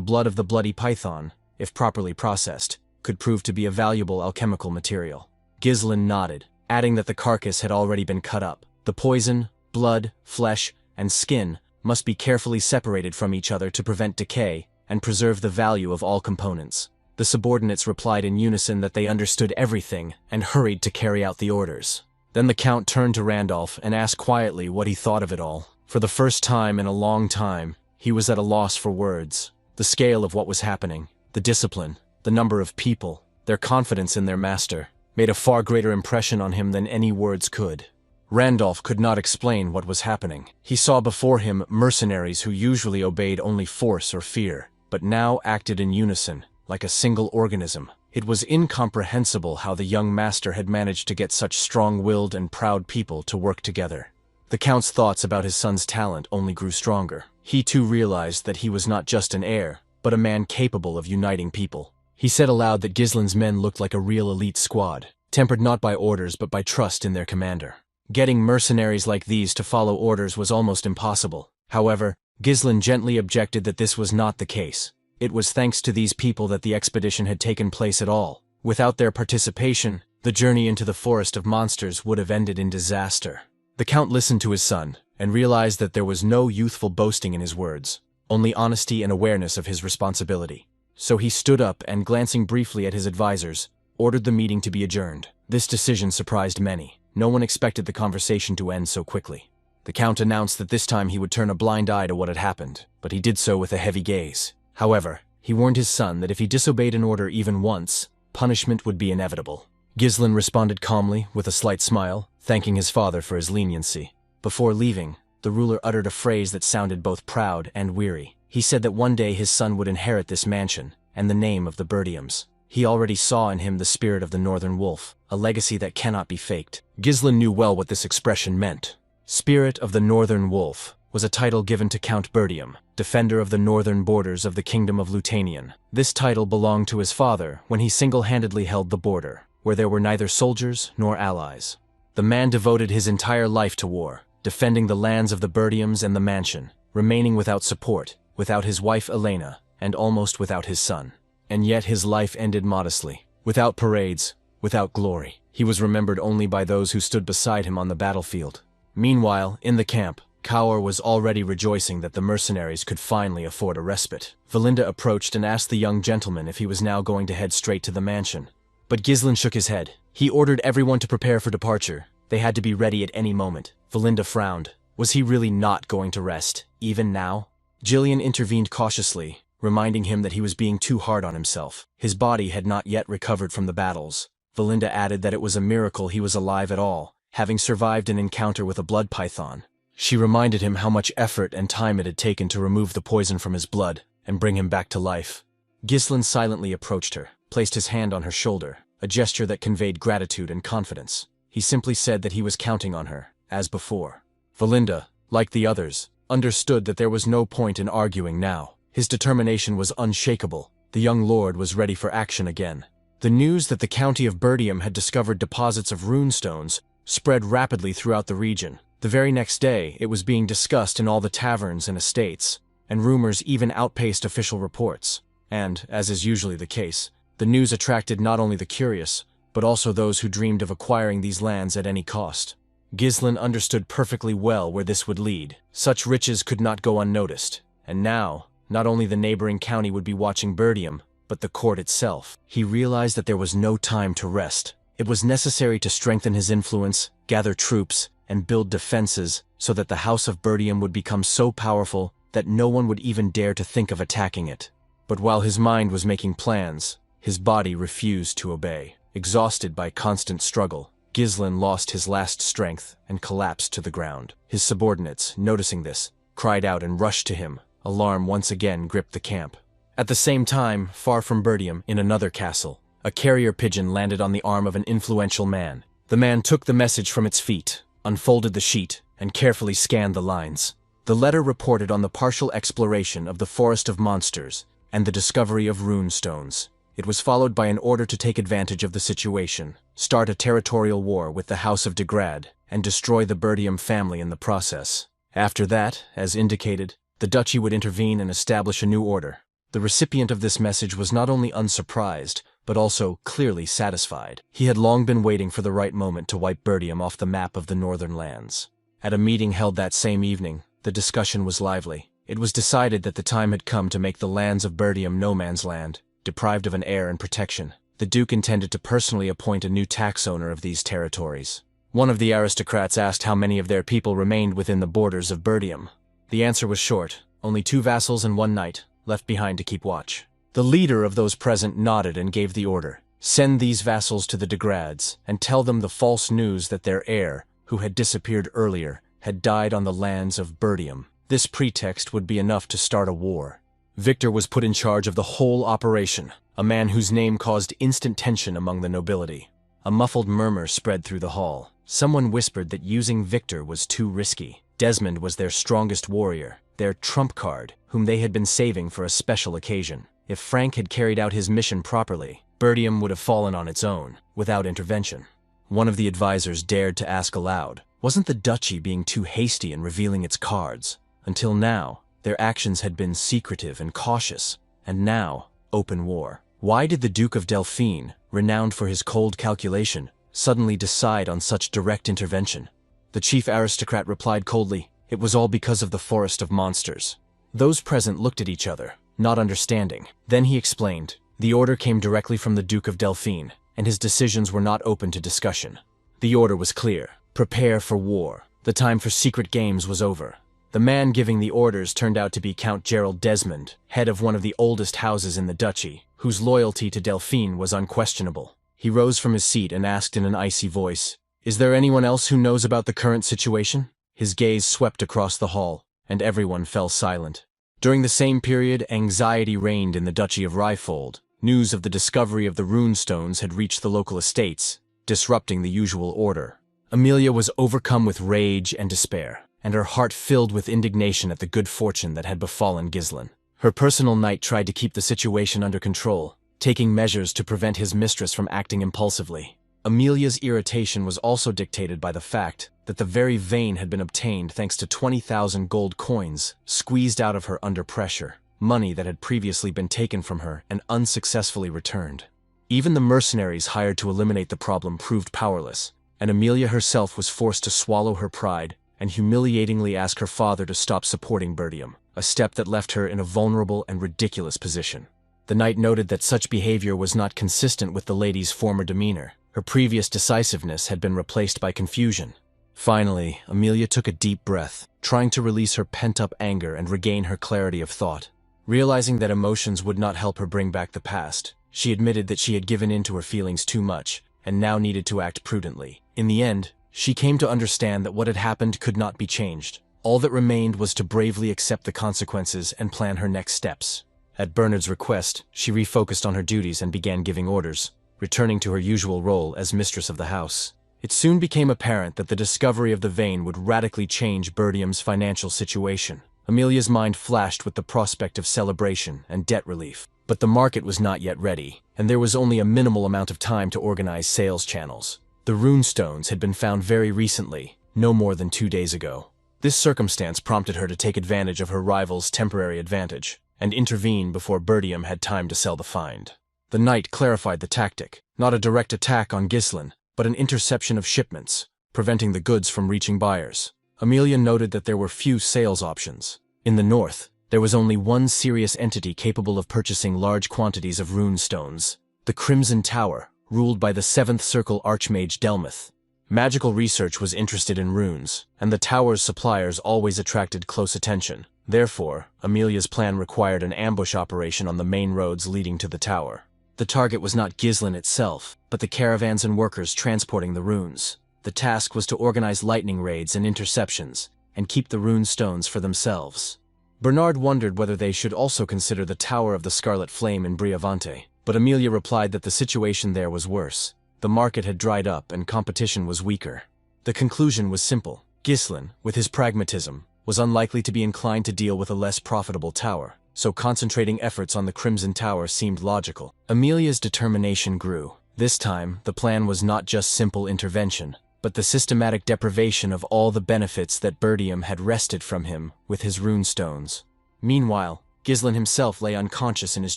blood of the bloody python, if properly processed, could prove to be a valuable alchemical material. Ghislain nodded, adding that the carcass had already been cut up. The poison, blood, flesh, and skin must be carefully separated from each other to prevent decay and preserve the value of all components. The subordinates replied in unison that they understood everything and hurried to carry out the orders. Then the Count turned to Randolph and asked quietly what he thought of it all. For the first time in a long time, he was at a loss for words. The scale of what was happening, the discipline, the number of people, their confidence in their master, made a far greater impression on him than any words could. Randolph could not explain what was happening. He saw before him mercenaries who usually obeyed only force or fear, but now acted in unison, like a single organism. It was incomprehensible how the young master had managed to get such strong-willed and proud people to work together. The Count's thoughts about his son's talent only grew stronger. He too realized that he was not just an heir, but a man capable of uniting people. He said aloud that Ghislain's men looked like a real elite squad, tempered not by orders but by trust in their commander. Getting mercenaries like these to follow orders was almost impossible. However, Ghislain gently objected that this was not the case. It was thanks to these people that the expedition had taken place at all. Without their participation, the journey into the forest of monsters would have ended in disaster. The Count listened to his son and realized that there was no youthful boasting in his words, only honesty and awareness of his responsibility. So he stood up and, glancing briefly at his advisors, ordered the meeting to be adjourned. This decision surprised many. No one expected the conversation to end so quickly. The Count announced that this time he would turn a blind eye to what had happened, but he did so with a heavy gaze. However, he warned his son that if he disobeyed an order even once, punishment would be inevitable. Ghislain responded calmly, with a slight smile, thanking his father for his leniency. Before leaving, the ruler uttered a phrase that sounded both proud and weary. He said that one day his son would inherit this mansion, and the name of the Birdiums. He already saw in him the spirit of the Northern Wolf, a legacy that cannot be faked. Ghislain knew well what this expression meant. Spirit of the Northern Wolf was a title given to Count Birdium, defender of the northern borders of the Kingdom of Lutanian. This title belonged to his father when he single-handedly held the border, where there were neither soldiers nor allies. The man devoted his entire life to war, defending the lands of the Birdiums and the mansion, remaining without support, without his wife Elena, and almost without his son. And yet his life ended modestly, without parades, without glory. He was remembered only by those who stood beside him on the battlefield. Meanwhile, in the camp, Kaur was already rejoicing that the mercenaries could finally afford a respite. Valinda approached and asked the young gentleman if he was now going to head straight to the mansion. But Ghislain shook his head. He ordered everyone to prepare for departure. They had to be ready at any moment. Valinda frowned. Was he really not going to rest, even now? Jillian intervened cautiously, reminding him that he was being too hard on himself. His body had not yet recovered from the battles. Valinda added that it was a miracle he was alive at all, having survived an encounter with a blood python. She reminded him how much effort and time it had taken to remove the poison from his blood and bring him back to life. Ghislain silently approached her, placed his hand on her shoulder, a gesture that conveyed gratitude and confidence. He simply said that he was counting on her, as before. Valinda, like the others, understood that there was no point in arguing now. His determination was unshakable. The young lord was ready for action again. The news that the county of Birdium had discovered deposits of runestones spread rapidly throughout the region. The very next day, it was being discussed in all the taverns and estates, and rumors even outpaced official reports. And, as is usually the case, the news attracted not only the curious, but also those who dreamed of acquiring these lands at any cost. Ghislain understood perfectly well where this would lead. Such riches could not go unnoticed, and now, not only the neighboring county would be watching Birdium, but the court itself. He realized that there was no time to rest. It was necessary to strengthen his influence, gather troops, and build defenses so that the House of Birdium would become so powerful that no one would even dare to think of attacking it. But while his mind was making plans, his body refused to obey. Exhausted by constant struggle, Ghislain lost his last strength and collapsed to the ground. His subordinates, noticing this, cried out and rushed to him. Alarm once again gripped the camp. At the same time, far from Birdium, in another castle, A carrier pigeon landed on the arm of an influential man. The man took the message from its feet, unfolded the sheet, and carefully scanned the lines. The letter reported on the partial exploration of the Forest of Monsters and the discovery of rune stones. It was followed by an order to take advantage of the situation, start a territorial war with the House of Degrad, and destroy the Birdium family in the process. After that, as indicated, the duchy would intervene and establish a new order. The recipient of this message was not only unsurprised, but also clearly satisfied. He had long been waiting for the right moment to wipe Birdium off the map of the northern lands. At a meeting held that same evening, the discussion was lively. It was decided that the time had come to make the lands of Birdium no man's land, deprived of an heir and protection. The Duke intended to personally appoint a new tax owner of these territories. One of the aristocrats asked how many of their people remained within the borders of Birdium. The answer was short: only 2 vassals and 1 knight, left behind to keep watch. The leader of those present nodded and gave the order: send these vassals to the Degrads, and tell them the false news that their heir, who had disappeared earlier, had died on the lands of Birdium. This pretext would be enough to start a war. Victor was put in charge of the whole operation, a man whose name caused instant tension among the nobility. A muffled murmur spread through the hall. Someone whispered that using Victor was too risky. Desmond was their strongest warrior, their trump card, whom they had been saving for a special occasion. If Frank had carried out his mission properly, Birdium would have fallen on its own, without intervention. One of the advisors dared to ask aloud, wasn't the duchy being too hasty in revealing its cards? Until now, their actions had been secretive and cautious, and now, open war. Why did the Duke of Delphine, renowned for his cold calculation, suddenly decide on such direct intervention? The chief aristocrat replied coldly, it was all because of the Forest of Monsters. Those present looked at each other, not understanding. Then he explained, the order came directly from the Duke of Delphine, and his decisions were not open to discussion. The order was clear: prepare for war. The time for secret games was over. The man giving the orders turned out to be Count Gerald Desmond, head of one of the oldest houses in the duchy, whose loyalty to Delphine was unquestionable. He rose from his seat and asked in an icy voice, is there anyone else who knows about the current situation? His gaze swept across the hall, and everyone fell silent. During the same period, anxiety reigned in the Duchy of Ryfold. News of the discovery of the rune stones had reached the local estates, disrupting the usual order. Amelia was overcome with rage and despair, and her heart filled with indignation at the good fortune that had befallen Ghislain. Her personal knight tried to keep the situation under control, taking measures to prevent his mistress from acting impulsively. Amelia's irritation was also dictated by the fact that the very vein had been obtained thanks to 20,000 gold coins squeezed out of her under pressure, money that had previously been taken from her and unsuccessfully returned. Even the mercenaries hired to eliminate the problem proved powerless, and Amelia herself was forced to swallow her pride and humiliatingly ask her father to stop supporting Birdium, a step that left her in a vulnerable and ridiculous position. The knight noted that such behavior was not consistent with the lady's former demeanor. Her previous decisiveness had been replaced by confusion. Finally, Amelia took a deep breath, trying to release her pent-up anger and regain her clarity of thought. Realizing that emotions would not help her bring back the past, she admitted that she had given in to her feelings too much and now needed to act prudently. In the end, she came to understand that what had happened could not be changed. All that remained was to bravely accept the consequences and plan her next steps. At Bernard's request, she refocused on her duties and began giving orders, returning to her usual role as mistress of the house. It soon became apparent that the discovery of the vein would radically change Birdium's financial situation. Amelia's mind flashed with the prospect of celebration and debt relief. But the market was not yet ready, and there was only a minimal amount of time to organize sales channels. The rune stones had been found very recently, no more than 2 days ago. This circumstance prompted her to take advantage of her rival's temporary advantage and intervene before Birdium had time to sell the find. The knight clarified the tactic: not a direct attack on Ghislain, but an interception of shipments, preventing the goods from reaching buyers. Amelia noted that there were few sales options. In the north, there was only one serious entity capable of purchasing large quantities of rune stones: the Crimson Tower, ruled by the 7th Circle Archmage Delmuth. Magical research was interested in runes, and the tower's suppliers always attracted close attention. Therefore, Amelia's plan required an ambush operation on the main roads leading to the tower. The target was not Ghislain itself, but the caravans and workers transporting the runes. The task was to organize lightning raids and interceptions, and keep the rune stones for themselves. Bernard wondered whether they should also consider the Tower of the Scarlet Flame in Briavante. But Amelia replied that the situation there was worse. The market had dried up and competition was weaker. The conclusion was simple. Ghislain, with his pragmatism, was unlikely to be inclined to deal with a less profitable tower, so concentrating efforts on the Crimson Tower seemed logical. Amelia's determination grew. This time, the plan was not just simple intervention, but the systematic deprivation of all the benefits that Bertium had wrested from him with his runestones. Meanwhile, Ghislain himself lay unconscious in his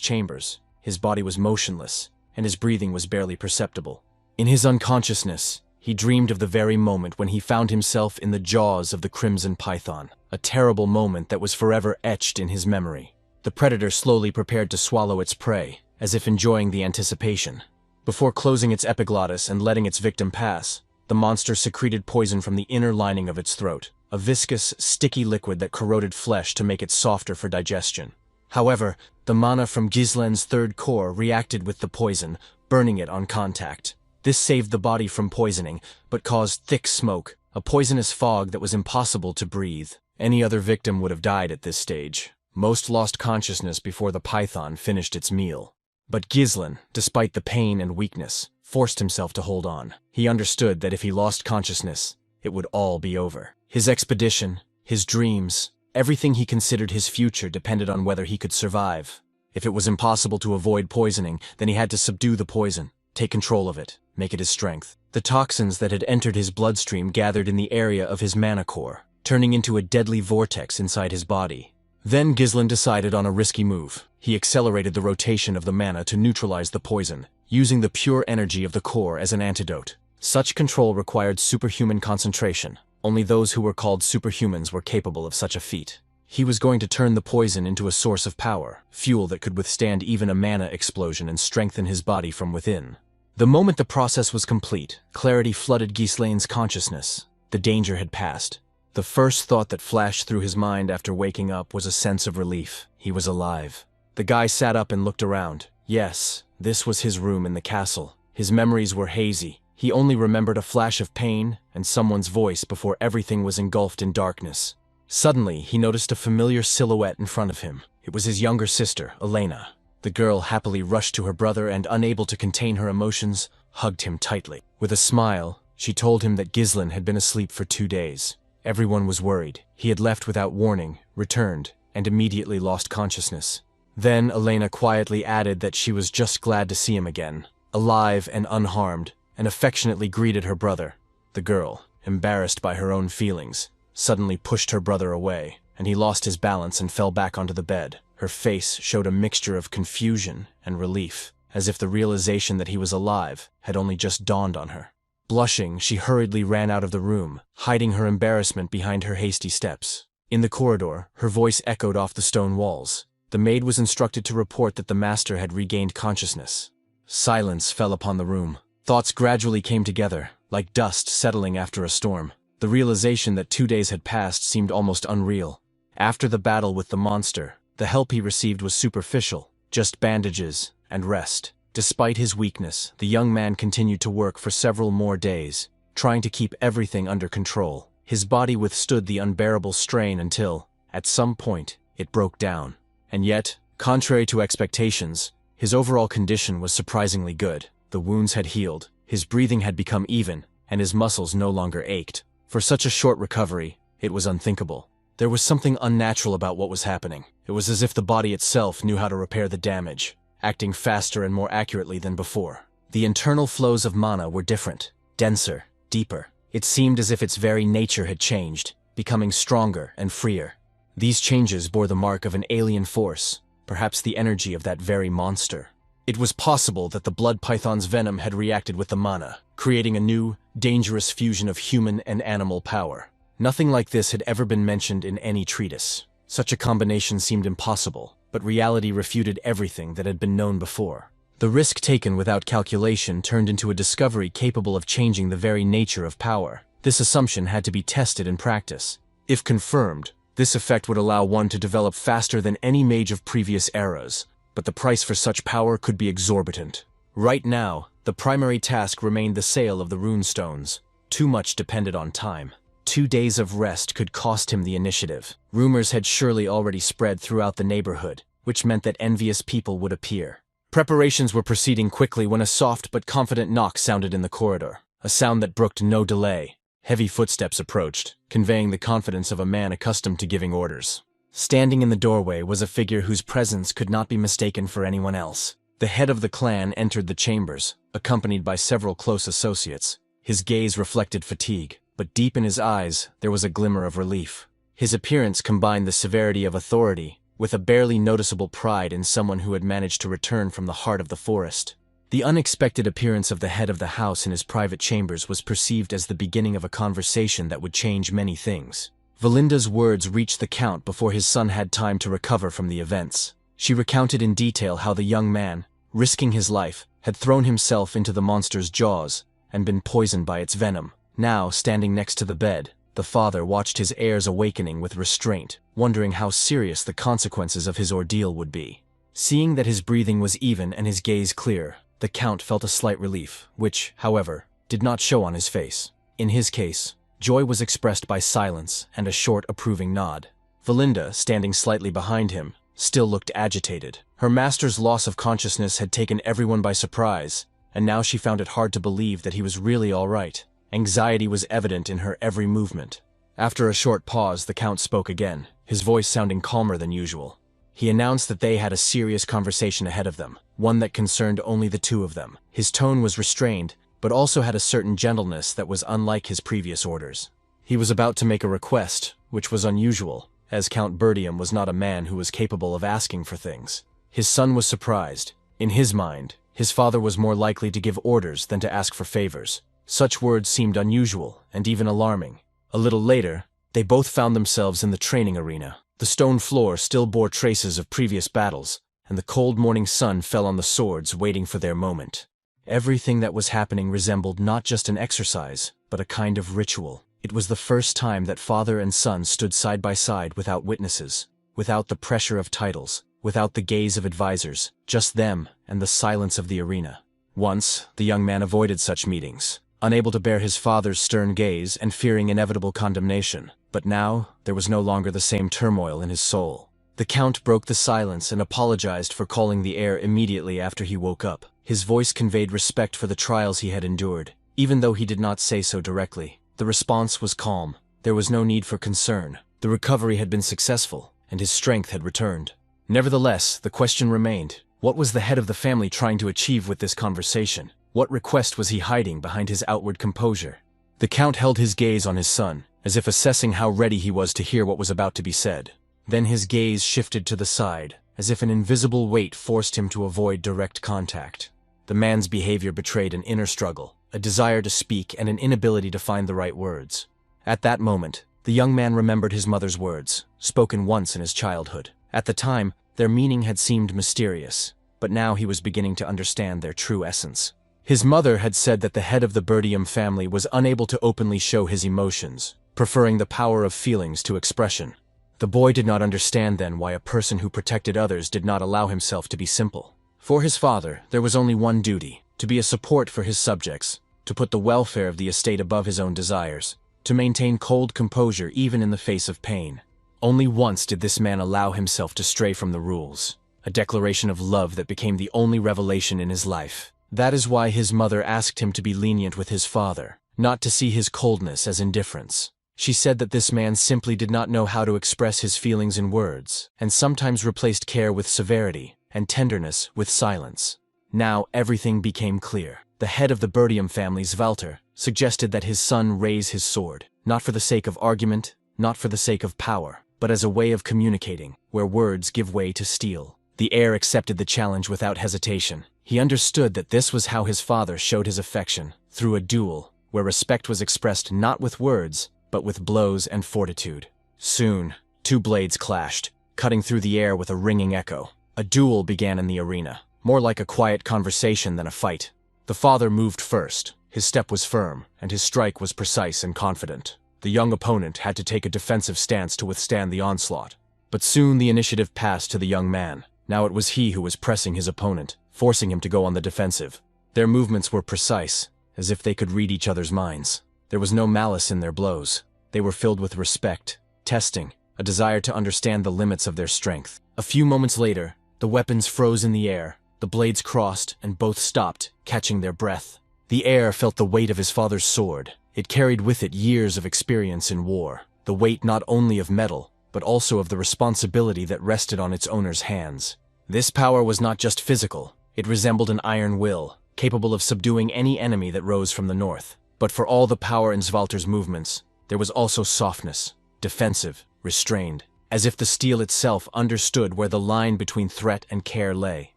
chambers. His body was motionless, and his breathing was barely perceptible. In his unconsciousness, he dreamed of the very moment when he found himself in the jaws of the Crimson Python, a terrible moment that was forever etched in his memory. The predator slowly prepared to swallow its prey, as if enjoying the anticipation. Before closing its epiglottis and letting its victim pass, the monster secreted poison from the inner lining of its throat, a viscous, sticky liquid that corroded flesh to make it softer for digestion. However, the mana from Ghislain's third core reacted with the poison, burning it on contact. This saved the body from poisoning, but caused thick smoke, a poisonous fog that was impossible to breathe. Any other victim would have died at this stage. Most lost consciousness before the python finished its meal. But Ghislain, despite the pain and weakness, forced himself to hold on. He understood that if he lost consciousness, it would all be over. His expedition, his dreams, everything he considered his future depended on whether he could survive. If it was impossible to avoid poisoning, then he had to subdue the poison, take control of it, make it his strength. The toxins that had entered his bloodstream gathered in the area of his mana core, turning into a deadly vortex inside his body. Then Ghislain decided on a risky move. He accelerated the rotation of the mana to neutralize the poison, using the pure energy of the core as an antidote. Such control required superhuman concentration. Only those who were called superhumans were capable of such a feat. He was going to turn the poison into a source of power, fuel that could withstand even a mana explosion and strengthen his body from within. The moment the process was complete, clarity flooded Ghislain's consciousness. The danger had passed. The first thought that flashed through his mind after waking up was a sense of relief. He was alive. The guy sat up and looked around. Yes, this was his room in the castle. His memories were hazy. He only remembered a flash of pain and someone's voice before everything was engulfed in darkness. Suddenly, he noticed a familiar silhouette in front of him. It was his younger sister, Elena. The girl happily rushed to her brother and, unable to contain her emotions, hugged him tightly. With a smile, she told him that Ghislain had been asleep for 2 days. Everyone was worried. He had left without warning, returned, and immediately lost consciousness. Then Elena quietly added that she was just glad to see him again, alive and unharmed, and affectionately greeted her brother. The girl, embarrassed by her own feelings, suddenly pushed her brother away, and he lost his balance and fell back onto the bed. Her face showed a mixture of confusion and relief, as if the realization that he was alive had only just dawned on her. Blushing, she hurriedly ran out of the room, hiding her embarrassment behind her hasty steps. In the corridor, her voice echoed off the stone walls. The maid was instructed to report that the master had regained consciousness. Silence fell upon the room. Thoughts gradually came together, like dust settling after a storm. The realization that 2 days had passed seemed almost unreal. After the battle with the monster, the help he received was superficial, just bandages and rest. Despite his weakness, the young man continued to work for several more days, trying to keep everything under control. His body withstood the unbearable strain until, at some point, it broke down. And yet, contrary to expectations, his overall condition was surprisingly good. The wounds had healed, his breathing had become even, and his muscles no longer ached. For such a short recovery, it was unthinkable. There was something unnatural about what was happening. It was as if the body itself knew how to repair the damage, acting faster and more accurately than before. The internal flows of mana were different, denser, deeper. It seemed as if its very nature had changed, becoming stronger and freer. These changes bore the mark of an alien force, perhaps the energy of that very monster. It was possible that the blood python's venom had reacted with the mana, creating a new, dangerous fusion of human and animal power. Nothing like this had ever been mentioned in any treatise. Such a combination seemed impossible, but reality refuted everything that had been known before. The risk taken without calculation turned into a discovery capable of changing the very nature of power. This assumption had to be tested in practice. If confirmed, this effect would allow one to develop faster than any mage of previous eras, but the price for such power could be exorbitant. Right now, the primary task remained the sale of the runestones. Too much depended on time. 2 days of rest could cost him the initiative. Rumors had surely already spread throughout the neighborhood, which meant that envious people would appear. Preparations were proceeding quickly when a soft but confident knock sounded in the corridor, a sound that brooked no delay. Heavy footsteps approached, conveying the confidence of a man accustomed to giving orders. Standing in the doorway was a figure whose presence could not be mistaken for anyone else. The head of the clan entered the chambers, accompanied by several close associates. His gaze reflected fatigue, but deep in his eyes there was a glimmer of relief. His appearance combined the severity of authority with a barely noticeable pride in someone who had managed to return from the heart of the forest. The unexpected appearance of the head of the house in his private chambers was perceived as the beginning of a conversation that would change many things. Valinda's words reached the Count before his son had time to recover from the events. She recounted in detail how the young man, risking his life, had thrown himself into the monster's jaws and been poisoned by its venom. Now, standing next to the bed, the father watched his heirs awakening with restraint, wondering how serious the consequences of his ordeal would be. Seeing that his breathing was even and his gaze clear, the Count felt a slight relief, which, however, did not show on his face. In his case, joy was expressed by silence and a short approving nod. Valinda, standing slightly behind him, still looked agitated. Her master's loss of consciousness had taken everyone by surprise, and now she found it hard to believe that he was really all right. Anxiety was evident in her every movement. After a short pause, the Count spoke again, his voice sounding calmer than usual. He announced that they had a serious conversation ahead of them, one that concerned only the two of them. His tone was restrained, but also had a certain gentleness that was unlike his previous orders. He was about to make a request, which was unusual, as Count Bertium was not a man who was capable of asking for things. His son was surprised. In his mind, his father was more likely to give orders than to ask for favors. Such words seemed unusual and even alarming. A little later, they both found themselves in the training arena. The stone floor still bore traces of previous battles, and the cold morning sun fell on the swords waiting for their moment. Everything that was happening resembled not just an exercise, but a kind of ritual. It was the first time that father and son stood side by side without witnesses, without the pressure of titles, without the gaze of advisors, just them and the silence of the arena. Once, the young man avoided such meetings, unable to bear his father's stern gaze and fearing inevitable condemnation. But now, there was no longer the same turmoil in his soul. The Count broke the silence and apologized for calling the heir immediately after he woke up. His voice conveyed respect for the trials he had endured, even though he did not say so directly. The response was calm. There was no need for concern. The recovery had been successful, and his strength had returned. Nevertheless, the question remained. What was the head of the family trying to achieve with this conversation? What request was he hiding behind his outward composure? The Count held his gaze on his son, as if assessing how ready he was to hear what was about to be said. Then his gaze shifted to the side, as if an invisible weight forced him to avoid direct contact. The man's behavior betrayed an inner struggle, a desire to speak and an inability to find the right words. At that moment, the young man remembered his mother's words, spoken once in his childhood. At the time, their meaning had seemed mysterious, but now he was beginning to understand their true essence. His mother had said that the head of the Bertium family was unable to openly show his emotions, preferring the power of feelings to expression. The boy did not understand then why a person who protected others did not allow himself to be simple. For his father, there was only one duty: to be a support for his subjects, to put the welfare of the estate above his own desires, to maintain cold composure even in the face of pain. Only once did this man allow himself to stray from the rules, a declaration of love that became the only revelation in his life. That is why his mother asked him to be lenient with his father, not to see his coldness as indifference. She said that this man simply did not know how to express his feelings in words, and sometimes replaced care with severity, and tenderness with silence. Now everything became clear. The head of the Bertium family, Svalter, suggested that his son raise his sword, not for the sake of argument, not for the sake of power, but as a way of communicating, where words give way to steel. The heir accepted the challenge without hesitation. He understood that this was how his father showed his affection, through a duel, where respect was expressed not with words, but with blows and fortitude. Soon, two blades clashed, cutting through the air with a ringing echo. A duel began in the arena, more like a quiet conversation than a fight. The father moved first. His step was firm, and his strike was precise and confident. The young opponent had to take a defensive stance to withstand the onslaught. But soon the initiative passed to the young man. Now it was he who was pressing his opponent, forcing him to go on the defensive. Their movements were precise, as if they could read each other's minds. There was no malice in their blows. They were filled with respect, testing, a desire to understand the limits of their strength. A few moments later, the weapons froze in the air. The blades crossed, and both stopped, catching their breath. The air felt the weight of his father's sword. It carried with it years of experience in war, the weight not only of metal, but also of the responsibility that rested on its owner's hands. This power was not just physical, it resembled an iron will, capable of subduing any enemy that rose from the north. But for all the power in Svalter's movements, there was also softness, defensive, restrained, as if the steel itself understood where the line between threat and care lay.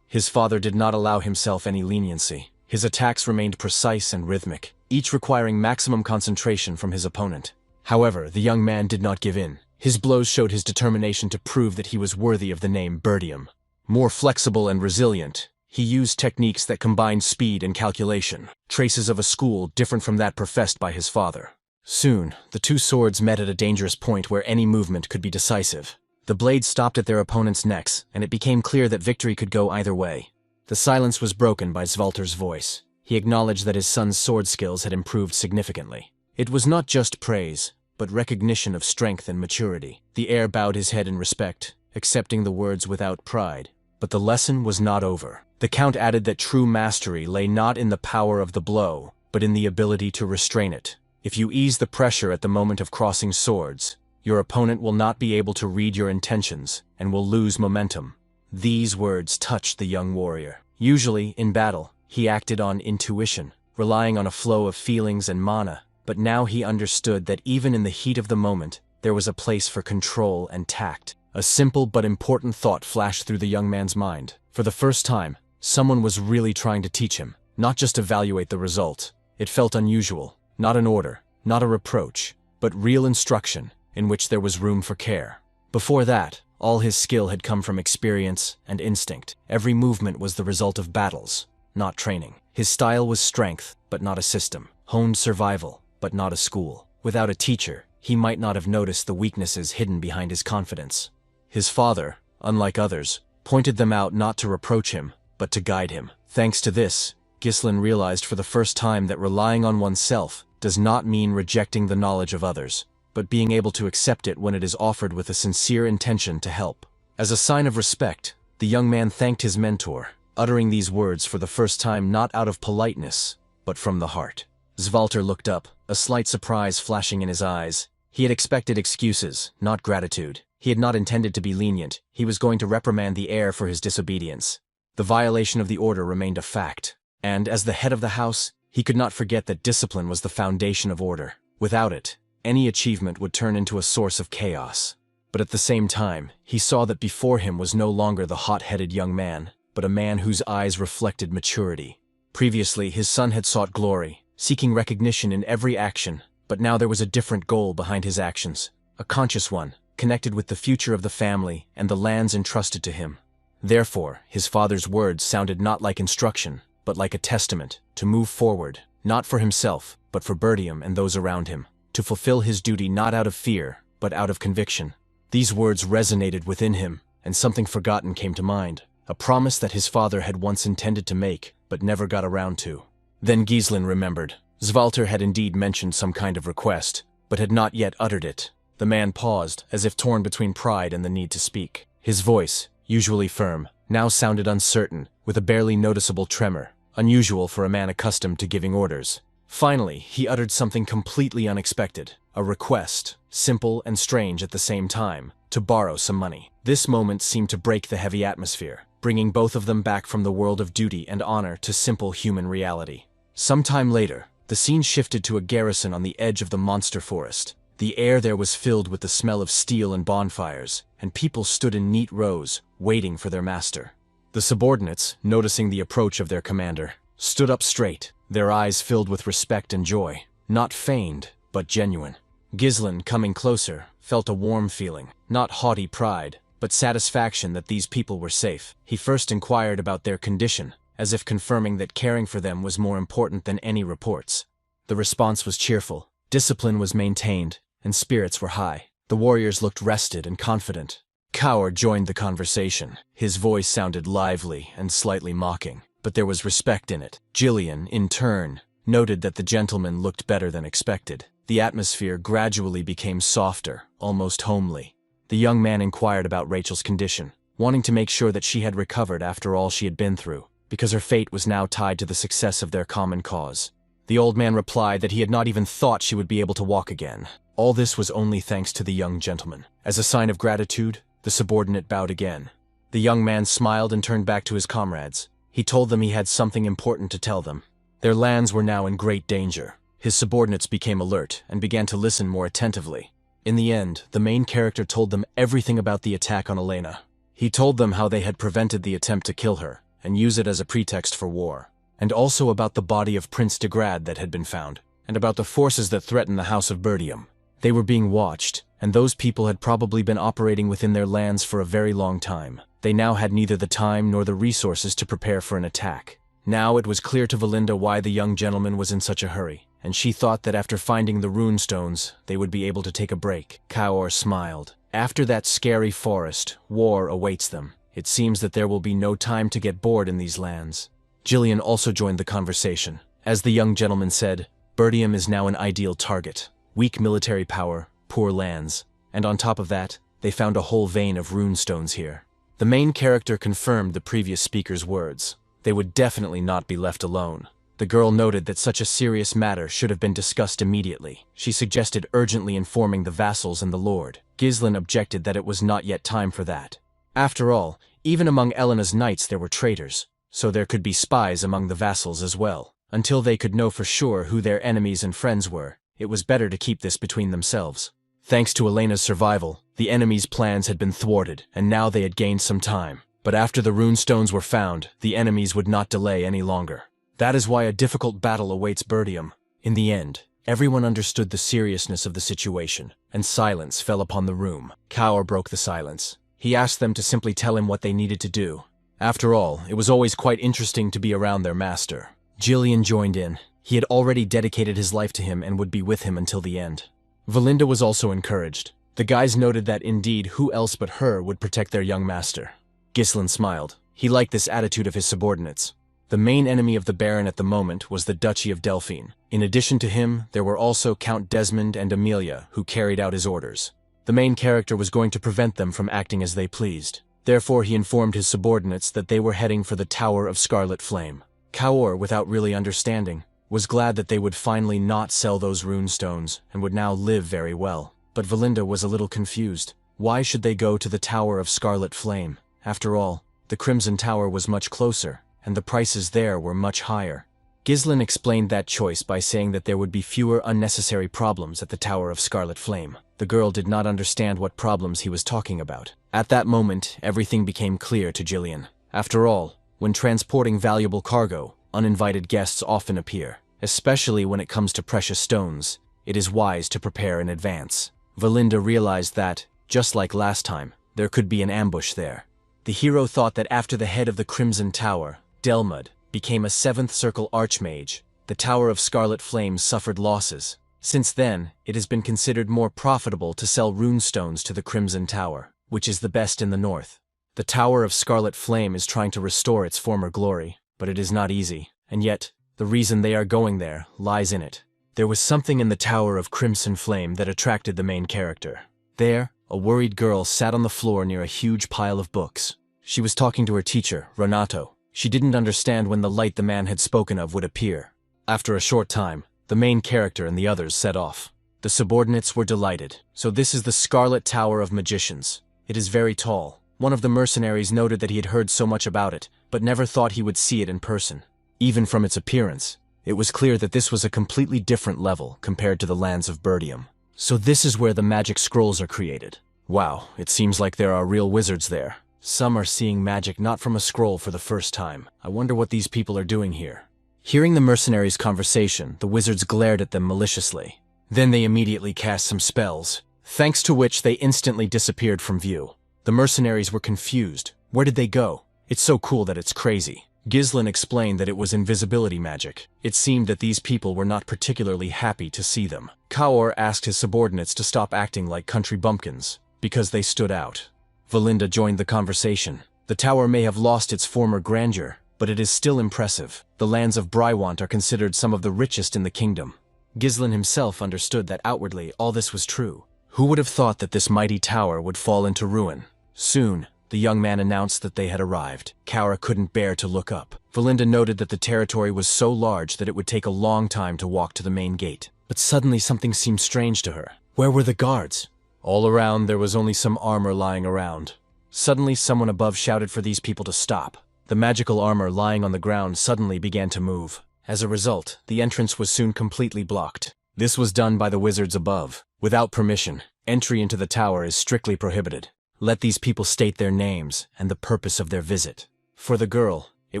His father did not allow himself any leniency. His attacks remained precise and rhythmic, each requiring maximum concentration from his opponent. However, the young man did not give in. His blows showed his determination to prove that he was worthy of the name Birdium. More flexible and resilient, he used techniques that combined speed and calculation, traces of a school different from that professed by his father. Soon, the two swords met at a dangerous point where any movement could be decisive. The blades stopped at their opponents' necks, and it became clear that victory could go either way. The silence was broken by Svalter's voice. He acknowledged that his son's sword skills had improved significantly. It was not just praise, but recognition of strength and maturity. The heir bowed his head in respect, accepting the words without pride. But the lesson was not over. The Count added that true mastery lay not in the power of the blow, but in the ability to restrain it. If you ease the pressure at the moment of crossing swords, your opponent will not be able to read your intentions and will lose momentum. These words touched the young warrior. Usually, in battle, he acted on intuition, relying on a flow of feelings and mana, but now he understood that even in the heat of the moment, there was a place for control and tact. A simple but important thought flashed through the young man's mind. For the first time, someone was really trying to teach him, not just evaluate the result. It felt unusual, not an order, not a reproach, but real instruction, in which there was room for care. Before that, all his skill had come from experience and instinct. Every movement was the result of battles, not training. His style was strength, but not a system. Honed survival, but not a school. Without a teacher, he might not have noticed the weaknesses hidden behind his confidence. His father, unlike others, pointed them out not to reproach him, but to guide him. Thanks to this, Ghislain realized for the first time that relying on oneself does not mean rejecting the knowledge of others, but being able to accept it when it is offered with a sincere intention to help. As a sign of respect, the young man thanked his mentor, uttering these words for the first time not out of politeness, but from the heart. Svalter looked up, a slight surprise flashing in his eyes. He had expected excuses, not gratitude. He had not intended to be lenient. He was going to reprimand the heir for his disobedience. The violation of the order remained a fact, and as the head of the house, he could not forget that discipline was the foundation of order. Without it, any achievement would turn into a source of chaos. But at the same time, he saw that before him was no longer the hot-headed young man, but a man whose eyes reflected maturity. Previously, his son had sought glory, seeking recognition in every action, but now there was a different goal behind his actions, a conscious one, connected with the future of the family and the lands entrusted to him. Therefore, his father's words sounded not like instruction, but like a testament, to move forward, not for himself, but for Birdium and those around him, to fulfill his duty not out of fear, but out of conviction. These words resonated within him, and something forgotten came to mind, a promise that his father had once intended to make, but never got around to. Then Ghislain remembered. Svalter had indeed mentioned some kind of request, but had not yet uttered it. The man paused, as if torn between pride and the need to speak. His voice, usually firm, now sounded uncertain, with a barely noticeable tremor, unusual for a man accustomed to giving orders. Finally, he uttered something completely unexpected, a request, simple and strange at the same time, to borrow some money. This moment seemed to break the heavy atmosphere, bringing both of them back from the world of duty and honor to simple human reality. Some time later, the scene shifted to a garrison on the edge of the monster forest. The air there was filled with the smell of steel and bonfires, and people stood in neat rows, waiting for their master. The subordinates, noticing the approach of their commander, stood up straight, their eyes filled with respect and joy, not feigned, but genuine. Ghislain, coming closer, felt a warm feeling, not haughty pride, but satisfaction that these people were safe. He first inquired about their condition, as if confirming that caring for them was more important than any reports. The response was cheerful, discipline was maintained, and spirits were high. The warriors looked rested and confident. Kaur joined the conversation. His voice sounded lively and slightly mocking, but there was respect in it. Gillian, in turn, noted that the gentleman looked better than expected. The atmosphere gradually became softer, almost homely. The young man inquired about Rachel's condition. wanting to make sure that she had recovered after all she had been through, because her fate was now tied to the success of their common cause. The old man replied that he had not even thought she would be able to walk again. All this was only thanks to the young gentleman. As a sign of gratitude, the subordinate bowed again. The young man smiled and turned back to his comrades. He told them he had something important to tell them. Their lands were now in great danger. His subordinates became alert and began to listen more attentively. In the end, the main character told them everything about the attack on Elena. He told them how they had prevented the attempt to kill her and use it as a pretext for war, and also about the body of Prince de Grad that had been found, and about the forces that threatened the House of Bertium. They were being watched, and those people had probably been operating within their lands for a very long time. They now had neither the time nor the resources to prepare for an attack. Now it was clear to Valinda why the young gentleman was in such a hurry, and she thought that after finding the rune stones, they would be able to take a break. Kaor smiled. After that scary forest, war awaits them. It seems that there will be no time to get bored in these lands. Jillian also joined the conversation. As the young gentleman said, Bertium is now an ideal target. Weak military power, poor lands, and on top of that, they found a whole vein of rune stones here. The main character confirmed the previous speaker's words. They would definitely not be left alone. The girl noted that such a serious matter should have been discussed immediately. She suggested urgently informing the vassals and the lord. Ghislain objected that it was not yet time for that. After all, even among Elena's knights there were traitors, so there could be spies among the vassals as well. Until they could know for sure who their enemies and friends were, it was better to keep this between themselves. Thanks to Elena's survival, the enemy's plans had been thwarted, and now they had gained some time. But after the rune stones were found, the enemies would not delay any longer. That is why a difficult battle awaits Bertium. In the end, everyone understood the seriousness of the situation, and silence fell upon the room. Kaor broke the silence. He asked them to simply tell him what they needed to do. After all, it was always quite interesting to be around their master. Jillian joined in. He had already dedicated his life to him and would be with him until the end. Valinda was also encouraged. The guys noted that indeed who else but her would protect their young master. Ghislain smiled. He liked this attitude of his subordinates. The main enemy of the Baron at the moment was the Duchy of Delphine. In addition to him, there were also Count Desmond and Amelia, who carried out his orders. The main character was going to prevent them from acting as they pleased. Therefore, he informed his subordinates that they were heading for the Tower of Scarlet Flame. Kaor, without really understanding, was glad that they would finally not sell those rune stones and would now live very well. But Valinda was a little confused. Why should they go to the Tower of Scarlet Flame? After all, the Crimson Tower was much closer, and the prices there were much higher. Ghislain explained that choice by saying that there would be fewer unnecessary problems at the Tower of Scarlet Flame. The girl did not understand what problems he was talking about. At that moment, everything became clear to Jillian. After all, when transporting valuable cargo, uninvited guests often appear. Especially when it comes to precious stones, it is wise to prepare in advance. Valinda realized that, just like last time, there could be an ambush there. The hero thought that after the head of the Crimson Tower, Delmud, became a 7th Circle Archmage, the Tower of Scarlet Flame suffered losses. Since then, it has been considered more profitable to sell runestones to the Crimson Tower, which is the best in the north. The Tower of Scarlet Flame is trying to restore its former glory, but it is not easy, and yet, the reason they are going there lies in it. There was something in the Tower of Crimson Flame that attracted the main character. There, a worried girl sat on the floor near a huge pile of books. She was talking to her teacher, Renato. She didn't understand when the light the man had spoken of would appear. After a short time, the main character and the others set off. The subordinates were delighted. So this is the Scarlet Tower of Magicians. It is very tall. One of the mercenaries noted that he had heard so much about it, but never thought he would see it in person. Even from its appearance, it was clear that this was a completely different level compared to the lands of Bertium. So this is where the magic scrolls are created. Wow, it seems like there are real wizards there. Some are seeing magic not from a scroll for the first time. I wonder what these people are doing here. Hearing the mercenaries' conversation, the wizards glared at them maliciously. Then they immediately cast some spells, thanks to which they instantly disappeared from view. The mercenaries were confused. Where did they go? It's so cool that it's crazy. Ghislain explained that it was invisibility magic. It seemed that these people were not particularly happy to see them. Kaor asked his subordinates to stop acting like country bumpkins, because they stood out. Valinda joined the conversation. The tower may have lost its former grandeur, but it is still impressive. The lands of Brywant are considered some of the richest in the kingdom. Ghislain himself understood that outwardly all this was true. Who would have thought that this mighty tower would fall into ruin? Soon, the young man announced that they had arrived. Kara couldn't bear to look up. Valinda noted that the territory was so large that it would take a long time to walk to the main gate. But suddenly something seemed strange to her. Where were the guards? All around there was only some armor lying around. Suddenly someone above shouted for these people to stop. The magical armor lying on the ground suddenly began to move. As a result, the entrance was soon completely blocked. This was done by the wizards above. Without permission, entry into the tower is strictly prohibited. Let these people state their names and the purpose of their visit. For the girl, it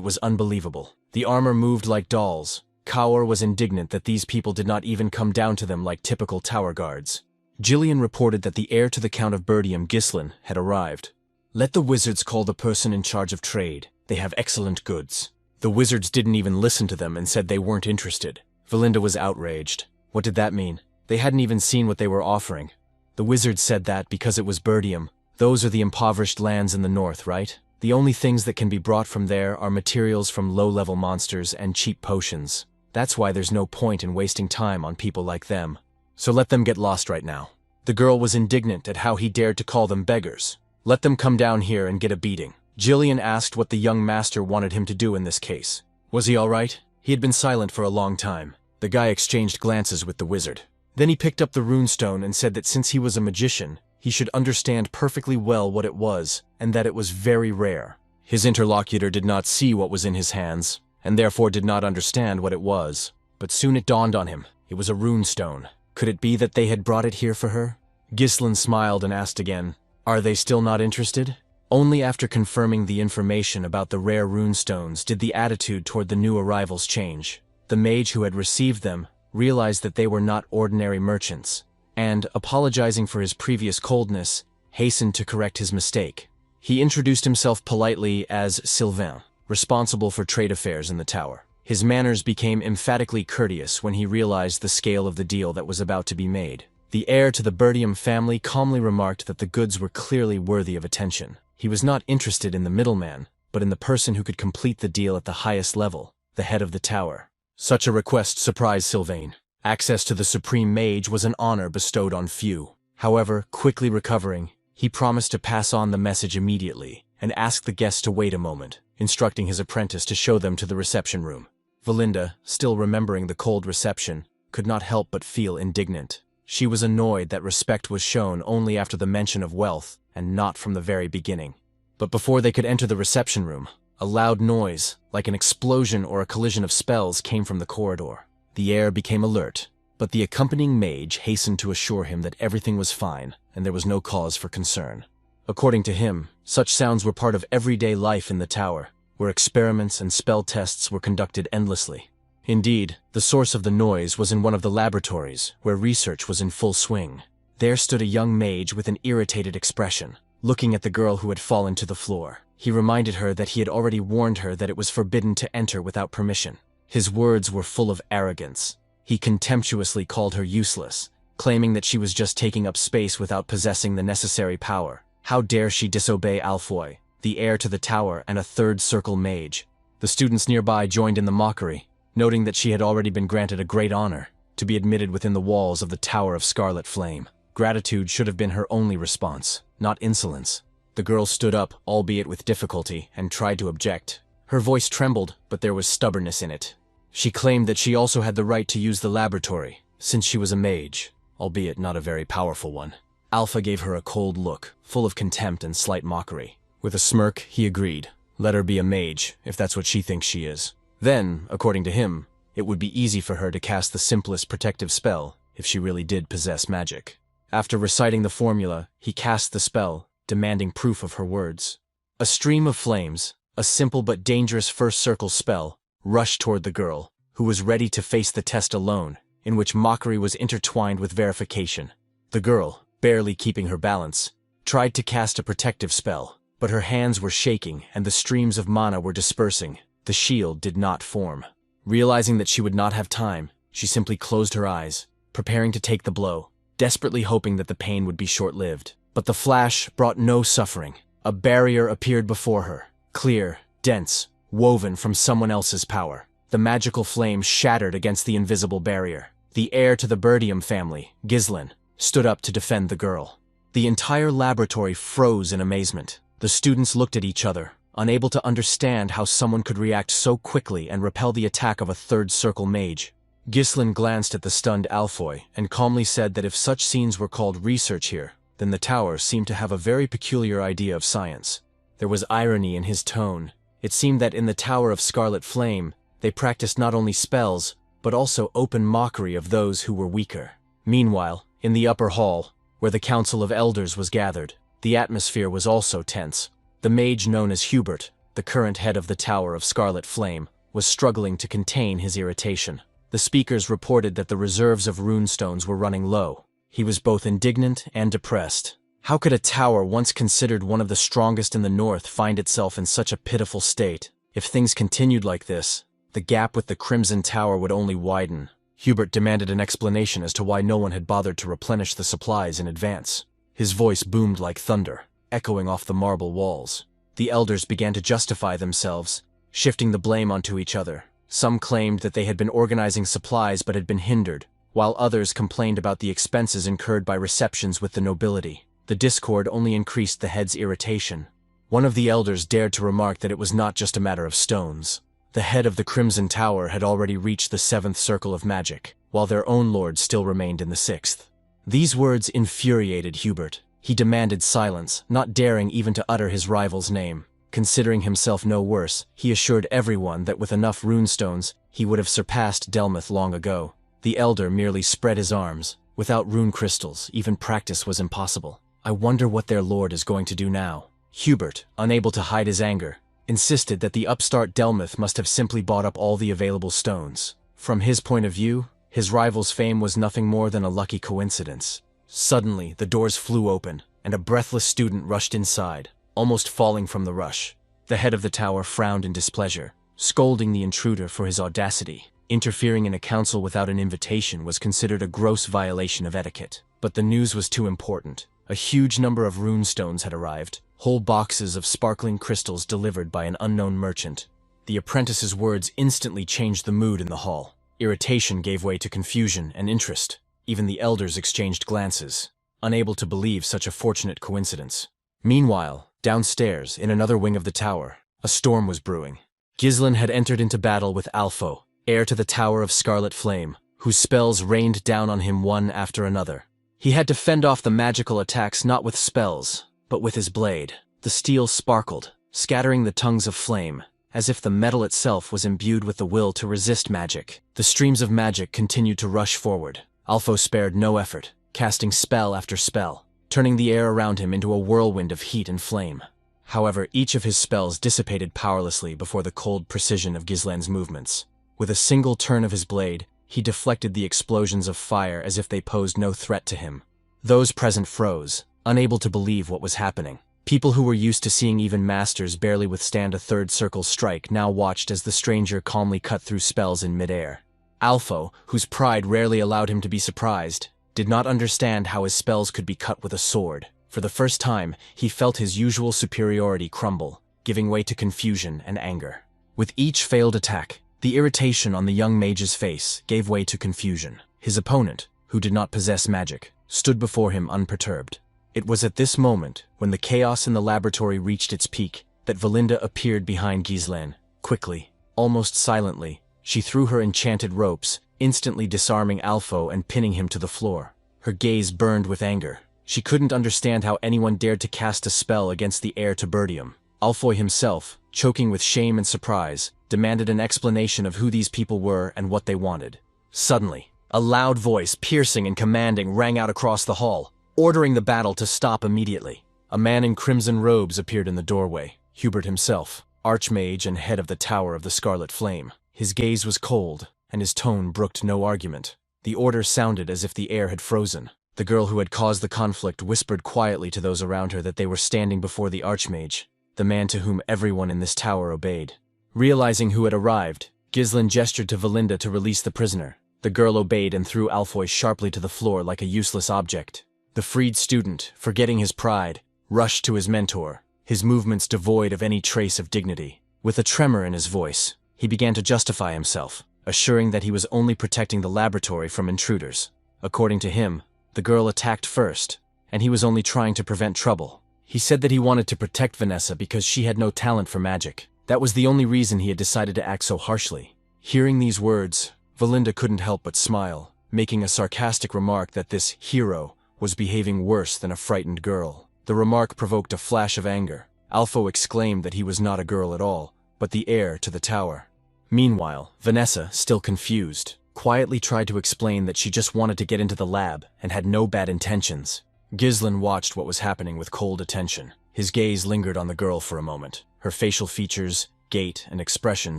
was unbelievable. The armor moved like dolls. Kaur was indignant that these people did not even come down to them like typical tower guards. Jillian reported that the heir to the Count of Berdium, Ghislain, had arrived. Let the wizards call the person in charge of trade. They have excellent goods. The wizards didn't even listen to them and said they weren't interested. Valinda was outraged. What did that mean? They hadn't even seen what they were offering. The wizards said that because it was Berdium. Those are the impoverished lands in the north, right? The only things that can be brought from there are materials from low-level monsters and cheap potions. That's why there's no point in wasting time on people like them. So let them get lost right now. The girl was indignant at how he dared to call them beggars. Let them come down here and get a beating. Jillian asked what the young master wanted him to do in this case. Was he all right? He had been silent for a long time. The guy exchanged glances with the wizard. Then he picked up the runestone and said that since he was a magician, he should understand perfectly well what it was, and that it was very rare. His interlocutor did not see what was in his hands, and therefore did not understand what it was. But soon it dawned on him. It was a runestone. Could it be that they had brought it here for her? Ghislain smiled and asked again, "Are they still not interested?" Only after confirming the information about the rare runestones did the attitude toward the new arrivals change. The mage who had received them realized that they were not ordinary merchants, and, apologizing for his previous coldness, hastened to correct his mistake. He introduced himself politely as Sylvain, responsible for trade affairs in the tower. His manners became emphatically courteous when he realized the scale of the deal that was about to be made. The heir to the Berdium family calmly remarked that the goods were clearly worthy of attention. He was not interested in the middleman, but in the person who could complete the deal at the highest level, the head of the tower. Such a request surprised Sylvain. Access to the supreme mage was an honor bestowed on few. However, quickly recovering, he promised to pass on the message immediately and asked the guests to wait a moment, instructing his apprentice to show them to the reception room. Valinda, still remembering the cold reception, could not help but feel indignant. She was annoyed that respect was shown only after the mention of wealth and not from the very beginning. But before they could enter the reception room, a loud noise, like an explosion or a collision of spells, came from the corridor. The heir became alert, but the accompanying mage hastened to assure him that everything was fine and there was no cause for concern. According to him, such sounds were part of everyday life in the tower, where experiments and spell tests were conducted endlessly. Indeed, the source of the noise was in one of the laboratories, where research was in full swing. There stood a young mage with an irritated expression, looking at the girl who had fallen to the floor. He reminded her that he had already warned her that it was forbidden to enter without permission. His words were full of arrogance. He contemptuously called her useless, claiming that she was just taking up space without possessing the necessary power. How dare she disobey Alfoy, the heir to the tower and a third circle mage? The students nearby joined in the mockery, noting that she had already been granted a great honor, to be admitted within the walls of the Tower of Scarlet Flame. Gratitude should have been her only response, not insolence. The girl stood up, albeit with difficulty, and tried to object. Her voice trembled, but there was stubbornness in it. She claimed that she also had the right to use the laboratory, since she was a mage, albeit not a very powerful one. Alpha gave her a cold look, full of contempt and slight mockery. With a smirk, he agreed. Let her be a mage, if that's what she thinks she is. Then, according to him, it would be easy for her to cast the simplest protective spell, if she really did possess magic. After reciting the formula, he cast the spell, demanding proof of her words. A stream of flames, a simple but dangerous first circle spell, rushed toward the girl, who was ready to face the test alone, in which mockery was intertwined with verification. The girl, barely keeping her balance, tried to cast a protective spell, but her hands were shaking and the streams of mana were dispersing. The shield did not form. Realizing that she would not have time, she simply closed her eyes, preparing to take the blow, desperately hoping that the pain would be short-lived. But the flash brought no suffering. A barrier appeared before her, clear, dense, woven from someone else's power. The magical flame shattered against the invisible barrier. The heir to the Berdium family, Ghislain, stood up to defend the girl. The entire laboratory froze in amazement. The students looked at each other, unable to understand how someone could react so quickly and repel the attack of a third circle mage. Ghislain glanced at the stunned Alfoy and calmly said that if such scenes were called research here, then the tower seemed to have a very peculiar idea of science. There was irony in his tone. It seemed that in the Tower of Scarlet Flame, they practiced not only spells, but also open mockery of those who were weaker. Meanwhile, in the upper hall, where the Council of Elders was gathered, the atmosphere was also tense. The mage known as Hubert, the current head of the Tower of Scarlet Flame, was struggling to contain his irritation. The speakers reported that the reserves of runestones were running low. He was both indignant and depressed. How could a tower once considered one of the strongest in the north find itself in such a pitiful state? If things continued like this, the gap with the Crimson Tower would only widen. Hubert demanded an explanation as to why no one had bothered to replenish the supplies in advance. His voice boomed like thunder, echoing off the marble walls. The elders began to justify themselves, shifting the blame onto each other. Some claimed that they had been organizing supplies but had been hindered, while others complained about the expenses incurred by receptions with the nobility. The discord only increased the head's irritation. One of the elders dared to remark that it was not just a matter of stones. The head of the Crimson Tower had already reached the 7th circle of magic, while their own lord still remained in the 6th. These words infuriated Hubert. He demanded silence, not daring even to utter his rival's name. Considering himself no worse, he assured everyone that with enough runestones, he would have surpassed Delmouth long ago. The elder merely spread his arms. Without rune crystals, even practice was impossible. I wonder what their lord is going to do now. Hubert, unable to hide his anger, insisted that the upstart Delmouth must have simply bought up all the available stones. From his point of view, his rival's fame was nothing more than a lucky coincidence. Suddenly, the doors flew open, and a breathless student rushed inside, almost falling from the rush. The head of the tower frowned in displeasure, scolding the intruder for his audacity. Interfering in a council without an invitation was considered a gross violation of etiquette. But the news was too important. A huge number of runestones had arrived, whole boxes of sparkling crystals delivered by an unknown merchant. The apprentice's words instantly changed the mood in the hall. Irritation gave way to confusion and interest. Even the elders exchanged glances, unable to believe such a fortunate coincidence. Meanwhile, downstairs, in another wing of the tower, a storm was brewing. Ghislain had entered into battle with Alfo, heir to the Tower of Scarlet Flame, whose spells rained down on him one after another. He had to fend off the magical attacks not with spells, but with his blade. The steel sparkled, scattering the tongues of flame, as if the metal itself was imbued with the will to resist magic. The streams of magic continued to rush forward. Alfo spared no effort, casting spell after spell, turning the air around him into a whirlwind of heat and flame. However, each of his spells dissipated powerlessly before the cold precision of Ghislain's movements. With a single turn of his blade, he deflected the explosions of fire as if they posed no threat to him. Those present froze, unable to believe what was happening. People who were used to seeing even masters barely withstand a third circle strike now watched as the stranger calmly cut through spells in midair. Alfo, whose pride rarely allowed him to be surprised, did not understand how his spells could be cut with a sword. For the first time, he felt his usual superiority crumble, giving way to confusion and anger. With each failed attack, the irritation on the young mage's face gave way to confusion. His opponent, who did not possess magic, stood before him unperturbed. It was at this moment, when the chaos in the laboratory reached its peak, that Valinda appeared behind Ghislain. Quickly, almost silently, she threw her enchanted ropes, instantly disarming Alfo and pinning him to the floor. Her gaze burned with anger. She couldn't understand how anyone dared to cast a spell against the heir to Birdium. Alfoy himself, choking with shame and surprise, demanded an explanation of who these people were and what they wanted. Suddenly, a loud voice, piercing and commanding, rang out across the hall, ordering the battle to stop immediately. A man in crimson robes appeared in the doorway, Hubert himself, archmage and head of the Tower of the Scarlet Flame. His gaze was cold, and his tone brooked no argument. The order sounded as if the air had frozen. The girl who had caused the conflict whispered quietly to those around her that they were standing before the archmage, the man to whom everyone in this tower obeyed. Realizing who had arrived, Ghislain gestured to Valinda to release the prisoner. The girl obeyed and threw Alfoy sharply to the floor like a useless object. The freed student, forgetting his pride, rushed to his mentor, his movements devoid of any trace of dignity. With a tremor in his voice, he began to justify himself, assuring that he was only protecting the laboratory from intruders. According to him, the girl attacked first, and he was only trying to prevent trouble. He said that he wanted to protect Vanessa because she had no talent for magic. That was the only reason he had decided to act so harshly. Hearing these words, Valinda couldn't help but smile, making a sarcastic remark that this hero was behaving worse than a frightened girl. The remark provoked a flash of anger. Alpho exclaimed that he was not a girl at all, but the heir to the tower. Meanwhile, Vanessa, still confused, quietly tried to explain that she just wanted to get into the lab and had no bad intentions. Ghislain watched what was happening with cold attention. His gaze lingered on the girl for a moment. Her facial features, gait, and expression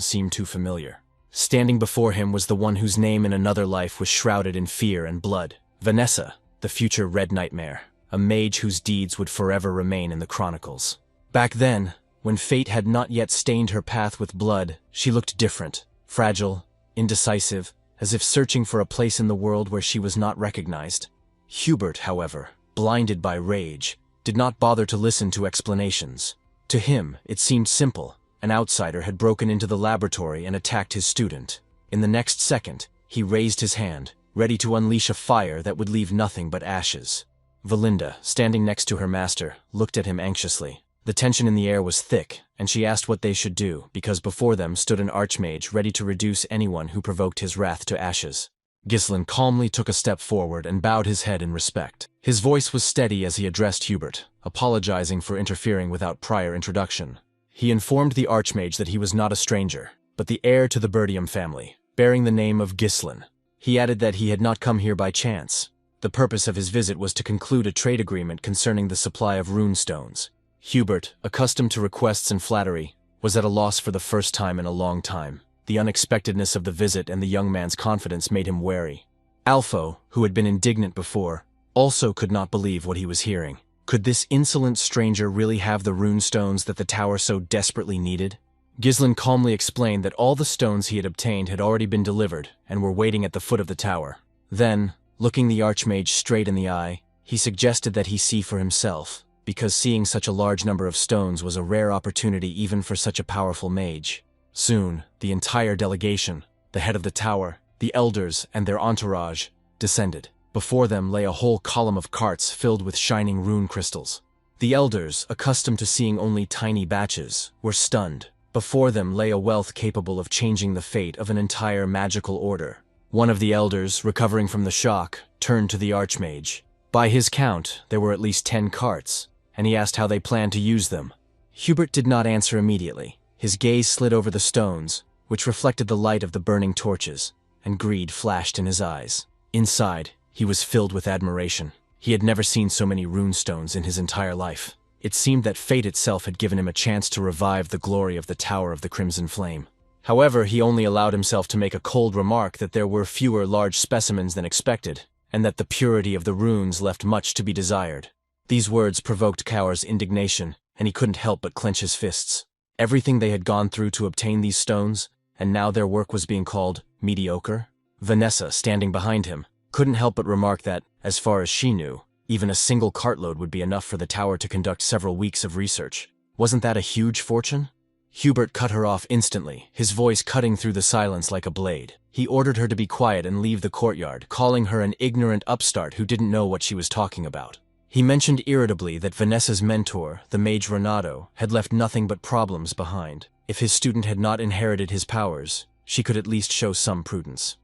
seemed too familiar. Standing before him was the one whose name in another life was shrouded in fear and blood. Vanessa, the future Red Nightmare, a mage whose deeds would forever remain in the chronicles. Back then, when fate had not yet stained her path with blood, she looked different, fragile, indecisive, as if searching for a place in the world where she was not recognized. Hubert, however, blinded by rage, did not bother to listen to explanations. To him, it seemed simple. An outsider had broken into the laboratory and attacked his student. In the next second, he raised his hand, ready to unleash a fire that would leave nothing but ashes. Valinda, standing next to her master, looked at him anxiously. The tension in the air was thick, and she asked what they should do, because before them stood an archmage ready to reduce anyone who provoked his wrath to ashes. Ghislain calmly took a step forward and bowed his head in respect. His voice was steady as he addressed Hubert, apologizing for interfering without prior introduction. He informed the archmage that he was not a stranger, but the heir to the Birdium family, bearing the name of Ghislain. He added that he had not come here by chance. The purpose of his visit was to conclude a trade agreement concerning the supply of rune stones. Hubert, accustomed to requests and flattery, was at a loss for the first time in a long time. The unexpectedness of the visit and the young man's confidence made him wary. Alpho, who had been indignant before, also could not believe what he was hearing. Could this insolent stranger really have the rune stones that the tower so desperately needed? Ghislain calmly explained that all the stones he had obtained had already been delivered and were waiting at the foot of the tower. Then, looking the archmage straight in the eye, he suggested that he see for himself, because seeing such a large number of stones was a rare opportunity even for such a powerful mage. Soon, the entire delegation, the head of the tower, the elders, and their entourage, descended. Before them lay a whole column of carts filled with shining rune crystals. The elders, accustomed to seeing only tiny batches, were stunned. Before them lay a wealth capable of changing the fate of an entire magical order. One of the elders, recovering from the shock, turned to the archmage. By his count, there were at least 10 carts, and he asked how they planned to use them. Hubert did not answer immediately. His gaze slid over the stones, which reflected the light of the burning torches, and greed flashed in his eyes. Inside, he was filled with admiration. He had never seen so many rune stones in his entire life. It seemed that fate itself had given him a chance to revive the glory of the Tower of the Crimson Flame. However, he only allowed himself to make a cold remark that there were fewer large specimens than expected, and that the purity of the runes left much to be desired. These words provoked Kaur's indignation, and he couldn't help but clench his fists. Everything they had gone through to obtain these stones, and now their work was being called mediocre? Vanessa, standing behind him, couldn't help but remark that, as far as she knew, even a single cartload would be enough for the tower to conduct several weeks of research. Wasn't that a huge fortune? Hubert cut her off instantly, his voice cutting through the silence like a blade. He ordered her to be quiet and leave the courtyard, calling her an ignorant upstart who didn't know what she was talking about. He mentioned irritably that Vanessa's mentor, the mage Renato, had left nothing but problems behind. If his student had not inherited his powers, she could at least show some prudence.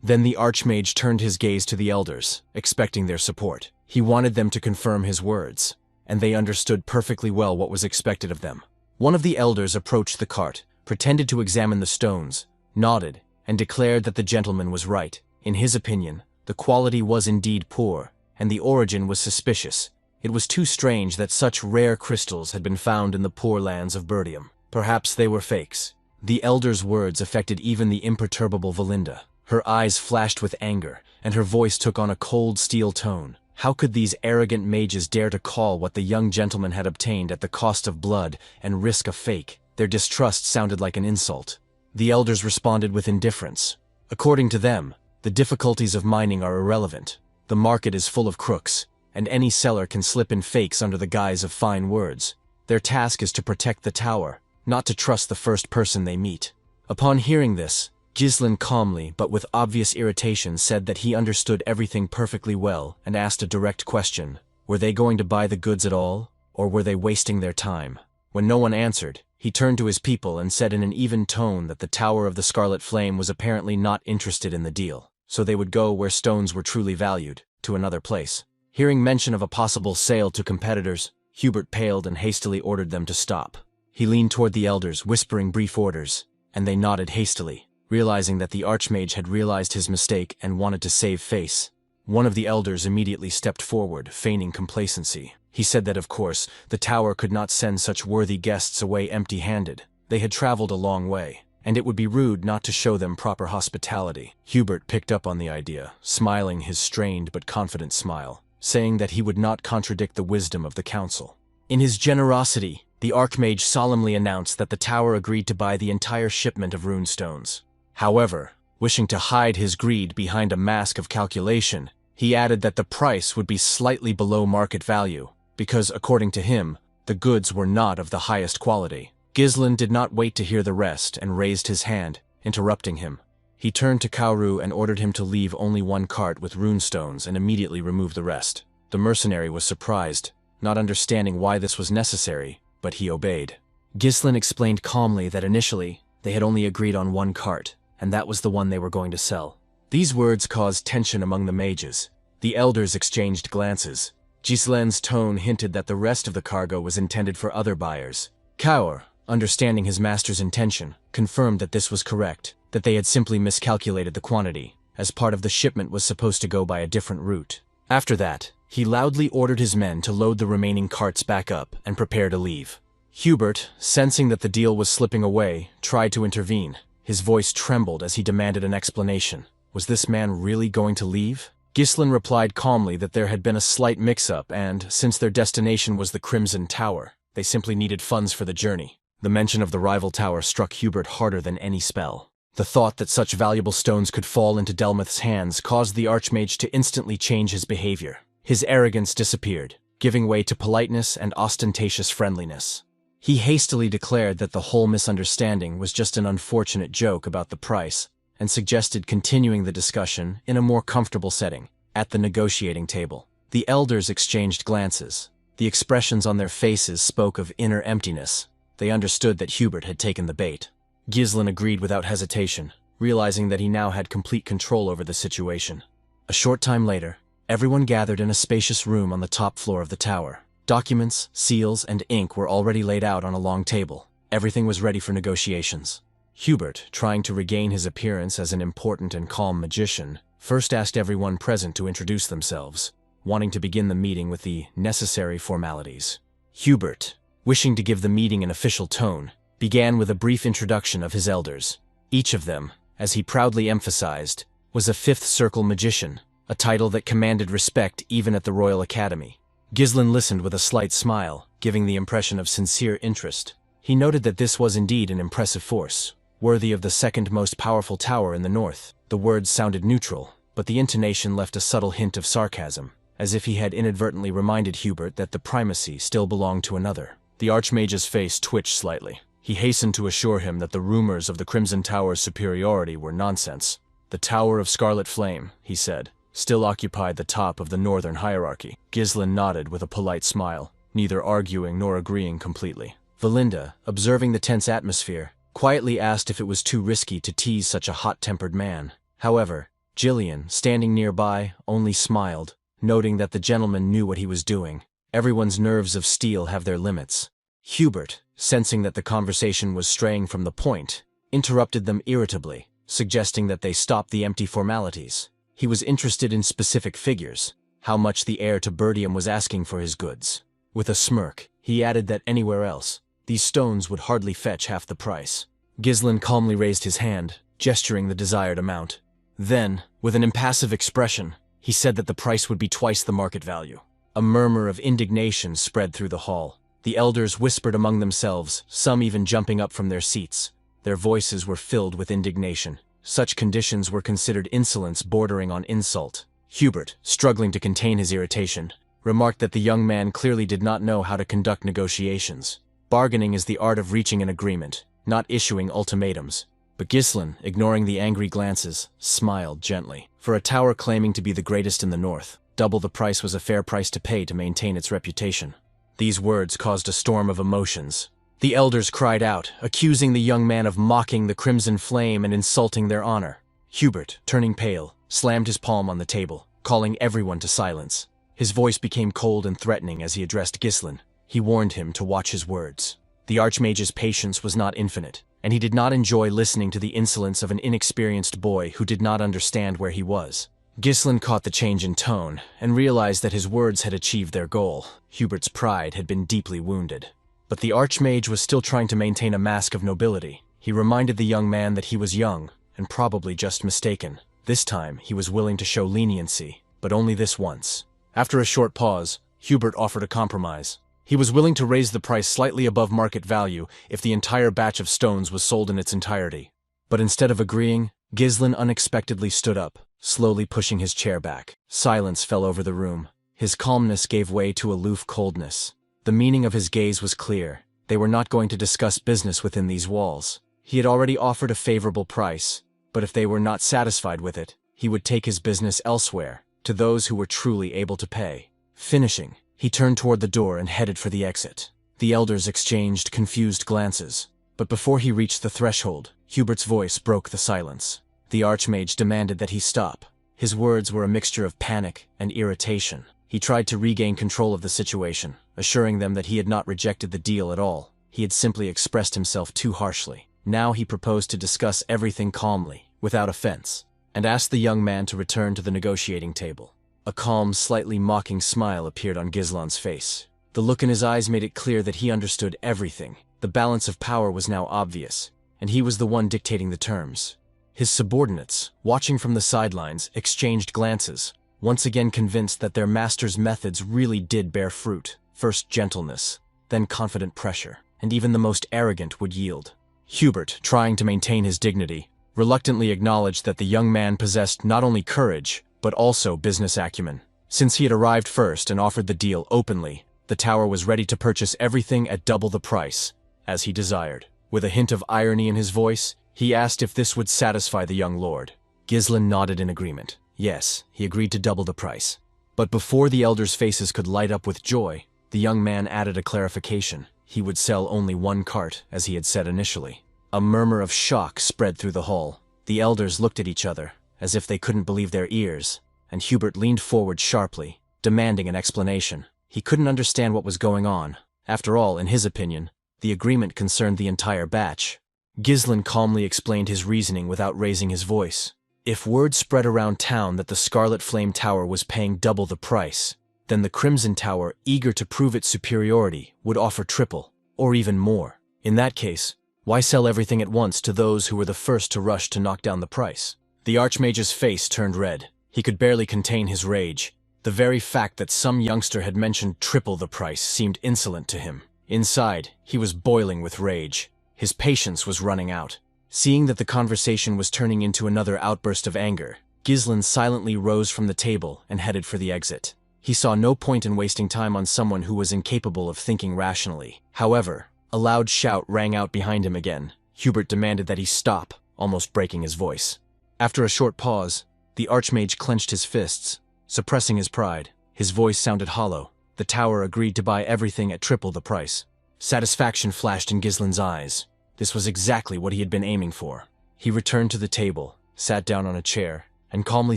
Then the archmage turned his gaze to the elders, expecting their support. He wanted them to confirm his words, and they understood perfectly well what was expected of them. One of the elders approached the cart, pretended to examine the stones, nodded, and declared that the gentleman was right. In his opinion, the quality was indeed poor, and the origin was suspicious. It was too strange that such rare crystals had been found in the poor lands of Birdium. Perhaps they were fakes. The elder's words affected even the imperturbable Valinda. Her eyes flashed with anger, and her voice took on a cold steel tone. How could these arrogant mages dare to call what the young gentleman had obtained at the cost of blood and risk a fake? Their distrust sounded like an insult. The elders responded with indifference. According to them, the difficulties of mining are irrelevant. The market is full of crooks, and any seller can slip in fakes under the guise of fine words. Their task is to protect the tower, not to trust the first person they meet. Upon hearing this, Gislin calmly, but with obvious irritation, said that he understood everything perfectly well and asked a direct question. Were they going to buy the goods at all, or were they wasting their time? When no one answered, he turned to his people and said in an even tone that the Tower of the Scarlet Flame was apparently not interested in the deal, so they would go where stones were truly valued, to another place. Hearing mention of a possible sale to competitors, Hubert paled and hastily ordered them to stop. He leaned toward the elders, whispering brief orders, and they nodded hastily, realizing that the Archmage had realized his mistake and wanted to save face. One of the elders immediately stepped forward, feigning complacency. He said that, of course, the tower could not send such worthy guests away empty-handed. They had traveled a long way, and it would be rude not to show them proper hospitality. Hubert picked up on the idea, smiling his strained but confident smile, saying that he would not contradict the wisdom of the council. In his generosity, the Archmage solemnly announced that the tower agreed to buy the entire shipment of runestones. However, wishing to hide his greed behind a mask of calculation, he added that the price would be slightly below market value, because, according to him, the goods were not of the highest quality. Gislin did not wait to hear the rest and raised his hand, interrupting him. He turned to Kaoru and ordered him to leave only one cart with runestones and immediately remove the rest. The mercenary was surprised, not understanding why this was necessary, but he obeyed. Gislin explained calmly that initially, they had only agreed on one cart, and that was the one they were going to sell. These words caused tension among the mages. The elders exchanged glances. Gislin's tone hinted that the rest of the cargo was intended for other buyers. Kaur, understanding his master's intention, confirmed that this was correct, that they had simply miscalculated the quantity, as part of the shipment was supposed to go by a different route. After that, he loudly ordered his men to load the remaining carts back up and prepare to leave. Hubert, sensing that the deal was slipping away, tried to intervene. His voice trembled as he demanded an explanation. Was this man really going to leave? Gislin replied calmly that there had been a slight mix-up and, since their destination was the Crimson Tower, they simply needed funds for the journey. The mention of the rival tower struck Hubert harder than any spell. The thought that such valuable stones could fall into Delmuth's hands caused the Archmage to instantly change his behavior. His arrogance disappeared, giving way to politeness and ostentatious friendliness. He hastily declared that the whole misunderstanding was just an unfortunate joke about the price, and suggested continuing the discussion in a more comfortable setting, at the negotiating table. The elders exchanged glances. The expressions on their faces spoke of inner emptiness. They understood that Hubert had taken the bait. Gislin agreed without hesitation, realizing that he now had complete control over the situation. A short time later, everyone gathered in a spacious room on the top floor of the tower. Documents, seals, and ink were already laid out on a long table. Everything was ready for negotiations. Hubert, trying to regain his appearance as an important and calm magician, first asked everyone present to introduce themselves, wanting to begin the meeting with the necessary formalities. Hubert, wishing to give the meeting an official tone, began with a brief introduction of his elders. Each of them, as he proudly emphasized, was a Fifth Circle magician, a title that commanded respect even at the Royal Academy. Gislin listened with a slight smile, giving the impression of sincere interest. He noted that this was indeed an impressive force, worthy of the second most powerful tower in the north. The words sounded neutral, but the intonation left a subtle hint of sarcasm, as if he had inadvertently reminded Hubert that the primacy still belonged to another. The Archmage's face twitched slightly. He hastened to assure him that the rumors of the Crimson Tower's superiority were nonsense. The Tower of Scarlet Flame, he said, still occupied the top of the northern hierarchy. Gislin nodded with a polite smile, neither arguing nor agreeing completely. Valinda, observing the tense atmosphere, quietly asked if it was too risky to tease such a hot-tempered man. However, Jillian, standing nearby, only smiled, noting that the gentleman knew what he was doing. Everyone's nerves of steel have their limits. Hubert, sensing that the conversation was straying from the point, interrupted them irritably, suggesting that they stop the empty formalities. He was interested in specific figures, how much the heir to Birdium was asking for his goods. With a smirk, he added that anywhere else, these stones would hardly fetch half the price. Gislin calmly raised his hand, gesturing the desired amount. Then, with an impassive expression, he said that the price would be twice the market value. A murmur of indignation spread through the hall. The elders whispered among themselves, some even jumping up from their seats. Their voices were filled with indignation. Such conditions were considered insolence bordering on insult. Hubert, struggling to contain his irritation, remarked that the young man clearly did not know how to conduct negotiations. Bargaining is the art of reaching an agreement, not issuing ultimatums. But Gislin, ignoring the angry glances, smiled gently. For a tower claiming to be the greatest in the north, double the price was a fair price to pay to maintain its reputation. These words caused a storm of emotions. The elders cried out, accusing the young man of mocking the Crimson Flame and insulting their honor. Hubert, turning pale, slammed his palm on the table, calling everyone to silence. His voice became cold and threatening as he addressed Gislin. He warned him to watch his words. The Archmage's patience was not infinite, and he did not enjoy listening to the insolence of an inexperienced boy who did not understand where he was. Gislin caught the change in tone and realized that his words had achieved their goal. Hubert's pride had been deeply wounded. But the Archmage was still trying to maintain a mask of nobility. He reminded the young man that he was young and probably just mistaken. This time, he was willing to show leniency, but only this once. After a short pause, Hubert offered a compromise. He was willing to raise the price slightly above market value if the entire batch of stones was sold in its entirety. But instead of agreeing, Gislin unexpectedly stood up, slowly pushing his chair back. Silence fell over the room. His calmness gave way to aloof coldness. The meaning of his gaze was clear. They were not going to discuss business within these walls. He had already offered a favorable price, but if they were not satisfied with it, he would take his business elsewhere, to those who were truly able to pay. Finishing, he turned toward the door and headed for the exit. The elders exchanged confused glances, but before he reached the threshold, Hubert's voice broke the silence. The Archmage demanded that he stop. His words were a mixture of panic and irritation. He tried to regain control of the situation, assuring them that he had not rejected the deal at all. He had simply expressed himself too harshly. Now he proposed to discuss everything calmly, without offense, and asked the young man to return to the negotiating table. A calm, slightly mocking smile appeared on Gislin's face. The look in his eyes made it clear that he understood everything. The balance of power was now obvious, and he was the one dictating the terms. His subordinates, watching from the sidelines, exchanged glances, once again convinced that their master's methods really did bear fruit. First gentleness, then confident pressure, and even the most arrogant would yield. Hubert, trying to maintain his dignity, reluctantly acknowledged that the young man possessed not only courage, but also business acumen. Since he had arrived first and offered the deal openly, the tower was ready to purchase everything at double the price, as he desired. With a hint of irony in his voice, he asked if this would satisfy the young lord. Gislin nodded in agreement. Yes, he agreed to double the price. But before the elders' faces could light up with joy, the young man added a clarification. He would sell only one cart, as he had said initially. A murmur of shock spread through the hall. The elders looked at each other, as if they couldn't believe their ears, and Hubert leaned forward sharply, demanding an explanation. He couldn't understand what was going on. After all, in his opinion, the agreement concerned the entire batch. Gislin calmly explained his reasoning without raising his voice. If word spread around town that the Scarlet Flame Tower was paying double the price, then the Crimson Tower, eager to prove its superiority, would offer triple, or even more. In that case, why sell everything at once to those who were the first to rush to knock down the price? The Archmage's face turned red. He could barely contain his rage. The very fact that some youngster had mentioned triple the price seemed insolent to him. Inside, he was boiling with rage. His patience was running out. Seeing that the conversation was turning into another outburst of anger, Gislin silently rose from the table and headed for the exit. He saw no point in wasting time on someone who was incapable of thinking rationally. However, a loud shout rang out behind him again. Hubert demanded that he stop, almost breaking his voice. After a short pause, the Archmage clenched his fists, suppressing his pride. His voice sounded hollow. The tower agreed to buy everything at triple the price. Satisfaction flashed in Gislin's eyes. This was exactly what he had been aiming for. He returned to the table, sat down on a chair, and calmly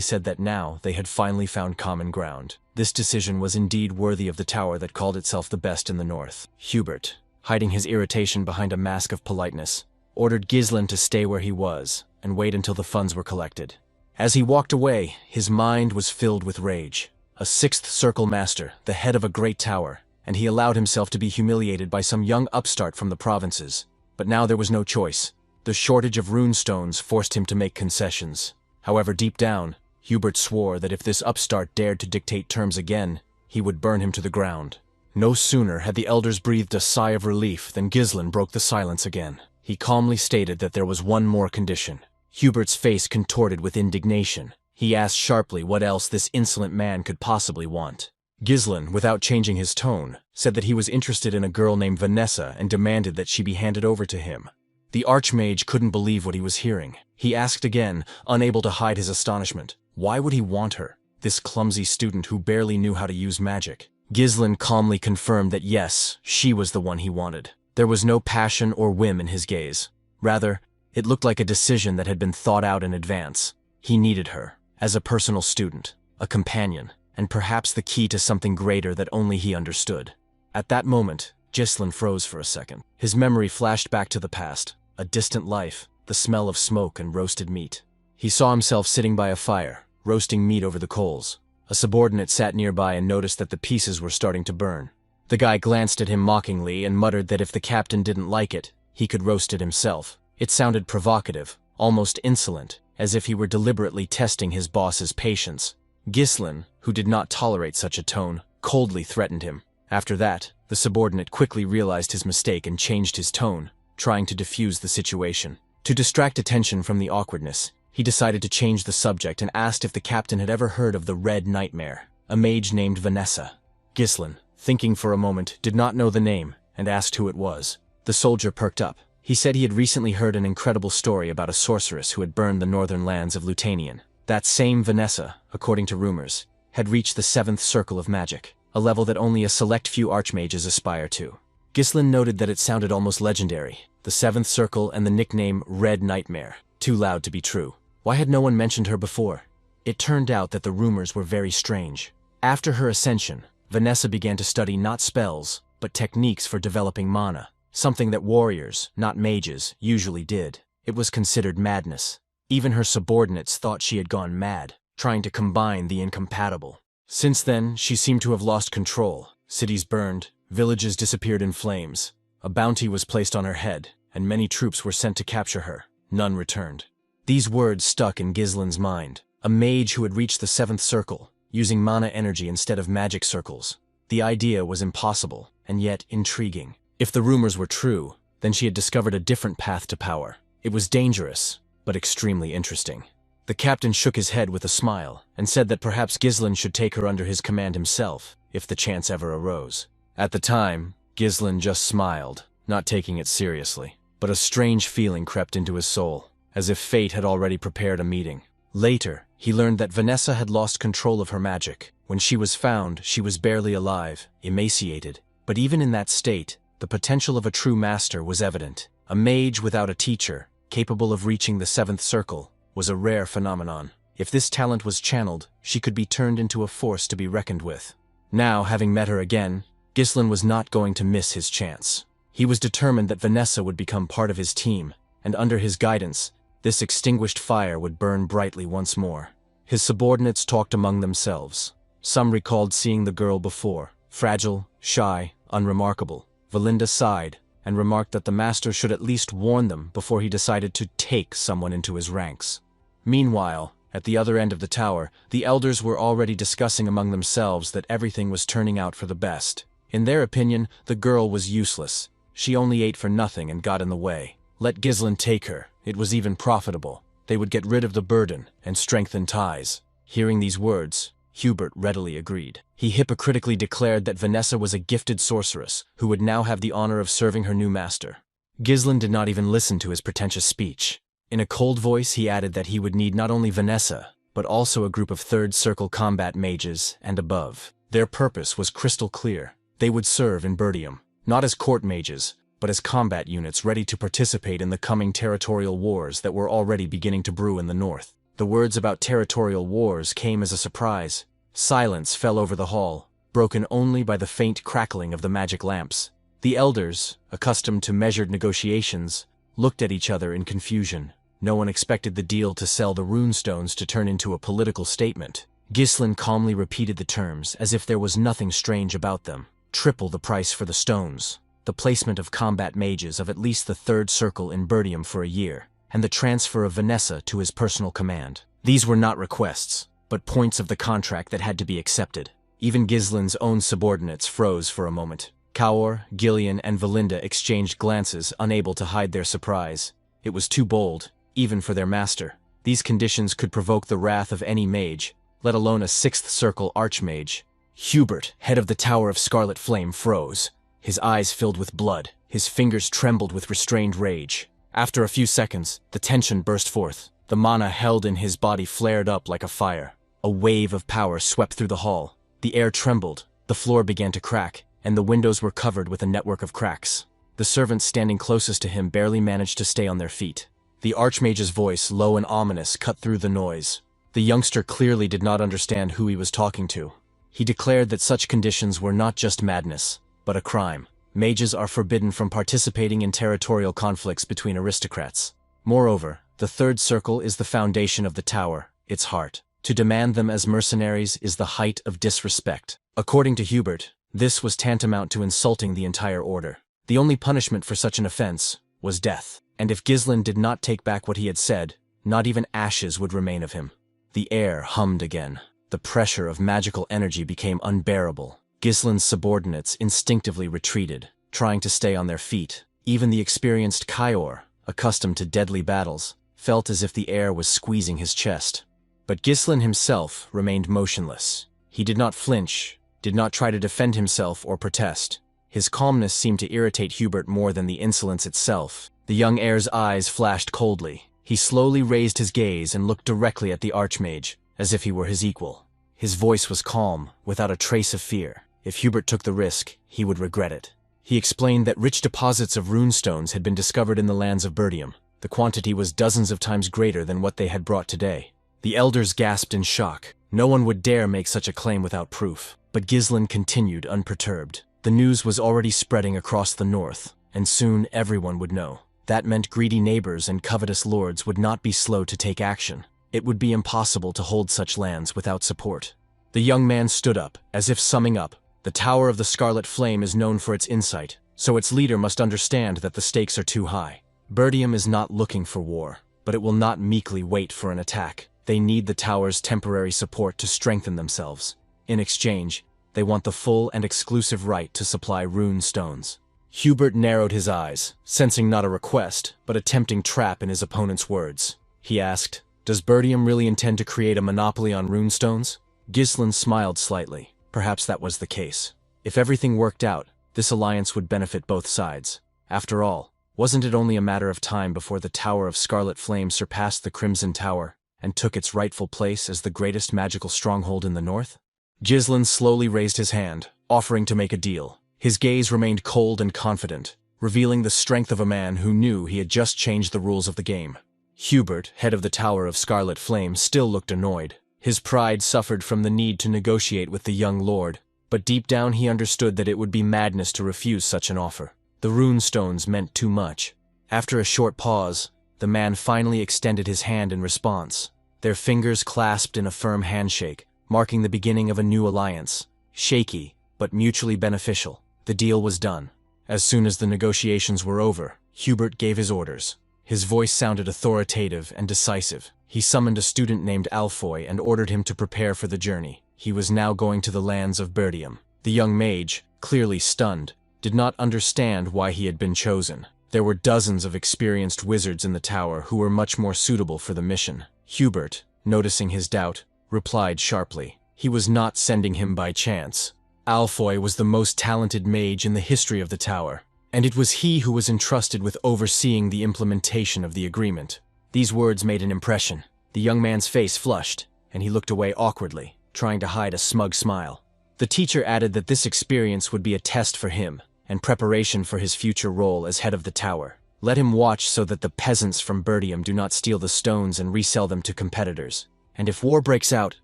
said that now they had finally found common ground. This decision was indeed worthy of the tower that called itself the best in the north. Hubert, hiding his irritation behind a mask of politeness, ordered Gislin to stay where he was and wait until the funds were collected. As he walked away, his mind was filled with rage. A sixth circle master, the head of a great tower, and he allowed himself to be humiliated by some young upstart from the provinces. But now there was no choice. The shortage of rune stones forced him to make concessions. However, deep down, Hubert swore that if this upstart dared to dictate terms again, he would burn him to the ground. No sooner had the elders breathed a sigh of relief than Gislin broke the silence again. He calmly stated that there was one more condition. Hubert's face contorted with indignation. He asked sharply what else this insolent man could possibly want. Gislin, without changing his tone, said that he was interested in a girl named Vanessa and demanded that she be handed over to him. The Archmage couldn't believe what he was hearing. He asked again, unable to hide his astonishment. Why would he want her, this clumsy student who barely knew how to use magic? Ghislain calmly confirmed that yes, she was the one he wanted. There was no passion or whim in his gaze. Rather, it looked like a decision that had been thought out in advance. He needed her, as a personal student, a companion, and perhaps the key to something greater that only he understood. At that moment, Ghislain froze for a second. His memory flashed back to the past, a distant life, the smell of smoke and roasted meat. He saw himself sitting by a fire, roasting meat over the coals. A subordinate sat nearby and noticed that the pieces were starting to burn. The guy glanced at him mockingly and muttered that if the captain didn't like it, he could roast it himself. It sounded provocative, almost insolent, as if he were deliberately testing his boss's patience. Ghislain, who did not tolerate such a tone, coldly threatened him. After that, the subordinate quickly realized his mistake and changed his tone, trying to defuse the situation. To distract attention from the awkwardness, he decided to change the subject and asked if the captain had ever heard of the Red Nightmare, a mage named Vanessa. Ghislain, thinking for a moment, did not know the name and asked who it was. The soldier perked up. He said he had recently heard an incredible story about a sorceress who had burned the northern lands of Lutanian. That same Vanessa, according to rumors, had reached the 7th circle of magic, a level that only a select few archmages aspire to. Ghislain noted that it sounded almost legendary, the 7th circle and the nickname Red Nightmare, too loud to be true. Why had no one mentioned her before? It turned out that the rumors were very strange. After her ascension, Vanessa began to study not spells, but techniques for developing mana, something that warriors, not mages, usually did. It was considered madness. Even her subordinates thought she had gone mad, trying to combine the incompatible. Since then, she seemed to have lost control. Cities burned, villages disappeared in flames. A bounty was placed on her head, and many troops were sent to capture her. None returned. These words stuck in Ghislain's mind. A mage who had reached the 7th circle, using mana energy instead of magic circles. The idea was impossible, and yet intriguing. If the rumors were true, then she had discovered a different path to power. It was dangerous, but extremely interesting. The captain shook his head with a smile, and said that perhaps Ghislain should take her under his command himself, if the chance ever arose. At the time, Ghislain just smiled, not taking it seriously. But a strange feeling crept into his soul, as if fate had already prepared a meeting. Later, he learned that Vanessa had lost control of her magic. When she was found, she was barely alive, emaciated. But even in that state, the potential of a true master was evident. A mage without a teacher, capable of reaching the 7th circle, was a rare phenomenon. If this talent was channeled, she could be turned into a force to be reckoned with. Now, having met her again, Ghislain was not going to miss his chance. He was determined that Vanessa would become part of his team, and under his guidance, this extinguished fire would burn brightly once more. His subordinates talked among themselves. Some recalled seeing the girl before, fragile, shy, unremarkable. Valinda sighed, and remarked that the master should at least warn them before he decided to take someone into his ranks. Meanwhile, at the other end of the tower, the elders were already discussing among themselves that everything was turning out for the best. In their opinion, the girl was useless. She only ate for nothing and got in the way. Let Ghislain take her. It was even profitable. They would get rid of the burden and strengthen ties. Hearing these words, Hubert readily agreed. He hypocritically declared that Vanessa was a gifted sorceress who would now have the honor of serving her new master. Ghislain did not even listen to his pretentious speech. In a cold voice, he added that he would need not only Vanessa, but also a group of 3rd circle combat mages and above. Their purpose was crystal clear. They would serve in Birdium, not as court mages, but as combat units ready to participate in the coming territorial wars that were already beginning to brew in the north. The words about territorial wars came as a surprise. Silence fell over the hall, broken only by the faint crackling of the magic lamps. The elders, accustomed to measured negotiations, looked at each other in confusion. No one expected the deal to sell the runestones to turn into a political statement. Ghislain calmly repeated the terms as if there was nothing strange about them. Triple the price for the stones, the placement of combat mages of at least the 3rd circle in Birdium for a year, and the transfer of Vanessa to his personal command. These were not requests, but points of the contract that had to be accepted. Even Ghislain's own subordinates froze for a moment. Kaor, Gillian, and Valinda exchanged glances, unable to hide their surprise. It was too bold, even for their master. These conditions could provoke the wrath of any mage, let alone a 6th circle archmage. Hubert, head of the Tower of Scarlet Flame, froze. His eyes filled with blood, his fingers trembled with restrained rage. After a few seconds, the tension burst forth. The mana held in his body flared up like a fire. A wave of power swept through the hall. The air trembled, the floor began to crack, and the windows were covered with a network of cracks. The servants standing closest to him barely managed to stay on their feet. The Archmage's voice, low and ominous, cut through the noise. The youngster clearly did not understand who he was talking to. He declared that such conditions were not just madness, but a crime. Mages are forbidden from participating in territorial conflicts between aristocrats. Moreover, the third circle is the foundation of the tower, its heart. To demand them as mercenaries is the height of disrespect. According to Hubert, this was tantamount to insulting the entire order. The only punishment for such an offense was death. And if Ghislain did not take back what he had said, not even ashes would remain of him. The air hummed again. The pressure of magical energy became unbearable. Ghislain's subordinates instinctively retreated, trying to stay on their feet. Even the experienced Kaior, accustomed to deadly battles, felt as if the air was squeezing his chest. But Ghislain himself remained motionless. He did not flinch, did not try to defend himself or protest. His calmness seemed to irritate Hubert more than the insolence itself. The young heir's eyes flashed coldly. He slowly raised his gaze and looked directly at the Archmage, as if he were his equal. His voice was calm, without a trace of fear. If Hubert took the risk, he would regret it. He explained that rich deposits of runestones had been discovered in the lands of Bertium. The quantity was dozens of times greater than what they had brought today. The elders gasped in shock. No one would dare make such a claim without proof. But Ghislain continued unperturbed. The news was already spreading across the north, and soon everyone would know. That meant greedy neighbors and covetous lords would not be slow to take action. It would be impossible to hold such lands without support. The young man stood up, as if summing up. The Tower of the Scarlet Flame is known for its insight, so its leader must understand that the stakes are too high. Bertium is not looking for war, but it will not meekly wait for an attack. They need the tower's temporary support to strengthen themselves. In exchange, they want the full and exclusive right to supply rune stones. Hubert narrowed his eyes, sensing not a request, but a tempting trap in his opponent's words. He asked, "Does Bertium really intend to create a monopoly on runestones?" Ghislain smiled slightly. Perhaps that was the case. If everything worked out, this alliance would benefit both sides. After all, wasn't it only a matter of time before the Tower of Scarlet Flame surpassed the Crimson Tower and took its rightful place as the greatest magical stronghold in the north? Ghislain slowly raised his hand, offering to make a deal. His gaze remained cold and confident, revealing the strength of a man who knew he had just changed the rules of the game. Hubert, head of the Tower of Scarlet Flame, still looked annoyed. His pride suffered from the need to negotiate with the young lord, but deep down he understood that it would be madness to refuse such an offer. The rune stones meant too much. After a short pause, the man finally extended his hand in response. Their fingers clasped in a firm handshake, marking the beginning of a new alliance. Shaky, but mutually beneficial. The deal was done. As soon as the negotiations were over, Hubert gave his orders. His voice sounded authoritative and decisive. He summoned a student named Alfoy and ordered him to prepare for the journey. He was now going to the lands of Bertium. The young mage, clearly stunned, did not understand why he had been chosen. There were dozens of experienced wizards in the tower who were much more suitable for the mission. Hubert, noticing his doubt, replied sharply. He was not sending him by chance. Alfoy was the most talented mage in the history of the tower, and it was he who was entrusted with overseeing the implementation of the agreement. These words made an impression. The young man's face flushed, and he looked away awkwardly, trying to hide a smug smile. The teacher added that this experience would be a test for him, and preparation for his future role as head of the tower. Let him watch so that the peasants from Bertium do not steal the stones and resell them to competitors. And if war breaks out,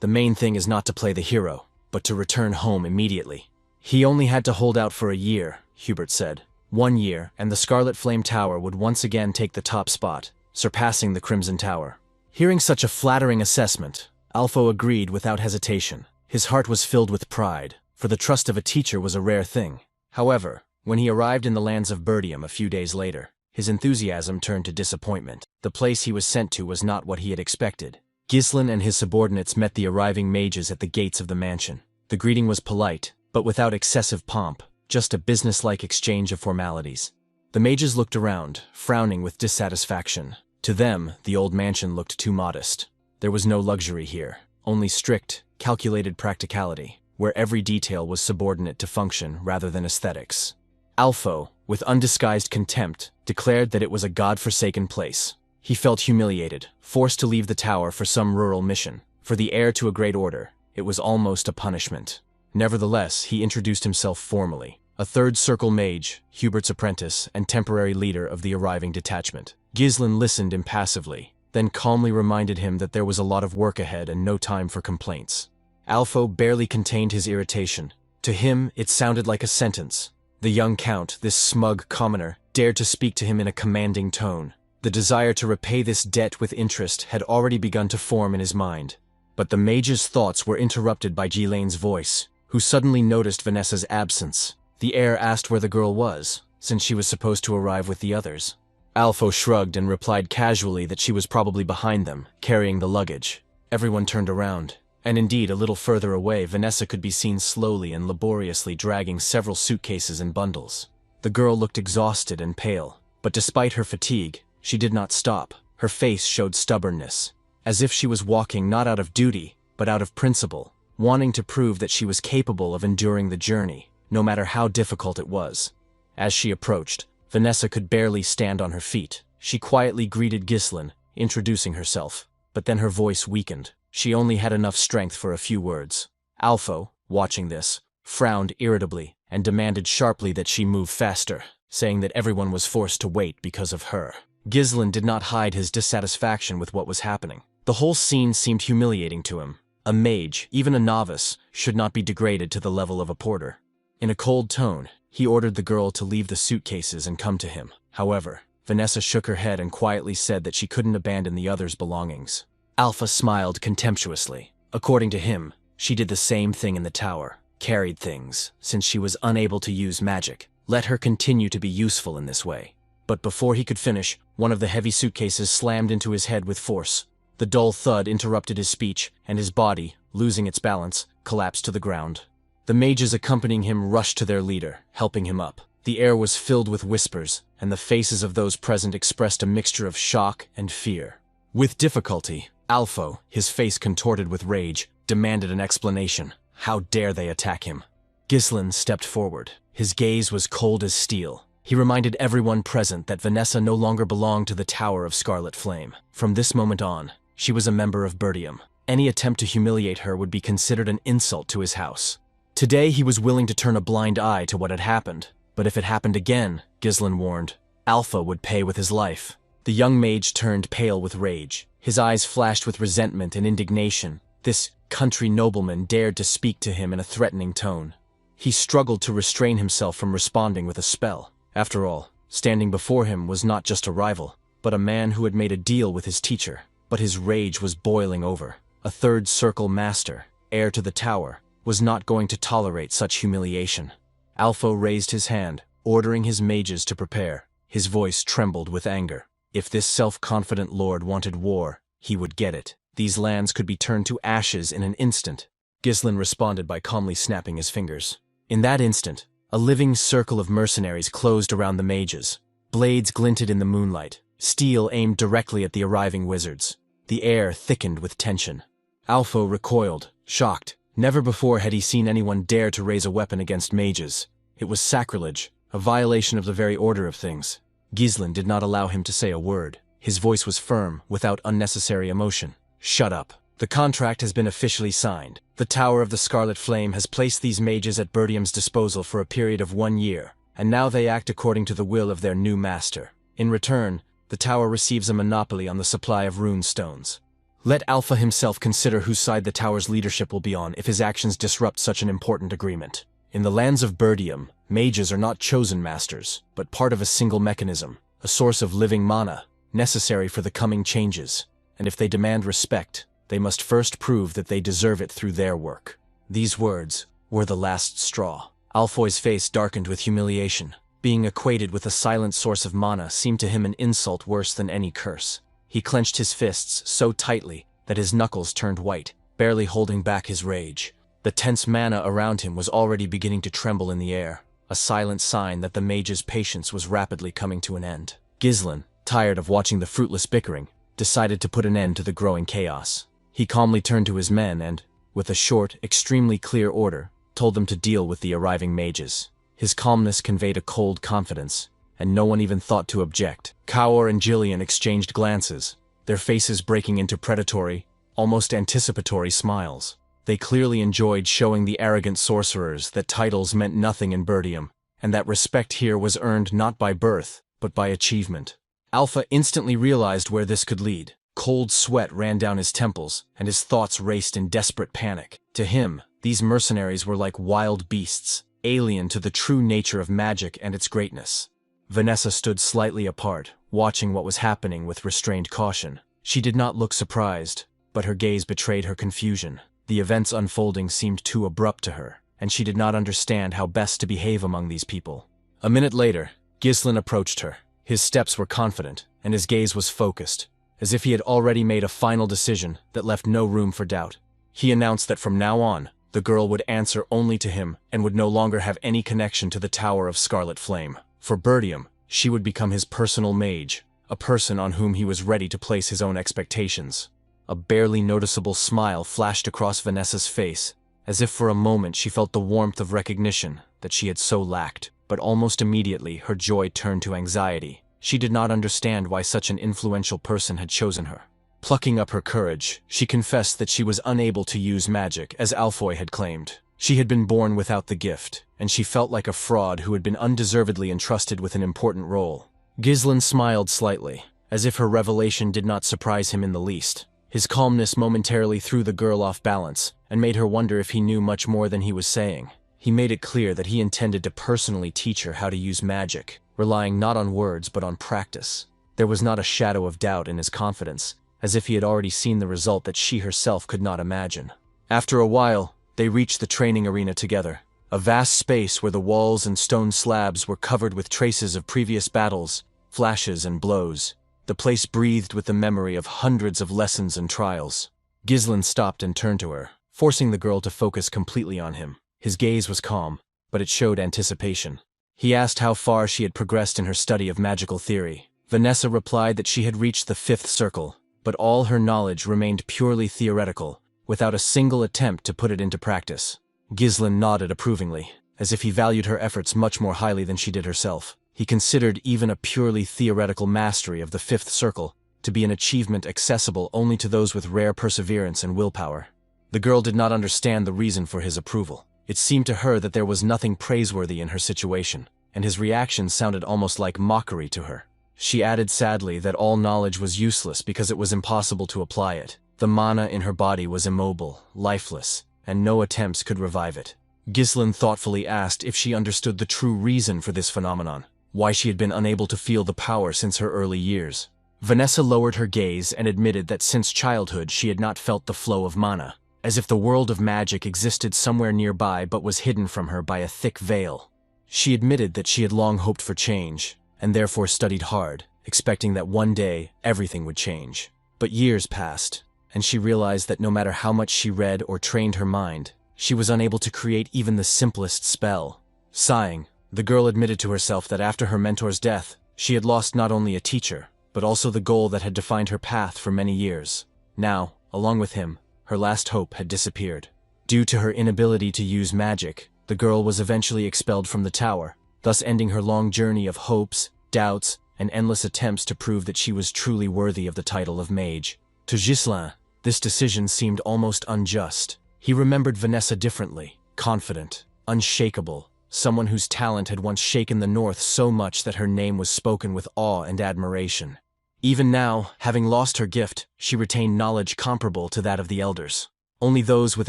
the main thing is not to play the hero, but to return home immediately. He only had to hold out for a year, Hubert said. 1 year, and the Scarlet Flame Tower would once again take the top spot, surpassing the Crimson Tower. Hearing such a flattering assessment, Alfo agreed without hesitation. His heart was filled with pride, for the trust of a teacher was a rare thing. However, when he arrived in the lands of Bertium a few days later, his enthusiasm turned to disappointment. The place he was sent to was not what he had expected. Ghislain and his subordinates met the arriving mages at the gates of the mansion. The greeting was polite, but without excessive pomp, just a businesslike exchange of formalities. The mages looked around, frowning with dissatisfaction. To them, the old mansion looked too modest. There was no luxury here, only strict, calculated practicality, where every detail was subordinate to function rather than aesthetics. Alfo, with undisguised contempt, declared that it was a god-forsaken place. He felt humiliated, forced to leave the tower for some rural mission. For the heir to a great order, it was almost a punishment. Nevertheless, he introduced himself formally. A third circle mage, Hubert's apprentice, and temporary leader of the arriving detachment. Ghislain listened impassively, then calmly reminded him that there was a lot of work ahead and no time for complaints. Alpho barely contained his irritation. To him, it sounded like a sentence. The young count, this smug commoner, dared to speak to him in a commanding tone. The desire to repay this debt with interest had already begun to form in his mind. But the mage's thoughts were interrupted by Ghislain's voice, who suddenly noticed Vanessa's absence. The heir asked where the girl was, since she was supposed to arrive with the others. Alpho shrugged and replied casually that she was probably behind them, carrying the luggage. Everyone turned around, and indeed a little further away Vanessa could be seen slowly and laboriously dragging several suitcases and bundles. The girl looked exhausted and pale, but despite her fatigue, she did not stop. Her face showed stubbornness, as if she was walking not out of duty, but out of principle, wanting to prove that she was capable of enduring the journey, no matter how difficult it was. As she approached, Vanessa could barely stand on her feet. She quietly greeted Ghislain, introducing herself, but then her voice weakened. She only had enough strength for a few words. Alpho, watching this, frowned irritably and demanded sharply that she move faster, saying that everyone was forced to wait because of her. Ghislain did not hide his dissatisfaction with what was happening. The whole scene seemed humiliating to him. A mage, even a novice, should not be degraded to the level of a porter. In a cold tone, he ordered the girl to leave the suitcases and come to him. However, Vanessa shook her head and quietly said that she couldn't abandon the others' belongings. Alpha smiled contemptuously. According to him, she did the same thing in the tower, carried things, since she was unable to use magic. Let her continue to be useful in this way. But before he could finish, one of the heavy suitcases slammed into his head with force. The dull thud interrupted his speech, and his body, losing its balance, collapsed to the ground. The mages accompanying him rushed to their leader, helping him up. The air was filled with whispers, and the faces of those present expressed a mixture of shock and fear. With difficulty, Alpho, his face contorted with rage, demanded an explanation. How dare they attack him? Ghislain stepped forward. His gaze was cold as steel. He reminded everyone present that Vanessa no longer belonged to the Tower of Scarlet Flame. From this moment on, she was a member of Birdium. Any attempt to humiliate her would be considered an insult to his house. Today he was willing to turn a blind eye to what had happened, but if it happened again, Ghislain warned, Alpha would pay with his life. The young mage turned pale with rage. His eyes flashed with resentment and indignation. This country nobleman dared to speak to him in a threatening tone. He struggled to restrain himself from responding with a spell. After all, standing before him was not just a rival, but a man who had made a deal with his teacher. But his rage was boiling over. A third circle master, heir to the tower, was not going to tolerate such humiliation. Alpho raised his hand, ordering his mages to prepare. His voice trembled with anger. If this self-confident lord wanted war, he would get it. These lands could be turned to ashes in an instant. Ghislain responded by calmly snapping his fingers. In that instant, a living circle of mercenaries closed around the mages. Blades glinted in the moonlight, steel aimed directly at the arriving wizards. The air thickened with tension. Alpho recoiled, shocked. Never before had he seen anyone dare to raise a weapon against mages. It was sacrilege, a violation of the very order of things. Ghislain did not allow him to say a word. His voice was firm, without unnecessary emotion. Shut up. The contract has been officially signed. The Tower of the Scarlet Flame has placed these mages at Birdium's disposal for a period of 1 year, and now they act according to the will of their new master. In return, the tower receives a monopoly on the supply of rune stones. Let Alpha himself consider whose side the tower's leadership will be on if his actions disrupt such an important agreement. In the lands of Birdium, mages are not chosen masters, but part of a single mechanism, a source of living mana, necessary for the coming changes. And if they demand respect, they must first prove that they deserve it through their work. These words were the last straw. Alpho's face darkened with humiliation. Being equated with a silent source of mana seemed to him an insult worse than any curse. He clenched his fists so tightly that his knuckles turned white, barely holding back his rage. The tense mana around him was already beginning to tremble in the air, a silent sign that the mage's patience was rapidly coming to an end. Ghislain, tired of watching the fruitless bickering, decided to put an end to the growing chaos. He calmly turned to his men and, with a short, extremely clear order, told them to deal with the arriving mages. His calmness conveyed a cold confidence, and no one even thought to object. Kaor and Jillian exchanged glances, their faces breaking into predatory, almost anticipatory smiles. They clearly enjoyed showing the arrogant sorcerers that titles meant nothing in Birdium, and that respect here was earned not by birth, but by achievement. Alpha instantly realized where this could lead. Cold sweat ran down his temples, and his thoughts raced in desperate panic. To him, these mercenaries were like wild beasts, alien to the true nature of magic and its greatness. Vanessa stood slightly apart, watching what was happening with restrained caution. She did not look surprised, but her gaze betrayed her confusion. The events unfolding seemed too abrupt to her, and she did not understand how best to behave among these people. A minute later, Ghislain approached her. His steps were confident, and his gaze was focused, as if he had already made a final decision that left no room for doubt. He announced that from now on, the girl would answer only to him and would no longer have any connection to the Tower of Scarlet Flame. For Birdium, she would become his personal mage, a person on whom he was ready to place his own expectations. A barely noticeable smile flashed across Vanessa's face, as if for a moment she felt the warmth of recognition that she had so lacked. But almost immediately her joy turned to anxiety. She did not understand why such an influential person had chosen her. Plucking up her courage, she confessed that she was unable to use magic, as Alfoy had claimed. She had been born without the gift, and she felt like a fraud who had been undeservedly entrusted with an important role. Ghislain smiled slightly, as if her revelation did not surprise him in the least. His calmness momentarily threw the girl off balance, and made her wonder if he knew much more than he was saying. He made it clear that he intended to personally teach her how to use magic, relying not on words but on practice. There was not a shadow of doubt in his confidence, as if he had already seen the result that she herself could not imagine. After a while, they reached the training arena together, a vast space where the walls and stone slabs were covered with traces of previous battles, flashes and blows. The place breathed with the memory of hundreds of lessons and trials. Ghislain stopped and turned to her, forcing the girl to focus completely on him. His gaze was calm, but it showed anticipation. He asked how far she had progressed in her study of magical theory. Vanessa replied that she had reached the 5th circle, but all her knowledge remained purely theoretical, without a single attempt to put it into practice. Ghislain nodded approvingly, as if he valued her efforts much more highly than she did herself. He considered even a purely theoretical mastery of the 5th circle to be an achievement accessible only to those with rare perseverance and willpower. The girl did not understand the reason for his approval. It seemed to her that there was nothing praiseworthy in her situation, and his reaction sounded almost like mockery to her. She added sadly that all knowledge was useless because it was impossible to apply it. The mana in her body was immobile, lifeless, and no attempts could revive it. Ghislain thoughtfully asked if she understood the true reason for this phenomenon, why she had been unable to feel the power since her early years. Vanessa lowered her gaze and admitted that since childhood she had not felt the flow of mana, as if the world of magic existed somewhere nearby but was hidden from her by a thick veil. She admitted that she had long hoped for change, and therefore studied hard, expecting that one day everything would change. But years passed, and she realized that no matter how much she read or trained her mind, she was unable to create even the simplest spell. Sighing, the girl admitted to herself that after her mentor's death, she had lost not only a teacher, but also the goal that had defined her path for many years. Now, along with him, her last hope had disappeared. Due to her inability to use magic, the girl was eventually expelled from the tower, thus ending her long journey of hopes, doubts, and endless attempts to prove that she was truly worthy of the title of mage. To Ghislain, this decision seemed almost unjust. He remembered Vanessa differently, confident, unshakable, someone whose talent had once shaken the north so much that her name was spoken with awe and admiration. Even now, having lost her gift, she retained knowledge comparable to that of the elders. Only those with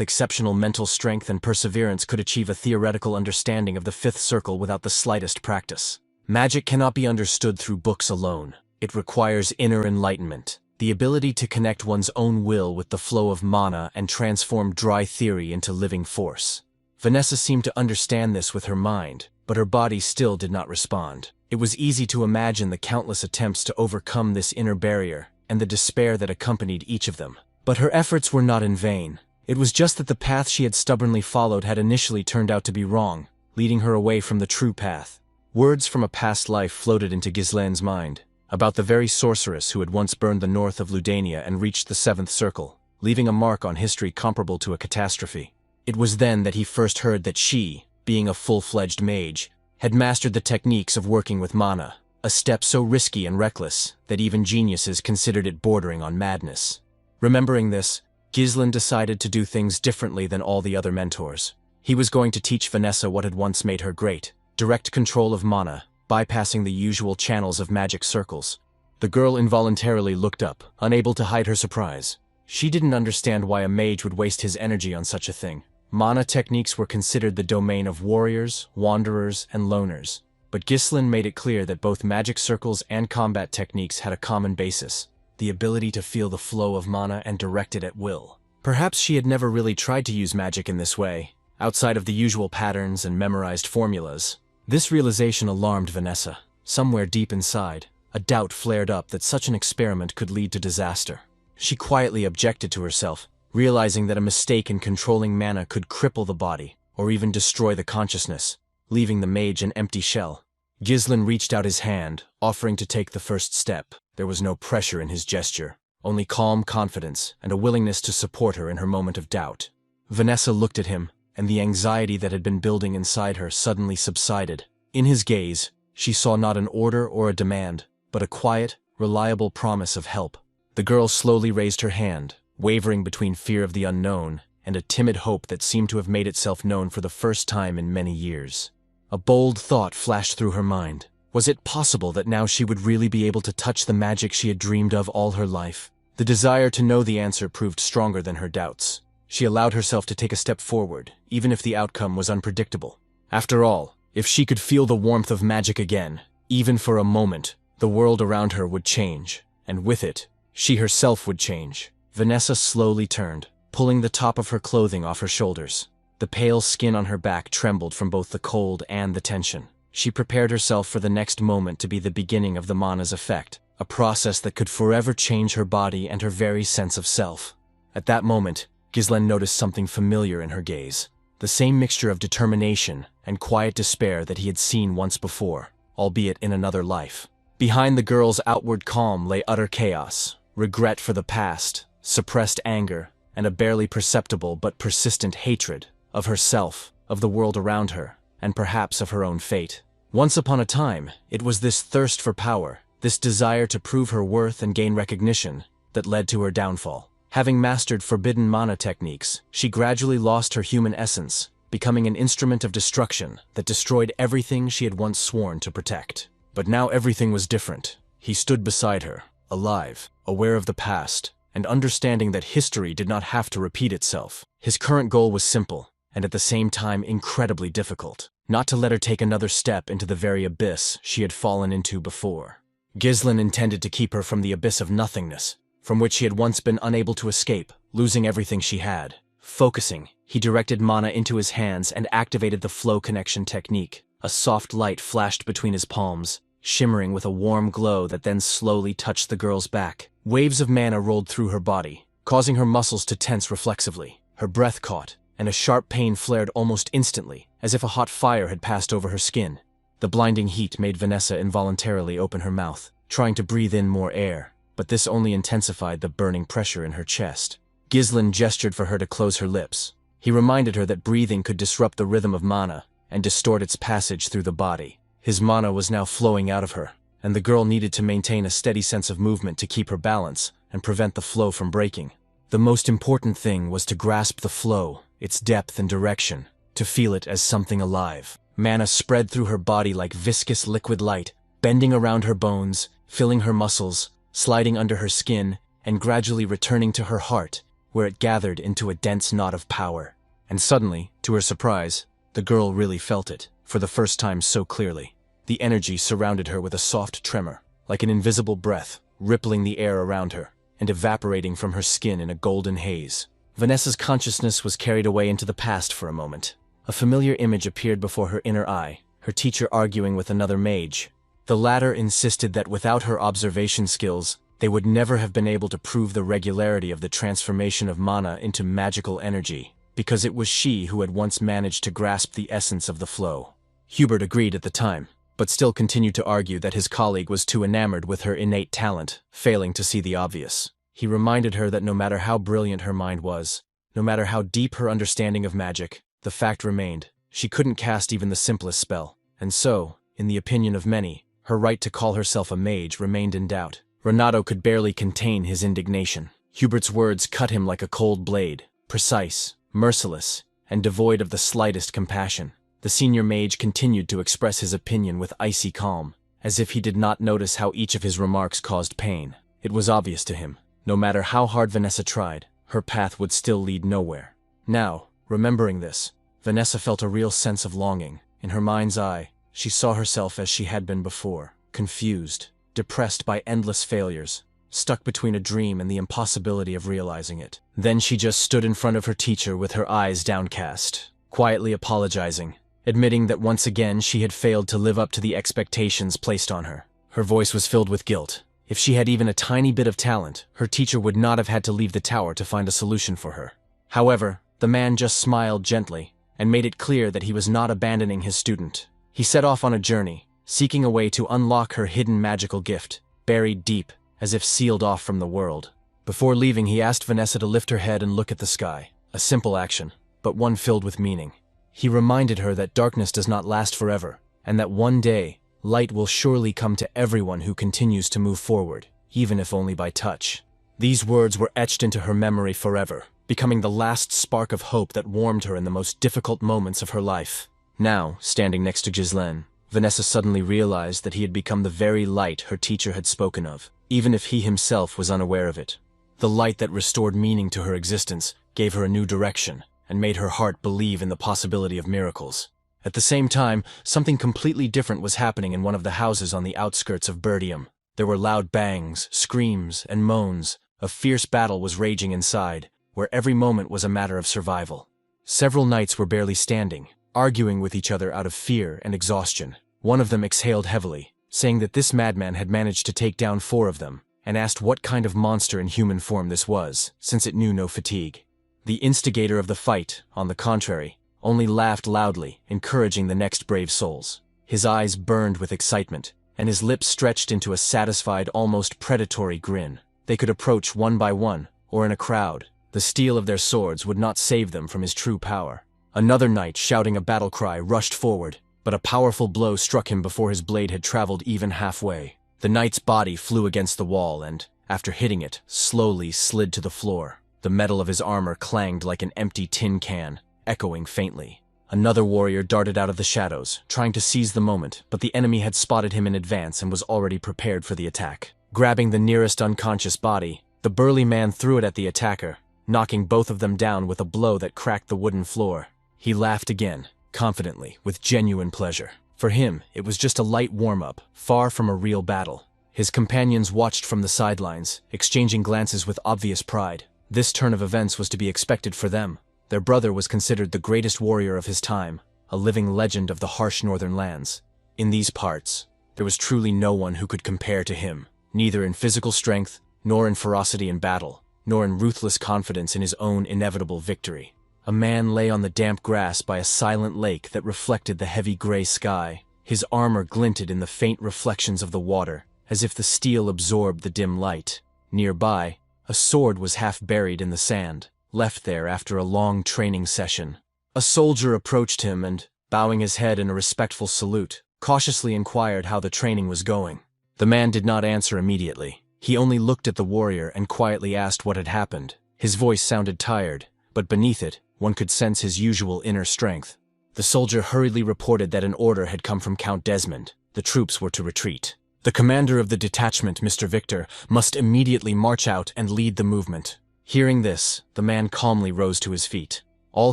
exceptional mental strength and perseverance could achieve a theoretical understanding of the 5th circle without the slightest practice. Magic cannot be understood through books alone. It requires inner enlightenment, the ability to connect one's own will with the flow of mana and transform dry theory into living force. Vanessa seemed to understand this with her mind, but her body still did not respond. It was easy to imagine the countless attempts to overcome this inner barrier, and the despair that accompanied each of them. But her efforts were not in vain. It was just that the path she had stubbornly followed had initially turned out to be wrong, leading her away from the true path. Words from a past life floated into Ghislain's mind, about the very sorceress who had once burned the north of Ludania and reached the 7th circle, leaving a mark on history comparable to a catastrophe. It was then that he first heard that she, being a full-fledged mage, had mastered the techniques of working with mana, a step so risky and reckless that even geniuses considered it bordering on madness. Remembering this, Ghislain decided to do things differently than all the other mentors. He was going to teach Vanessa what had once made her great: direct control of mana, bypassing the usual channels of magic circles. The girl involuntarily looked up, unable to hide her surprise. She didn't understand why a mage would waste his energy on such a thing. Mana techniques were considered the domain of warriors, wanderers, and loners. But Ghislain made it clear that both magic circles and combat techniques had a common basis: the ability to feel the flow of mana and direct it at will. Perhaps she had never really tried to use magic in this way, outside of the usual patterns and memorized formulas. This realization alarmed Vanessa. Somewhere deep inside, a doubt flared up that such an experiment could lead to disaster. She quietly objected to herself, realizing that a mistake in controlling mana could cripple the body, or even destroy the consciousness, leaving the mage an empty shell. Ghislain reached out his hand, offering to take the first step. There was no pressure in his gesture, only calm confidence and a willingness to support her in her moment of doubt. Vanessa looked at him, and the anxiety that had been building inside her suddenly subsided. In his gaze, she saw not an order or a demand, but a quiet, reliable promise of help. The girl slowly raised her hand, wavering between fear of the unknown and a timid hope that seemed to have made itself known for the first time in many years. A bold thought flashed through her mind. Was it possible that now she would really be able to touch the magic she had dreamed of all her life? The desire to know the answer proved stronger than her doubts. She allowed herself to take a step forward, even if the outcome was unpredictable. After all, if she could feel the warmth of magic again, even for a moment, the world around her would change, and with it, she herself would change. Vanessa slowly turned, pulling the top of her clothing off her shoulders. The pale skin on her back trembled from both the cold and the tension. She prepared herself for the next moment to be the beginning of the mana's effect, a process that could forever change her body and her very sense of self. At that moment, Ghislain noticed something familiar in her gaze. The same mixture of determination and quiet despair that he had seen once before, albeit in another life. Behind the girl's outward calm lay utter chaos, regret for the past, suppressed anger, and a barely perceptible but persistent hatred of herself, of the world around her, and perhaps of her own fate. Once upon a time, it was this thirst for power, this desire to prove her worth and gain recognition, that led to her downfall. Having mastered forbidden mana techniques, she gradually lost her human essence, becoming an instrument of destruction that destroyed everything she had once sworn to protect. But now everything was different. He stood beside her, alive, aware of the past, and understanding that history did not have to repeat itself. His current goal was simple, and at the same time incredibly difficult: not to let her take another step into the very abyss she had fallen into before. Ghislain intended to keep her from the abyss of nothingness, from which she had once been unable to escape, losing everything she had. Focusing, he directed mana into his hands and activated the flow connection technique. A soft light flashed between his palms, shimmering with a warm glow that then slowly touched the girl's back. Waves of mana rolled through her body, causing her muscles to tense reflexively. Her breath caught, and a sharp pain flared almost instantly, as if a hot fire had passed over her skin. The blinding heat made Vanessa involuntarily open her mouth, trying to breathe in more air, but this only intensified the burning pressure in her chest. Ghislain gestured for her to close her lips. He reminded her that breathing could disrupt the rhythm of mana and distort its passage through the body. His mana was now flowing out of her, and the girl needed to maintain a steady sense of movement to keep her balance and prevent the flow from breaking. The most important thing was to grasp the flow, its depth and direction, to feel it as something alive. Mana spread through her body like viscous liquid light, bending around her bones, filling her muscles, sliding under her skin, and gradually returning to her heart, where it gathered into a dense knot of power. And suddenly, to her surprise, the girl really felt it, for the first time so clearly. The energy surrounded her with a soft tremor, like an invisible breath, rippling the air around her, and evaporating from her skin in a golden haze. Vanessa's consciousness was carried away into the past for a moment. A familiar image appeared before her inner eye, her teacher arguing with another mage. The latter insisted that without her observation skills, they would never have been able to prove the regularity of the transformation of mana into magical energy, because it was she who had once managed to grasp the essence of the flow. Hubert agreed at the time, but still continued to argue that his colleague was too enamored with her innate talent, failing to see the obvious. He reminded her that no matter how brilliant her mind was, no matter how deep her understanding of magic, the fact remained: she couldn't cast even the simplest spell. And so, in the opinion of many, her right to call herself a mage remained in doubt. Renato could barely contain his indignation. Hubert's words cut him like a cold blade, precise, merciless, and devoid of the slightest compassion. The senior mage continued to express his opinion with icy calm, as if he did not notice how each of his remarks caused pain. It was obvious to him. No matter how hard Vanessa tried, her path would still lead nowhere. Now, remembering this, Vanessa felt a real sense of longing. In her mind's eye, she saw herself as she had been before, confused, depressed by endless failures, stuck between a dream and the impossibility of realizing it. Then she just stood in front of her teacher with her eyes downcast, quietly apologizing, admitting that once again she had failed to live up to the expectations placed on her. Her voice was filled with guilt. If she had even a tiny bit of talent, her teacher would not have had to leave the tower to find a solution for her. However, the man just smiled gently and made it clear that he was not abandoning his student. He set off on a journey, seeking a way to unlock her hidden magical gift, buried deep, as if sealed off from the world. Before leaving, he asked Vanessa to lift her head and look at the sky. A simple action, but one filled with meaning. He reminded her that darkness does not last forever, and that one day, light will surely come to everyone who continues to move forward, even if only by touch. These words were etched into her memory forever, becoming the last spark of hope that warmed her in the most difficult moments of her life. Now, standing next to Ghislaine, Vanessa suddenly realized that he had become the very light her teacher had spoken of, even if he himself was unaware of it. The light that restored meaning to her existence, gave her a new direction, and made her heart believe in the possibility of miracles. At the same time, something completely different was happening in one of the houses on the outskirts of Birdium. There were loud bangs, screams, and moans. A fierce battle was raging inside, where every moment was a matter of survival. Several knights were barely standing, arguing with each other out of fear and exhaustion. One of them exhaled heavily, saying that this madman had managed to take down 4 of them, and asked what kind of monster in human form this was, since it knew no fatigue. The instigator of the fight, on the contrary, only laughed loudly, encouraging the next brave souls. His eyes burned with excitement, and his lips stretched into a satisfied, almost predatory grin. They could approach one by one, or in a crowd. The steel of their swords would not save them from his true power. Another knight, shouting a battle cry, rushed forward, but a powerful blow struck him before his blade had traveled even halfway. The knight's body flew against the wall and, after hitting it, slowly slid to the floor. The metal of his armor clanged like an empty tin can, echoing faintly. Another warrior darted out of the shadows, trying to seize the moment, but the enemy had spotted him in advance and was already prepared for the attack. Grabbing the nearest unconscious body, the burly man threw it at the attacker, knocking both of them down with a blow that cracked the wooden floor. He laughed again, confidently, with genuine pleasure. For him, it was just a light warm-up, far from a real battle. His companions watched from the sidelines, exchanging glances with obvious pride. This turn of events was to be expected for them. Their brother was considered the greatest warrior of his time, a living legend of the harsh northern lands. In these parts, there was truly no one who could compare to him, neither in physical strength, nor in ferocity in battle, nor in ruthless confidence in his own inevitable victory. A man lay on the damp grass by a silent lake that reflected the heavy gray sky. His armor glinted in the faint reflections of the water, as if the steel absorbed the dim light. Nearby, a sword was half buried in the sand, left there after a long training session. A soldier approached him and, bowing his head in a respectful salute, cautiously inquired how the training was going. The man did not answer immediately. He only looked at the warrior and quietly asked what had happened. His voice sounded tired, but beneath it, one could sense his usual inner strength. The soldier hurriedly reported that an order had come from Count Desmond. The troops were to retreat. The commander of the detachment, Mr. Victor, must immediately march out and lead the movement. Hearing this, the man calmly rose to his feet. All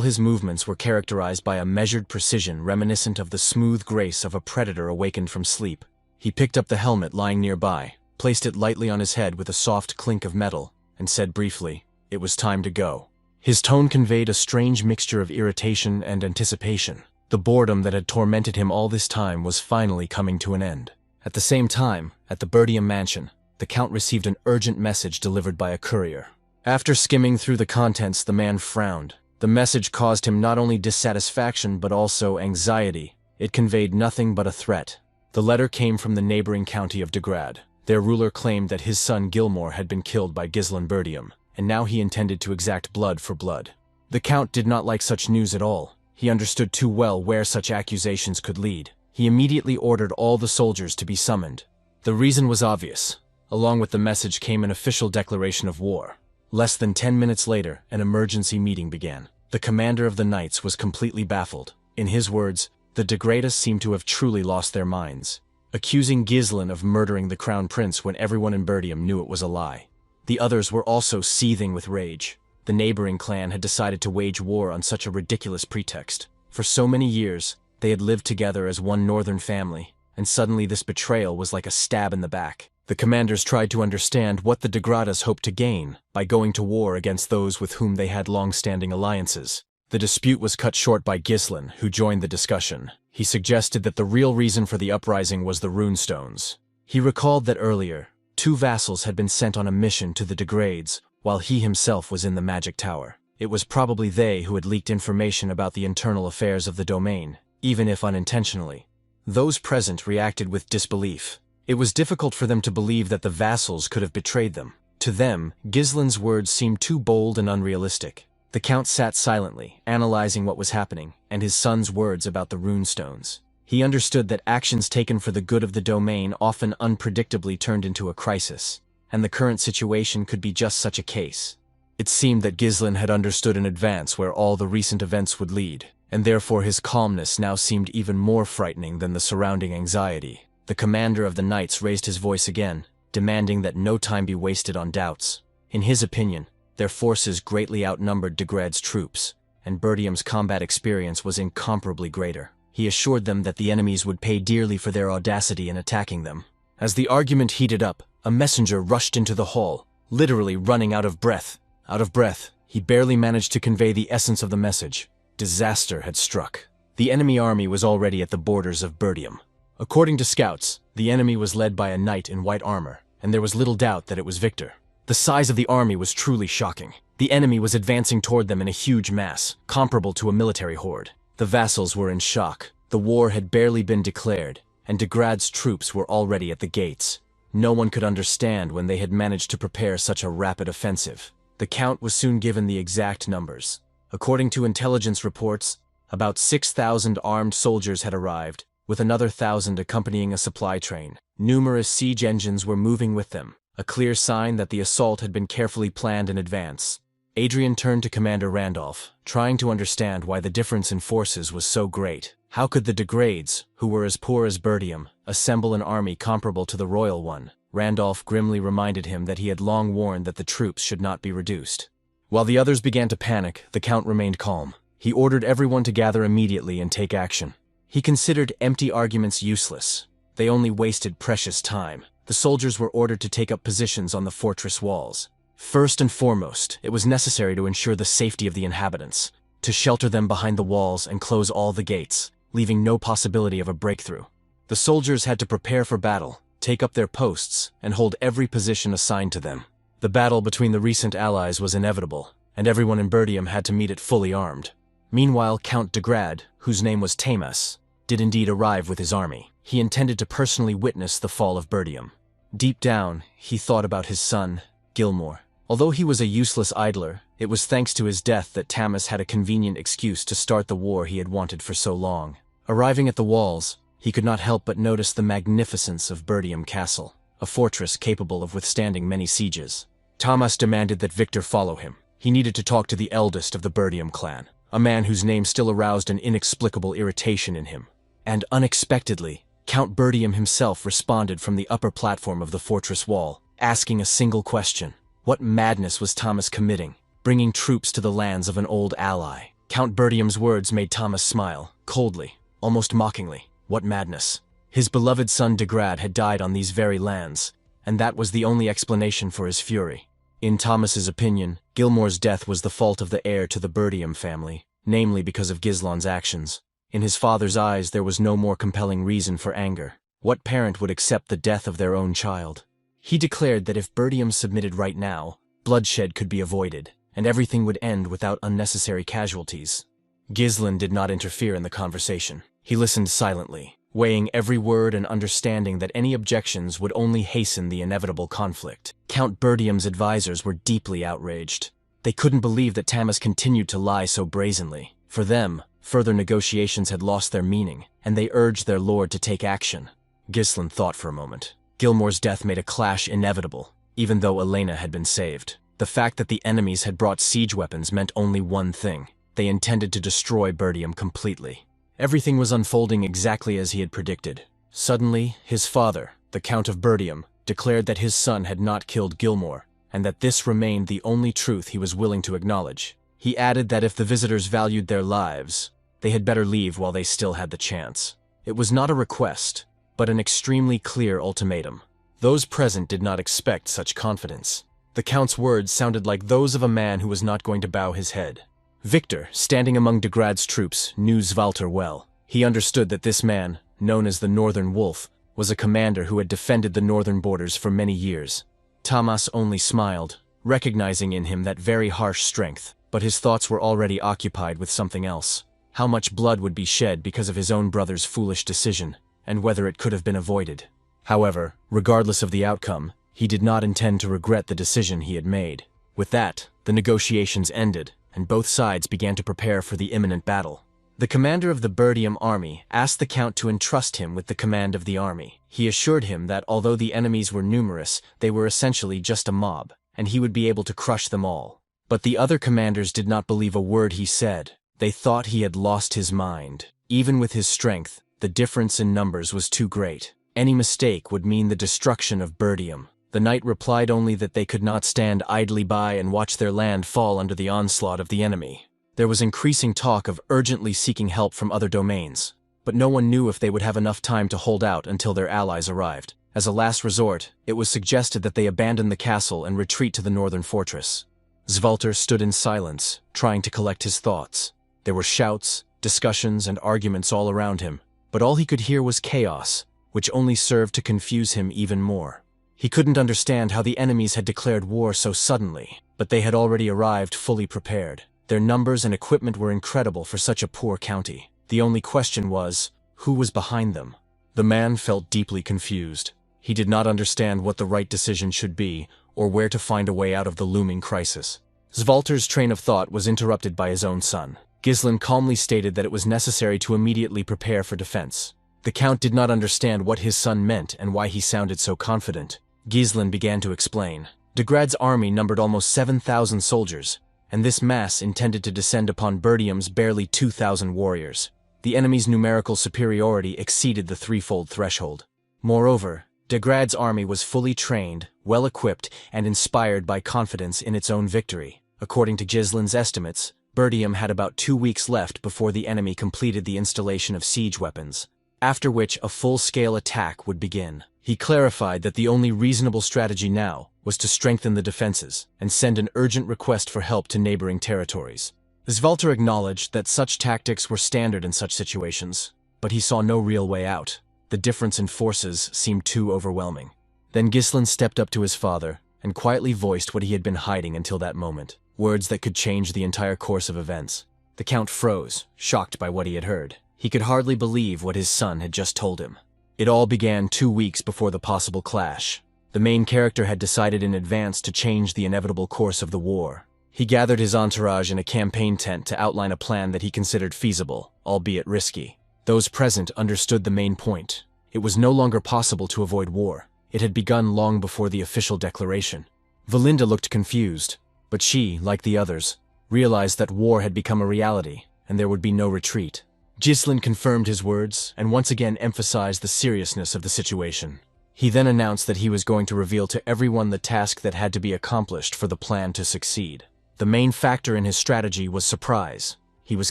his movements were characterized by a measured precision reminiscent of the smooth grace of a predator awakened from sleep. He picked up the helmet lying nearby, placed it lightly on his head with a soft clink of metal, and said briefly, "It was time to go." His tone conveyed a strange mixture of irritation and anticipation. The boredom that had tormented him all this time was finally coming to an end. At the same time, at the Birdium mansion, the Count received an urgent message delivered by a courier. After skimming through the contents, the man frowned. The message caused him not only dissatisfaction but also anxiety. It conveyed nothing but a threat. The letter came from the neighboring county of De Grad. Their ruler claimed that his son Gilmore had been killed by Ghislaine Birdium, and now he intended to exact blood for blood. The Count did not like such news at all. He understood too well where such accusations could lead. He immediately ordered all the soldiers to be summoned. The reason was obvious. Along with the message came an official declaration of war. Less than 10 minutes later, an emergency meeting began. The commander of the knights was completely baffled. In his words, the Degradus seemed to have truly lost their minds, accusing Ghislain of murdering the crown prince when everyone in Bertium knew it was a lie. The others were also seething with rage. The neighboring clan had decided to wage war on such a ridiculous pretext. For so many years, they had lived together as one northern family, and suddenly this betrayal was like a stab in the back. The commanders tried to understand what the Degradus hoped to gain by going to war against those with whom they had long-standing alliances. The dispute was cut short by Ghislain, who joined the discussion. He suggested that the real reason for the uprising was the runestones. He recalled that earlier, 2 vassals had been sent on a mission to the Degrades, while he himself was in the magic tower. It was probably they who had leaked information about the internal affairs of the domain, even if unintentionally. Those present reacted with disbelief. It was difficult for them to believe that the vassals could have betrayed them. To them, Ghislain's words seemed too bold and unrealistic. The count sat silently, analyzing what was happening, and his son's words about the runestones. He understood that actions taken for the good of the domain often unpredictably turned into a crisis, and the current situation could be just such a case. It seemed that Ghislain had understood in advance where all the recent events would lead, and therefore his calmness now seemed even more frightening than the surrounding anxiety. The commander of the knights raised his voice again, demanding that no time be wasted on doubts. In his opinion, their forces greatly outnumbered Degrad's troops, and Bertium's combat experience was incomparably greater. He assured them that the enemies would pay dearly for their audacity in attacking them. As the argument heated up, a messenger rushed into the hall, literally running out of breath. Out of breath, he barely managed to convey the essence of the message. Disaster had struck. The enemy army was already at the borders of Bertium. According to scouts, the enemy was led by a knight in white armor, and there was little doubt that it was Victor. The size of the army was truly shocking. The enemy was advancing toward them in a huge mass, comparable to a military horde. The vassals were in shock. The war had barely been declared, and Degrad's troops were already at the gates. No one could understand when they had managed to prepare such a rapid offensive. The count was soon given the exact numbers. According to intelligence reports, about 6,000 armed soldiers had arrived, with another 1,000 accompanying a supply train. Numerous siege engines were moving with them, a clear sign that the assault had been carefully planned in advance. Adrian turned to Commander Randolph, trying to understand why the difference in forces was so great. How could the Degrades, who were as poor as Bertium, assemble an army comparable to the royal one? Randolph grimly reminded him that he had long warned that the troops should not be reduced. While the others began to panic, the Count remained calm. He ordered everyone to gather immediately and take action. He considered empty arguments useless. They only wasted precious time. The soldiers were ordered to take up positions on the fortress walls. First and foremost, it was necessary to ensure the safety of the inhabitants, to shelter them behind the walls and close all the gates, leaving no possibility of a breakthrough. The soldiers had to prepare for battle, take up their posts, and hold every position assigned to them. The battle between the recent allies was inevitable, and everyone in Bertium had to meet it fully armed. Meanwhile, Count Degrad, whose name was Tamas, did indeed arrive with his army. He intended to personally witness the fall of Bertium. Deep down, he thought about his son, Gilmore. Although he was a useless idler, it was thanks to his death that Tamas had a convenient excuse to start the war he had wanted for so long. Arriving at the walls, he could not help but notice the magnificence of Bertium Castle, a fortress capable of withstanding many sieges. Tamas demanded that Victor follow him. He needed to talk to the eldest of the Bertium clan, a man whose name still aroused an inexplicable irritation in him. And unexpectedly, Count Bertium himself responded from the upper platform of the fortress wall, asking a single question. What madness was Tamas committing, bringing troops to the lands of an old ally? Count Bertium's words made Tamas smile, coldly, almost mockingly. What madness? His beloved son Degrad had died on these very lands, and that was the only explanation for his fury. In Tamas's opinion, Gilmore's death was the fault of the heir to the Bertium family, namely because of Ghislain's actions. In his father's eyes, there was no more compelling reason for anger. What parent would accept the death of their own child? He declared that if Bertium submitted right now, bloodshed could be avoided, and everything would end without unnecessary casualties. Ghislain did not interfere in the conversation. He listened silently, weighing every word and understanding that any objections would only hasten the inevitable conflict. Count Bertium's advisors were deeply outraged. They couldn't believe that Tamas continued to lie so brazenly. For them, further negotiations had lost their meaning, and they urged their lord to take action. Ghislaine thought for a moment. Gilmore's death made a clash inevitable, even though Elena had been saved. The fact that the enemies had brought siege weapons meant only one thing. They intended to destroy Bertium completely. Everything was unfolding exactly as he had predicted. Suddenly, his father, the Count of Bertium, declared that his son had not killed Gilmore, and that this remained the only truth he was willing to acknowledge. He added that if the visitors valued their lives, they had better leave while they still had the chance. It was not a request, but an extremely clear ultimatum. Those present did not expect such confidence. The Count's words sounded like those of a man who was not going to bow his head. Victor, standing among de Grad's troops, knew Svalter well. He understood that this man, known as the Northern Wolf, was a commander who had defended the northern borders for many years. Tamas only smiled, recognizing in him that very harsh strength, but his thoughts were already occupied with something else. How much blood would be shed because of his own brother's foolish decision, and whether it could have been avoided. However, regardless of the outcome, he did not intend to regret the decision he had made. With that, the negotiations ended, and both sides began to prepare for the imminent battle. The commander of the Bertium army asked the Count to entrust him with the command of the army. He assured him that although the enemies were numerous, they were essentially just a mob, and he would be able to crush them all. But the other commanders did not believe a word he said. They thought he had lost his mind. Even with his strength, the difference in numbers was too great. Any mistake would mean the destruction of Bertium. The knight replied only that they could not stand idly by and watch their land fall under the onslaught of the enemy. There was increasing talk of urgently seeking help from other domains, but no one knew if they would have enough time to hold out until their allies arrived. As a last resort, it was suggested that they abandon the castle and retreat to the northern fortress. Svalter stood in silence, trying to collect his thoughts. There were shouts, discussions, and arguments all around him, but all he could hear was chaos, which only served to confuse him even more. He couldn't understand how the enemies had declared war so suddenly, but they had already arrived fully prepared. Their numbers and equipment were incredible for such a poor county. The only question was, who was behind them? The man felt deeply confused. He did not understand what the right decision should be, or where to find a way out of the looming crisis. Svalter's train of thought was interrupted by his own son. Ghislaine calmly stated that it was necessary to immediately prepare for defense. The Count did not understand what his son meant and why he sounded so confident. Ghislaine began to explain. De Grad's army numbered almost 7,000 soldiers, and this mass intended to descend upon Bertium's barely 2,000 warriors. The enemy's numerical superiority exceeded the threefold threshold. Moreover, De Grad's army was fully trained, well-equipped, and inspired by confidence in its own victory. According to Ghislaine's estimates, Bertium had about 2 weeks left before the enemy completed the installation of siege weapons, after which a full-scale attack would begin. He clarified that the only reasonable strategy now was to strengthen the defenses and send an urgent request for help to neighboring territories. Svalter acknowledged that such tactics were standard in such situations, but he saw no real way out. The difference in forces seemed too overwhelming. Then Ghislaine stepped up to his father and quietly voiced what he had been hiding until that moment, words that could change the entire course of events. The Count froze, shocked by what he had heard. He could hardly believe what his son had just told him. It all began 2 weeks before the possible clash. The main character had decided in advance to change the inevitable course of the war. He gathered his entourage in a campaign tent to outline a plan that he considered feasible, albeit risky. Those present understood the main point. It was no longer possible to avoid war. It had begun long before the official declaration. Valinda looked confused, but she, like the others, realized that war had become a reality, and there would be no retreat. Ghislaine confirmed his words and once again emphasized the seriousness of the situation. He then announced that he was going to reveal to everyone the task that had to be accomplished for the plan to succeed. The main factor in his strategy was surprise. He was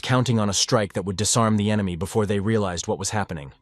counting on a strike that would disarm the enemy before they realized what was happening.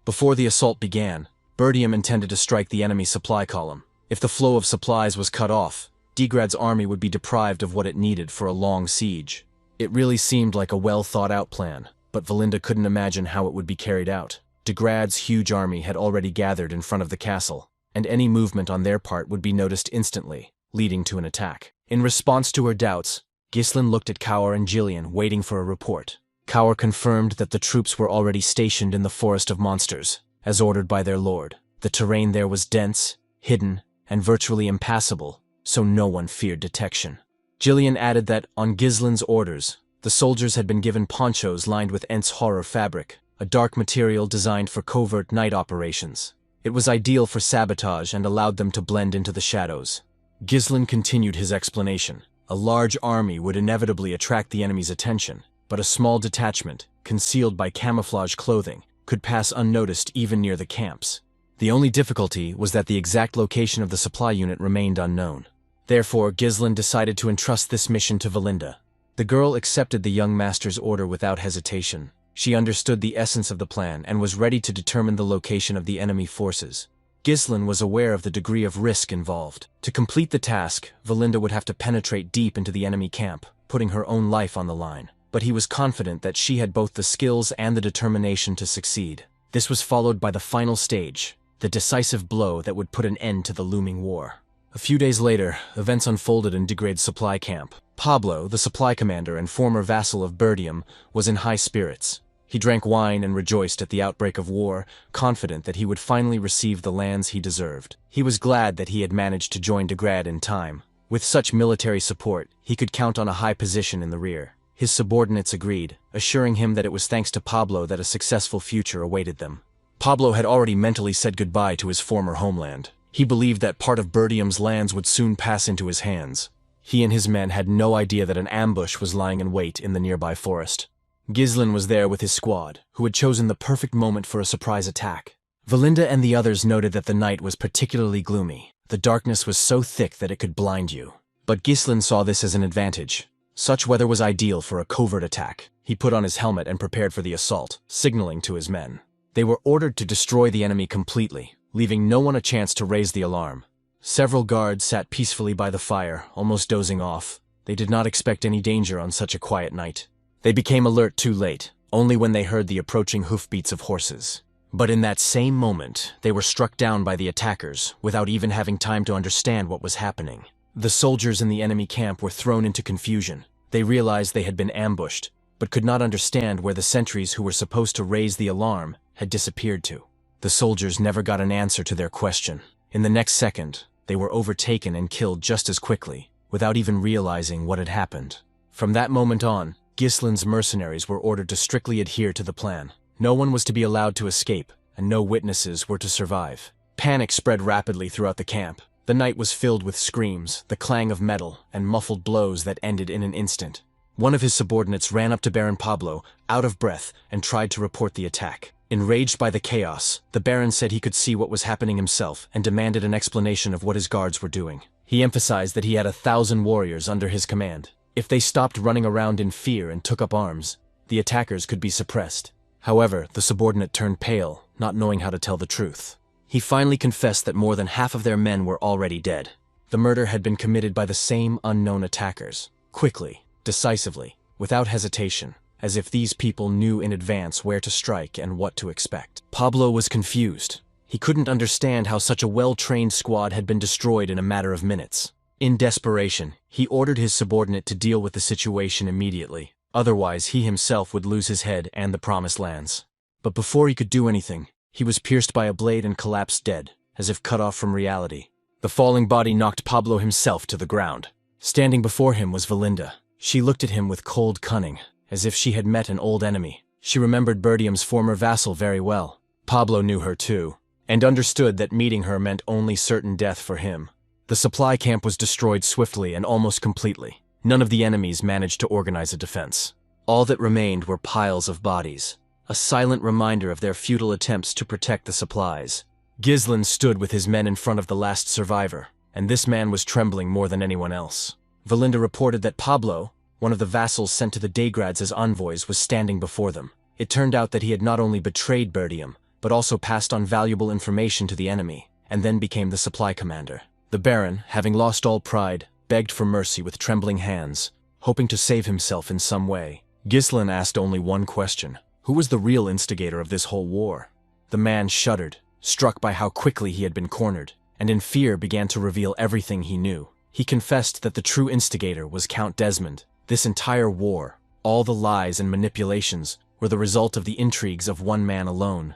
Before the assault began, Bertium intended to strike the enemy supply column. If the flow of supplies was cut off, De Grad's army would be deprived of what it needed for a long siege. It really seemed like a well-thought-out plan, but Valinda couldn't imagine how it would be carried out. De Grad's huge army had already gathered in front of the castle, and any movement on their part would be noticed instantly, leading to an attack. In response to her doubts, Ghislaine looked at Kaur and Jillian, waiting for a report. Kaur confirmed that the troops were already stationed in the Forest of Monsters, as ordered by their lord. The terrain there was dense, hidden, and virtually impassable, so no one feared detection. Jillian added that, on Ghislaine's orders, The soldiers had been given ponchos lined with Ents horror fabric, a dark material designed for covert night operations. It was ideal for sabotage and allowed them to blend into the shadows. Ghislain continued his explanation. A large army would inevitably attract the enemy's attention, but a small detachment, concealed by camouflage clothing, could pass unnoticed even near the camps. The only difficulty was that the exact location of the supply unit remained unknown. Therefore, Ghislain decided to entrust this mission to Valinda. The girl accepted the young master's order without hesitation. She understood the essence of the plan and was ready to determine the location of the enemy forces. Ghislain was aware of the degree of risk involved. To complete the task, Valinda would have to penetrate deep into the enemy camp, putting her own life on the line. But he was confident that she had both the skills and the determination to succeed. This was followed by the final stage, the decisive blow that would put an end to the looming war. A few days later, events unfolded in Degrade's supply camp. Pablo, the supply commander and former vassal of Berdium, was in high spirits. He drank wine and rejoiced at the outbreak of war, confident that he would finally receive the lands he deserved. He was glad that he had managed to join Degrade in time. With such military support, he could count on a high position in the rear. His subordinates agreed, assuring him that it was thanks to Pablo that a successful future awaited them. Pablo had already mentally said goodbye to his former homeland. He believed that part of Berdium's lands would soon pass into his hands. He and his men had no idea that an ambush was lying in wait in the nearby forest. Ghislain was there with his squad, who had chosen the perfect moment for a surprise attack. Valinda and the others noted that the night was particularly gloomy. The darkness was so thick that it could blind you. But Ghislain saw this as an advantage. Such weather was ideal for a covert attack. He put on his helmet and prepared for the assault, signaling to his men. They were ordered to destroy the enemy completely, leaving no one a chance to raise the alarm. Several guards sat peacefully by the fire, almost dozing off. They did not expect any danger on such a quiet night. They became alert too late, only when they heard the approaching hoofbeats of horses. But in that same moment, they were struck down by the attackers, without even having time to understand what was happening. The soldiers in the enemy camp were thrown into confusion. They realized they had been ambushed, but could not understand where the sentries who were supposed to raise the alarm had disappeared to. The soldiers never got an answer to their question. In the next second, they were overtaken and killed just as quickly, without even realizing what had happened. From that moment on, Ghislain's mercenaries were ordered to strictly adhere to the plan. No one was to be allowed to escape, and no witnesses were to survive. Panic spread rapidly throughout the camp. The night was filled with screams, the clang of metal, and muffled blows that ended in an instant. One of his subordinates ran up to Baron Pablo, out of breath, and tried to report the attack. Enraged by the chaos, the Baron said he could see what was happening himself and demanded an explanation of what his guards were doing. He emphasized that he had 1,000 warriors under his command. If they stopped running around in fear and took up arms, the attackers could be suppressed. However, the subordinate turned pale, not knowing how to tell the truth. He finally confessed that more than half of their men were already dead. The murder had been committed by the same unknown attackers, quickly, decisively, without hesitation, as if these people knew in advance where to strike and what to expect. Pablo was confused. He couldn't understand how such a well-trained squad had been destroyed in a matter of minutes. In desperation, he ordered his subordinate to deal with the situation immediately. Otherwise, he himself would lose his head and the promised lands. But before he could do anything, he was pierced by a blade and collapsed dead, as if cut off from reality. The falling body knocked Pablo himself to the ground. Standing before him was Valinda. She looked at him with cold cunning, as if she had met an old enemy. She remembered Berdium's former vassal very well. Pablo knew her too, and understood that meeting her meant only certain death for him. The supply camp was destroyed swiftly and almost completely. None of the enemies managed to organize a defense. All that remained were piles of bodies, a silent reminder of their futile attempts to protect the supplies. Ghislain stood with his men in front of the last survivor, and this man was trembling more than anyone else. Valinda reported that Pablo, one of the vassals sent to the Degrades as envoys, was standing before them. It turned out that he had not only betrayed Berdium, but also passed on valuable information to the enemy, and then became the supply commander. The Baron, having lost all pride, begged for mercy with trembling hands, hoping to save himself in some way. Ghislain asked only one question. Who was the real instigator of this whole war? The man shuddered, struck by how quickly he had been cornered, and in fear began to reveal everything he knew. He confessed that the true instigator was Count Desmond. This entire war, all the lies and manipulations, were the result of the intrigues of one man alone.